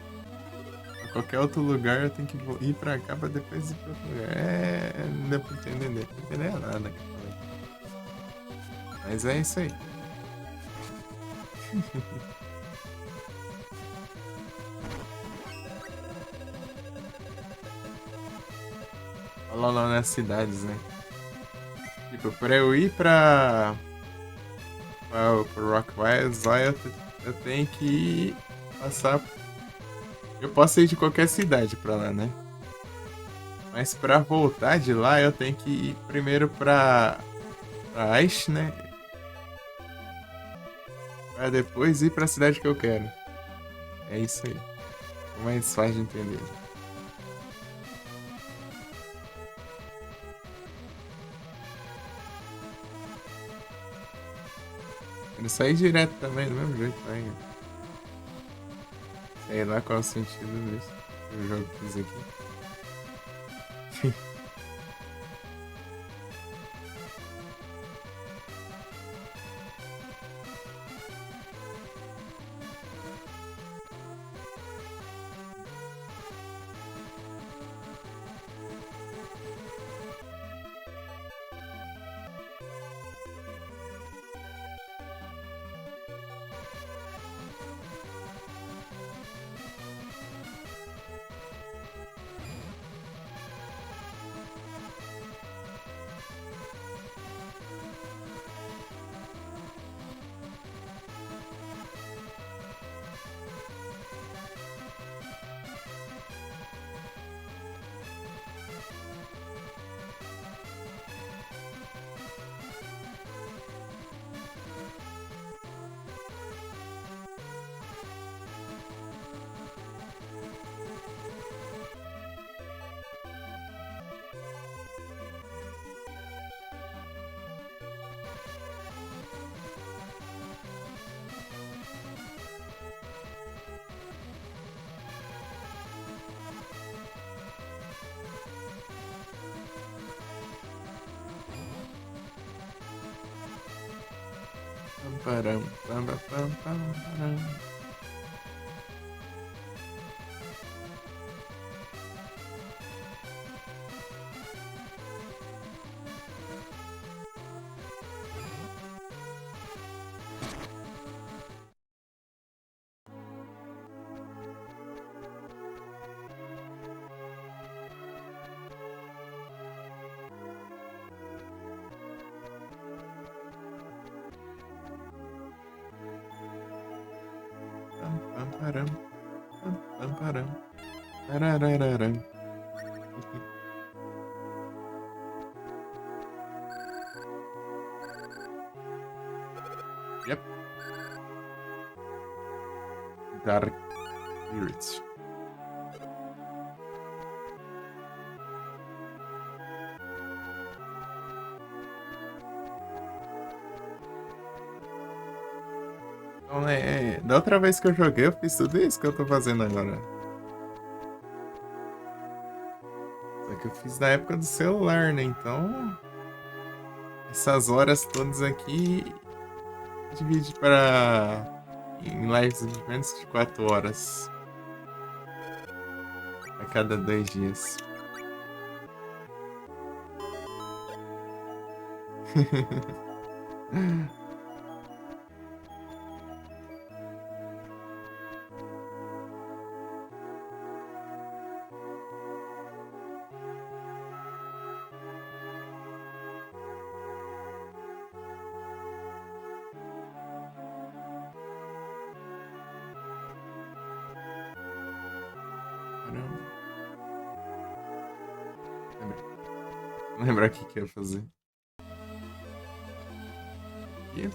Pra qualquer outro lugar, eu tenho que ir pra cá pra depois ir pra outro lugar. Não deu pra entender. Não entender nada que eu falei. Mas é isso aí. Olha lá nas cidades, né? Tipo, pra eu ir pro Rock Wilds lá, eu tenho que passar. Eu posso ir de qualquer cidade pra lá, né? Mas pra voltar de lá, eu tenho que ir primeiro pra Aish, né? Pra depois ir pra cidade que eu quero. É isso aí. É mais fácil de entender. Ele sai direto também, do mesmo jeito, né? Sei lá qual é o sentido disso. O jogo fiz aqui. Pam, param, pam, pam, pam, pam, param. Pam, pam, param, pam, pam, param. Tararararam. Yep. Dark Spirits. Então, da outra vez que eu joguei, eu fiz tudo isso que eu tô fazendo agora. Só que eu fiz na época do celular, né? Então. essas horas todas aqui divide para em lives de menos de 4 horas a cada 2 dias. Caramba. Vou lembrar o que que eu ia fazer. Aqui.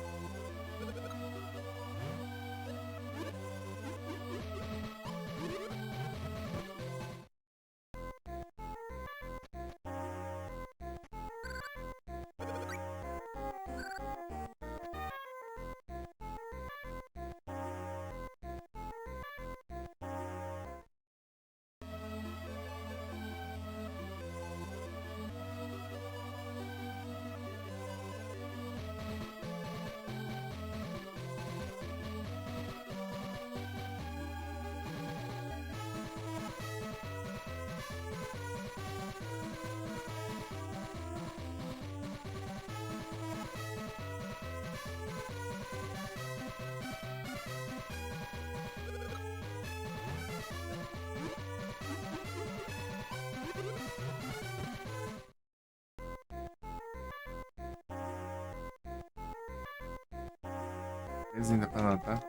Beleza, ainda pra anotar.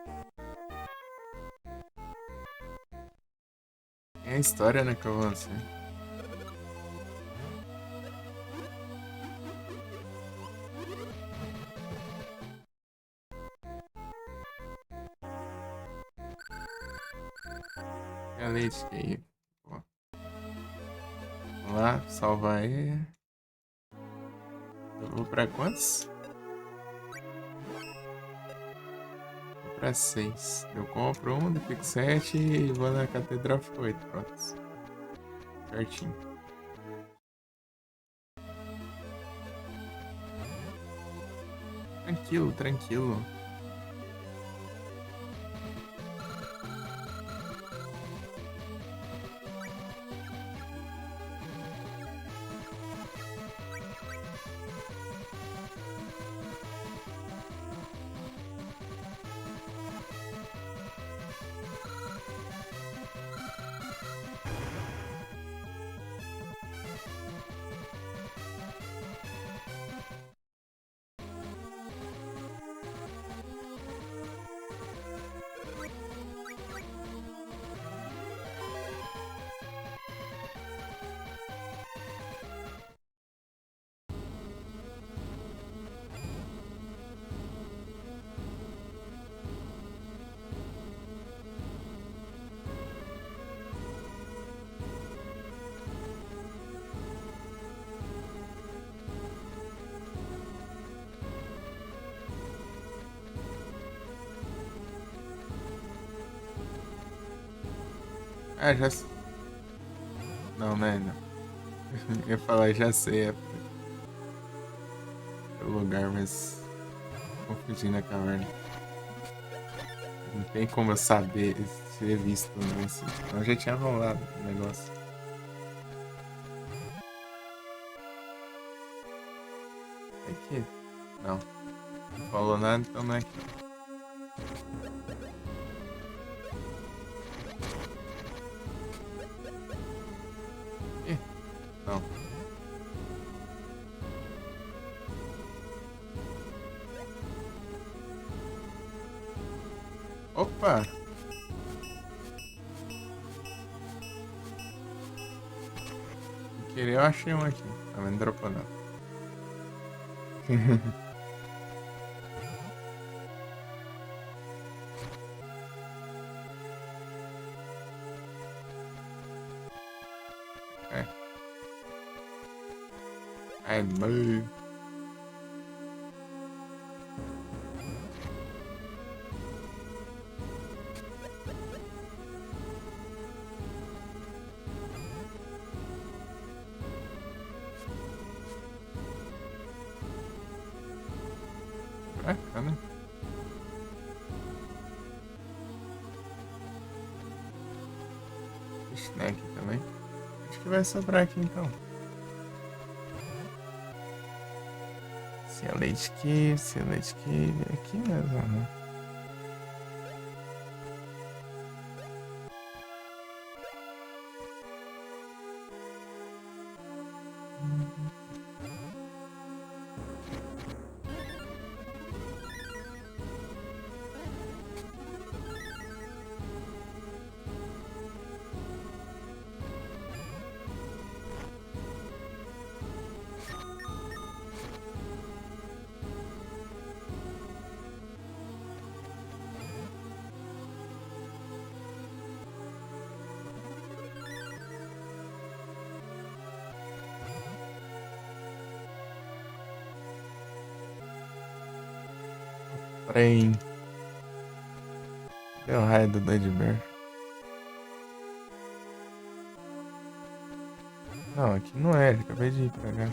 É a história, né, que eu lancei. E a leite que aí. Ó. Vamos lá, salvar aí. Eu vou pra quantos? Vou pra 6. Eu compro um, fico 7 e vou na catedral, fico 8. Pronto. Certinho. Tranquilo, tranquilo. Ah, já. Não, né? Não. Eu ia falar, já sei, é pelo lugar, mas confundi na caverna. Não tem como eu saber ser visto nesse. Então já tinha rolado o negócio. É aqui? Não. Não falou nada, então não é aqui. Ih, não. Opa! Sem querer eu achei um aqui. Ah, mas não dropou não. É. Ai, mano. Bacana. Snack também. Acho que vai sobrar aqui então. Select Cave, Select Cave. Aqui mesmo, né? Trem. Deu raio do Dead Bear. Não, aqui não é. Acabei de ir pra cá.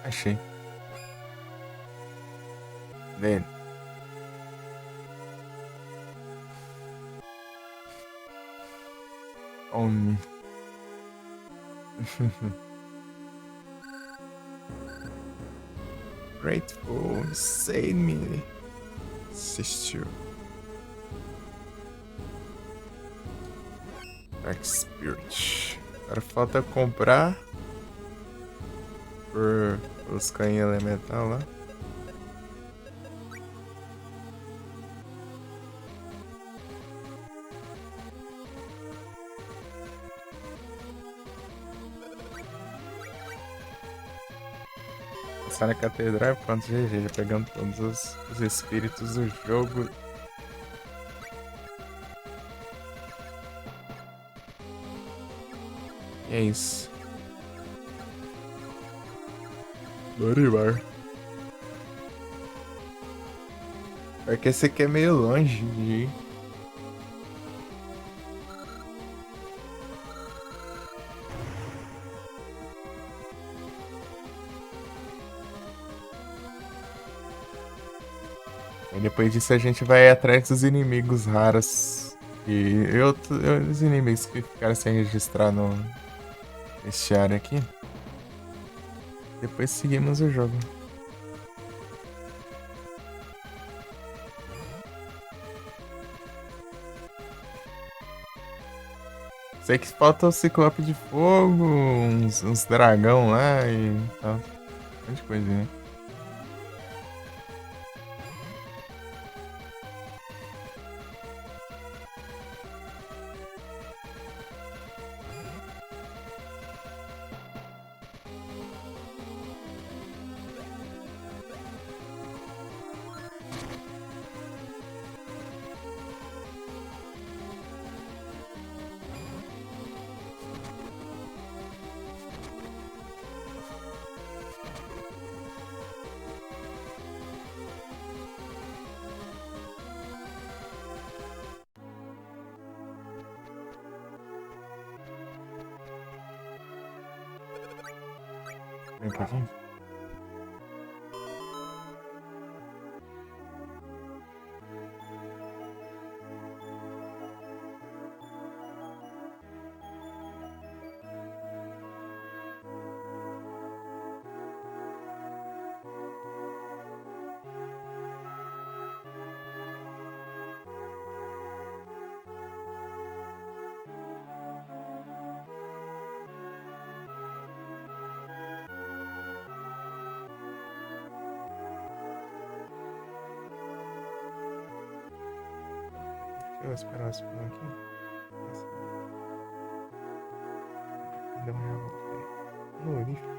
Achei. Dele. Homem. Grateful, save me. Assistiu. Dark Spirit. Agora falta comprar por os caninhos elemental lá. Passar na catedral, pronto, GG, já pegamos todos os espíritos do jogo. E é isso. Boribar. Porque esse aqui é meio longe de ir. E depois disso a gente vai atrás dos inimigos raros. E os inimigos que ficaram sem registrar no bestiário aqui. Depois seguimos o jogo. Sei que falta o Ciclope de Fogo, uns dragão lá e tal. Um monte de coisinha. Vem um pouquinho. Deixa eu esperar esse plano aqui. Nossa. Dá uma volta. No lixo.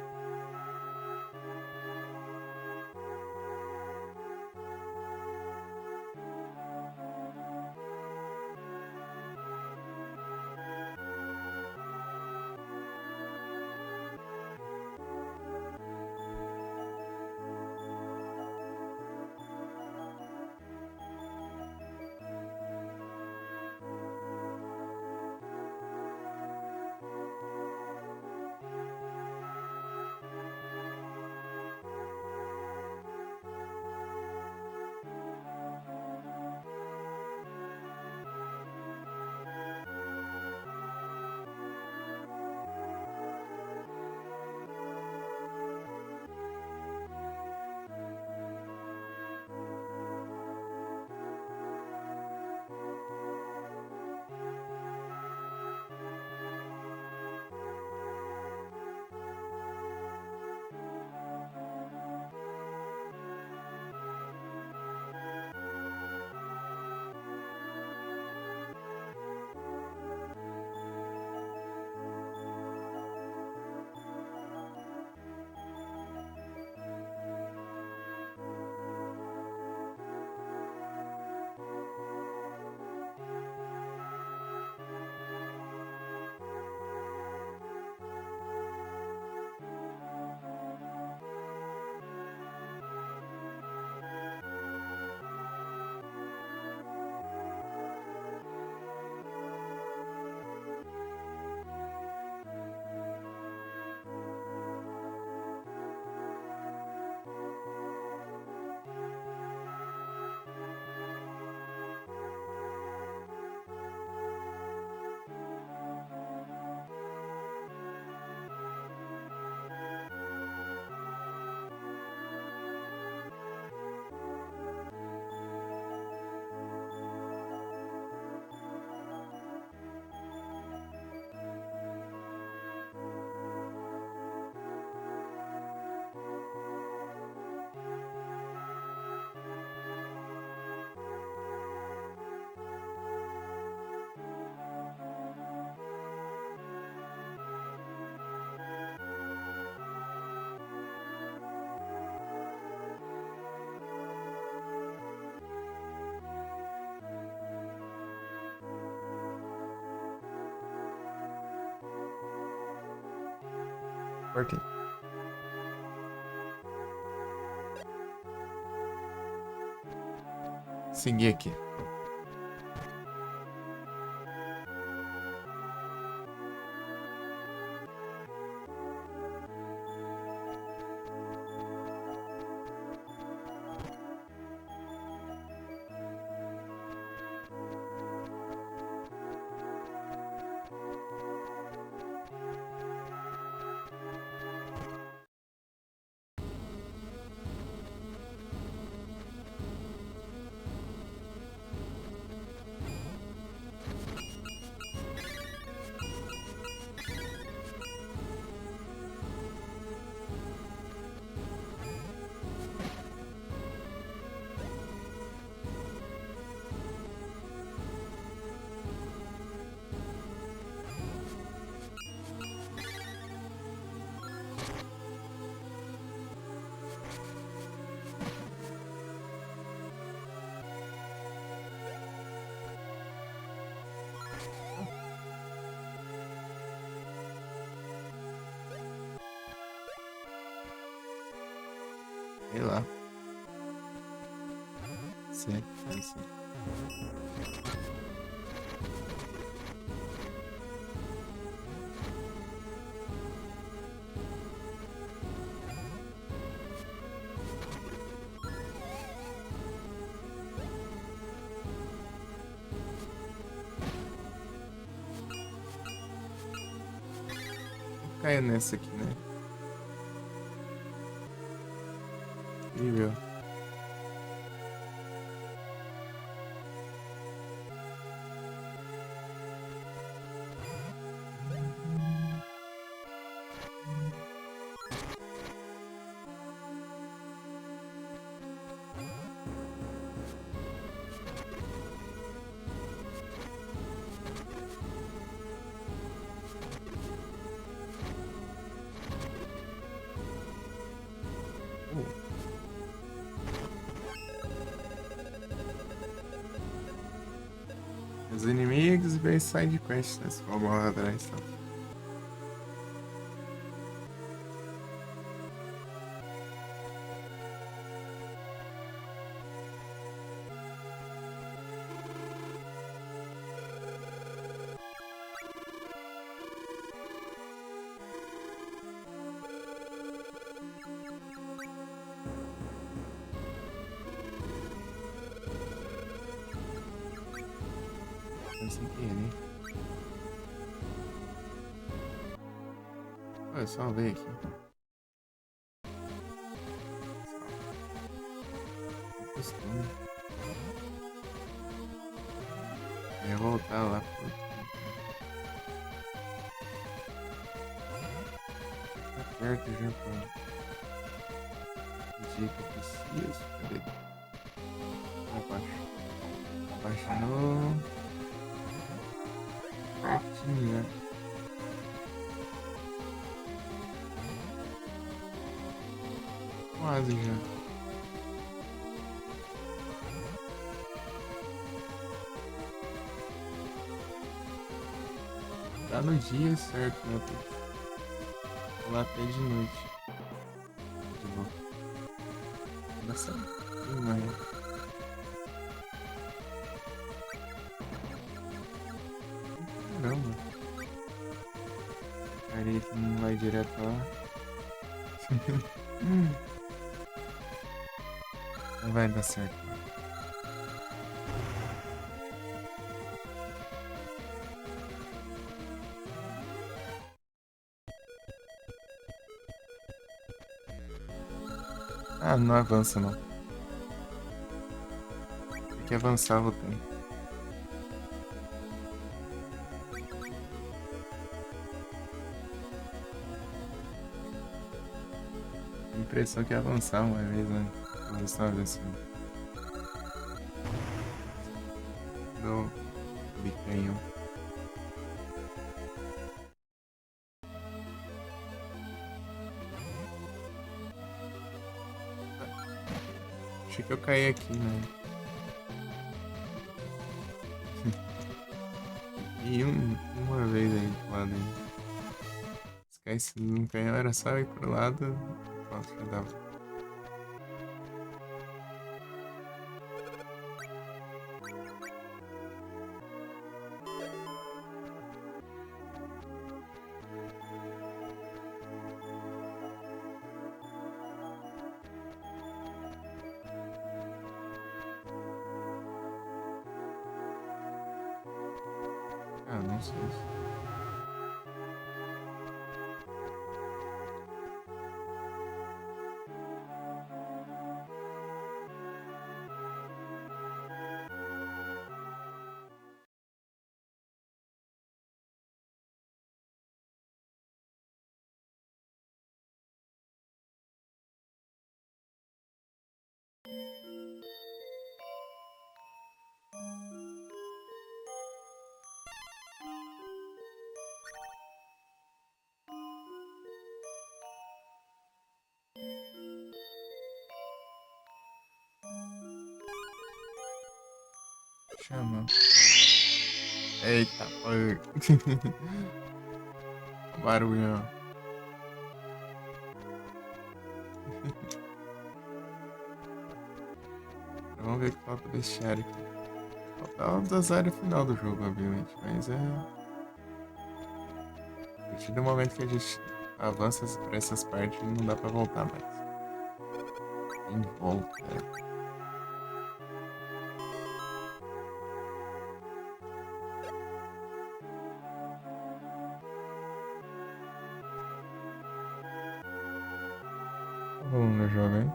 porta aí. Seguir aqui. Sei lá. Sim, sim. Caiu nessa aqui, né? Incrível. Os inimigos vêm side quest, né? Se for mal atrás, então. Sem querer. Olha, só ver aqui. Costume. Eu ia voltar lá pro outro. Tá perto já, pô. O dia que eu preciso. Cadê? Abaixo. Abaixo no... pertinho, né? Quase já. Tá no dia certo, meu Deus. Vou lá até de noite. De novo. Nossa, que manhã. Caramba. Areia que não vai direto lá. Não vai dar certo. Ah, não avança não. Tem que avançar o tempo. A impressão que ia avançar uma vez, né? Avançar uma vez assim. Do bicanhão. Achei que eu caí aqui, né? E uma vez aí do lado aí. tivesse no canhão era só ir pro lado. Pronto, já dava. Ah, não sei. Chama. Eita, foi. Barulhão. Vamos ver o que falta desse área aqui. Falta das áreas final do jogo, obviamente. Mas é. A partir do momento que a gente avança pra essas partes, não dá pra voltar mais. Em volta. Tá rolando o jogo, hein?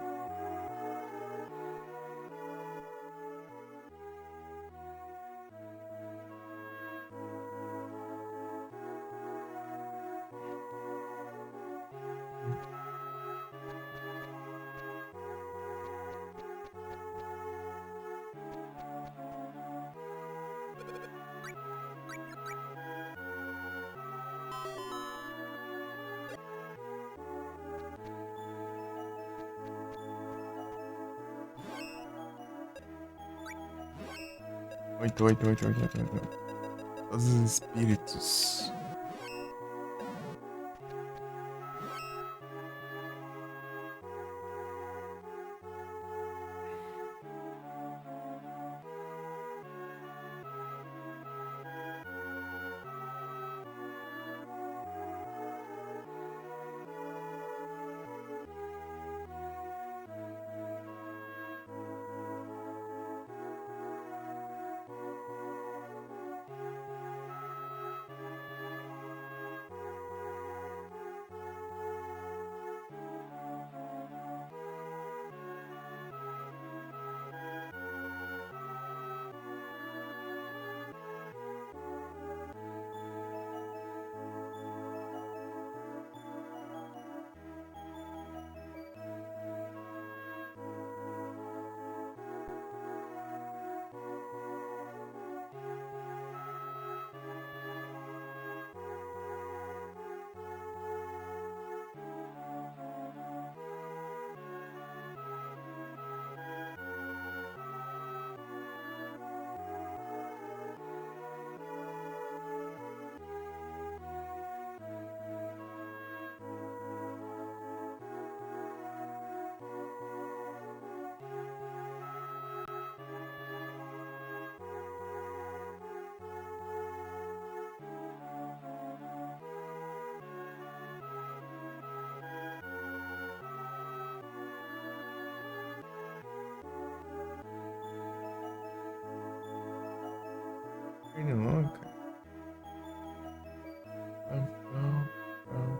Oito. Todos os espíritos. Pernilonga. Pam, pam, pam.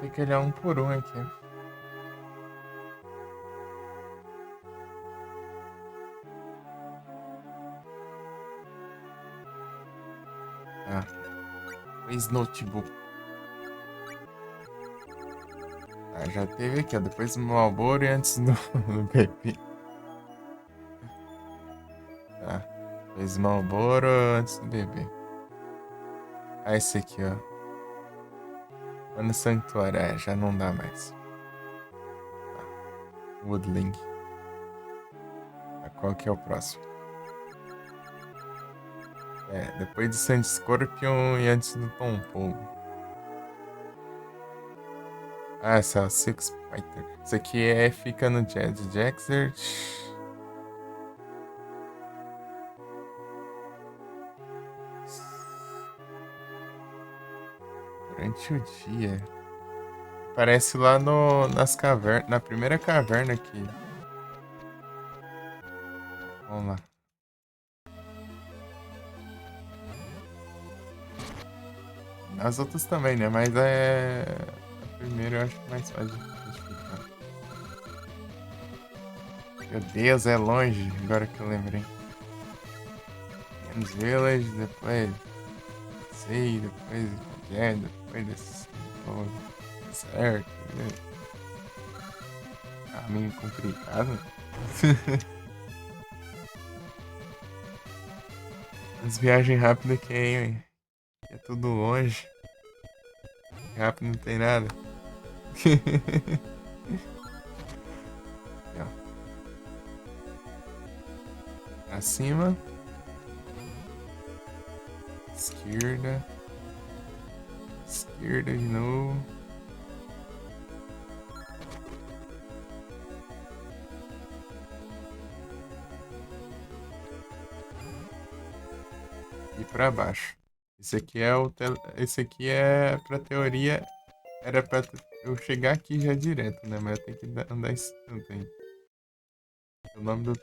Tem que olhar um por um aqui. Ah, fez notebook. Ah, já teve aqui, ó. Depois do Marlboro e antes do Baby. Tá. Fez Marlboro antes do bebê. Ah, esse aqui, ó. Lá no Santuário. É, já não dá mais. Tá. Woodling. Tá, qual que é o próximo? É, depois do Sand Scorpion e antes do Tom Fogo. Ah, essa é o Six Fighter. Isso aqui fica no Jazz Jaxert. Durante o dia. Parece lá nas cavernas. Na primeira caverna aqui. Vamos lá. As outras também, né? Mas a primeira eu acho mais fácil de identificar. Meu Deus, é longe. Agora que eu lembrei. Menos Village, depois. Sei, depois. É, depois desse. Certo. Caminho complicado. As viagens rápidas que é tudo longe. Rápido não tem nada. Aqui, ó. Acima. Esquerda. Esquerda de novo. E pra baixo. Esse aqui é pra teoria. Era pra eu chegar aqui já direto, né? Mas eu tenho que andar esse tanto aí. O nome do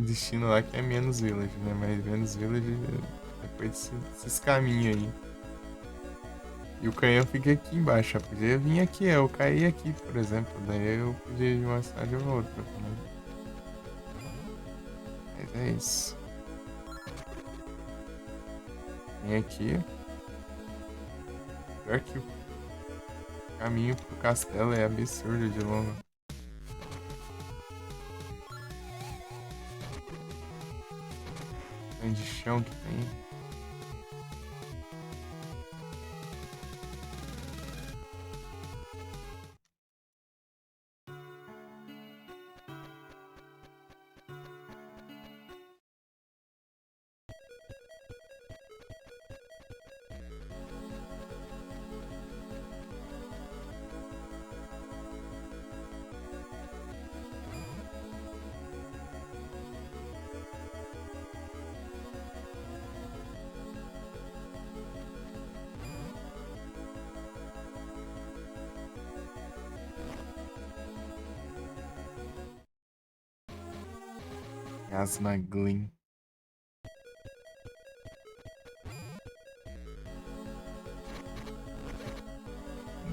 destino lá que é Menos Village, né? Mas Menos Village depois desses caminhos aí. E o canhão fica aqui embaixo. Eu podia vir aqui, eu caí aqui, por exemplo. Daí eu podia ir de uma cidade a outra. Né? Mas é isso. Vem aqui. Pior que o caminho pro castelo é absurdo de longo. Tem de chão que tem. Asmaglin.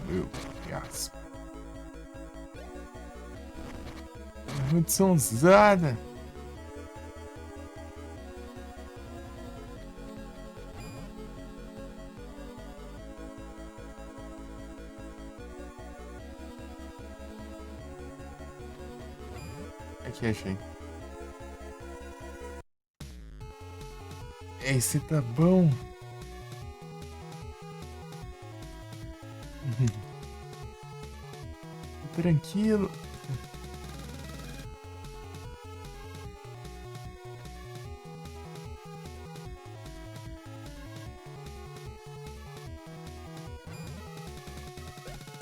Meu Deus. Muito sonzada. Aqui achei. Esse tá bom. Tranquilo.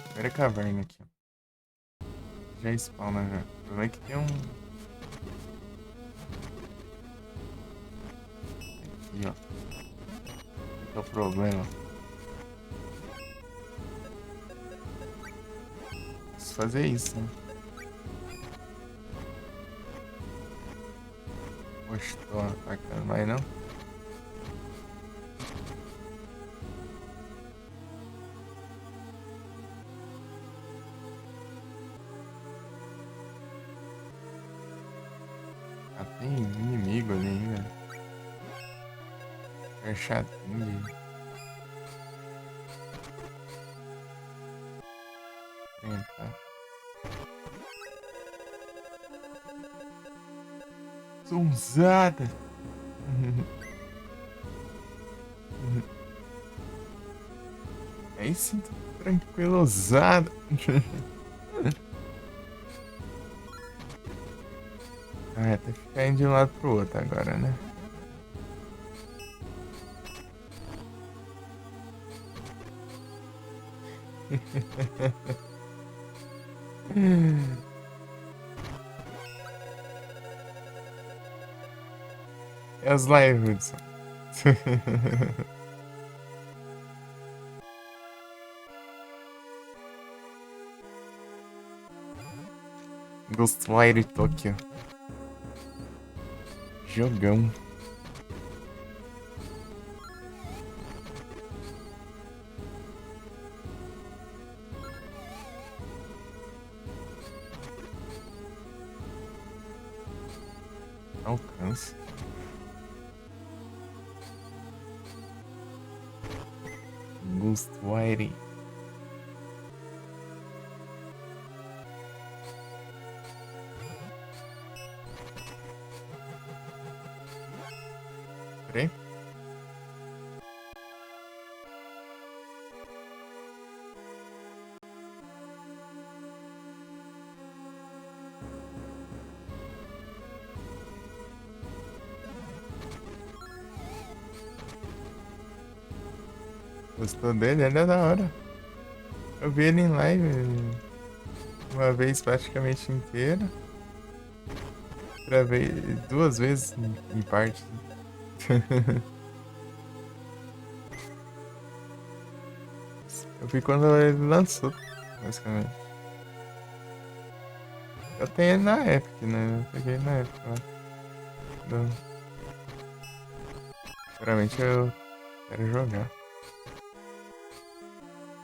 Primeira caverna aqui. Já spawna já. O problema é que tem um. Aqui, ó. Esse é o problema. Preciso fazer isso, né? Poxa, tô atacando mais não. Tem inimigo ali ainda. É chatinho. Tentar. Sonzada. Aí sim, tranquilosada. Ah, até ficar indo de um lado pro outro agora, né? É os live, Hudson. Ghostwire Tokyo. Jogão. Alcance. Ghostwire. Peraí. Gostou dele? Ele é da hora. Eu vi ele em live uma vez praticamente inteira. Outra vez, duas vezes em parte. Eu vi quando ele lançou, basicamente. Eu tenho ele na Epic, né? Eu peguei na Epic lá. Geralmente eu quero jogar.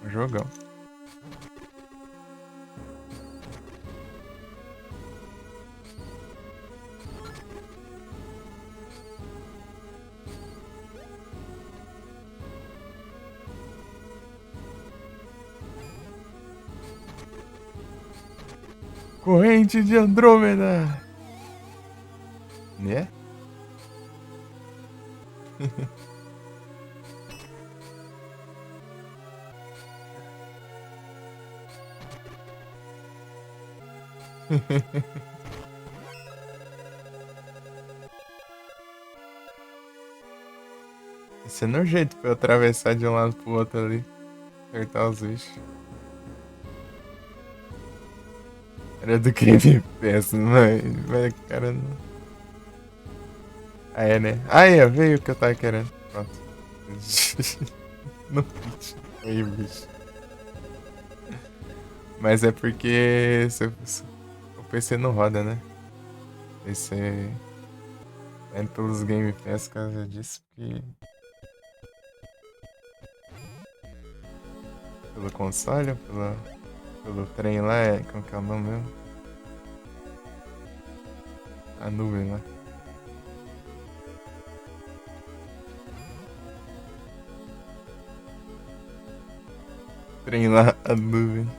Um jogão. Corrente de Andrômeda! Né? Esse é no jeito pra eu atravessar de um lado pro outro ali. Acertar os bichos. Era do crime peça, mas cara não. Ah, é, né? Ah, é, veio o que eu tava querendo. Pronto. No pitch. Aí, bicho. Mas é porque o PC não roda, né? Esse é pelos Game Pass por causa disso que. Pelo console ou pelo trem lá, como que é o nome mesmo? A nuvem lá. Trem lá, a nuvem.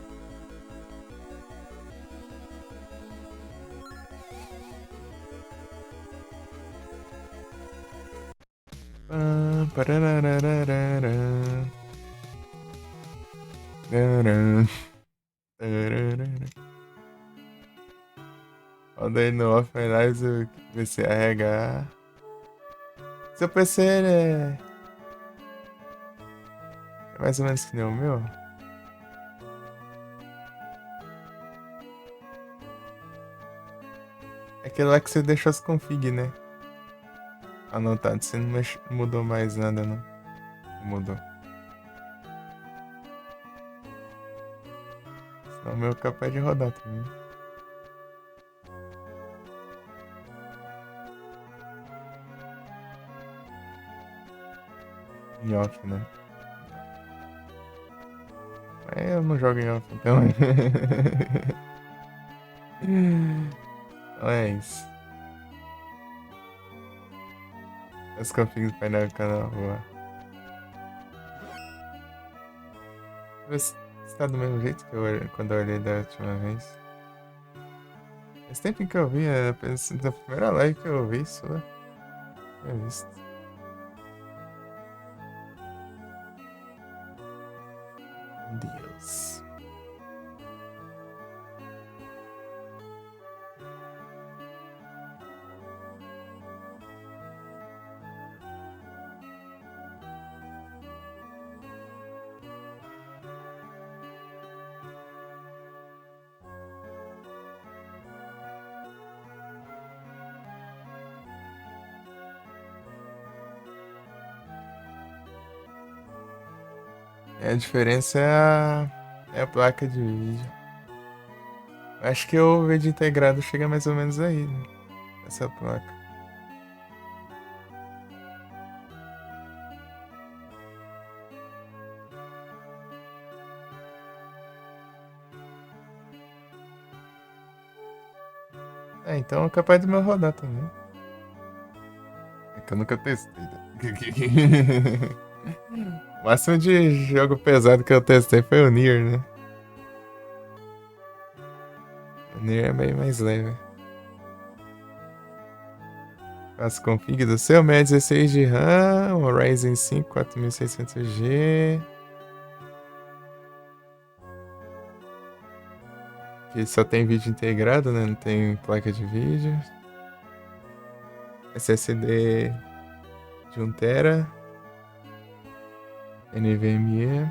Pararararara. Tararara. Tararara. Roda aí no offline se o PC arregar. Seu PC é mais ou menos que nem o meu. É aquele lá que você deixou as config, né? Anotado, você não mudou mais nada, não. Não mudou. Senão o meu é capaz de rodar também. Em off, né? Mas eu não jogo em off, então. Então é isso. As configs do painel do canal, boa. Deixa eu ver se tá do mesmo jeito que quando eu olhei da última vez. Faz tempo que eu vi, na primeira live que eu vi isso, né? Tinha visto. Deus. A diferença é a placa de vídeo. Acho que o vídeo integrado chega mais ou menos aí, né? Essa placa. Então é capaz do meu rodar também. É que eu nunca testei. O máximo de jogo pesado que eu testei foi o Nier, né? O Nier é bem mais leve. As config do seu, 16 de RAM, um Ryzen 5 4600G. Que só tem vídeo integrado, né? Não tem placa de vídeo. SSD de 1 TB. NVMe.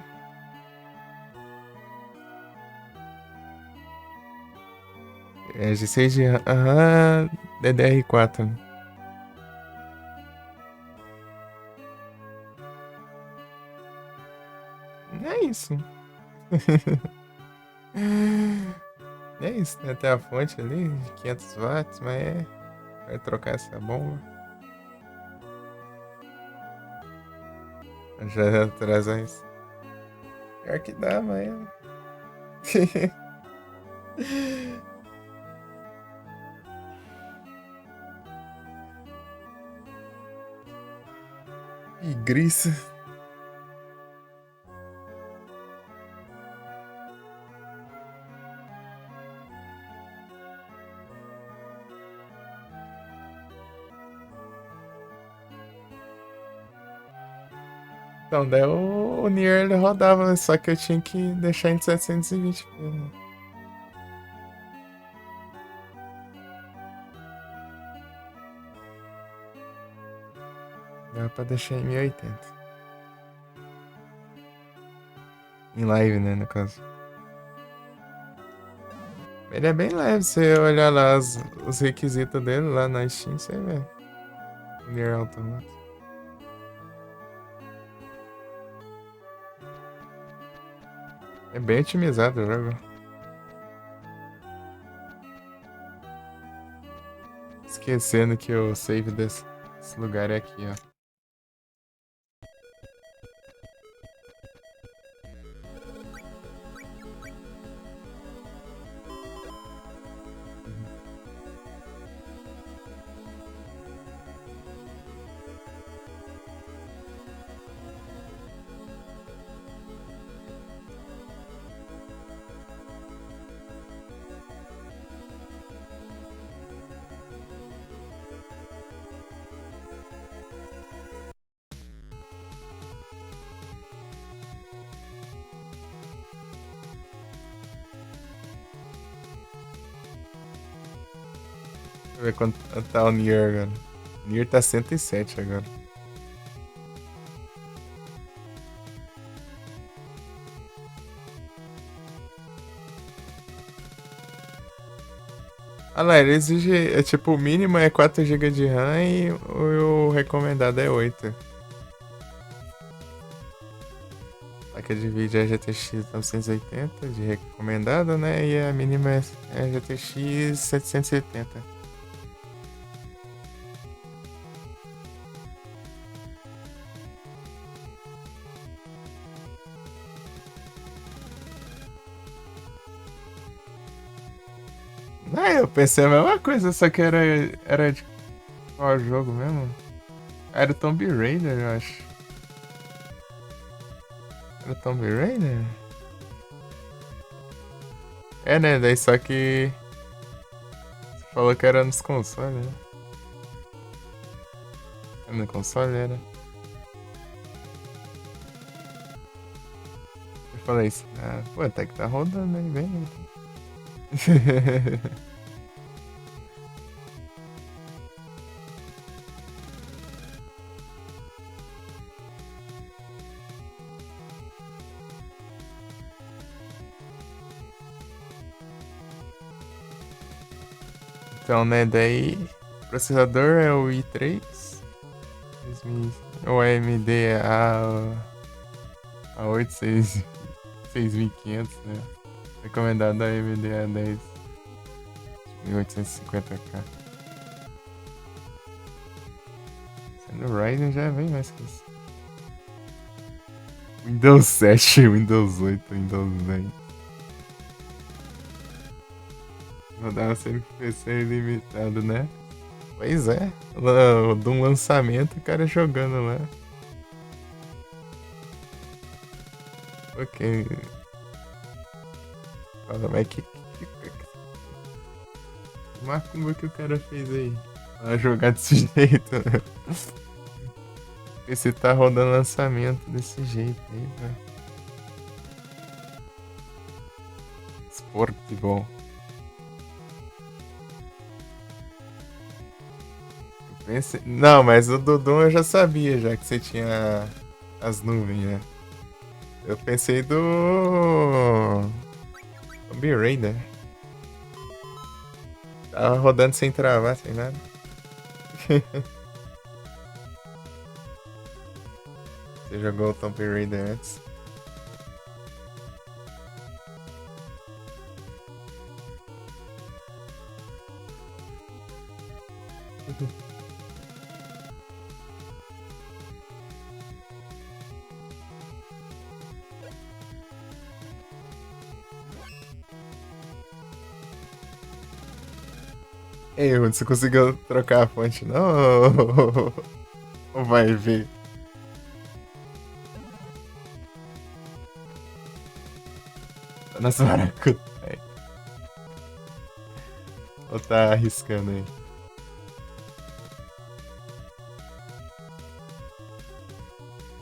G6 de RAM, DDR4. É isso. É isso, né? Tem a fonte ali de 500 watts, mas vai trocar essa bomba. Já traz isso. Pior que dá, mas. Preguiça. Então, daí o Nier ele rodava, né? Só que eu tinha que deixar em 720p, né? Dá pra deixar em 1080. Em live, né, no caso. Ele é bem leve, você olhar lá os requisitos dele lá na Steam, você vê. Nier Automata. É bem otimizado o jogo. Esquecendo que o save desse lugar é aqui, ó. Deixa eu ver quanto tá o Nier agora. O Nier tá 107 agora. Ah lá, ele exige. É tipo, o mínimo é 4 GB de RAM e o recomendado é 8. Placa de vídeo é GTX 980 de recomendado, né? E a mínima é GTX 770. Ah, eu pensei a mesma coisa, só que era de qual jogo mesmo? Era o Tomb Raider, eu acho. Era o Tomb Raider? É, né? Daí só que. Você falou que era nos consoles, né? No console era. Eu falei isso. Ah, pô, até que tá rodando aí bem. Então, né, daí. O processador é o i3. 2000, o AMD A8 6500, né? Recomendado da AMD A10 1850K. Sendo o Ryzen já vem mais que isso. Windows 7, Windows 8, Windows 10. Rodava sempre PC ilimitado, né? Pois é. De um lançamento, o cara jogando lá. Ok. Fala, mas que macumba que o cara fez aí? Pra jogar desse jeito, né? Porque você tá rodando lançamento desse jeito aí, velho. Esporte bom. Não, mas o Dodon eu já sabia, já que você tinha as nuvens, né? Eu pensei do Tomb Raider. Tava rodando sem travar, sem nada. Você jogou o Tomb Raider antes? Ei, você conseguiu trocar a fonte, não? Ou vai ver? Tá nas maracutaias. Ou tá arriscando aí?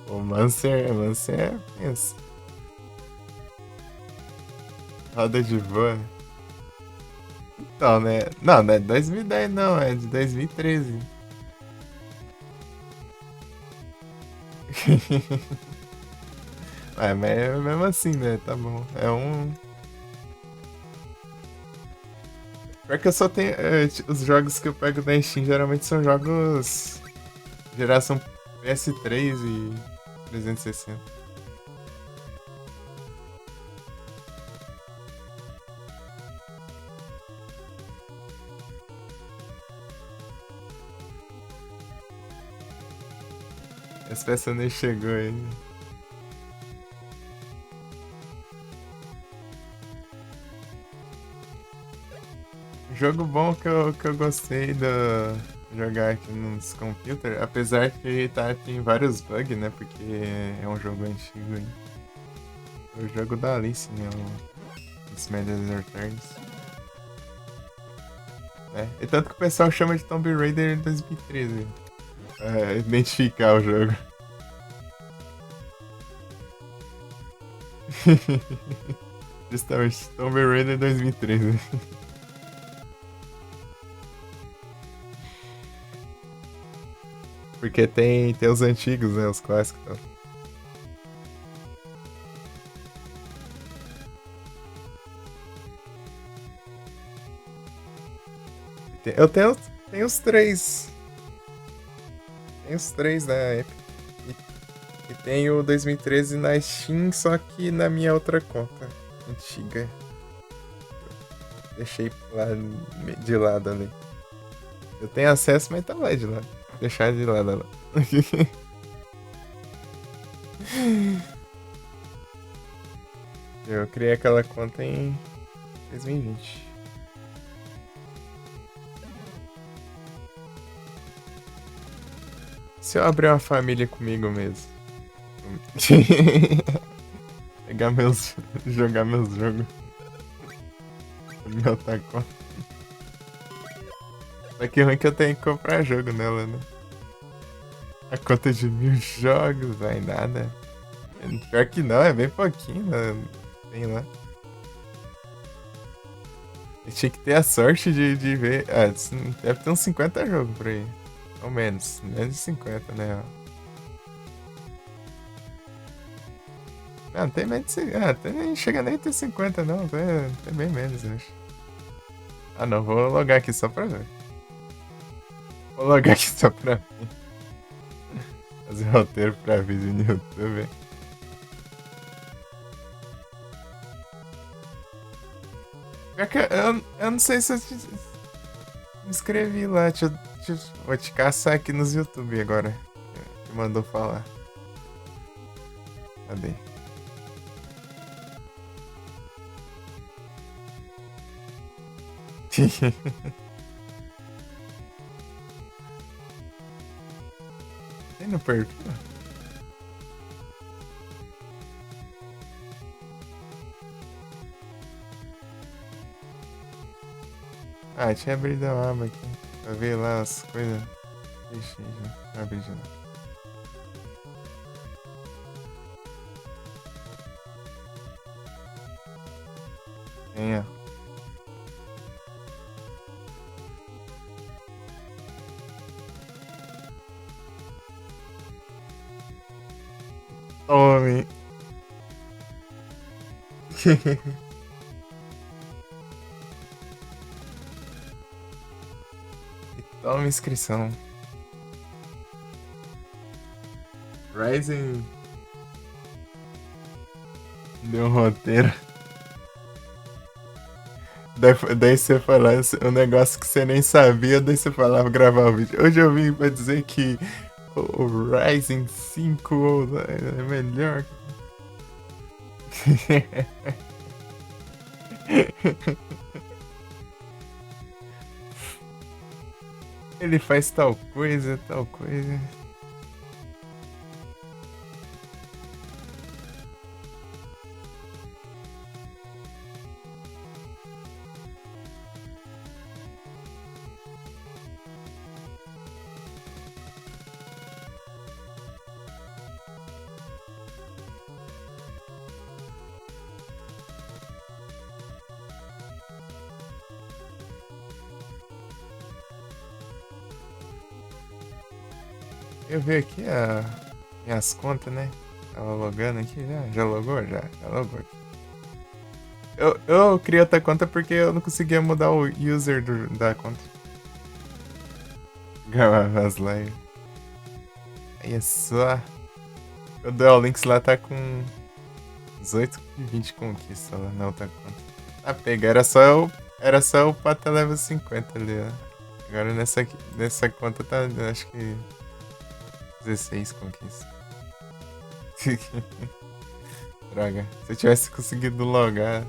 O Mancer é pensa. Roda de boa. Então, né? Não é de 2010 não, é de 2013. Mas é mesmo assim, né? Tá bom. É um. Pior que eu só tenho. Os jogos que eu pego da Steam geralmente são jogos. Geração PS3 e 360. As peças nem chegou ainda. Jogo bom que eu gostei de jogar aqui nos computers, apesar que tem vários bugs, né? Porque é um jogo antigo ainda. O jogo da Alice, né? O Smash Returns. E tanto que o pessoal chama de Tomb Raider 2013. Identificar o jogo. Justamente, Tomb Raider 2013. Porque tem os antigos, né? Os clássicos. Então. Eu tenho os três. Tem os três na Epic. E tem o 2013 na Steam, só que na minha outra conta antiga. Deixei lá de lado ali. Eu tenho acesso, mas tá lá de lado. Deixar de lado lá. Eu criei aquela conta em 2020. Se eu abrir uma família comigo mesmo. Pegar meus. Jogar meus jogos. Meu tá conta. Só que ruim que eu tenho que comprar jogo nela, né? A conta de 1000 jogos, vai nada. Pior que não, é bem pouquinho, né? Tem lá. Eu tinha que ter a sorte de ver. Ah, deve ter uns 50 jogos por aí. Ou menos. Menos de 50, né? Não, tem menos de 50. Ah, nem chega nem a ter 50, não. Tem bem menos, eu acho. Ah, não. Vou logar aqui só pra ver. Vou logar aqui só pra ver. Fazer roteiro pra vídeo no YouTube. Pior que eu não sei se eu me inscrevi lá. Vou te caçar aqui nos YouTube agora. Que mandou falar. Cadê? Tem no perfil? Ah, tinha abrido a aba aqui. Pra ver lá as coisas. Ixi, já abri de novo. Tem, ó. Tome. Toma inscrição. Rising. Deu um roteiro. Daí você falava um negócio que você nem sabia, daí você falava gravar o vídeo. Hoje eu vim pra dizer que o Ryzen 5 é melhor. Ele faz tal coisa, tal coisa. Eu vi aqui minhas contas, né? Tava logando aqui já. Já logou? Já logou aqui. Eu criei outra conta porque eu não conseguia mudar o user da conta. Gravava as lives. Aí é só. O Duel Links lá tá com 18 e 20 conquistas lá na outra conta. Ah, pega, era só eu pra até level 50 ali, ó. Agora nessa conta tá, acho que 16 conquistas. Droga. Se eu tivesse conseguido logar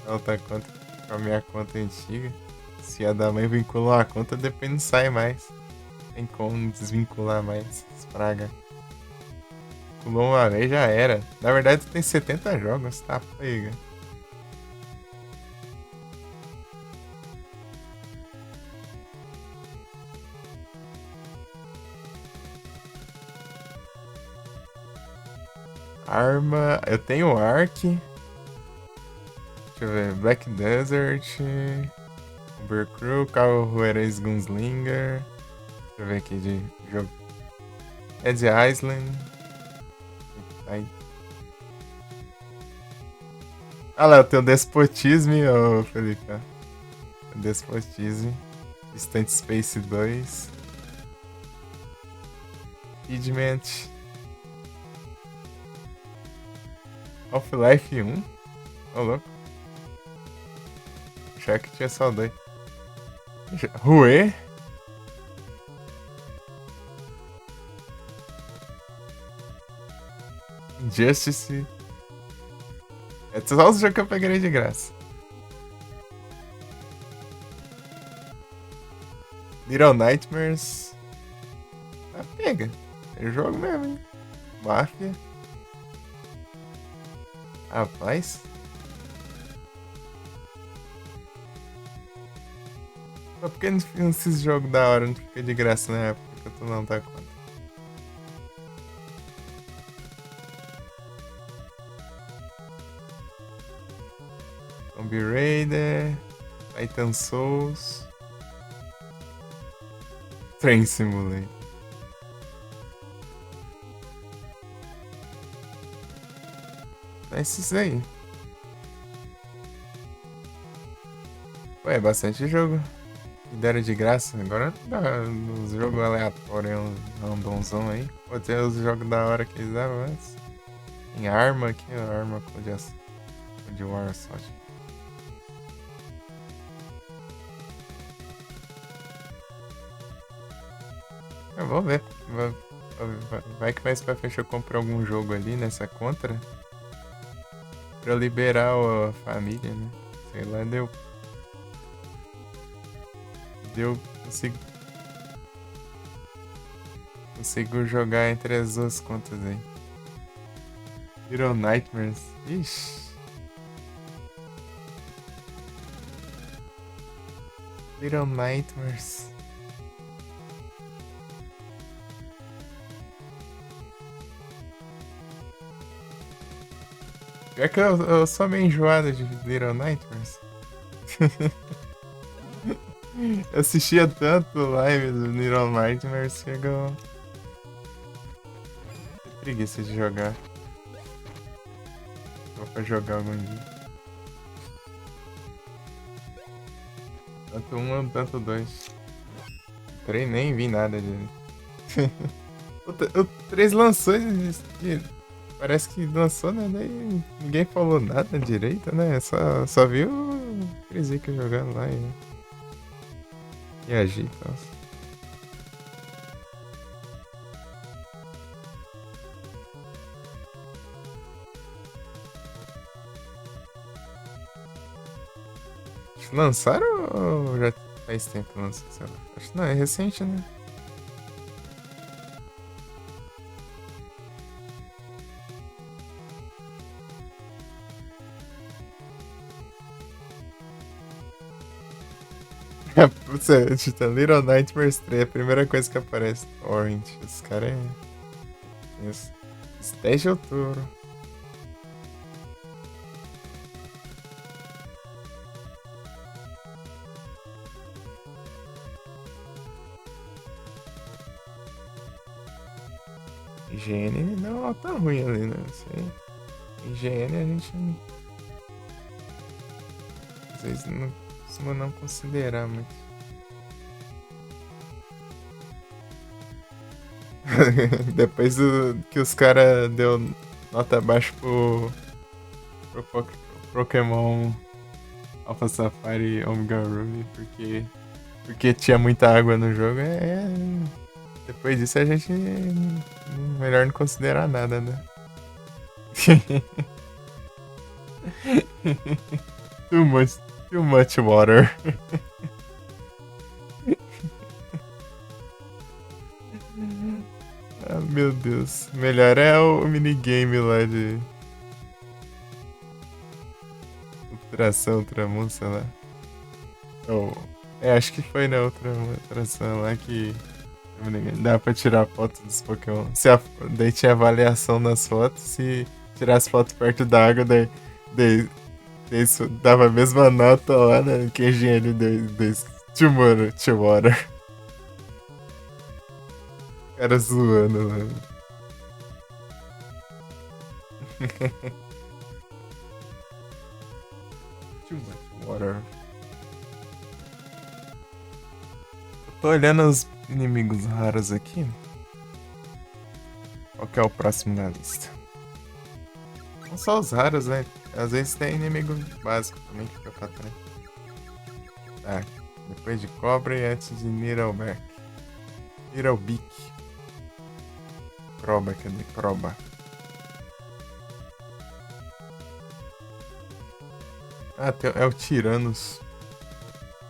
a outra conta com a minha conta antiga, se a da mãe vinculou a conta, depois não sai mais. Tem como desvincular mais. Praga. Vinculou uma vez, já era. Na verdade, tem 70 jogos, tá? Pega. Arma. Eu tenho Ark. Deixa eu ver. Black Desert. Uber Crew. Carro Juarez Gunslinger. Deixa eu ver aqui de jogo. Dead Island. Aí. Ah lá, eu tenho Despotismo, ô Felipe. Despotismo. Instant Space 2. Pigment. Half-Life 1. Ô, louco. Achava que tinha só 2. Rue. Injustice. É só os jogos que eu pegaria de graça. Little Nightmares. Ah, pega. É jogo mesmo, hein? Máfia. Rapaz. Só porque esses jogos da hora não fica de graça na época que tu não tá conta. Tomb Raider. Titan Souls. Train Simulator. É esses aí. Ué, bastante jogo. E deram de graça. Agora dá nos jogos aleatórios, um randonzão aí. Pô, tem os jogos da hora que eles davam antes. Tem arma aqui, ó, arma de War só. Vamos ver. Vai que mais pra frente eu compro algum jogo ali nessa contra. Pra eu liberar a família, né? Sei lá, consigo. Consigo jogar entre as duas contas aí. Little Nightmares. Ixi. Little Nightmares. Pior que eu sou meio enjoado de Little Nightmares. Eu assistia tanto live do Little Nightmares que eu... Tenho preguiça de jogar. Vou pra jogar algum dia. Tanto um, tanto dois. O 3 nem vi nada dele. O 3 lançou parece que lançou, né? Daí ninguém falou nada direito, né? Só viu o Crisika jogando lá e agita. Lançaram ou já faz tempo que lançou? Sei lá. Acho que não, é recente, né? Você digita Little Nightmares 3, a primeira coisa que aparece. Orange. Esse cara é. Isso. 10 de outubro. IGN dá uma nota ruim ali, né? Sei. IGN a gente às vezes não costuma não considerar muito. Depois que os caras deu nota baixa pro Pokémon Alpha Safari e Omega Ruby porque tinha muita água no jogo, depois disso a gente melhor não considerar nada, né? Too much water. Ah, meu Deus. Melhor é o minigame lá de Ultração, Ultramon, sei lá. Acho que foi na outra atração lá que dá pra tirar foto dos Pokémon. Daí tinha avaliação nas fotos, se tirasse foto perto da água, daí isso dava a mesma nota lá, né? Que a GN deu too water. O cara zoando, né? Too much water. Tô olhando os inimigos raros aqui. Qual que é o próximo na lista? Não só os raros, né? Às vezes tem inimigo básico também que fica pra trás. Tá, depois de Cobra e antes de Needlebeak. Croba, cadê? Croba. Ah, é o Tyrannus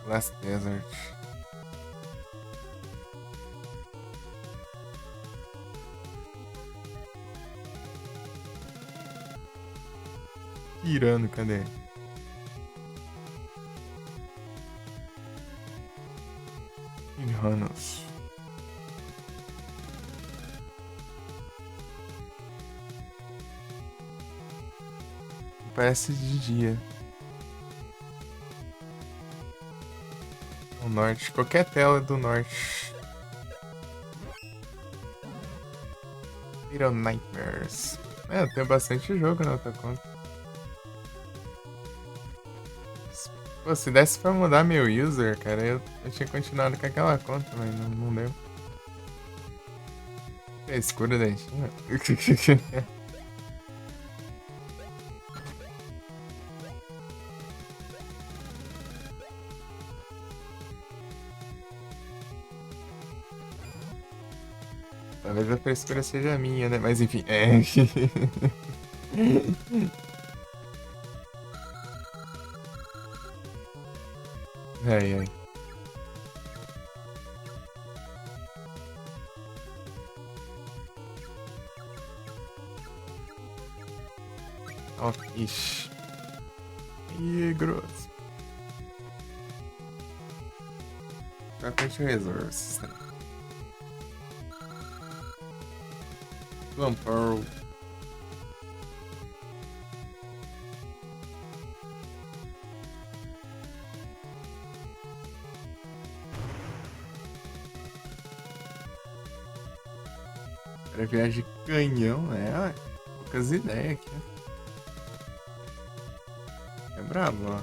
Last Desert. pirando, cadê? Tiranos. Parece de dia. O norte. Qualquer tela do norte. Little Nightmares. É, tem bastante jogo na outra conta. Pô, se desse pra mudar meu user, cara, eu tinha continuado com aquela conta, mas não deu. É escuro, dentinho. Talvez a frescura seja minha, né? Mas enfim, é. Ai, ai. Ó, ixi. Ih, grosso. Frequent Resources. Plum Pearl. Era viagem de canhão, ué. Poucas ideias aqui. É brabo, ó.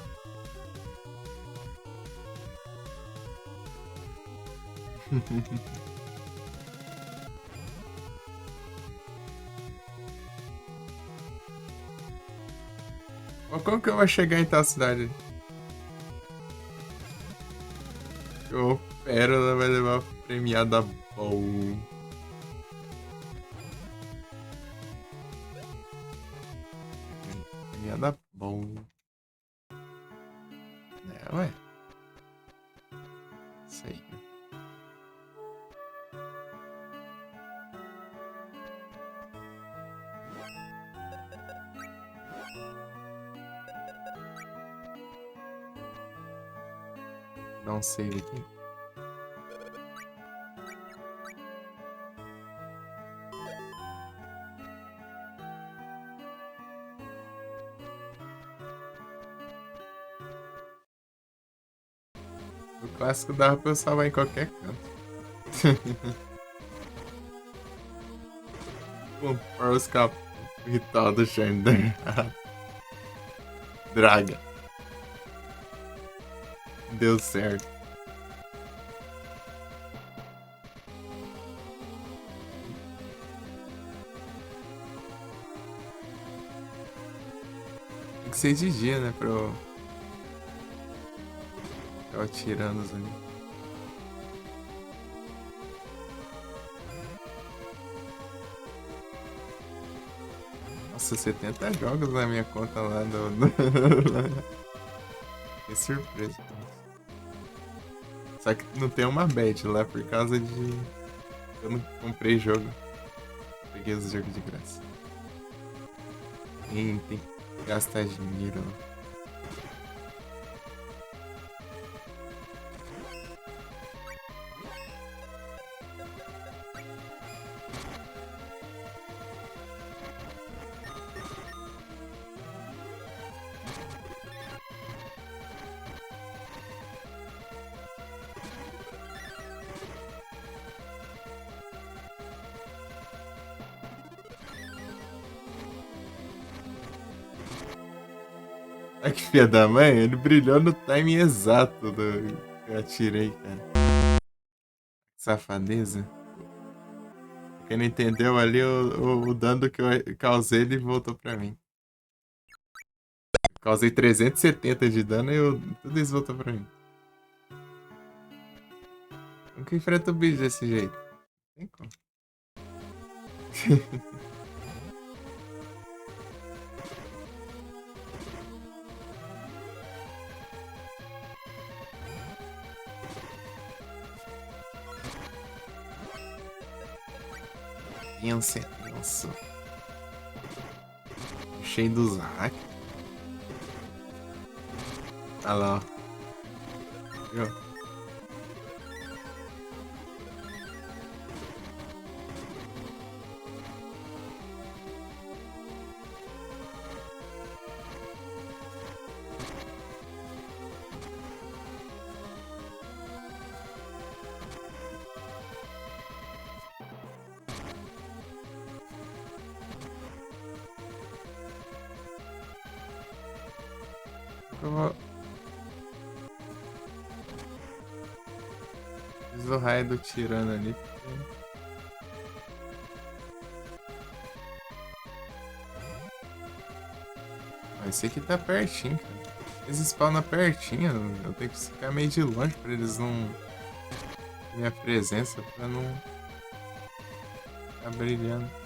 Mas como que eu vou chegar em tal cidade? O Pérola vai levar premiada bom. Premiada bom. É, ué. Isso aí. Dá um save aqui. O clássico dava pra eu salvar em qualquer canto. Comprar os capos. Ritual do Xander. Draga. Deu certo. Tem que ser de dia, né? Pra eu ficar atirando os ali. Nossa, 70 jogos na minha conta lá do. Que surpresa. Só que não tem uma bet lá por causa de. Eu não comprei jogo. Peguei os jogos de graça. Tem que gastar dinheiro. Olha que filha da mãe, ele brilhou no timing exato do que eu atirei, cara. Safadeza. Quem não entendeu ali o dano que eu causei, ele voltou pra mim. Causei 370 de dano e tudo isso voltou pra mim. Como que enfrenta o bicho desse jeito? Tem como. Tenso, é tenso. Cheio dos hacks. Olha lá, ó. Viu? Eu vou... Fiz o raio do tirano ali. Esse aqui tá pertinho, cara. Eles spawnam pertinho. Eu tenho que ficar meio de longe pra eles não... Minha presença, pra não... Ficar brilhando.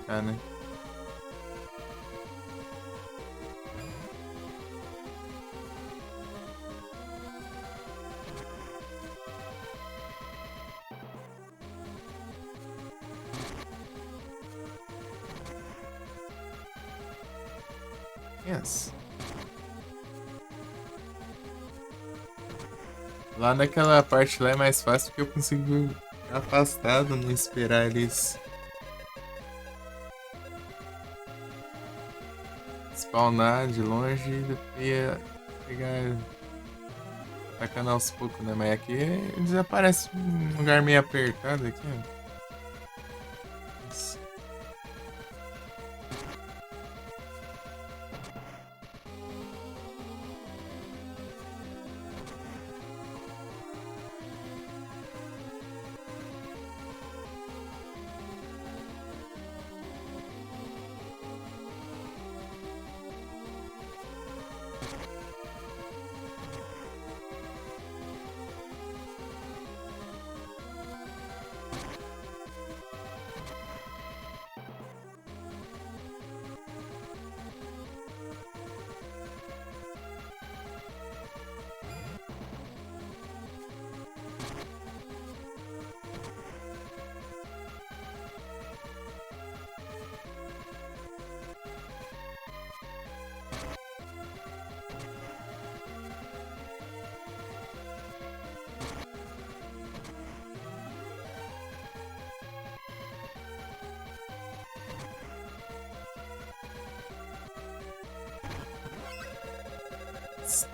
Cá, né? Yes. Lá naquela parte lá é mais fácil porque eu consigo ficar afastado, não esperar eles spawnar de longe e pegar atacando aos poucos, né? Mas aqui eles aparecem um lugar meio apertado aqui, ó. Nossa.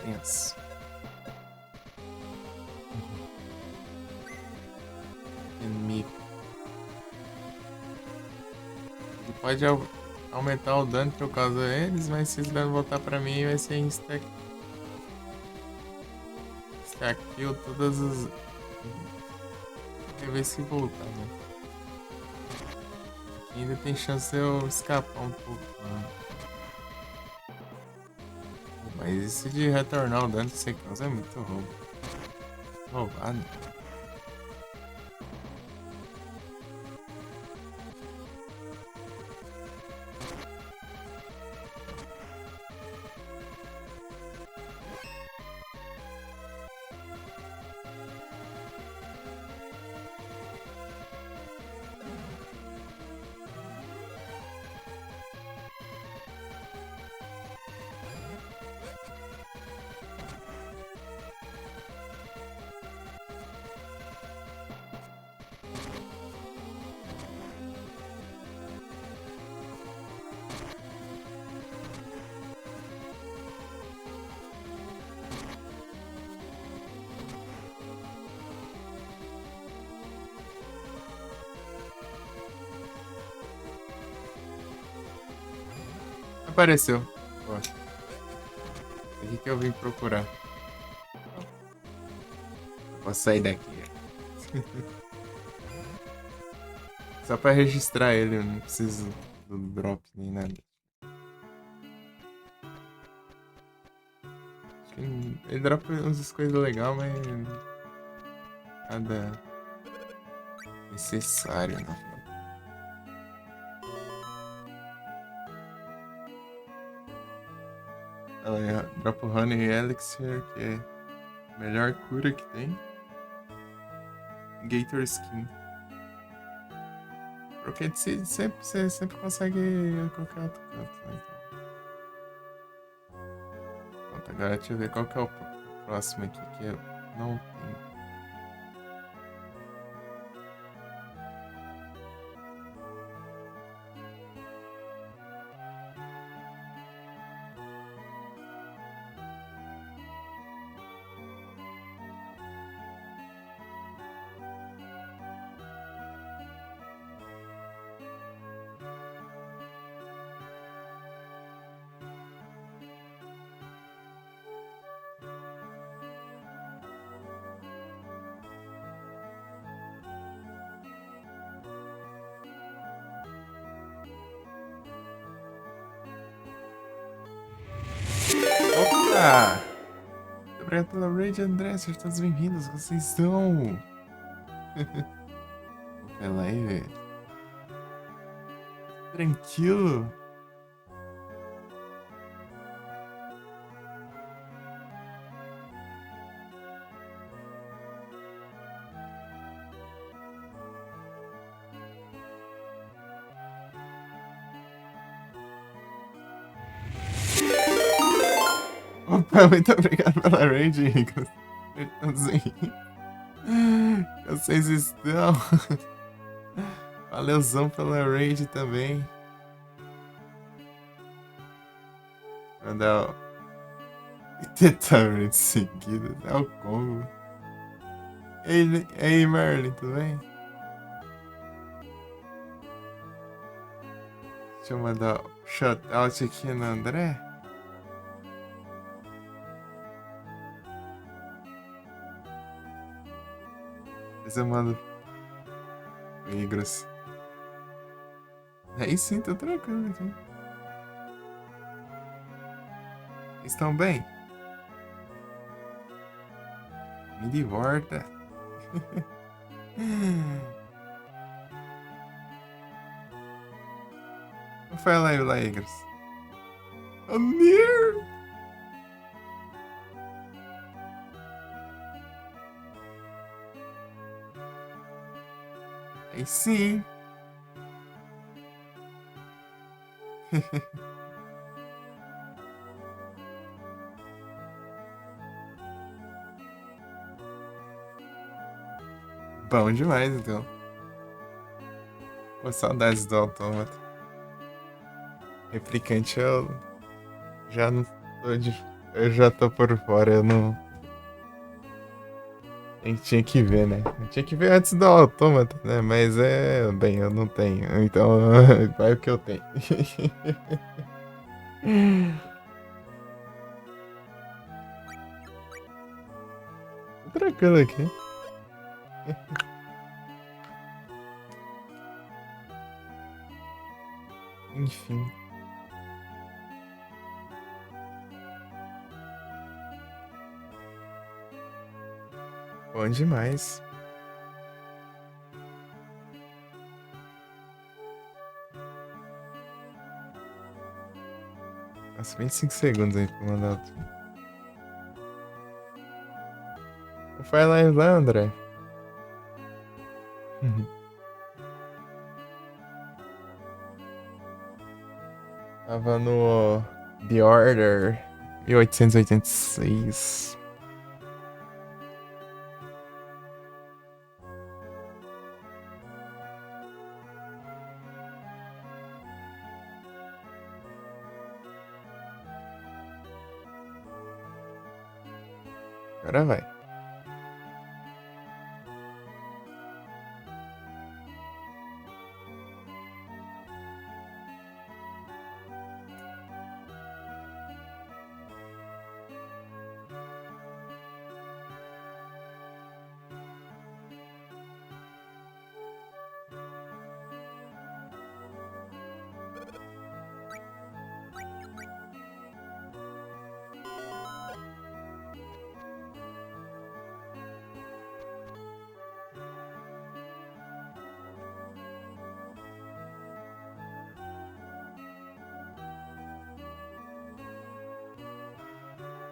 Tenso. Inimigo. Ele pode aumentar o dano que eu causo a eles, mas se esse dano voltar pra mim vai ser insta kill todas as... Tem vez se voltar, né? Aqui ainda tem chance de eu escapar um pouco, né? Mas isso de retornar o dano que você causa é muito roubo. Roubado. Apareceu. Ó. É aqui que eu vim procurar. Posso sair daqui. Só pra registrar ele, eu não preciso do drop nem nada. Acho que ele dropa umas coisas legais, mas nada necessário, não. Dropa o Honey Elixir, que é a melhor cura que tem. Gator Skin. Rocket Seed você sempre consegue ir a qualquer outro canto, né? Então. Pronto, agora deixa eu ver qual que é o próximo aqui que eu não tenho. Opa! Muito obrigado pela raid, André. Sejam todos bem-vindos. Vocês estão? Pela aí, velho. Tranquilo? Opa, muito obrigado pela raid, Rico. Vocês estão? Valeuzão pela raid também. Mandar o... Totalmente seguido. É o combo. Ei, Merlin, tudo bem? Deixa eu mandar o shoutout aqui no André. Depois eu mando Igros. Aí sim, tô trocando aqui. Estão bem? Me de volta. Como foi a live lá, Igros? Amir! Aí sim. Bom demais, então. Pô, saudades do autômata. Replicante eu já não tô de... Eu já tô por fora, eu não... A gente tinha que ver, né? Eu tinha que ver antes do autômata, né? Mas bem, eu não tenho. Então, vai o que eu tenho. Tô trocando aqui. Enfim. Bom demais. Nossa, 25 segundos aí pra mandar outro. Foi live lá, André? Tava no The Order 1886. Agora vai.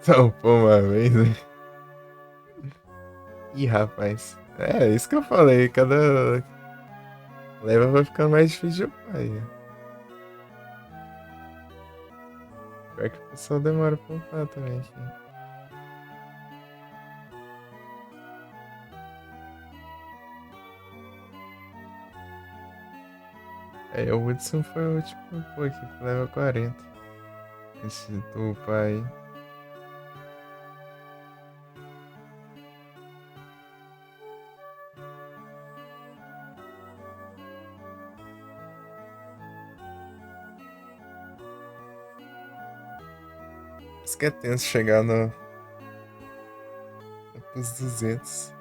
Tampou uma vez, né? Ih, rapaz. É, isso que eu falei. Cada leva vai ficando mais difícil de upar aí. Pior que o pessoal demora pra upar também aqui. É, o Hudson foi o último que upou aqui, que leva 40. Esse do upar aí. Isso que é tenso chegar nos 200.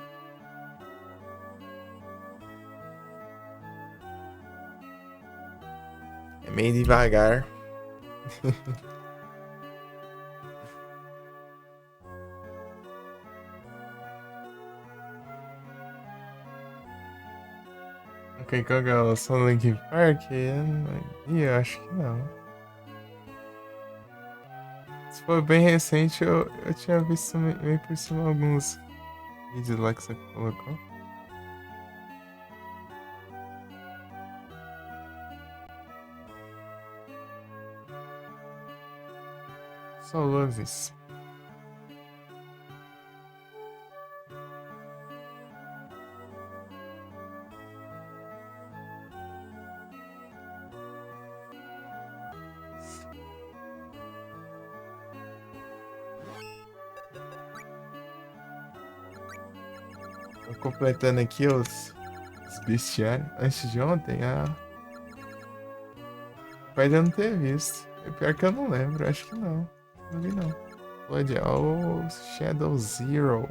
É meio devagar. Ok, qual que é o som do Linkin Park? Eu acho que não. Se for bem recente, eu tinha visto meio por cima alguns vídeos lá que você colocou. Só luzes. Tô completando aqui os bestiários. Antes de ontem, pode eu não ter visto. É pior que eu não lembro, acho que não. Não vi não. Blood oh, Shadow Zero.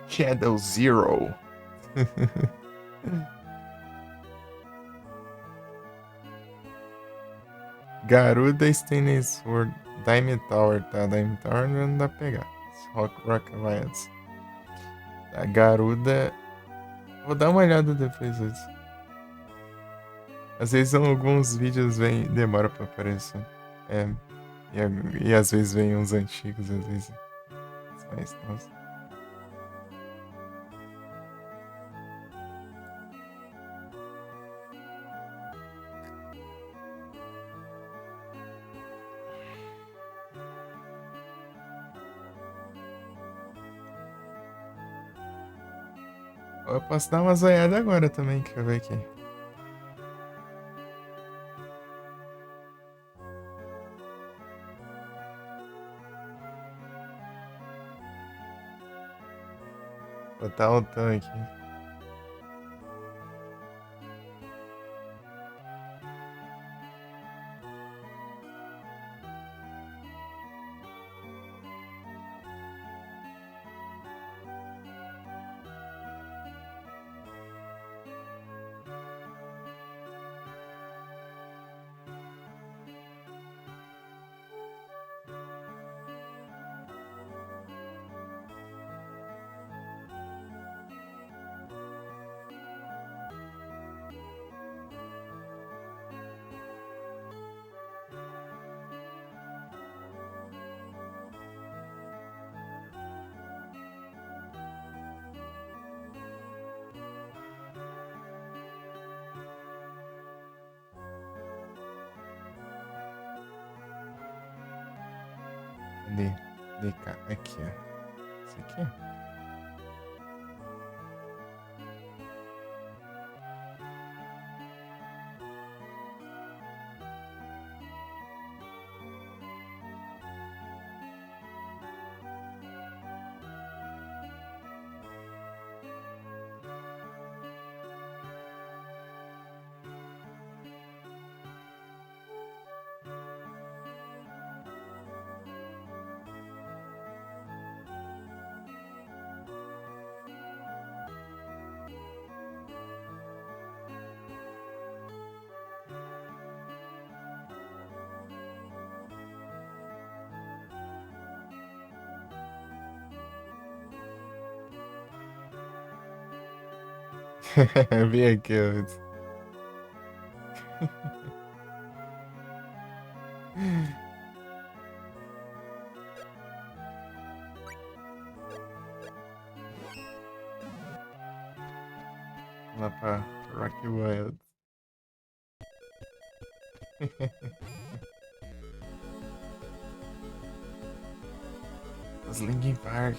Shadow Zero. Garuda Stainless Sword. Dime Tower, tá? Dime Tower não dá pra pegar. Rock Alliance. A Garuda. Vou dar uma olhada depois disso. Às vezes alguns vídeos demora pra aparecer. É. E às vezes vem uns antigos, às vezes. Mais novos. Eu posso dar uma zoiada agora também, que eu ver aqui. Botar um tanque. Cadê? DK. Aqui, ó. Isso aqui, ó. Vem aqui, ó. lá pra Rocky Wild. Os Linkin Park.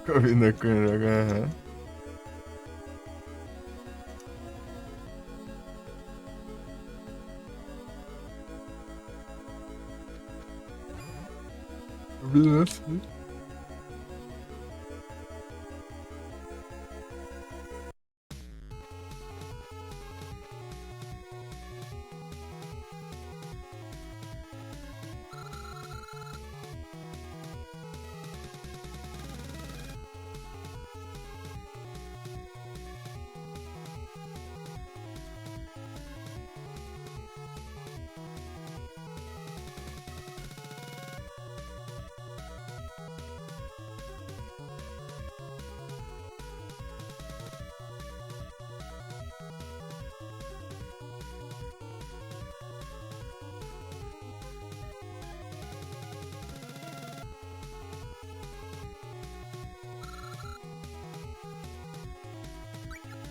Combina com o jogo, aham.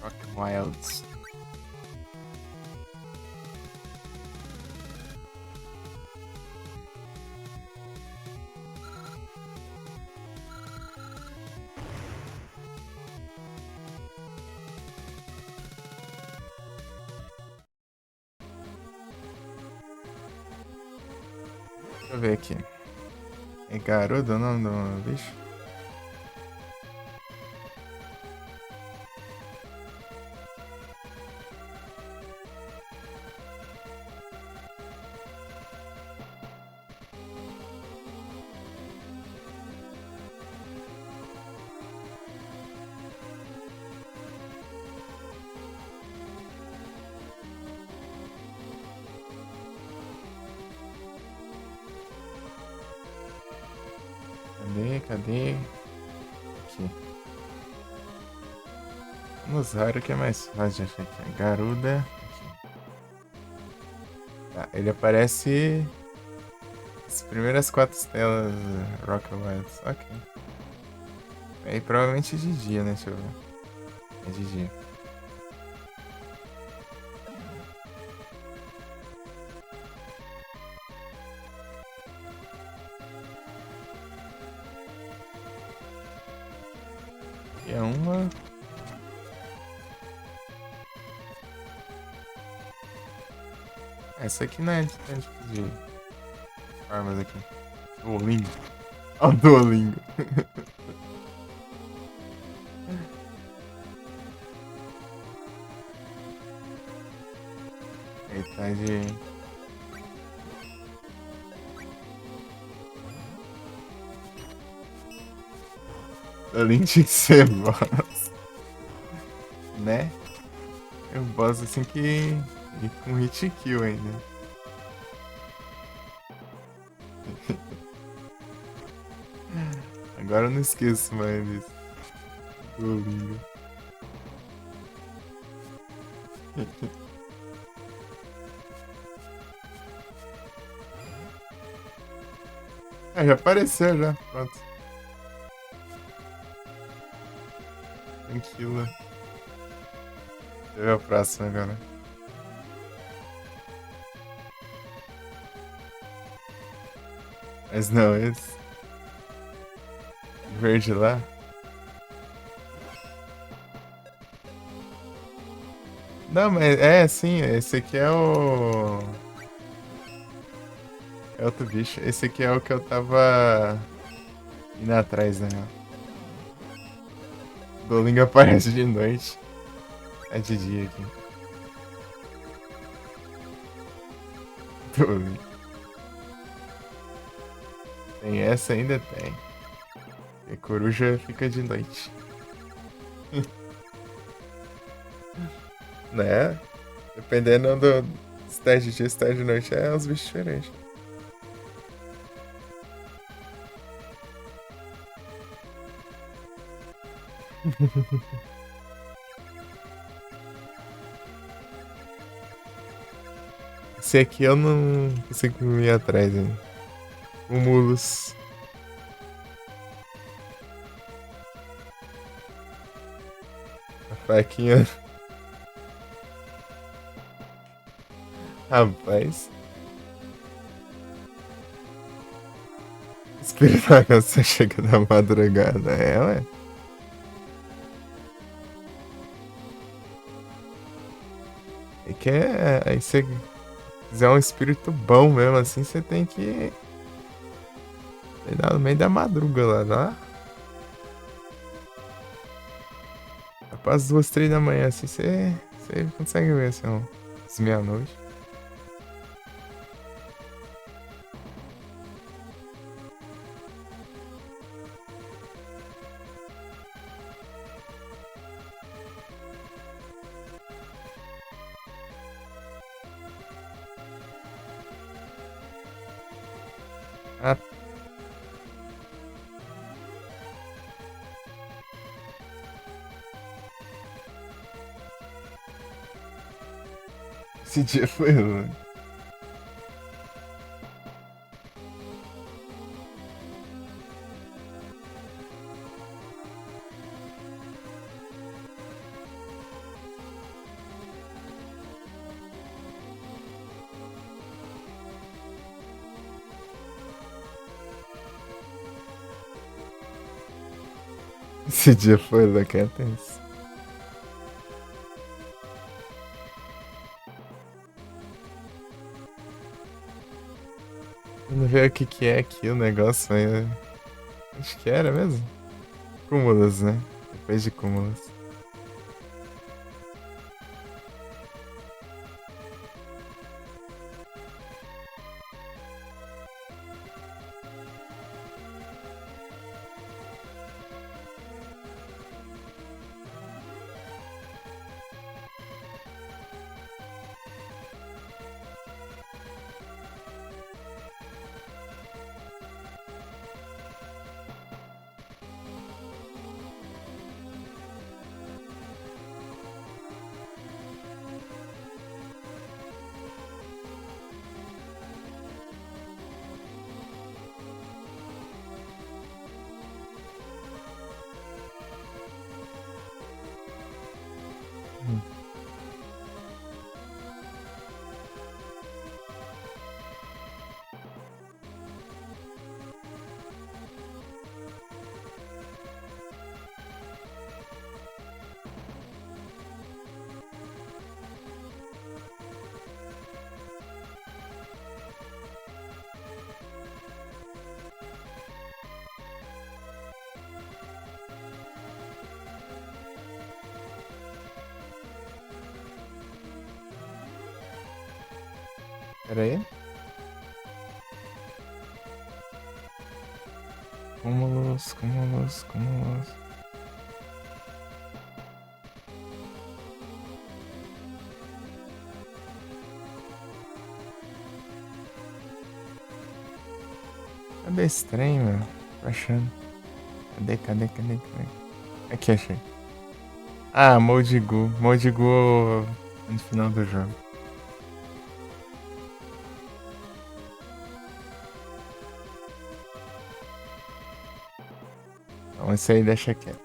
Rock Wilds. Deixa eu ver aqui. É Garuda o nome do bicho? Cadê? Aqui. Vamos usar o que é mais fácil de achar aqui. Garuda. Aqui. Tá, ele aparece as primeiras 4 estrelas Rock Wilds. Ok. Aí provavelmente de dia, né? Deixa eu ver. É de dia. E é uma. Essa aqui não é de armas aqui. Duolingo. Ó, o Duolingo. Ele tá de. Duolingo tinha que ser boss. Né? É um boss assim que. E com hit kill ainda. Agora eu não esqueço mais disso. Duolingo. Ah, já apareceu já. Pronto. Tranquilo. Deixa eu ver o próximo agora. Mas não, esse. Verde lá. Não, mas é sim, esse aqui é o. É outro bicho. Esse aqui é o que eu tava indo atrás, né? Duolingo aparece de noite. É de dia aqui. Duolingo. Tem essa ainda? Tem. E coruja fica de noite. Né? Dependendo do estágio de dia, estágio de noite, é uns bichos diferentes. Esse aqui eu não consigo ir atrás ainda. O Mulus. Faquinha. Rapaz. Esperar quando você chega da madrugada. É, ué. E que é. Aí você quiser um espírito bom mesmo assim, você tem que ir no meio da madruga lá. Após 2, 3 da manhã, assim, você consegue ver, assim, uns meia-noite. Ah, esse dia foi ruim. Esse dia foi louco, é tenso. Eu não vejo o que é aqui o negócio, mas acho que era mesmo. Cúmulos, né? Depois de cúmulos. Pera aí. Cúmulos, cúmulos, cúmulos. Cadê esse trem, mano? Tô achando. Cadê? Aqui, achei. Ah, Moldigu. Moldigu no final do jogo. Então, esse aí deixa quieto.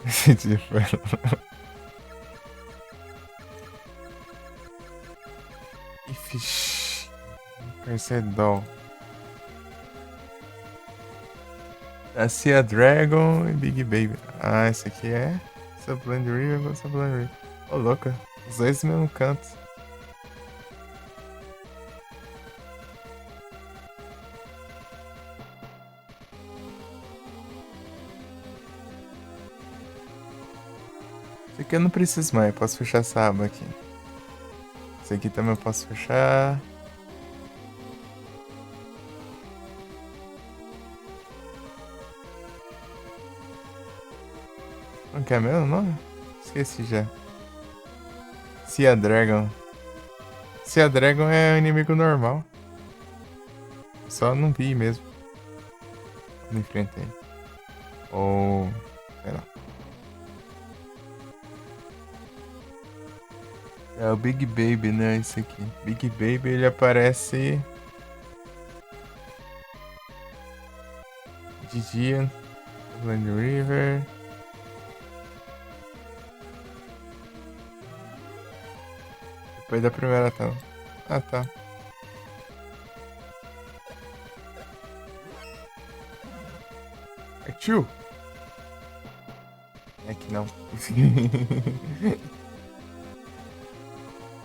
Esse dia foi. Ixi. Percedol. Dacia Dragon e Big Baby. Ah, esse aqui é Sublime River, Sublime River. Ô, louca. Os dois no mesmo canto. Esse aqui eu não preciso mais, eu posso fechar essa aba aqui. Esse aqui também eu posso fechar. Não quer mesmo o nome? Esqueci já. Sea Dragon. Sea Dragon é um inimigo normal. Só não vi mesmo. Não enfrentei. Ou. Sei lá. É o Big Baby, né? Esse aqui. Big Baby ele aparece De dia. Blind River. Depois da primeira tela. Ah, tá. Partiu! É que não.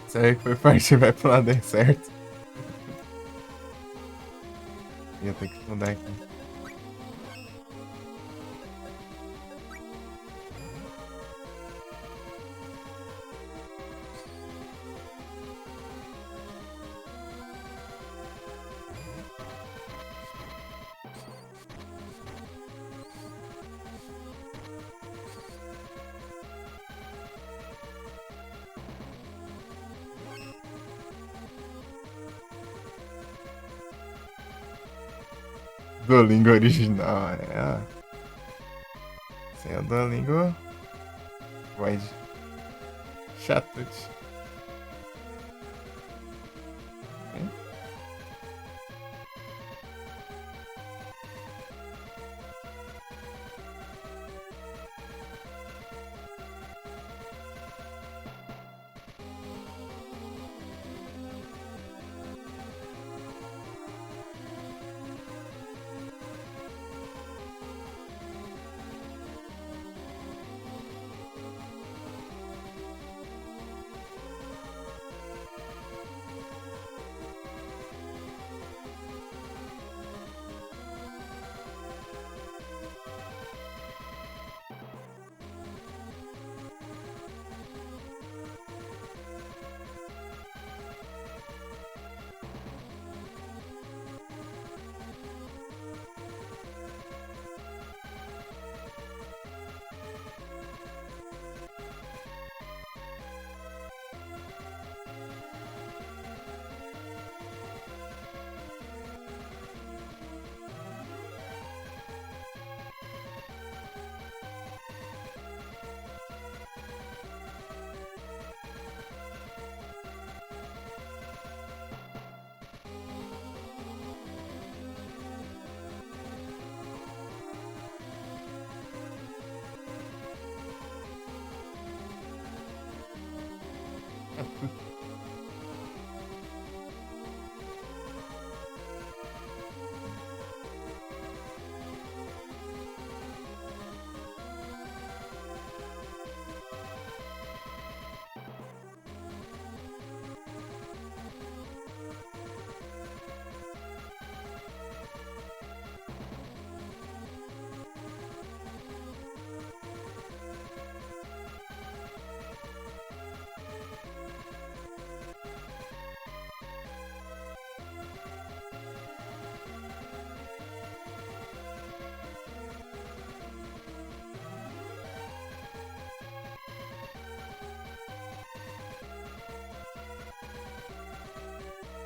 Será que foi parte vai pro lado certo? Ia ter que mudar aqui. Duolingo original, é. Sem o Duolingo. Void. Chato.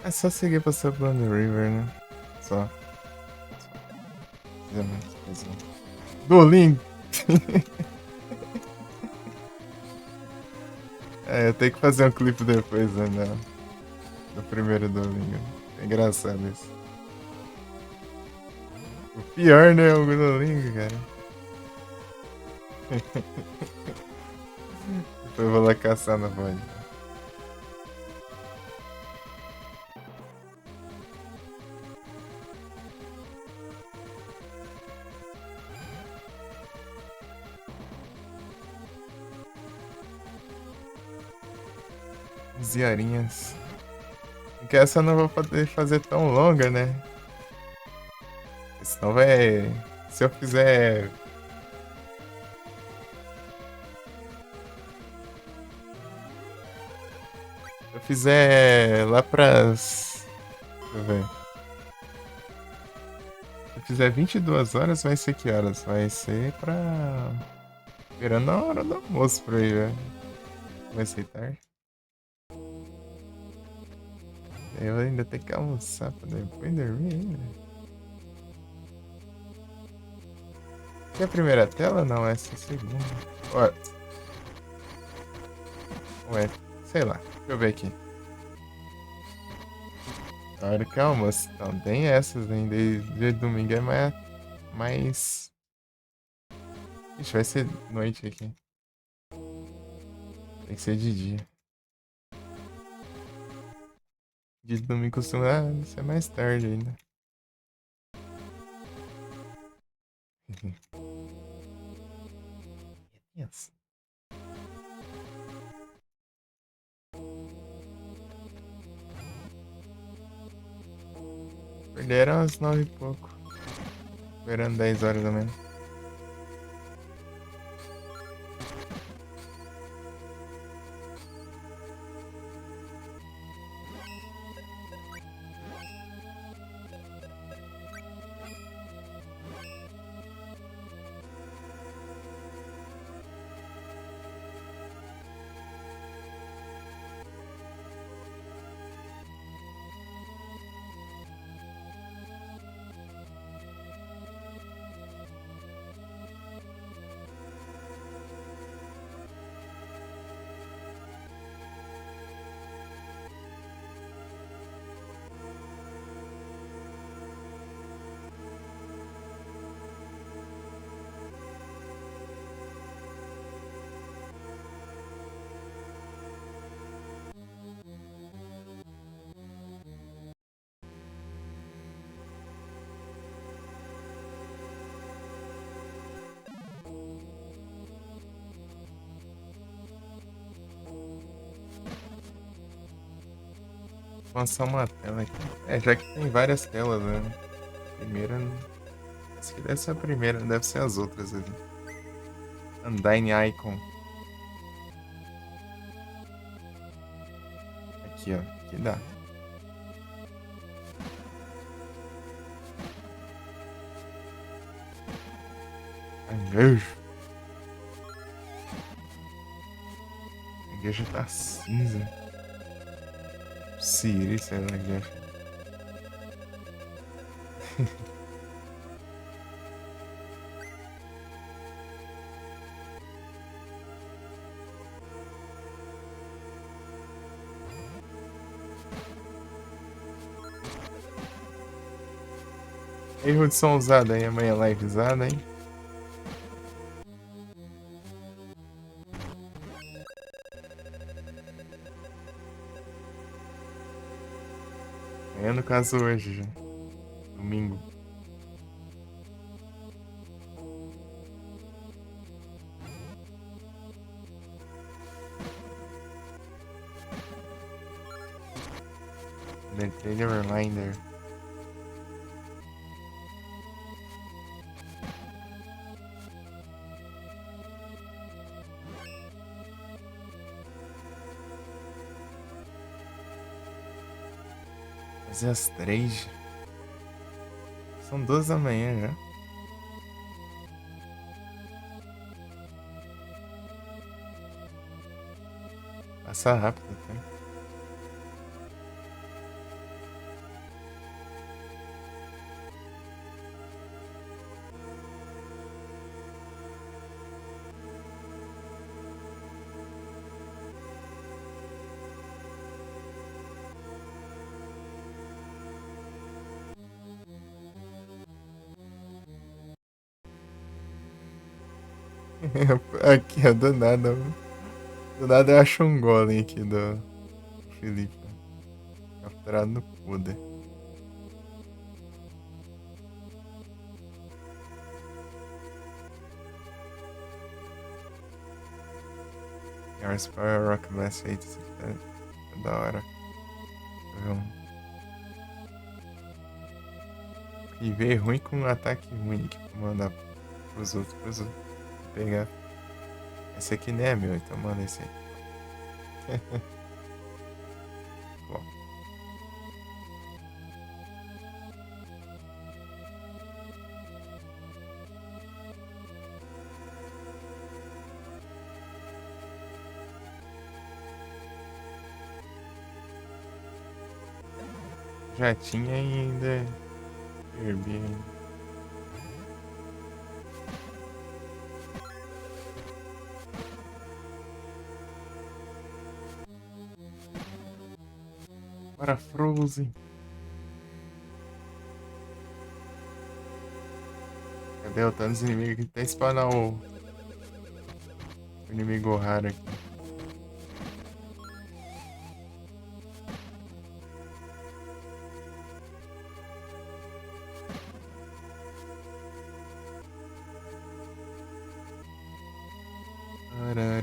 É só seguir pra ser Blind River, né? Só. Precisa mais coisa. Duolingo! É, eu tenho que fazer um clipe depois, né? Do primeiro Duolingo. É engraçado isso. O pior, né? O Duolingo, cara. Depois eu vou lá caçar na voz. Horinhas. Porque essa eu não vou poder fazer tão longa, né? Senão vai. Se eu fizer. Se eu fizer lá pras. Deixa eu ver. Se eu fizer 22 horas, vai ser que horas? Vai ser pra. Esperando a hora do almoço pra ir, velho. Vai ser tarde. Eu ainda tenho que almoçar pra depois dormir ainda. Que é a primeira tela? Não, essa é a segunda. Ué, sei lá. Deixa eu ver aqui. A hora que é almoço. Então, tem essas ainda. Dia de domingo é mais Mas... Ixi, vai ser noite aqui. Tem que ser de dia. De domingo costuma ser mais tarde ainda. Yes. Perderam às 9 e pouco. Esperando 10 horas da manhã. Vou lançar uma tela aqui. Já que tem várias telas, né? Primeira. Essa aqui deve ser a primeira, não deve ser as outras ali. Undyne Icon. Aqui, ó. Aqui dá. Anguejo. Anguejo tá cinza. Siri, sei lá, Anguejo. Erro de som usado aí, amanhã livezada, hein? Amanhã no caso hoje já. Domingo. The Trailer Reminder. Fazer às 3. São 12 da manhã já. Passa rápido até. Aqui, ó, do nada. Do nada eu acho um golem aqui do Felipe. Capturado no poder. Yours Power Rock Blast 8. Isso aqui tá da hora. E ver ruim com um ataque ruim aqui pra mandar pros outros. Pegar. Esse aqui nem é meu, então manda esse aí. Bom. Já tinha ainda. Perdi ainda. Para Frozen. derrotando os inimigos aqui até spawnar o inimigo raro aqui. Peraí.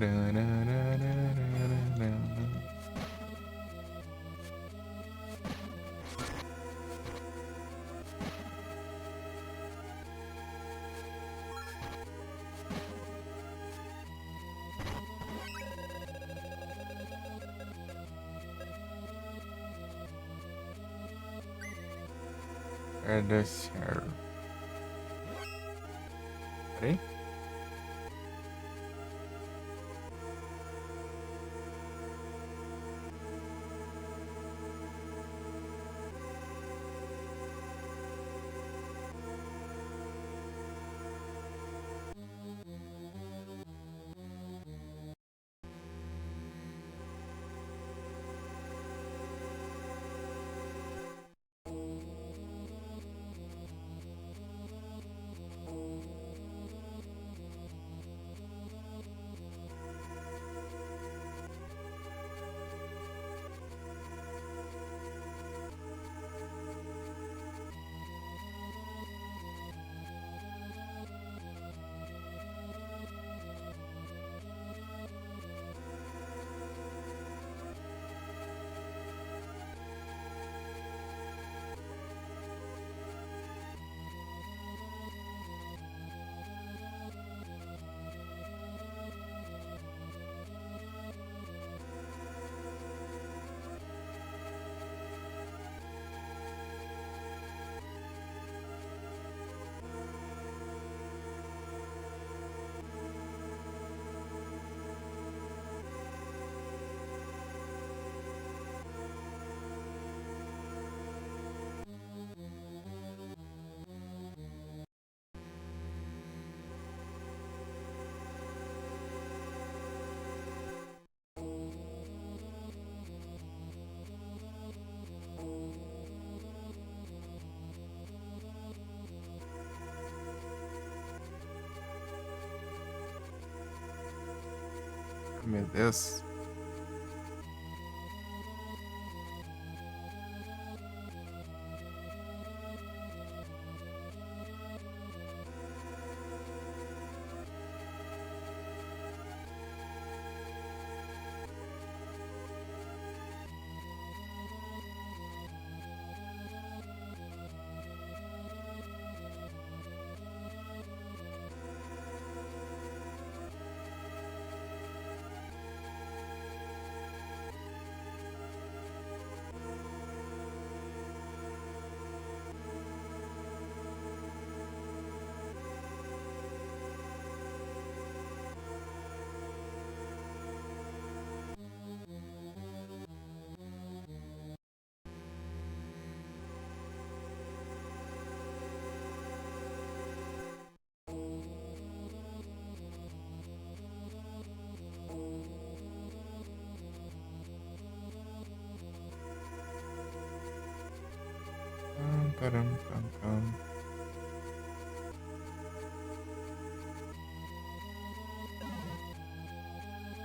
Meu Deus.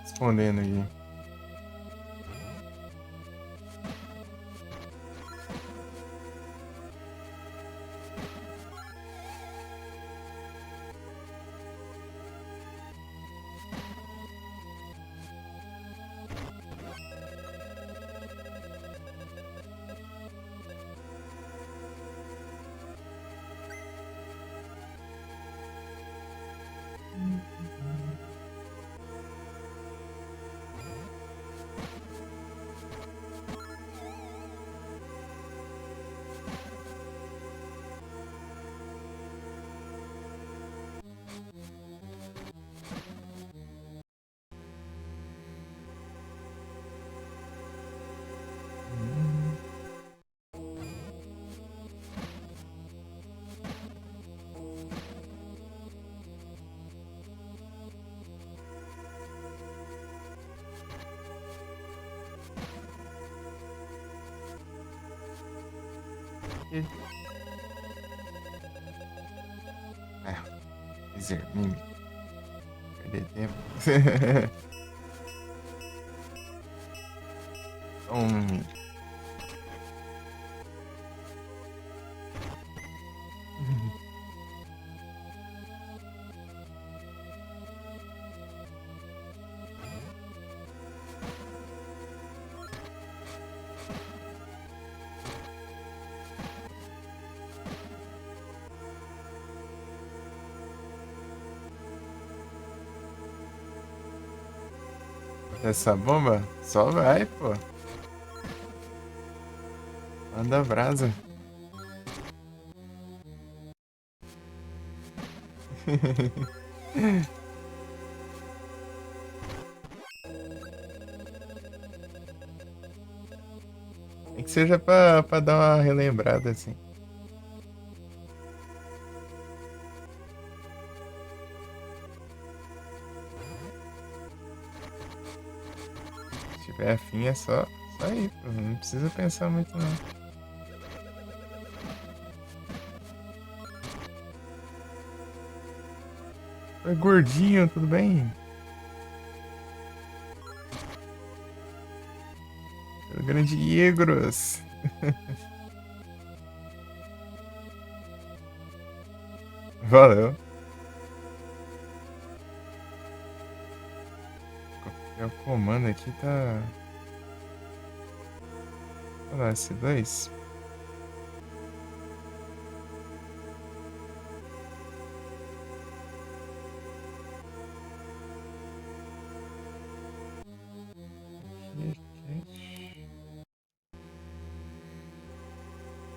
Respondendo aqui. É. Laser, mime. Perder tempo. Tome. Essa bomba? Só vai, pô. Manda brasa. Nem que seja pra dar uma relembrada, assim. Se tiver afim, é só ir, pô. Não precisa pensar muito, não. Oi, gordinho, tudo bem? O grande Igros. Valeu. O comando aqui tá. Olha lá, S2.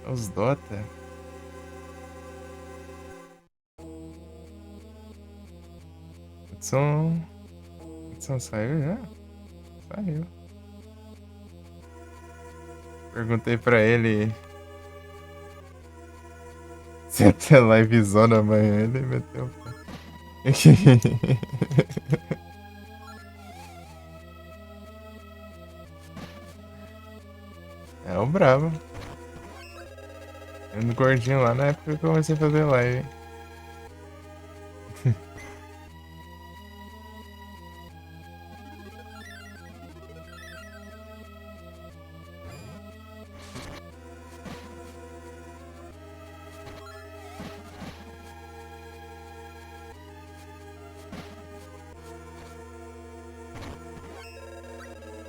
Os Dota. Hudson. Hudson saiu já? Saiu. Perguntei pra ele se ia ter livezona amanhã. Ele meteu o pé. É o brabo. Eu no gordinho lá na época que eu comecei a fazer live.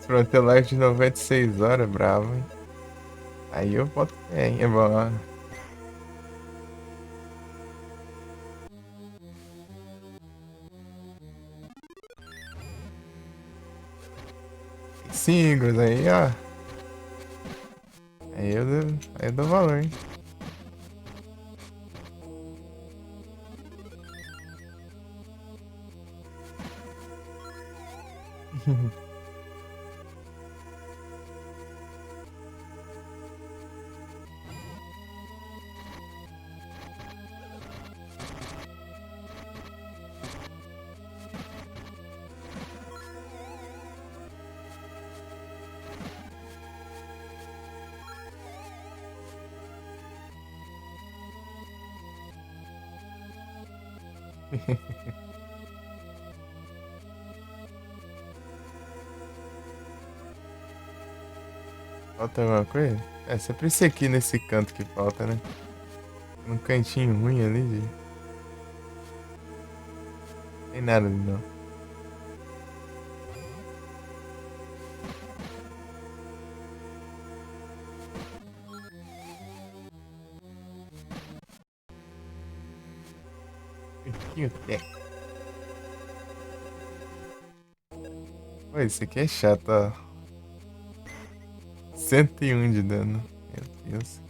Pra ter live de 96 horas, bravo, hein? Aí eu boto fé, hein? É bom. 5 aí, ó. Aí eu dou valor, hein? Falta alguma coisa? É sempre esse aqui nesse canto que falta, né? Num cantinho ruim ali, tem nada ali não. Cantinho técnico. Pô, esse aqui é chato, ó. 101 de dano. Meu Deus.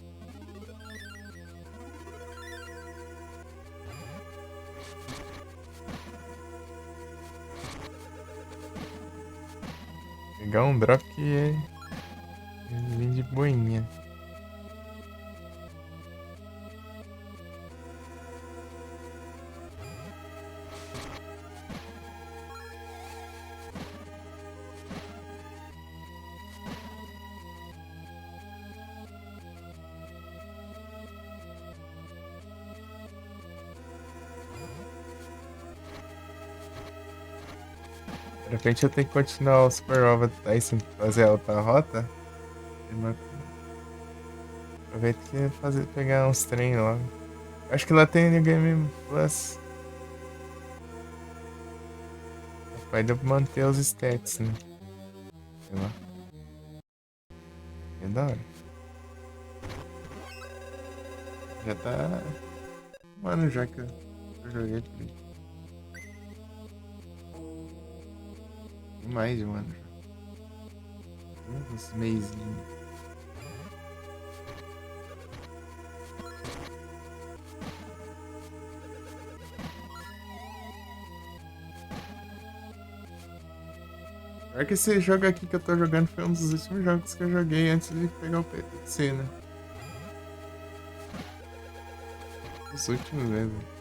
Pegar um drop que é. Vem de boinha. De repente eu tenho que continuar o Super Robot Tyson fazer a outra rota. Aproveita que pegar uns trem logo. Acho que lá tem New Game Plus. Pode manter os stats, né? Sei lá. É da hora. Já tá um ano já que eu joguei Play. Tem mais de um ano já. Uns meizinhos. Pior que esse jogo aqui que eu tô jogando foi um dos últimos jogos que eu joguei antes de pegar o PC, né? Os últimos mesmo.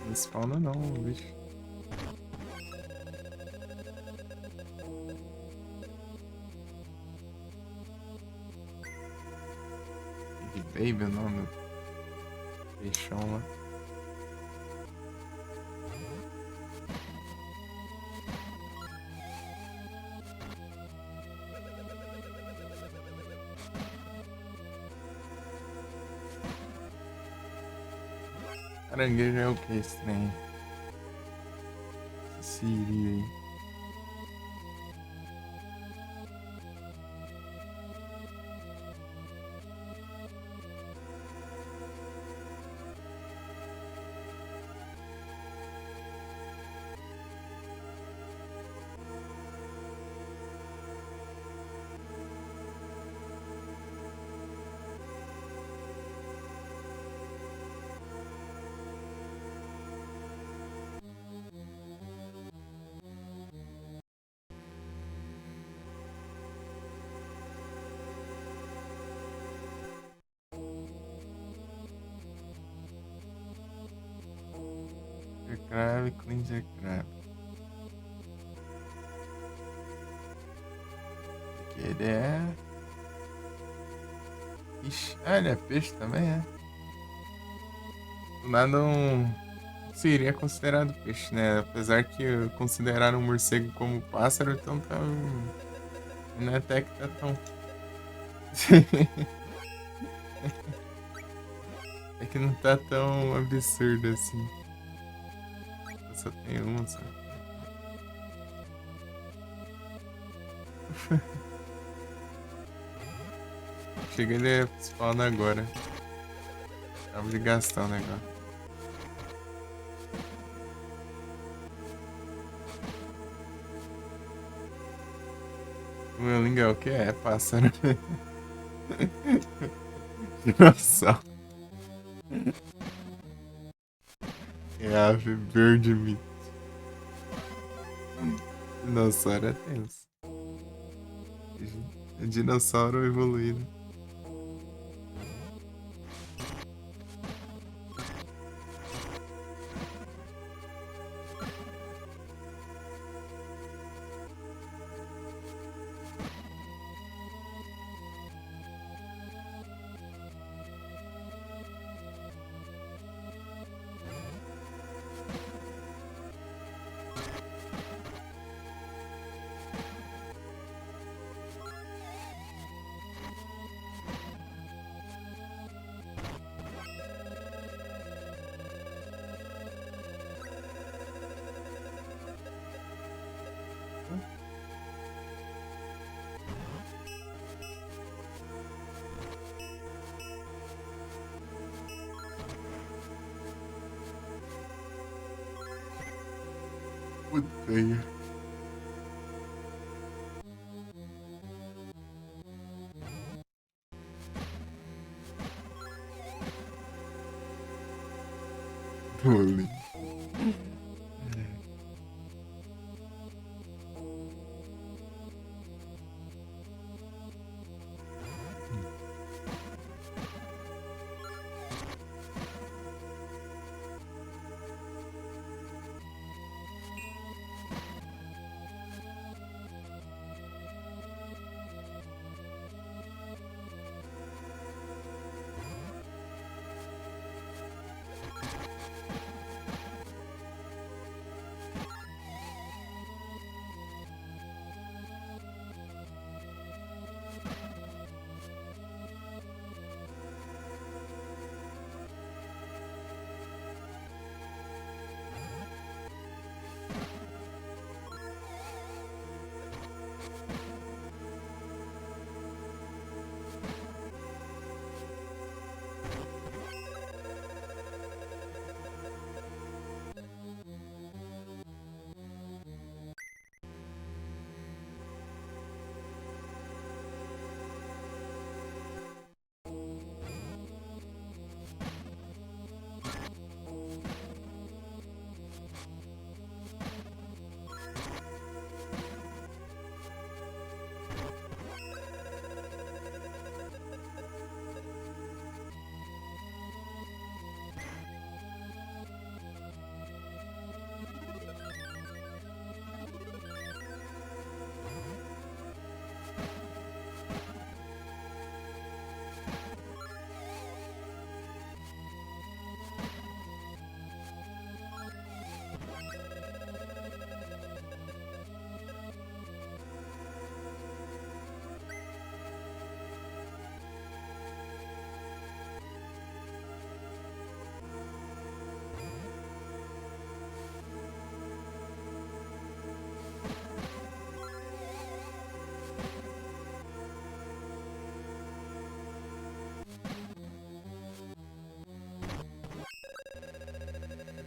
Não spawna não, bicho. Big Baby é o nome. Peixão lá. Caranguejo é o que esse trem? Siri aí. Crab, Cleanser Crab. Aqui ele é. Ixi, ele é peixe também, é? Do nada seria considerado peixe, né? Apesar que consideraram o morcego como pássaro, então tá. Não é até que tá tão. É que não tá tão absurdo assim. Eu só tenho um, só. Chega ele spawn agora. Acaba de gastar o negócio. O meu língua é o que? É pássaro. Dinossauro. É ave verde mito. Dinossauro é tenso. É dinossauro evoluído. Puta. Bullying.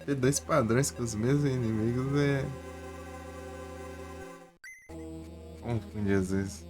Ter dois padrões com os mesmos inimigos é. Confunde às vezes.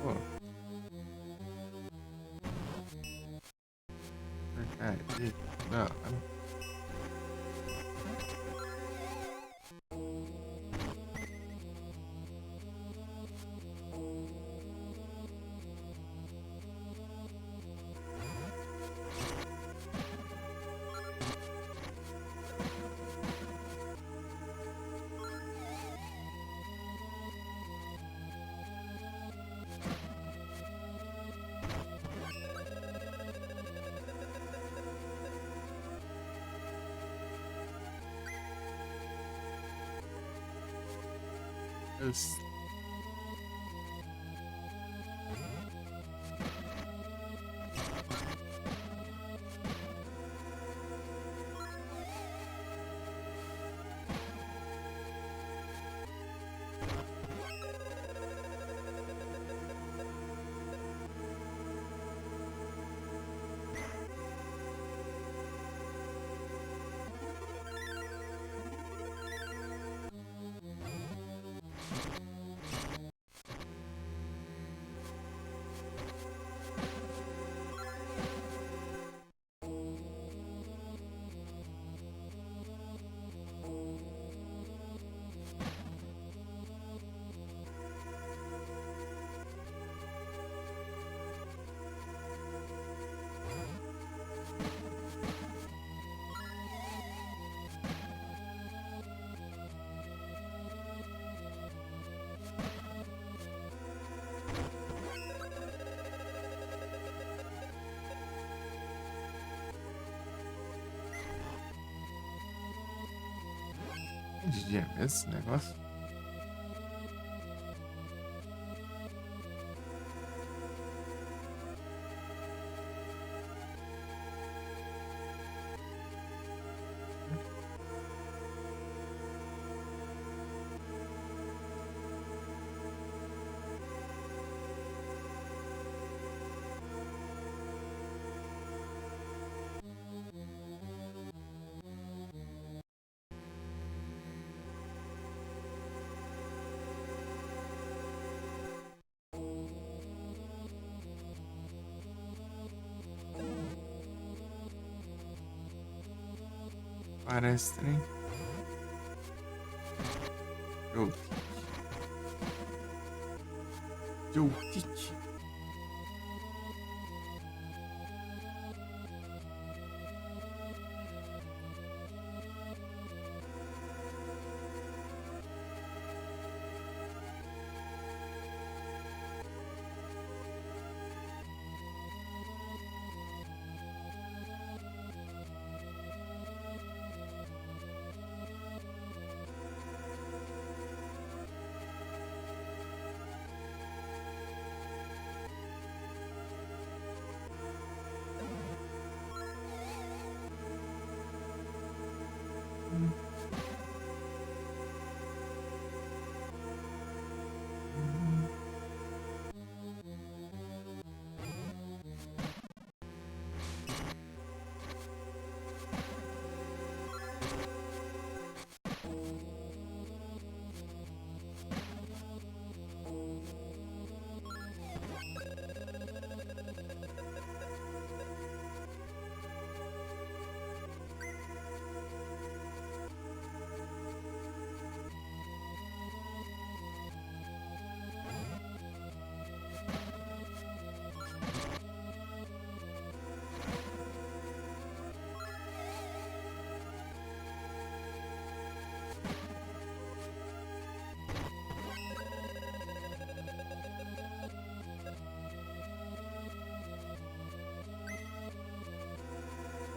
Pô. Não, não. Yes. É de dia mesmo esse negócio? Parece trem. Joe. Joe Teach.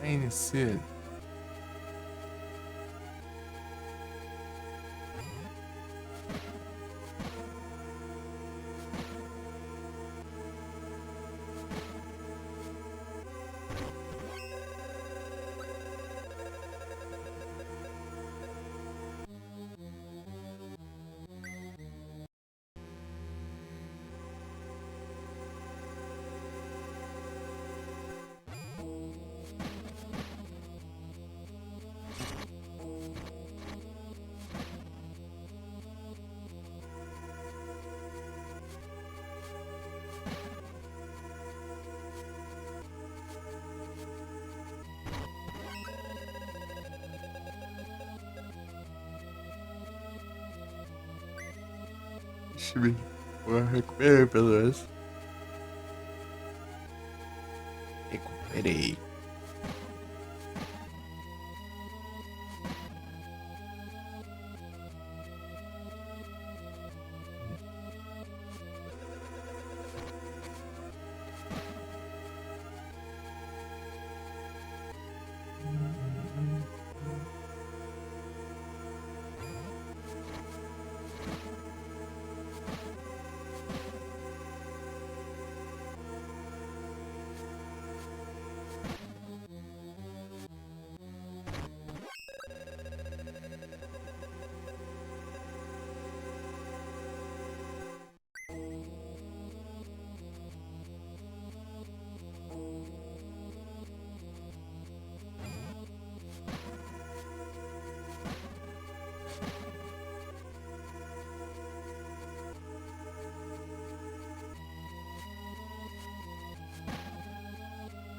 Ainda cedo. Deixa eu ver. Eu recuperei pelo menos. Recuperei.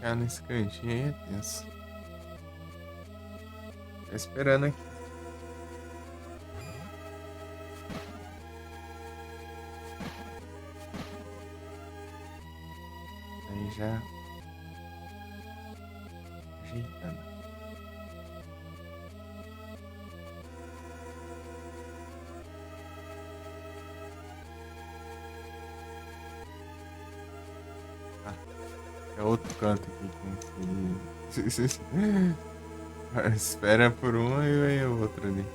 Ficar nesse cantinho aí é tenso. Tô esperando aqui. Aí já. Ajeitando. Ah, é outro canto aqui que espera por um e aí o outro ali.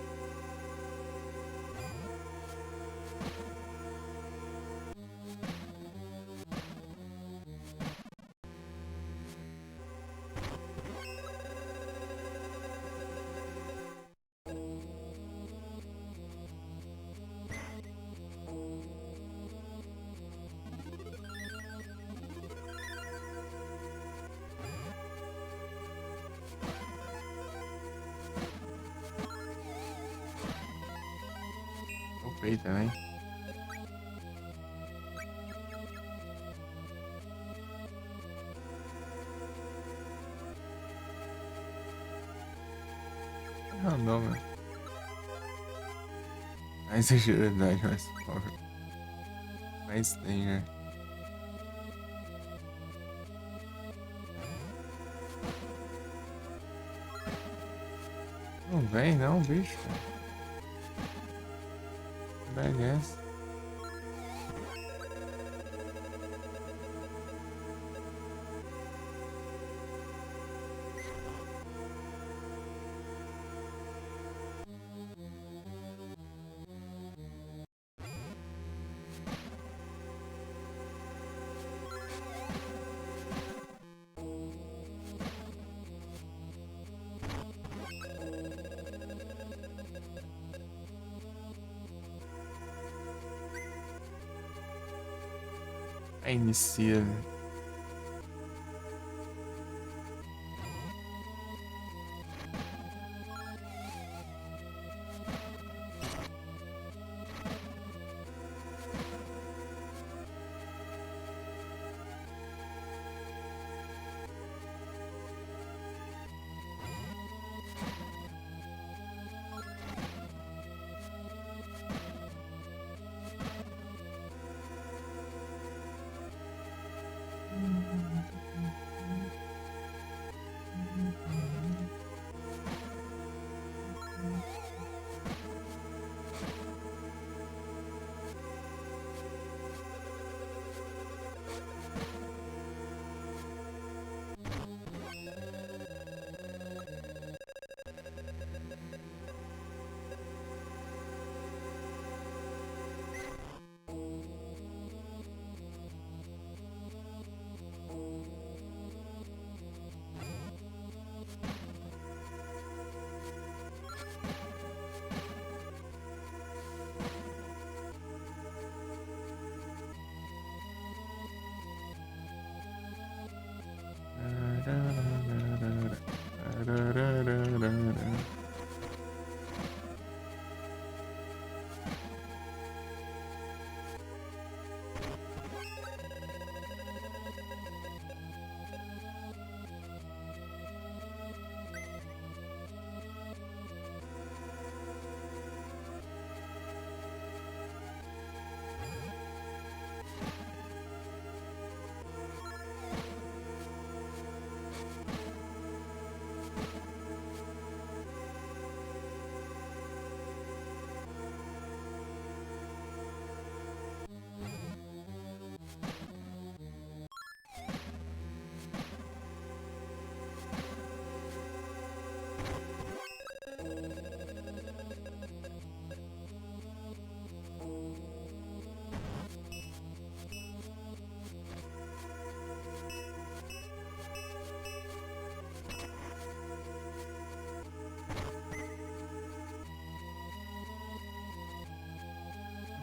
Comprei também. Não, mano. Mais agilidade, mais power. Mais danger. Não vem não, bicho. Beleza. Aí inicia.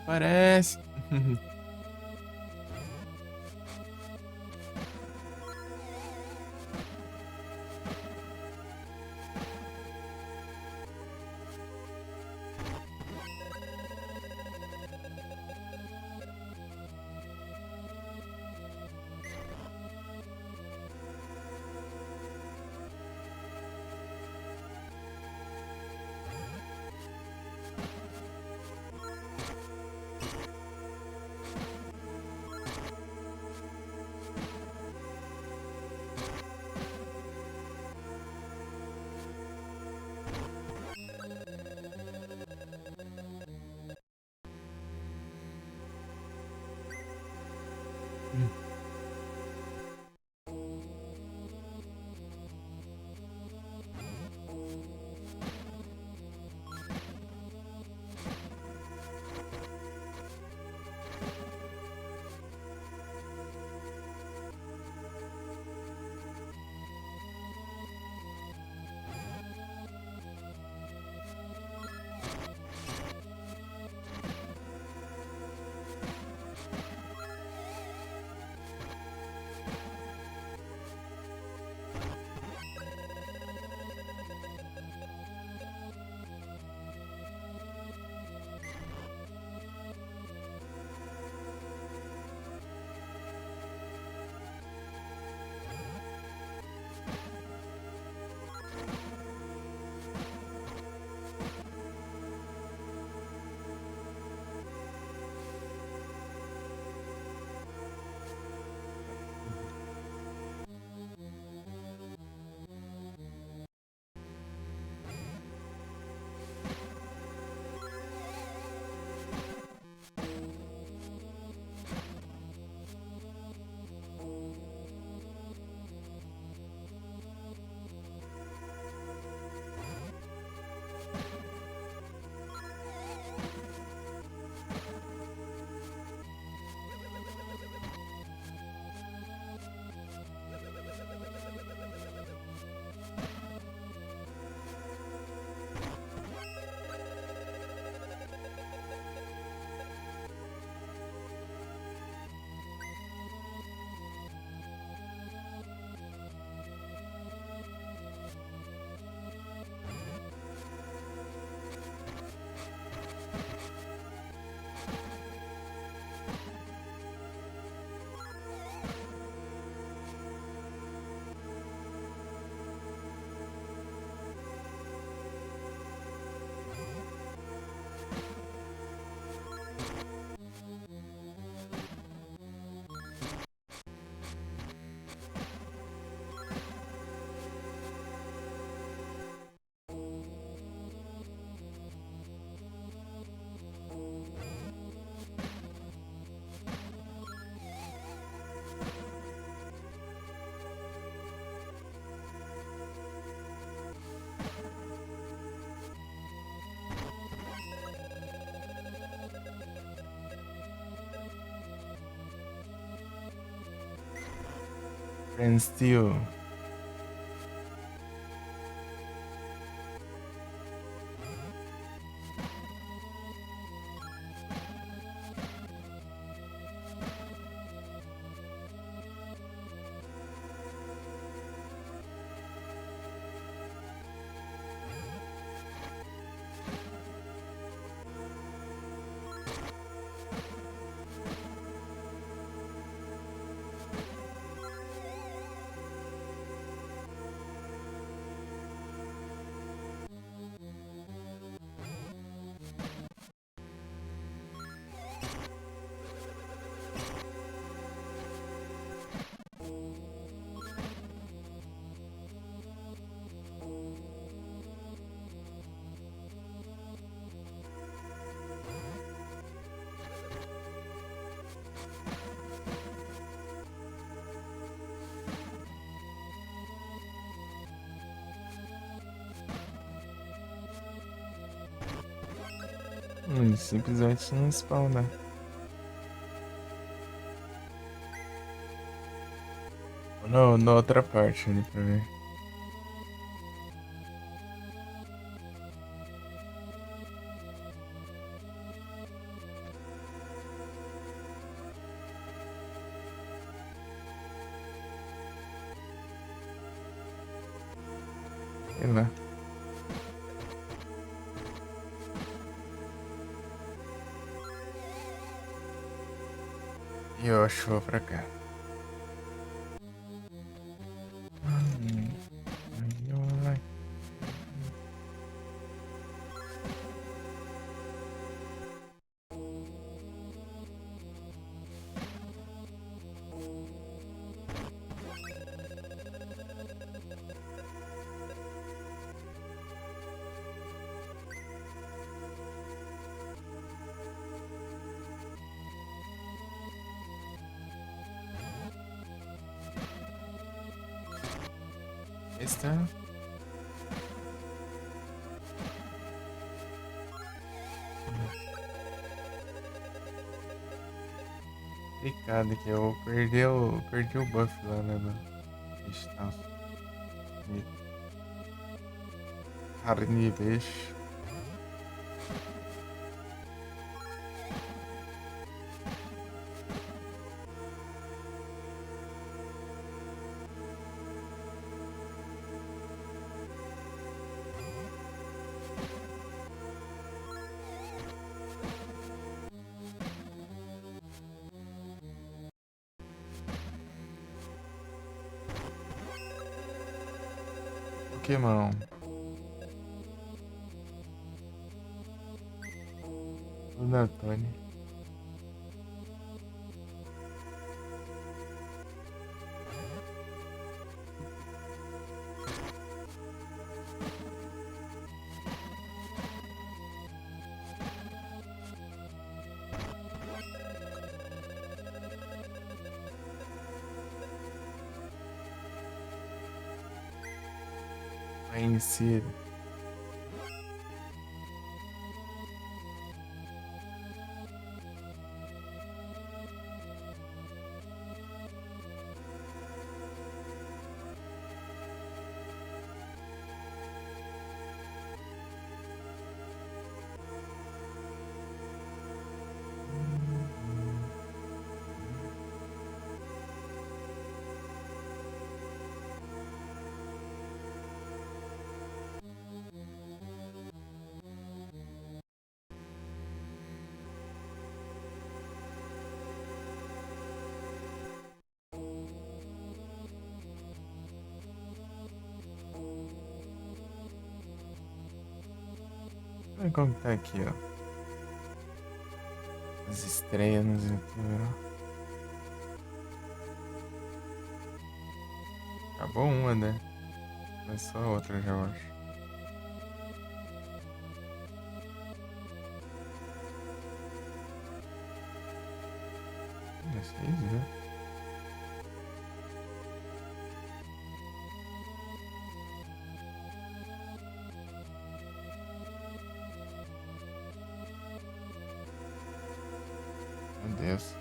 Parece. Friend Steel. Simplesmente não spawna. Não, na outra parte ali pra ver. Sei lá. E eu acho que vou pra cá. Está. Complicado que eu perdi o buff lá, né, do instância. Carnivex. Pokémon. Lunatone. Conhecido. Olha como tá aqui, ó. As estreias no YouTube, ó. Acabou uma, né? Começou a outra já, eu acho. Vocês viram? Meu Deus.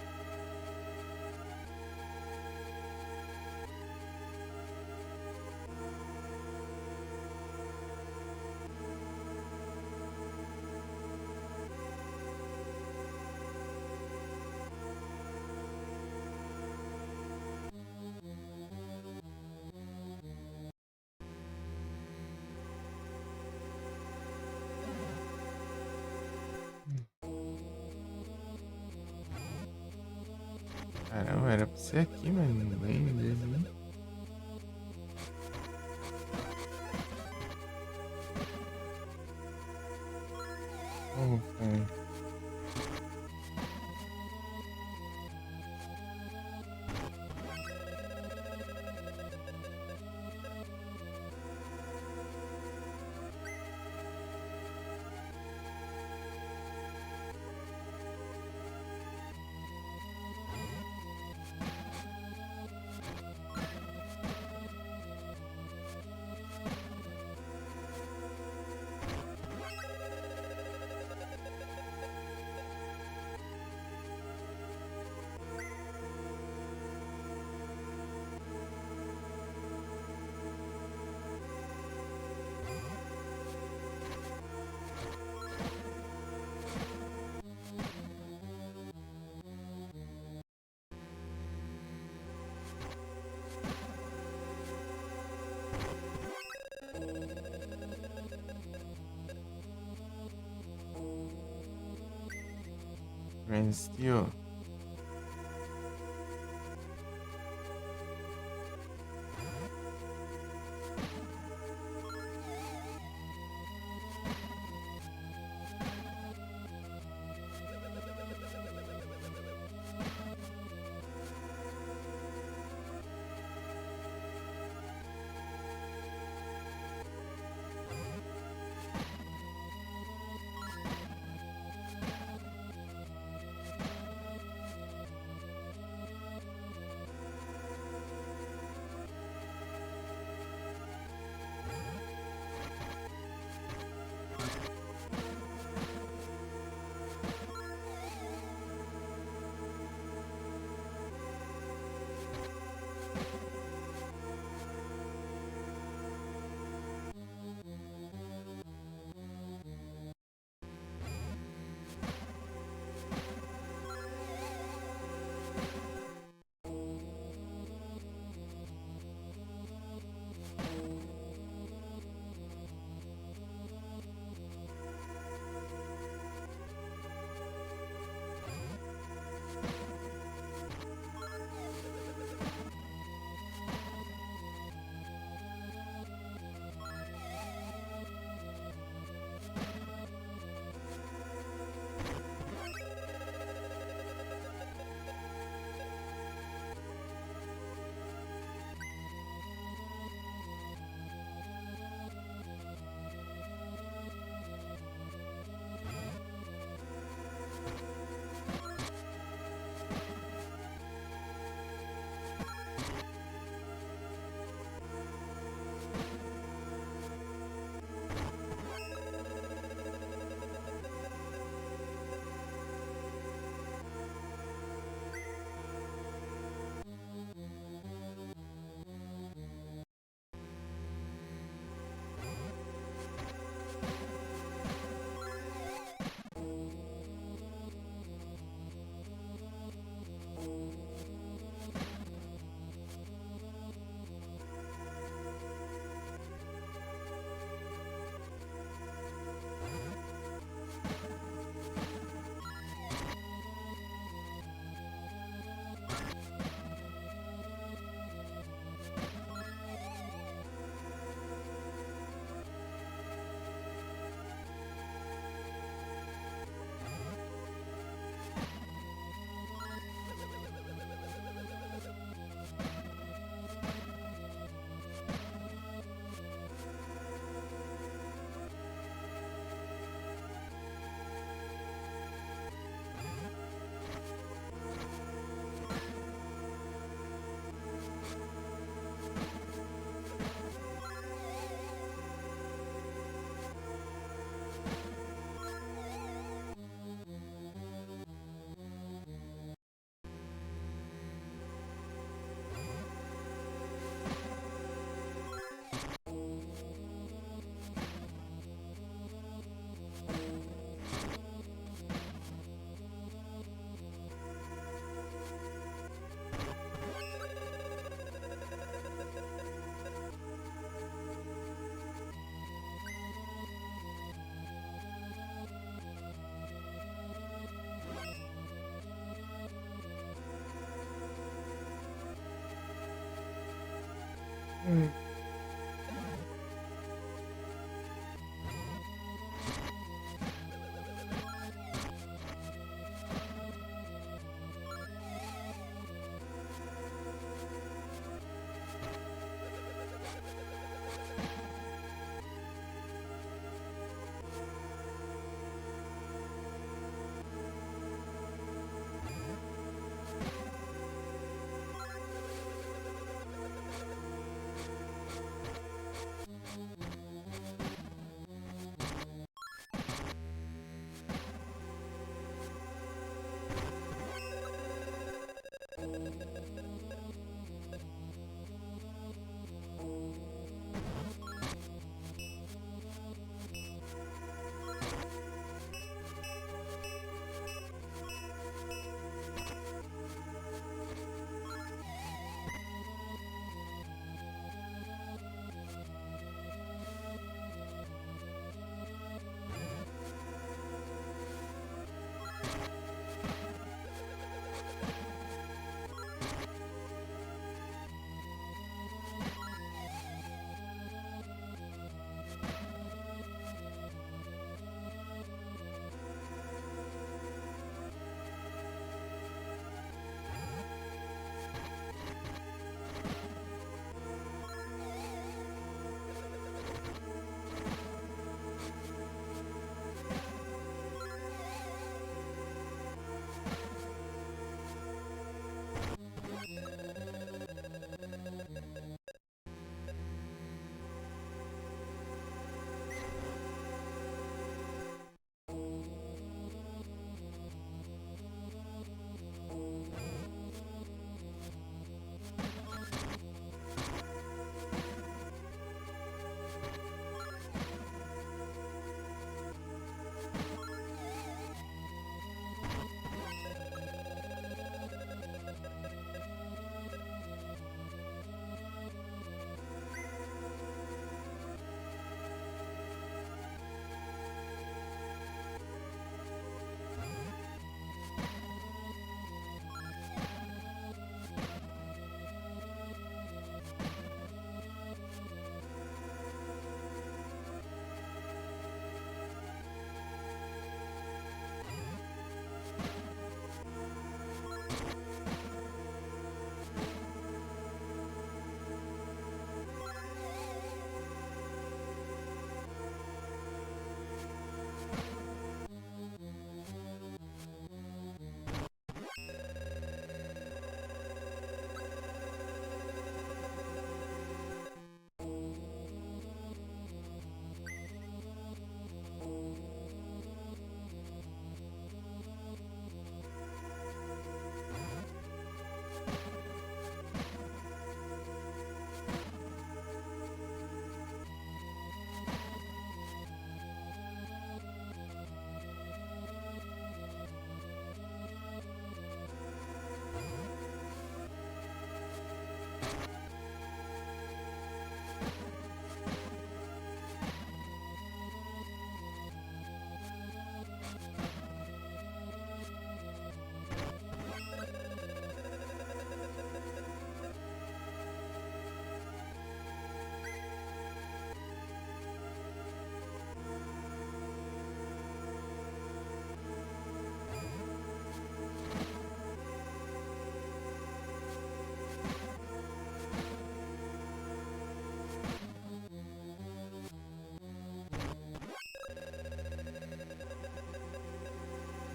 Você aqui, mano. Bem dele, né? Oh, cara. Grand Steel.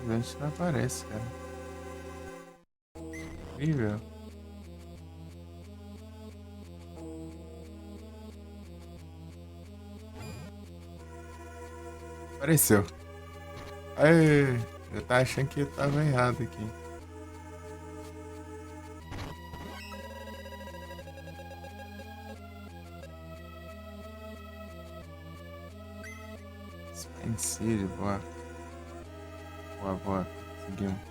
A gente não aparece, cara. Incrível. Apareceu. Aê, eu tava achando que eu tava errado aqui. Spine City, boa. Boa, boa. Seguimos.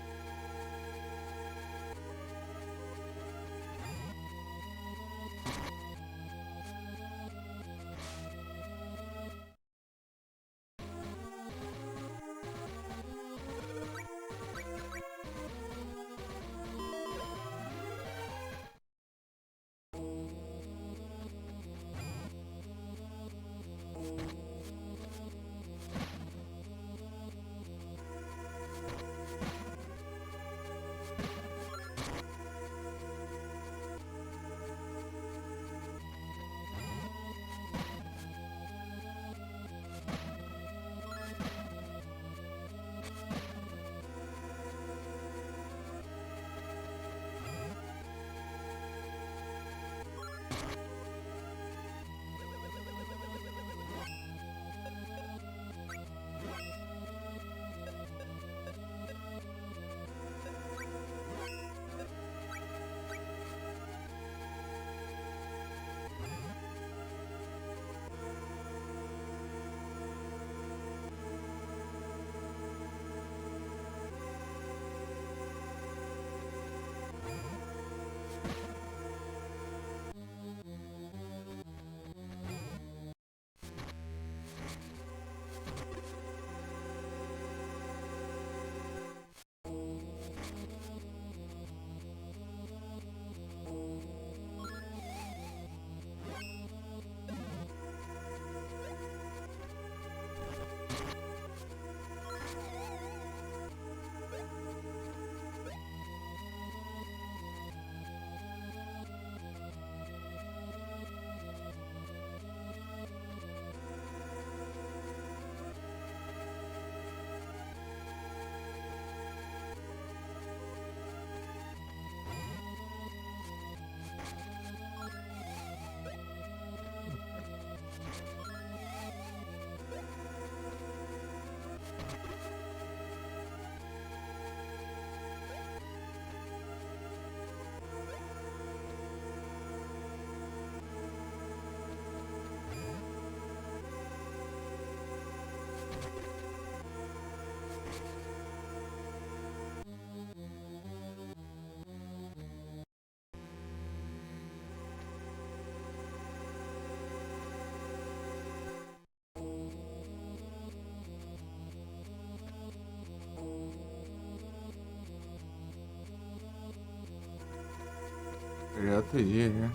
Já teria, né?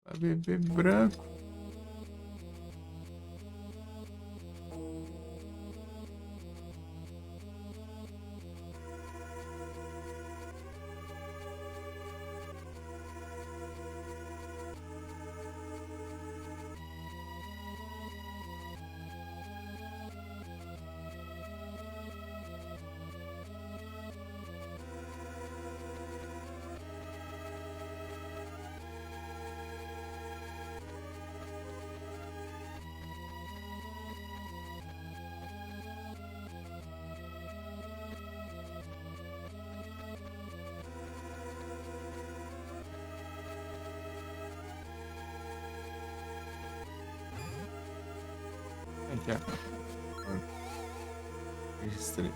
Pra beber branco. Aqui, ó. Registrei.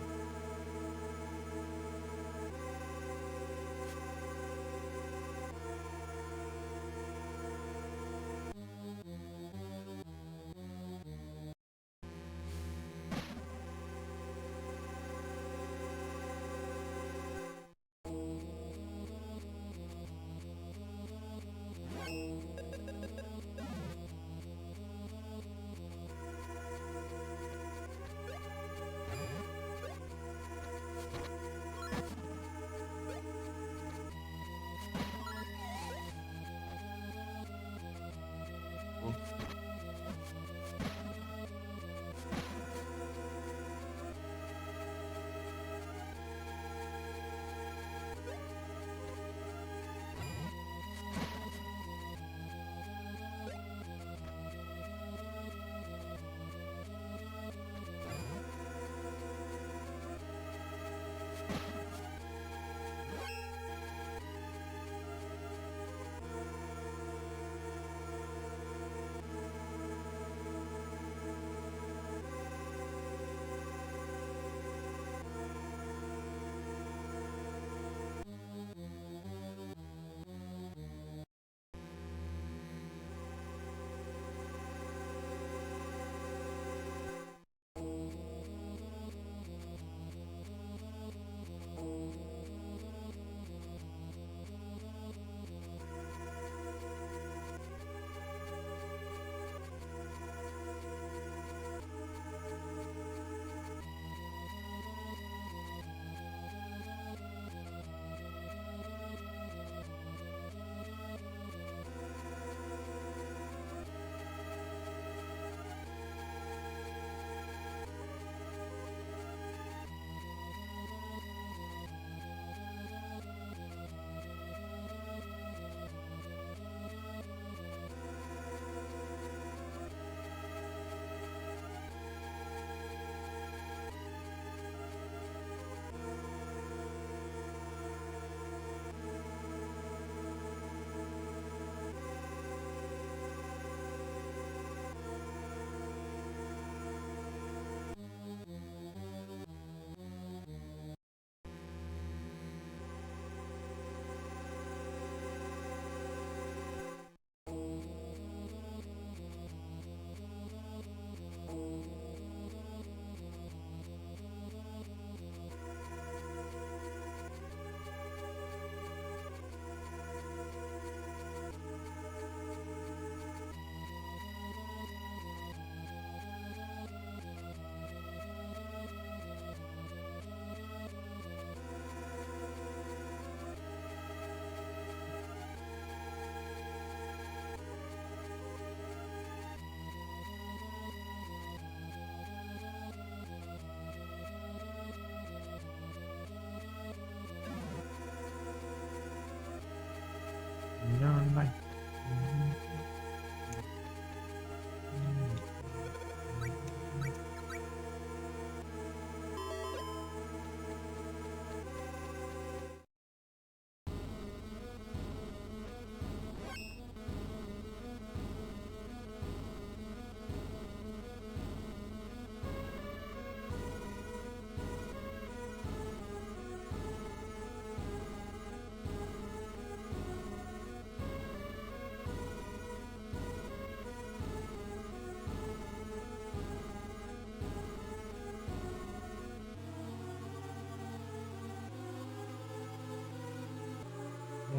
Like.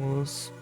Os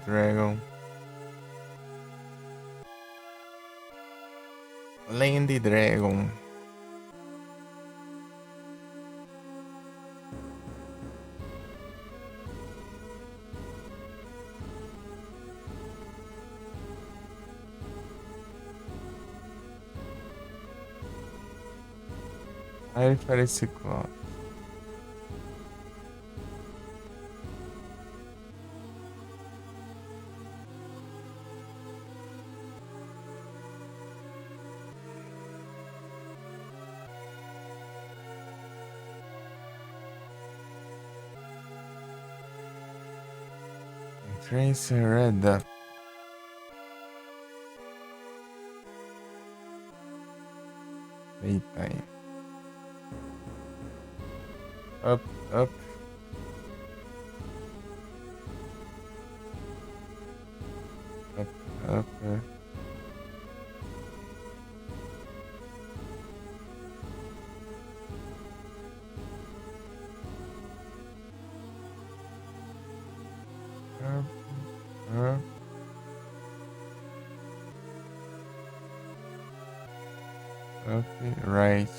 Dragon. Land Dragon. Aí parece igual. Tracer Red. Eita aí. Up, up. Up, up. Up, up. Up, right.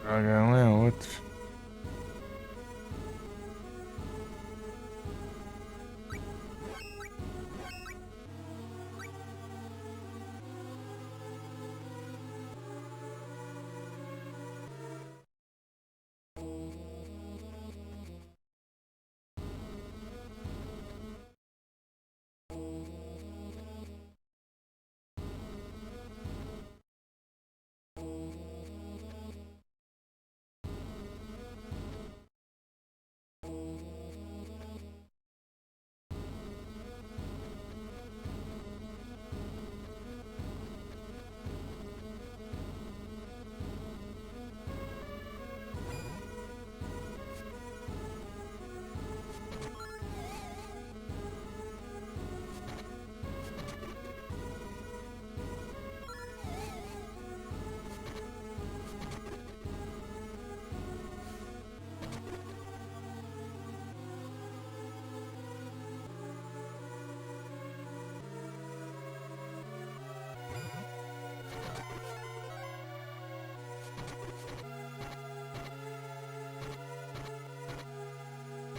Droga, um é outro.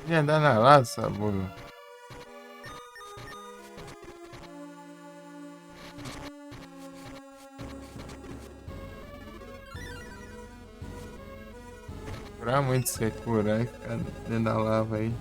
Ia dar na laça, burro. Pra muito se curar e ficar dentro da lava aí.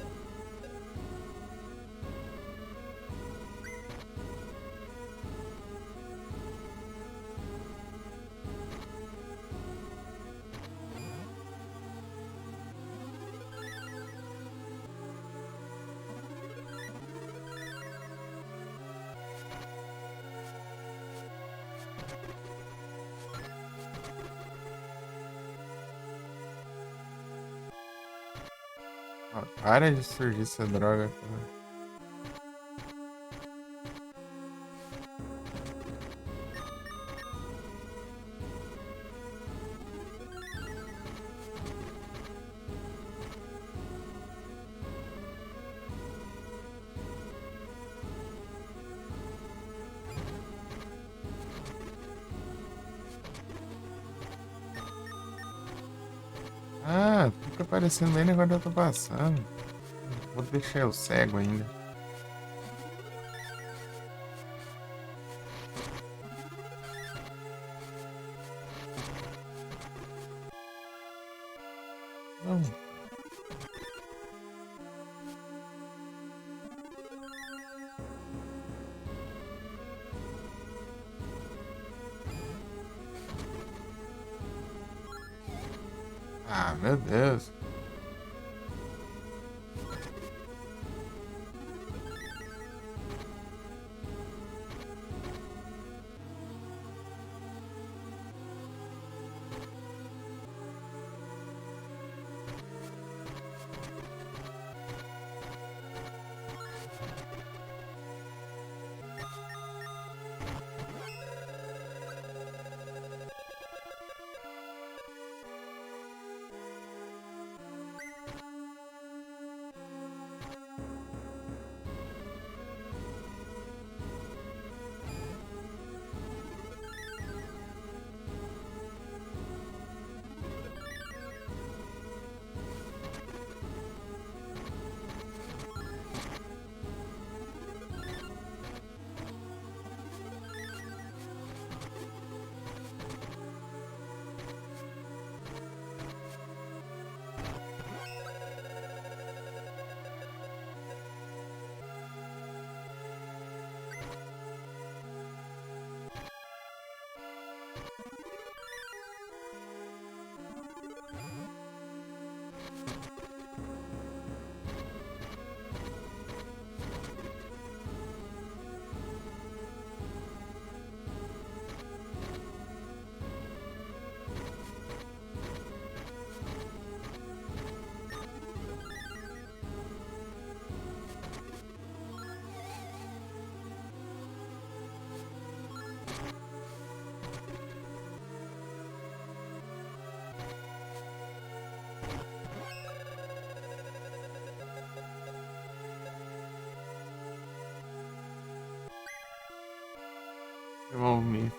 Ah, para de surgir essa droga, cara. Ah, fica aparecendo bem negócio que eu tô passando. Vou deixar eu cego ainda. Não. Ah, meu Deus. Devolver.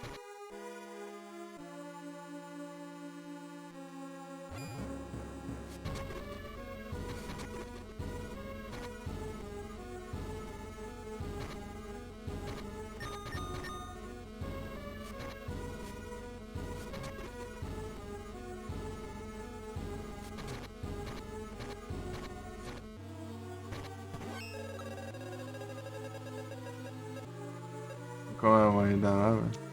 Qual é a mãe da lava?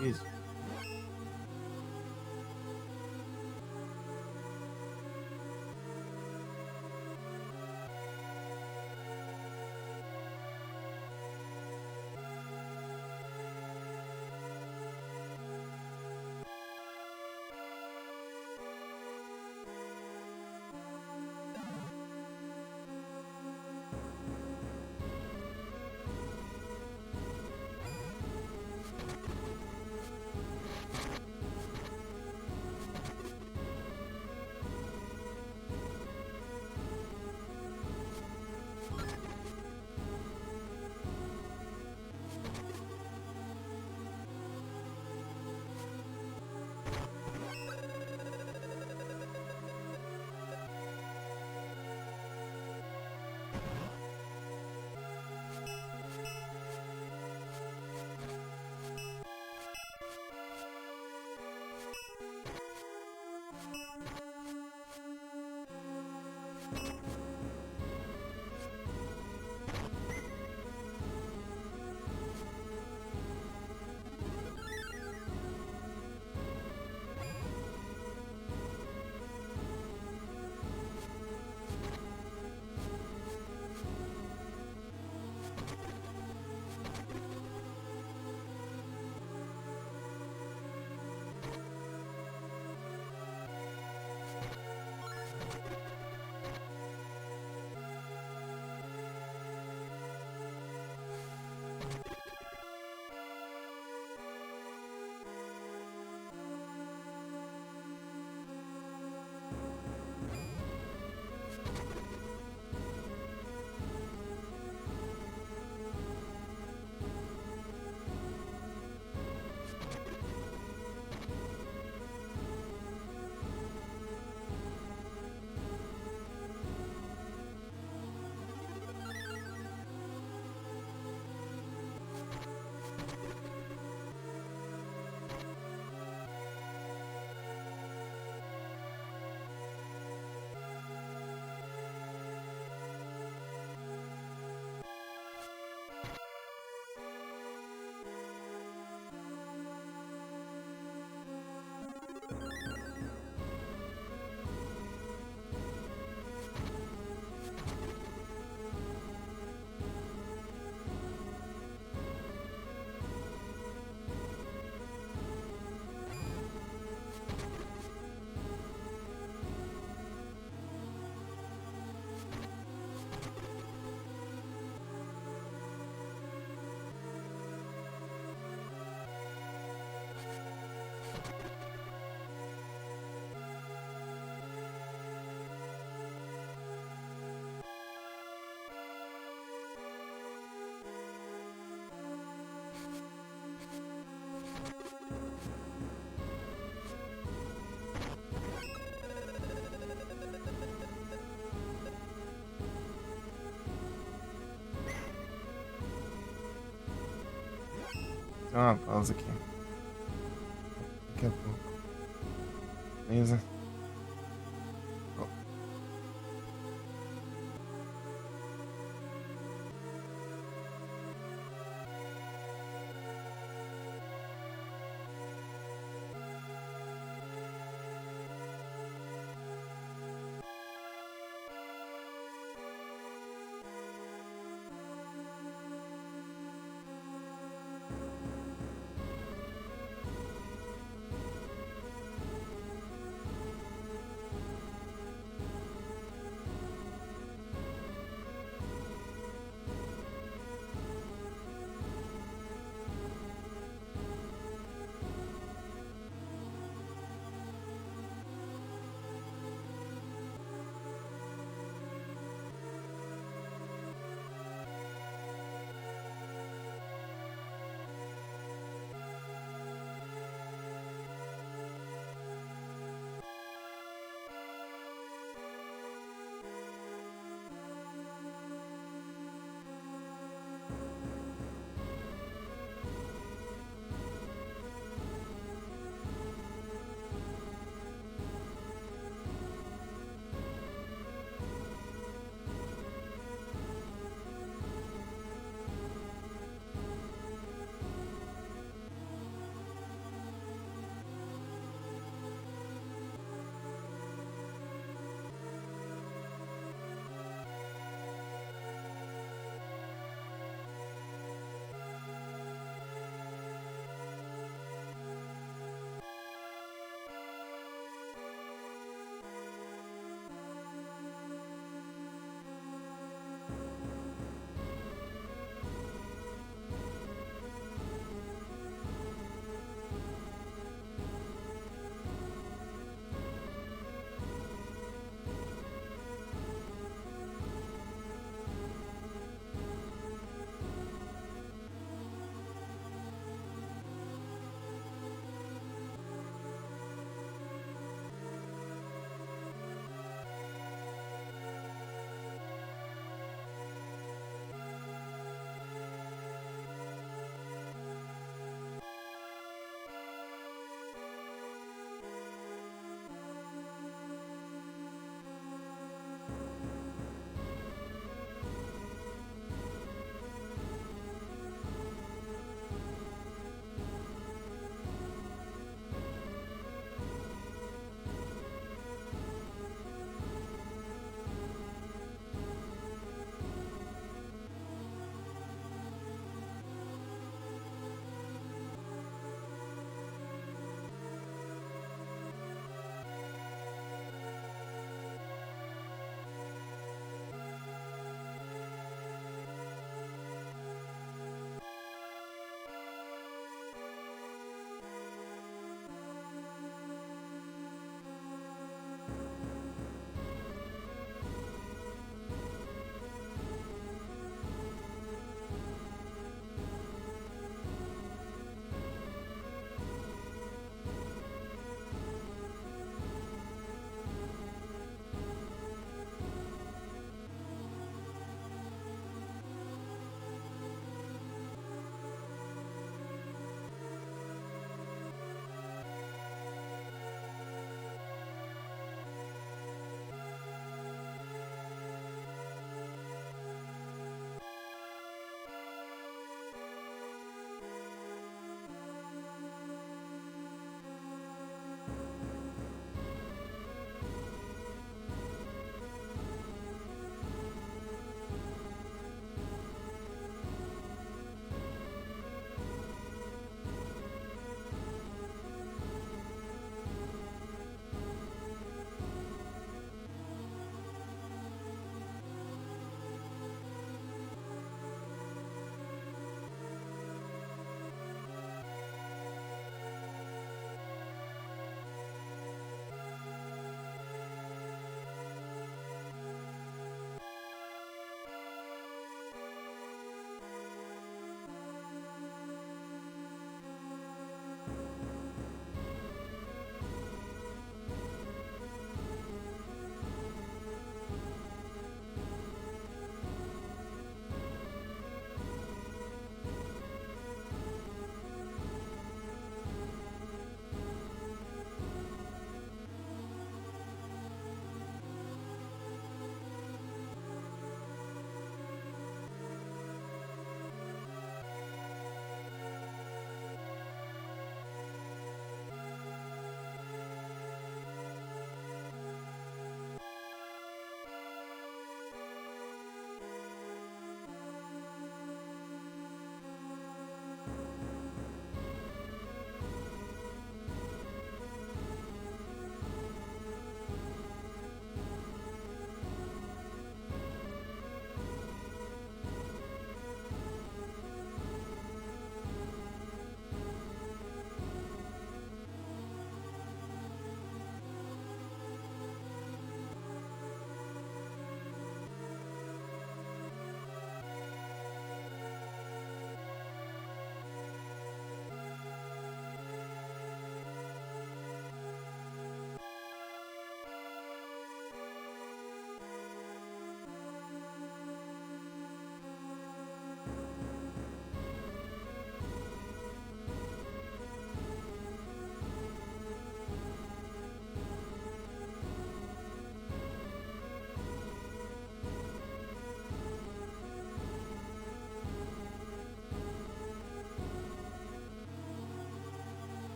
Isso. Dá uma pausa aqui. Daqui a pouco. Beleza?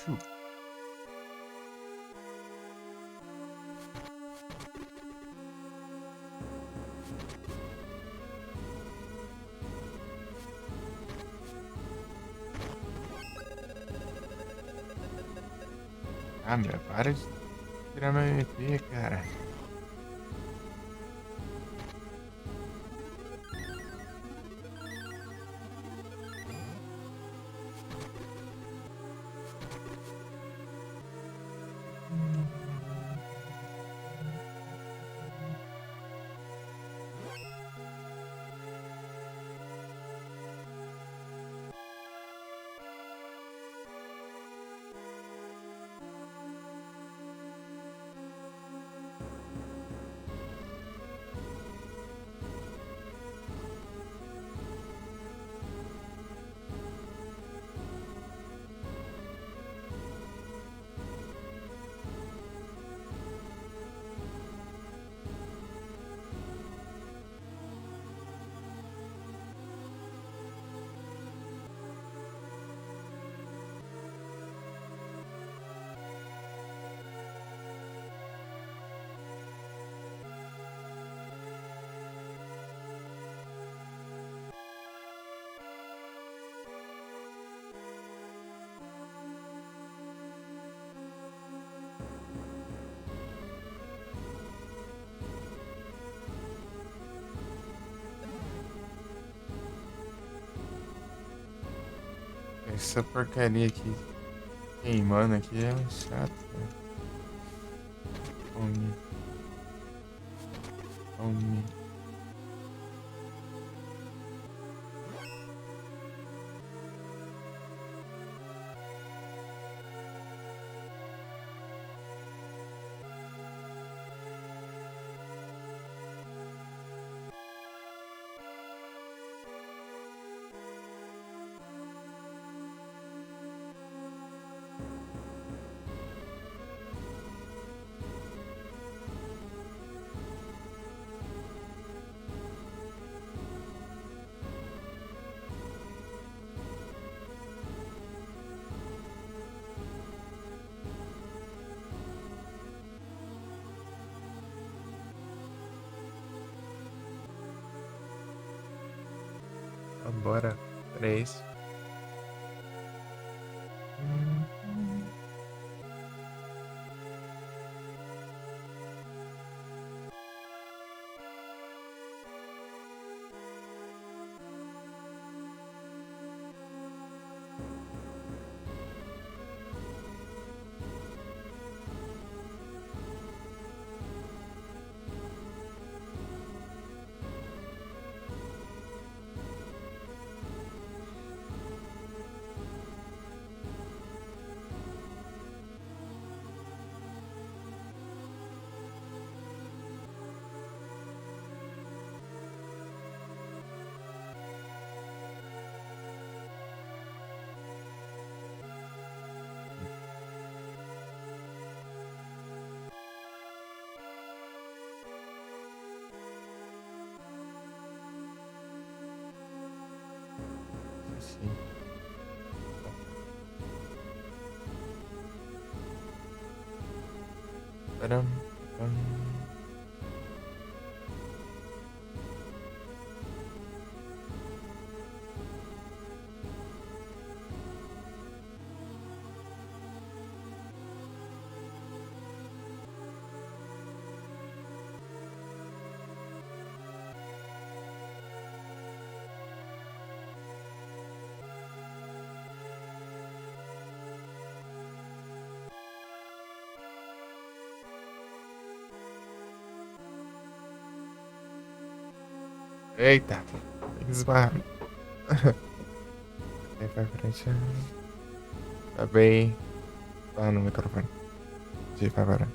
Chu. Ah, meu, para de tirar meu MP, cara. Essa porcaria aqui queimando aqui é um chato, velho. Come. Come. Vambora. 3. Sim. Param, pam. Eita, tem que esbarrar. Aí pra frente. Tá bem. Tá no microfone. De agora.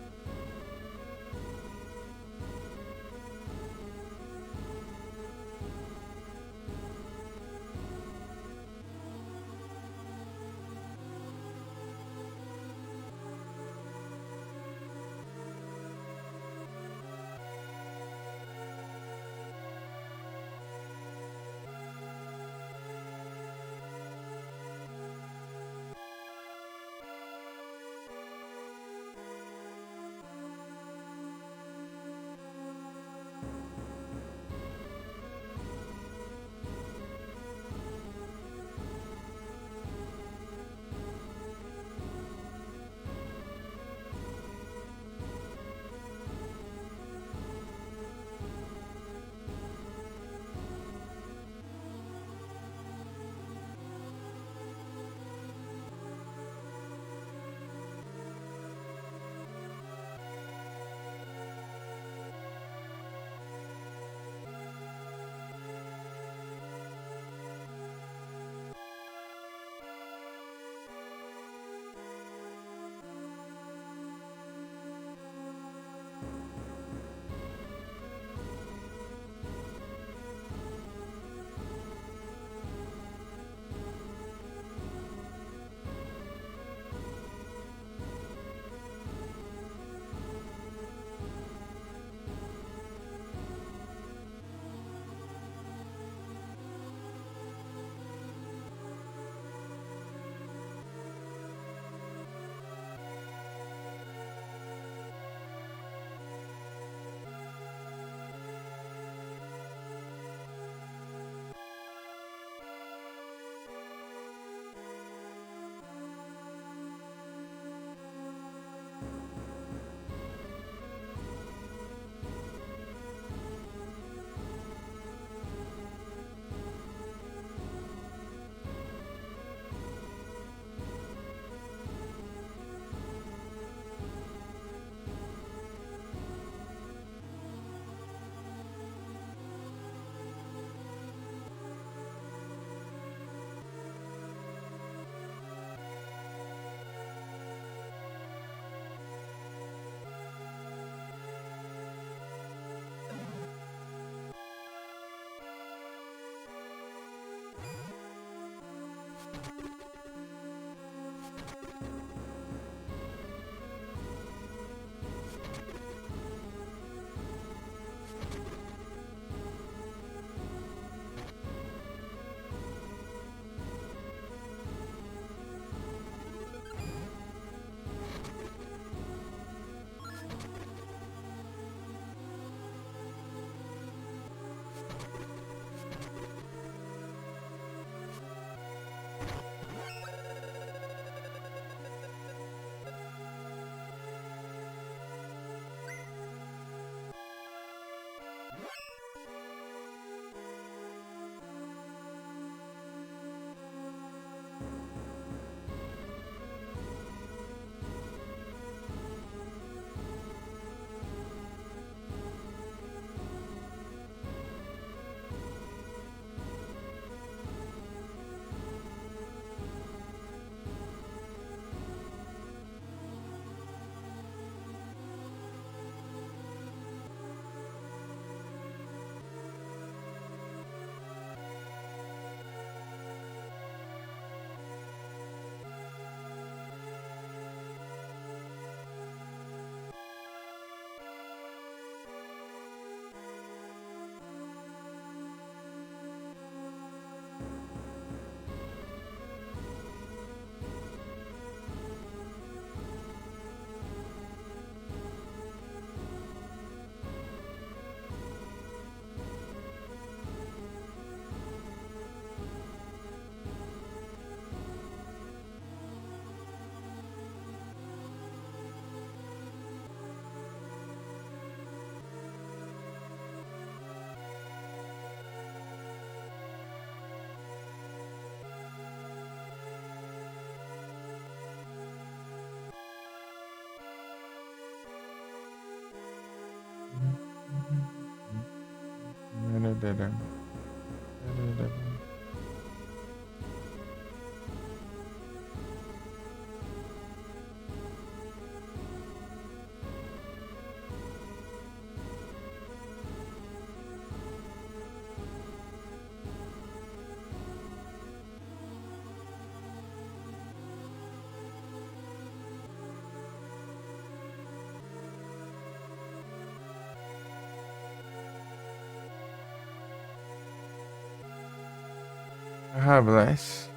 Ah, bless.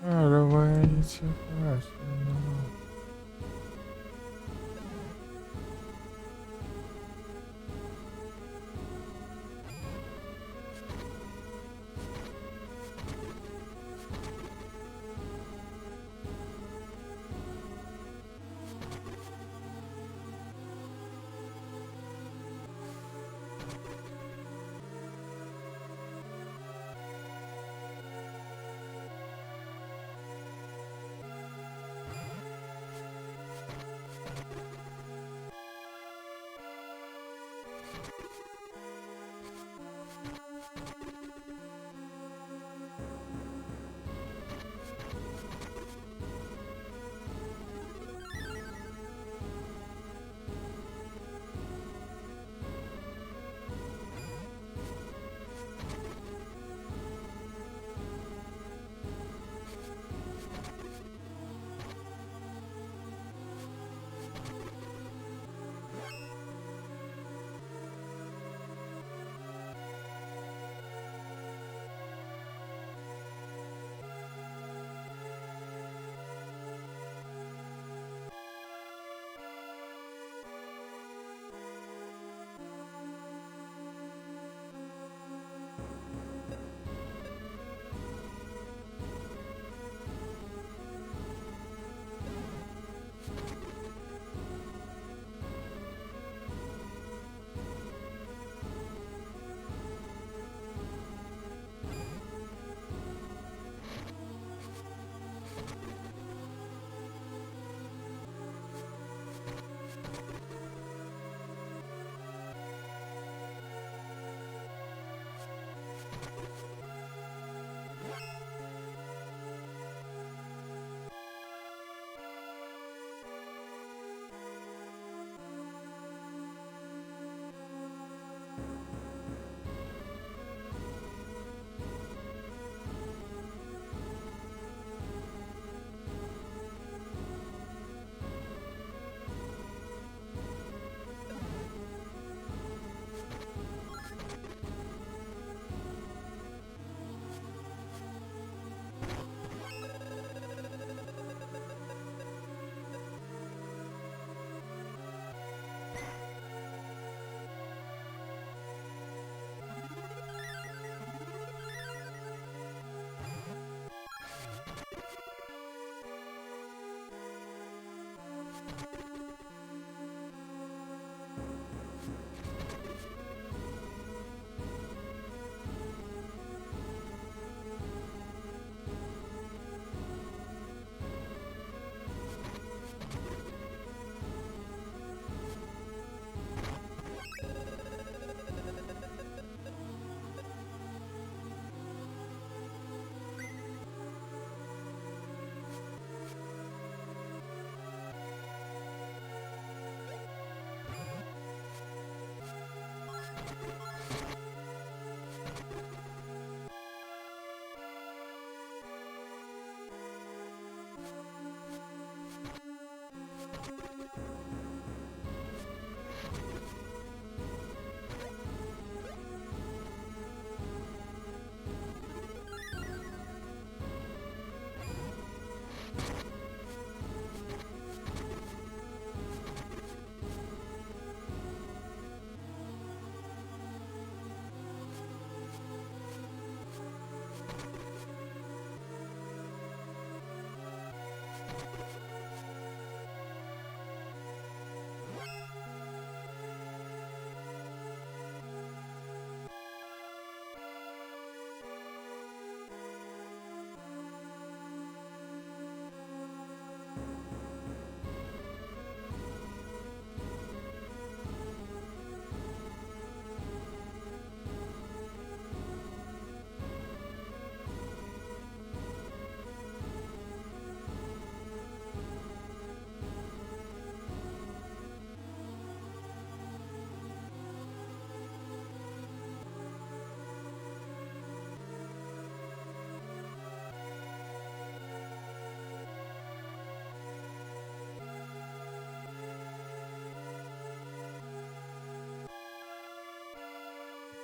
Cara, vai te apaixonar.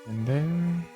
Entendeu?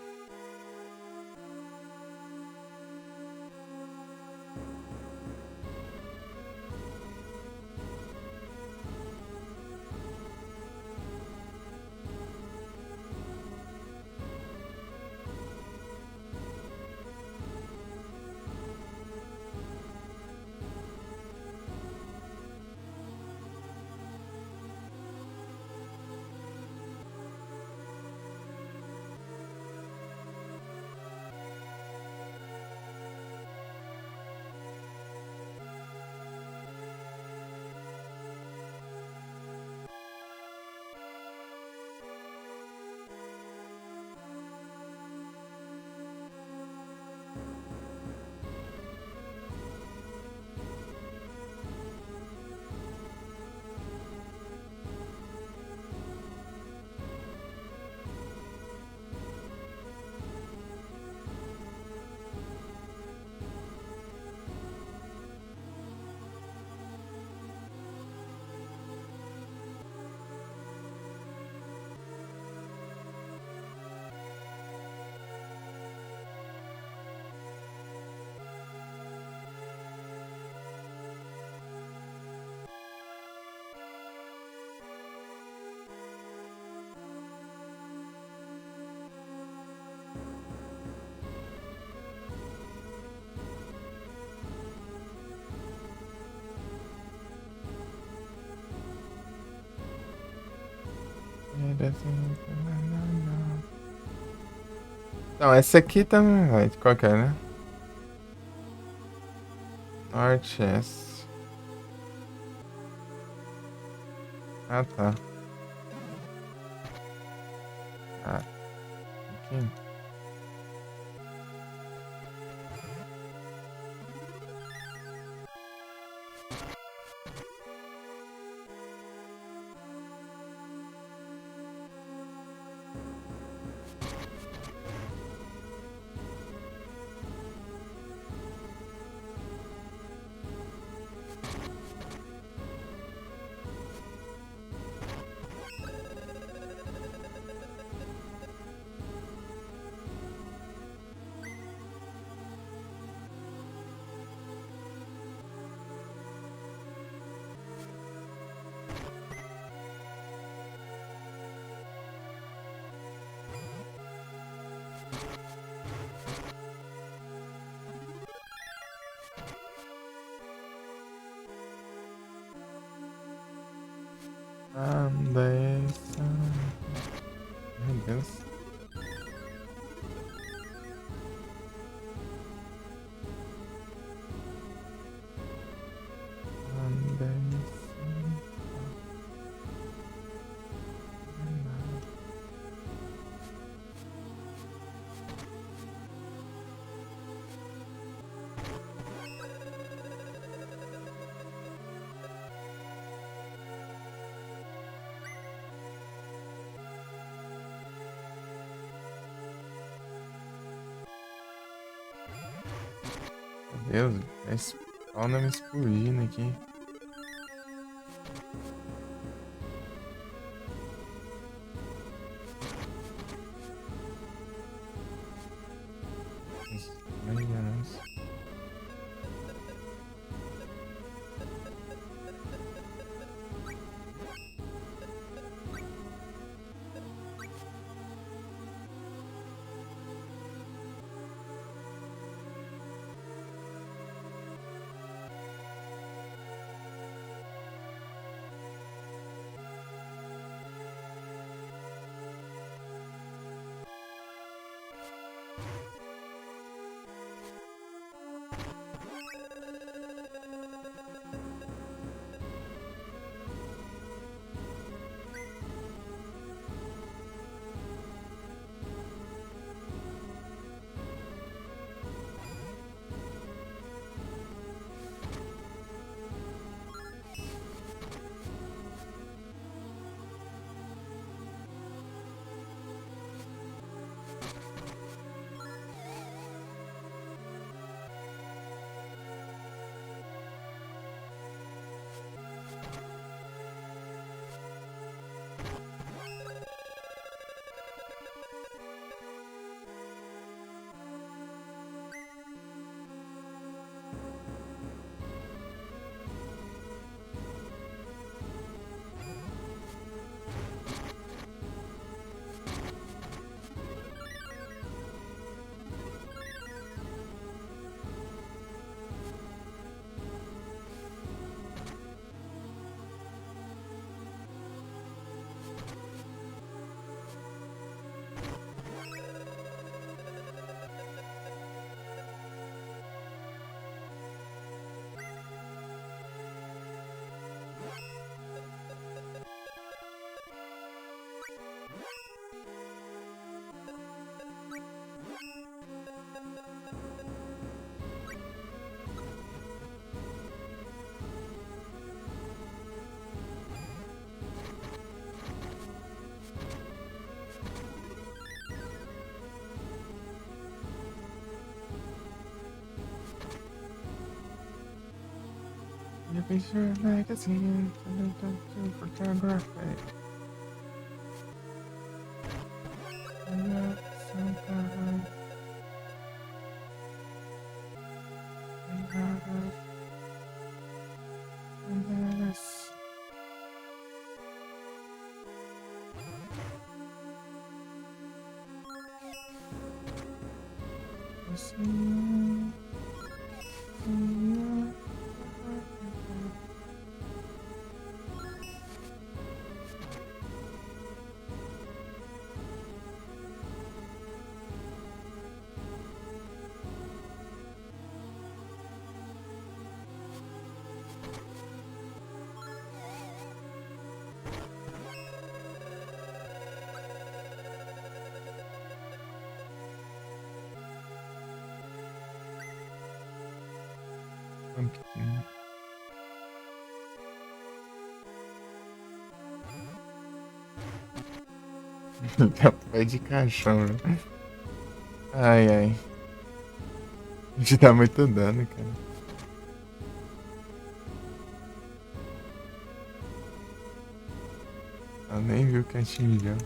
Então, essa aqui também vai. Qual que é, né? Norte, S. Ah, tá. Ah, aqui. Andessa. Meu Deus. Andessa. Meu Deus, é spawner me explodindo aqui. Meu Deus. Picture magazine. Photographic. Pumpkin. Pé de caixão, né? Ai, ai. A gente dá muito dano, cara. Ela nem viu que atingiu.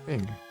Pega.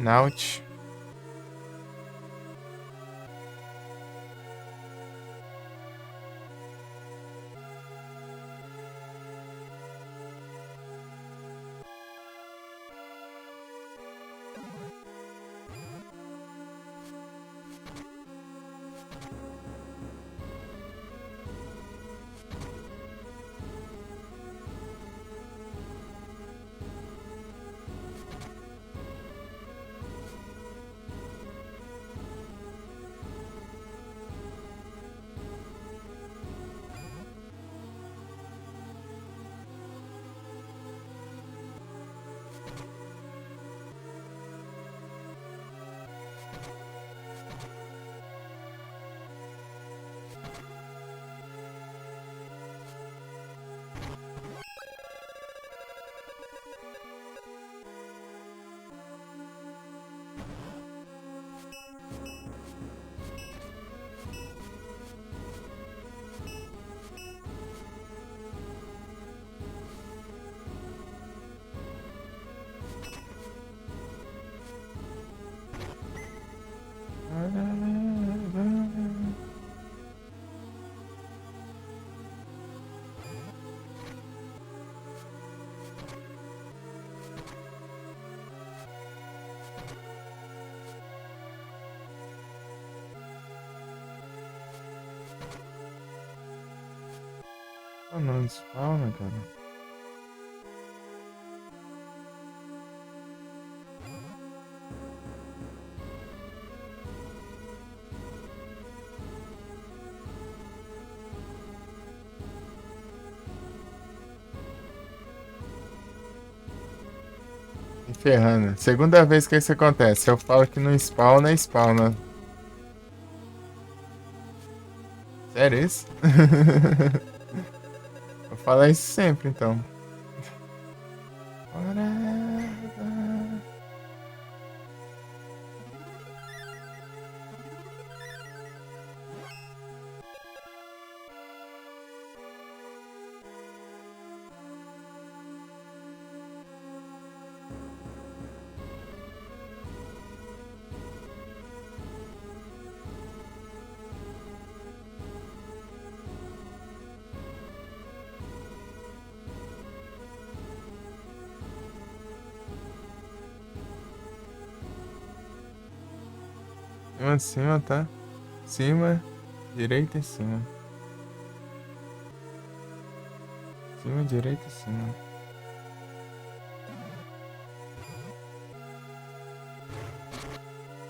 Out. não spawna, cara. Me ferrando. Segunda vez que isso acontece. Eu falo que não spawna, spawna. Sério isso? Vou falar isso sempre, então. Forever. Cima, cima, tá? Cima, direita e cima. Cima, direita e cima.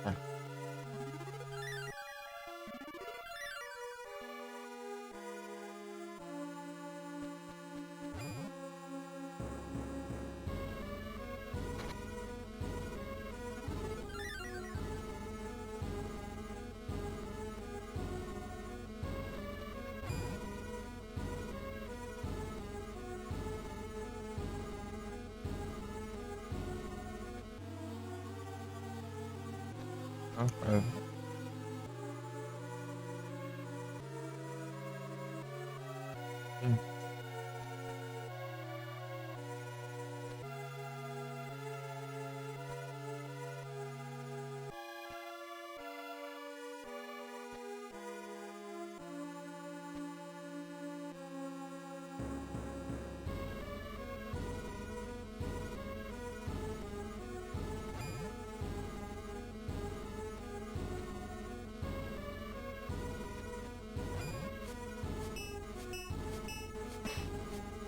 Tá. Ó, cara. Hum.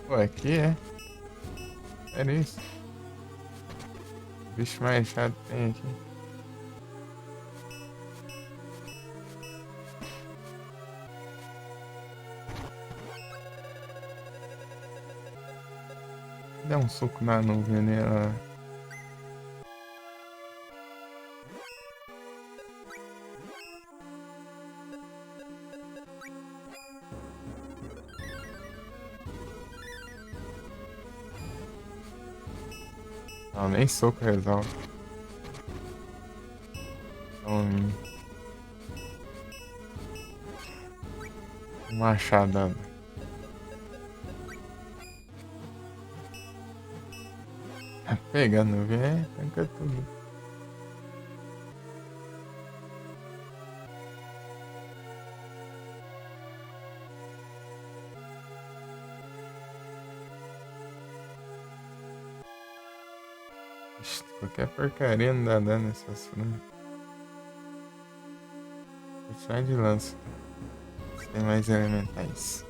Pô, aqui é? Era isso? O bicho mais chato tem aqui. Dá um soco na nuvem nela. Não, nem soco resolve. Um machadada. Pega a nuvem, tanca tudo. Ixi, qualquer porcaria não dá dano nessas frutas. Sai de lança. Tem mais elementais.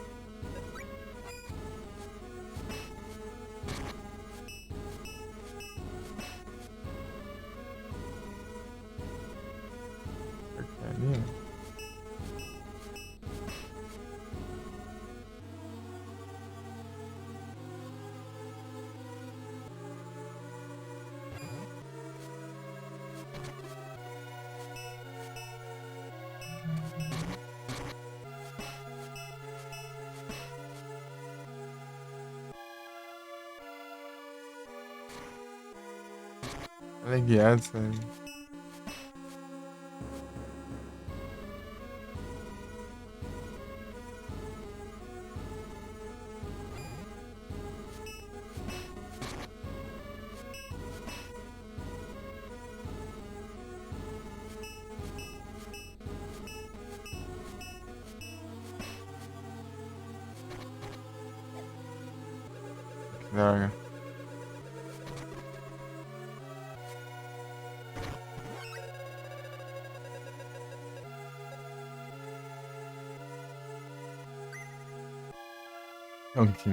Porcaria. Ela é guiada, sabe? Que droga. Ok.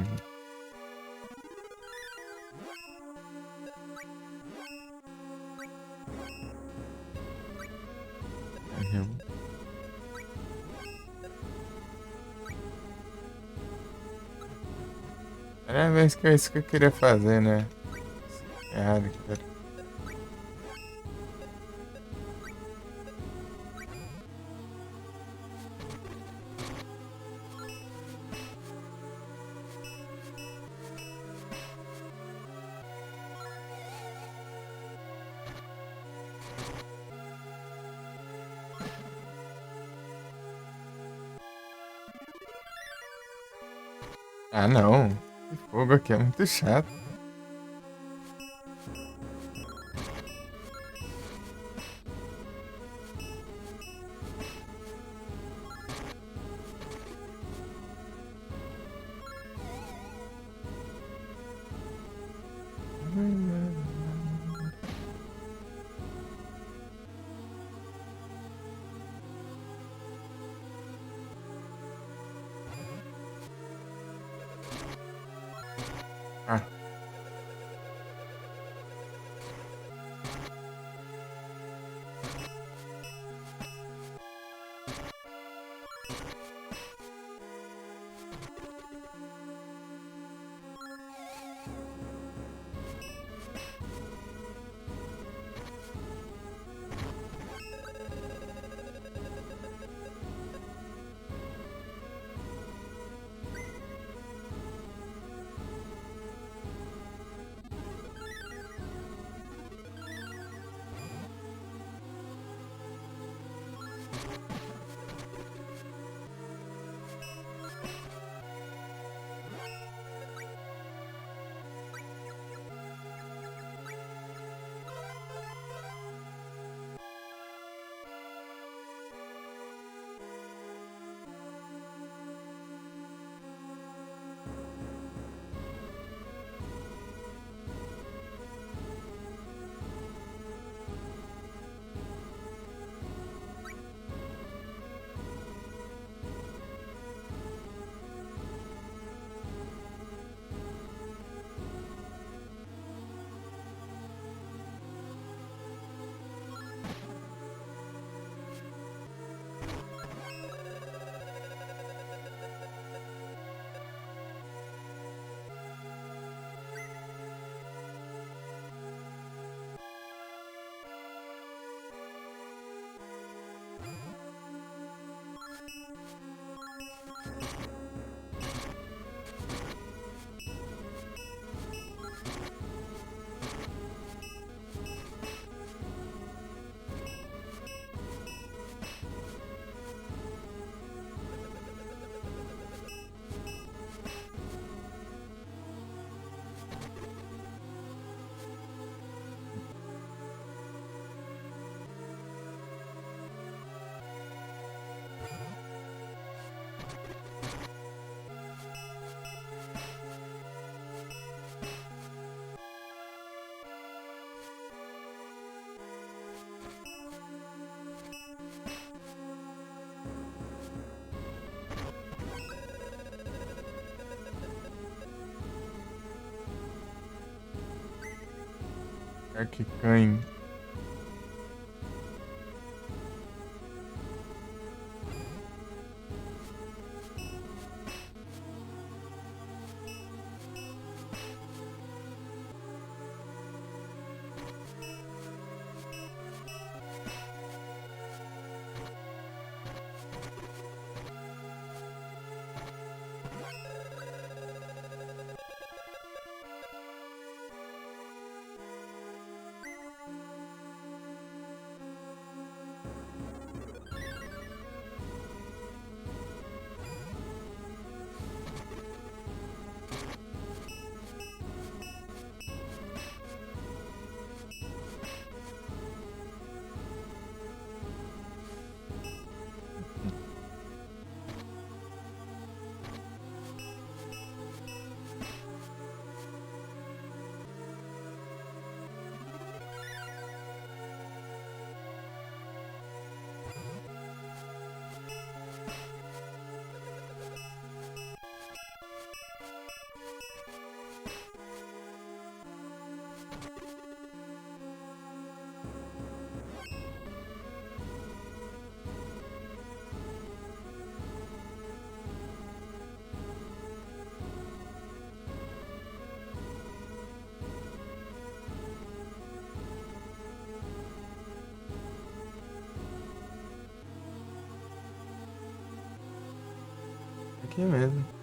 Uhum. Era mesmo que é isso que eu queria fazer, né? Errado, cara. Ah, não. Que fogo aqui é muito chato. Ah, é que canhe. aqui mesmo.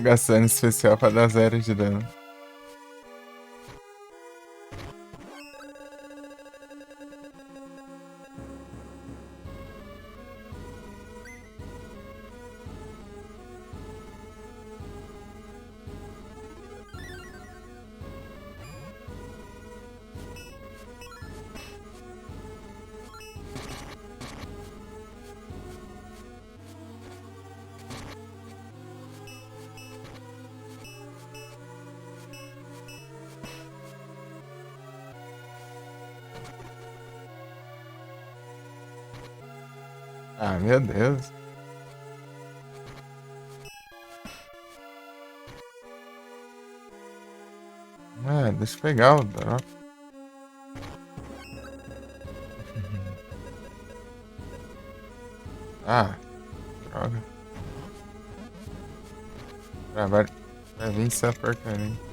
Gastando especial pra dar 0 de dano. Ah, meu Deus. Ah, deixa eu pegar o drop. Ah, droga. Vai vir essa porcaria.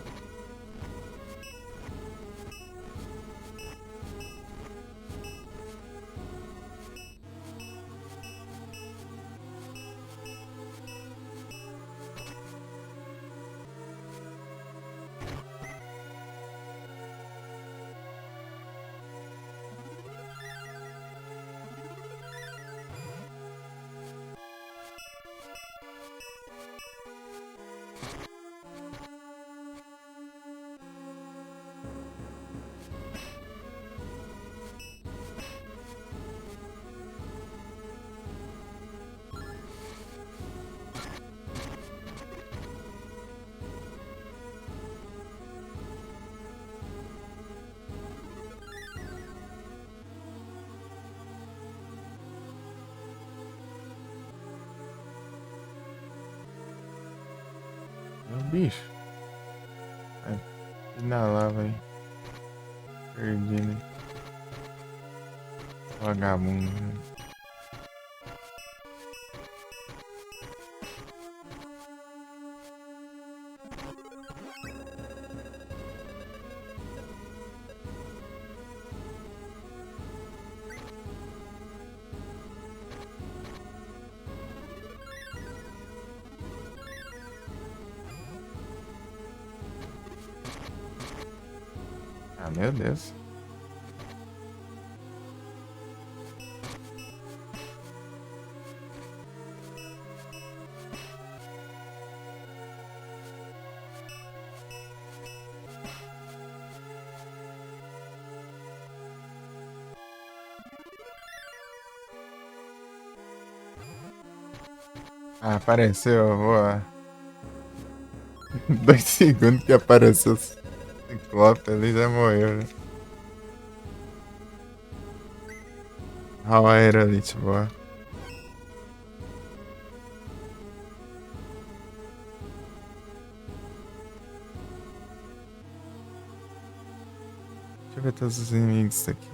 Meu bicho. Vai na lava aí. Perdi, né? Vagabundo. Né? Ah, meu Deus. Ah, apareceu, boa. 2 segundos que apareceu o Ciclope ali já morreu, né? How Aerolite, boa. Deixa eu ver todos os inimigos aqui.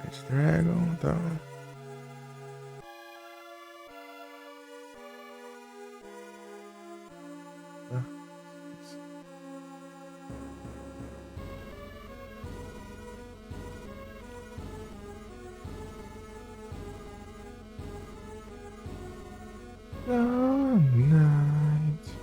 Red Dragon, tá. Tá. Night.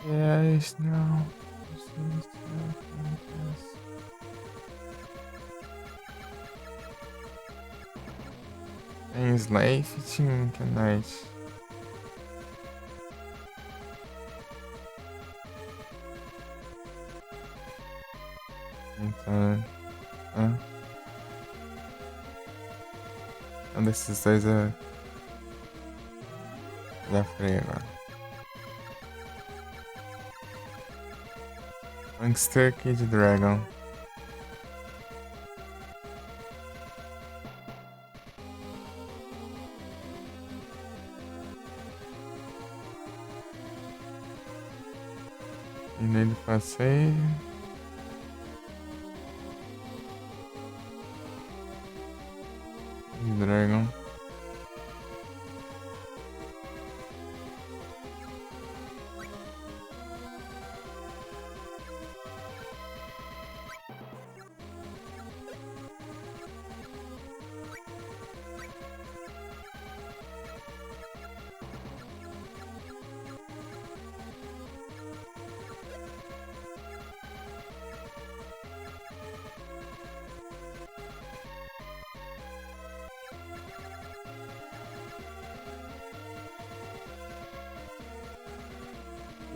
Yes, não. Tem Slave, tinha Knight. Então, um desses dois é da freia agora. Gangster Kid Dragon. E nele passei. Dragon.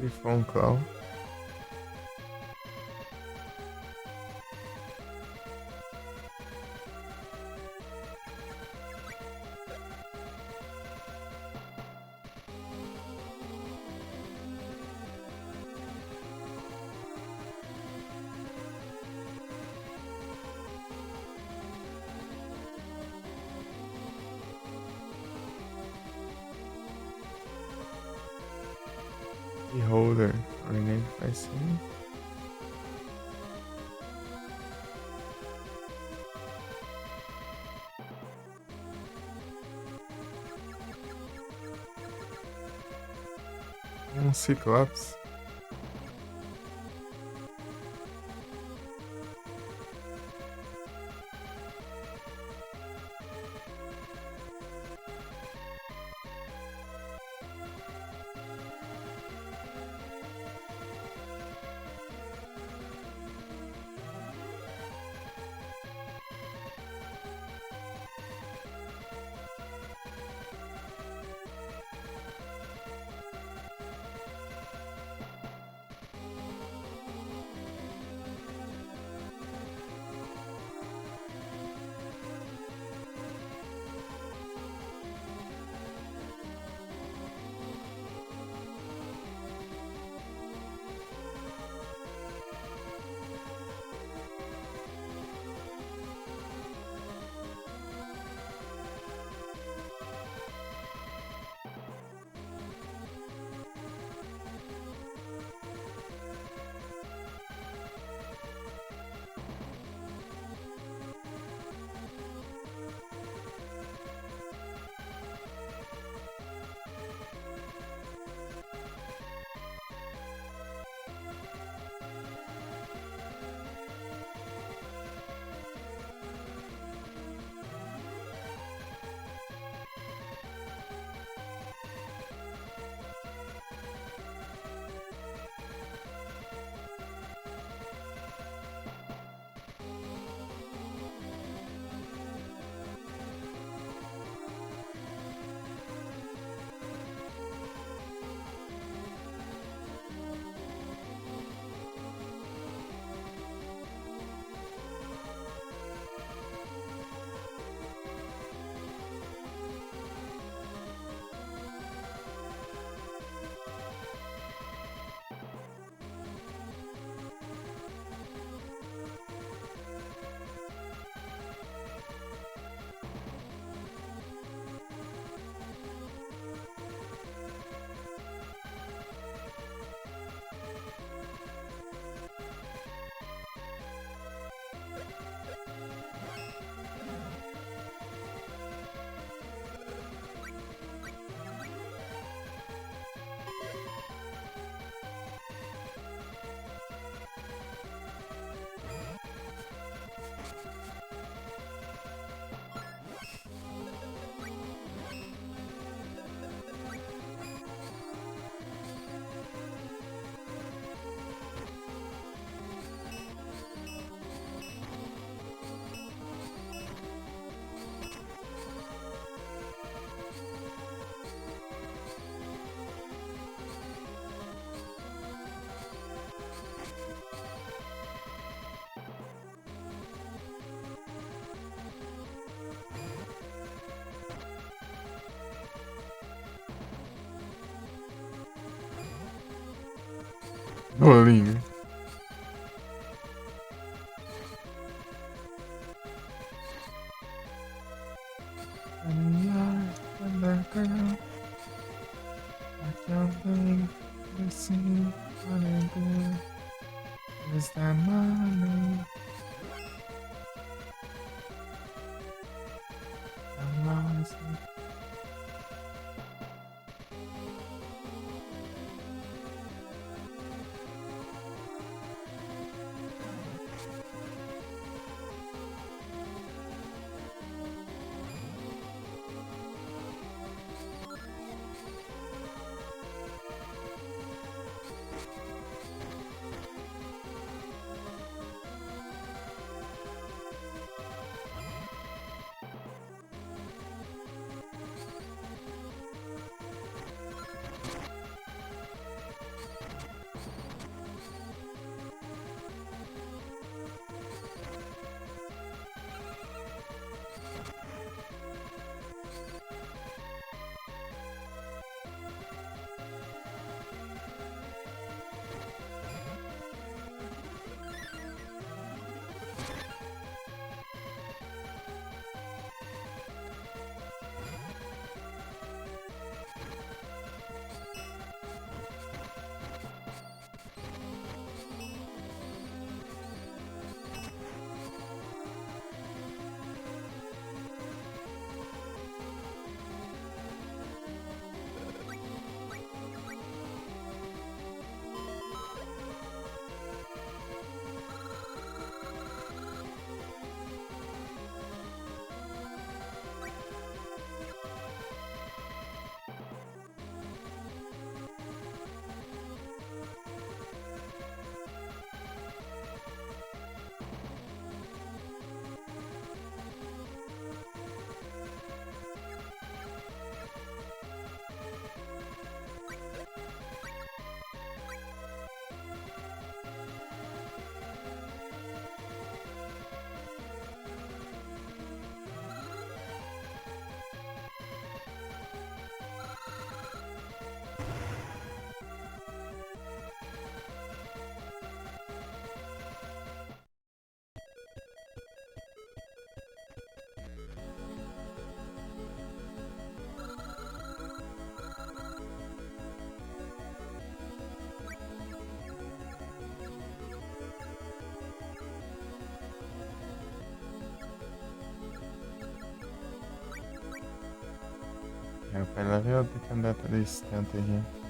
Grifão Claw. Beholder. Rename vai ser. Ciclops. Bolinho. Is that money? I'm lost. É, o pai lá veio, tem que andar todo esse tanto aí.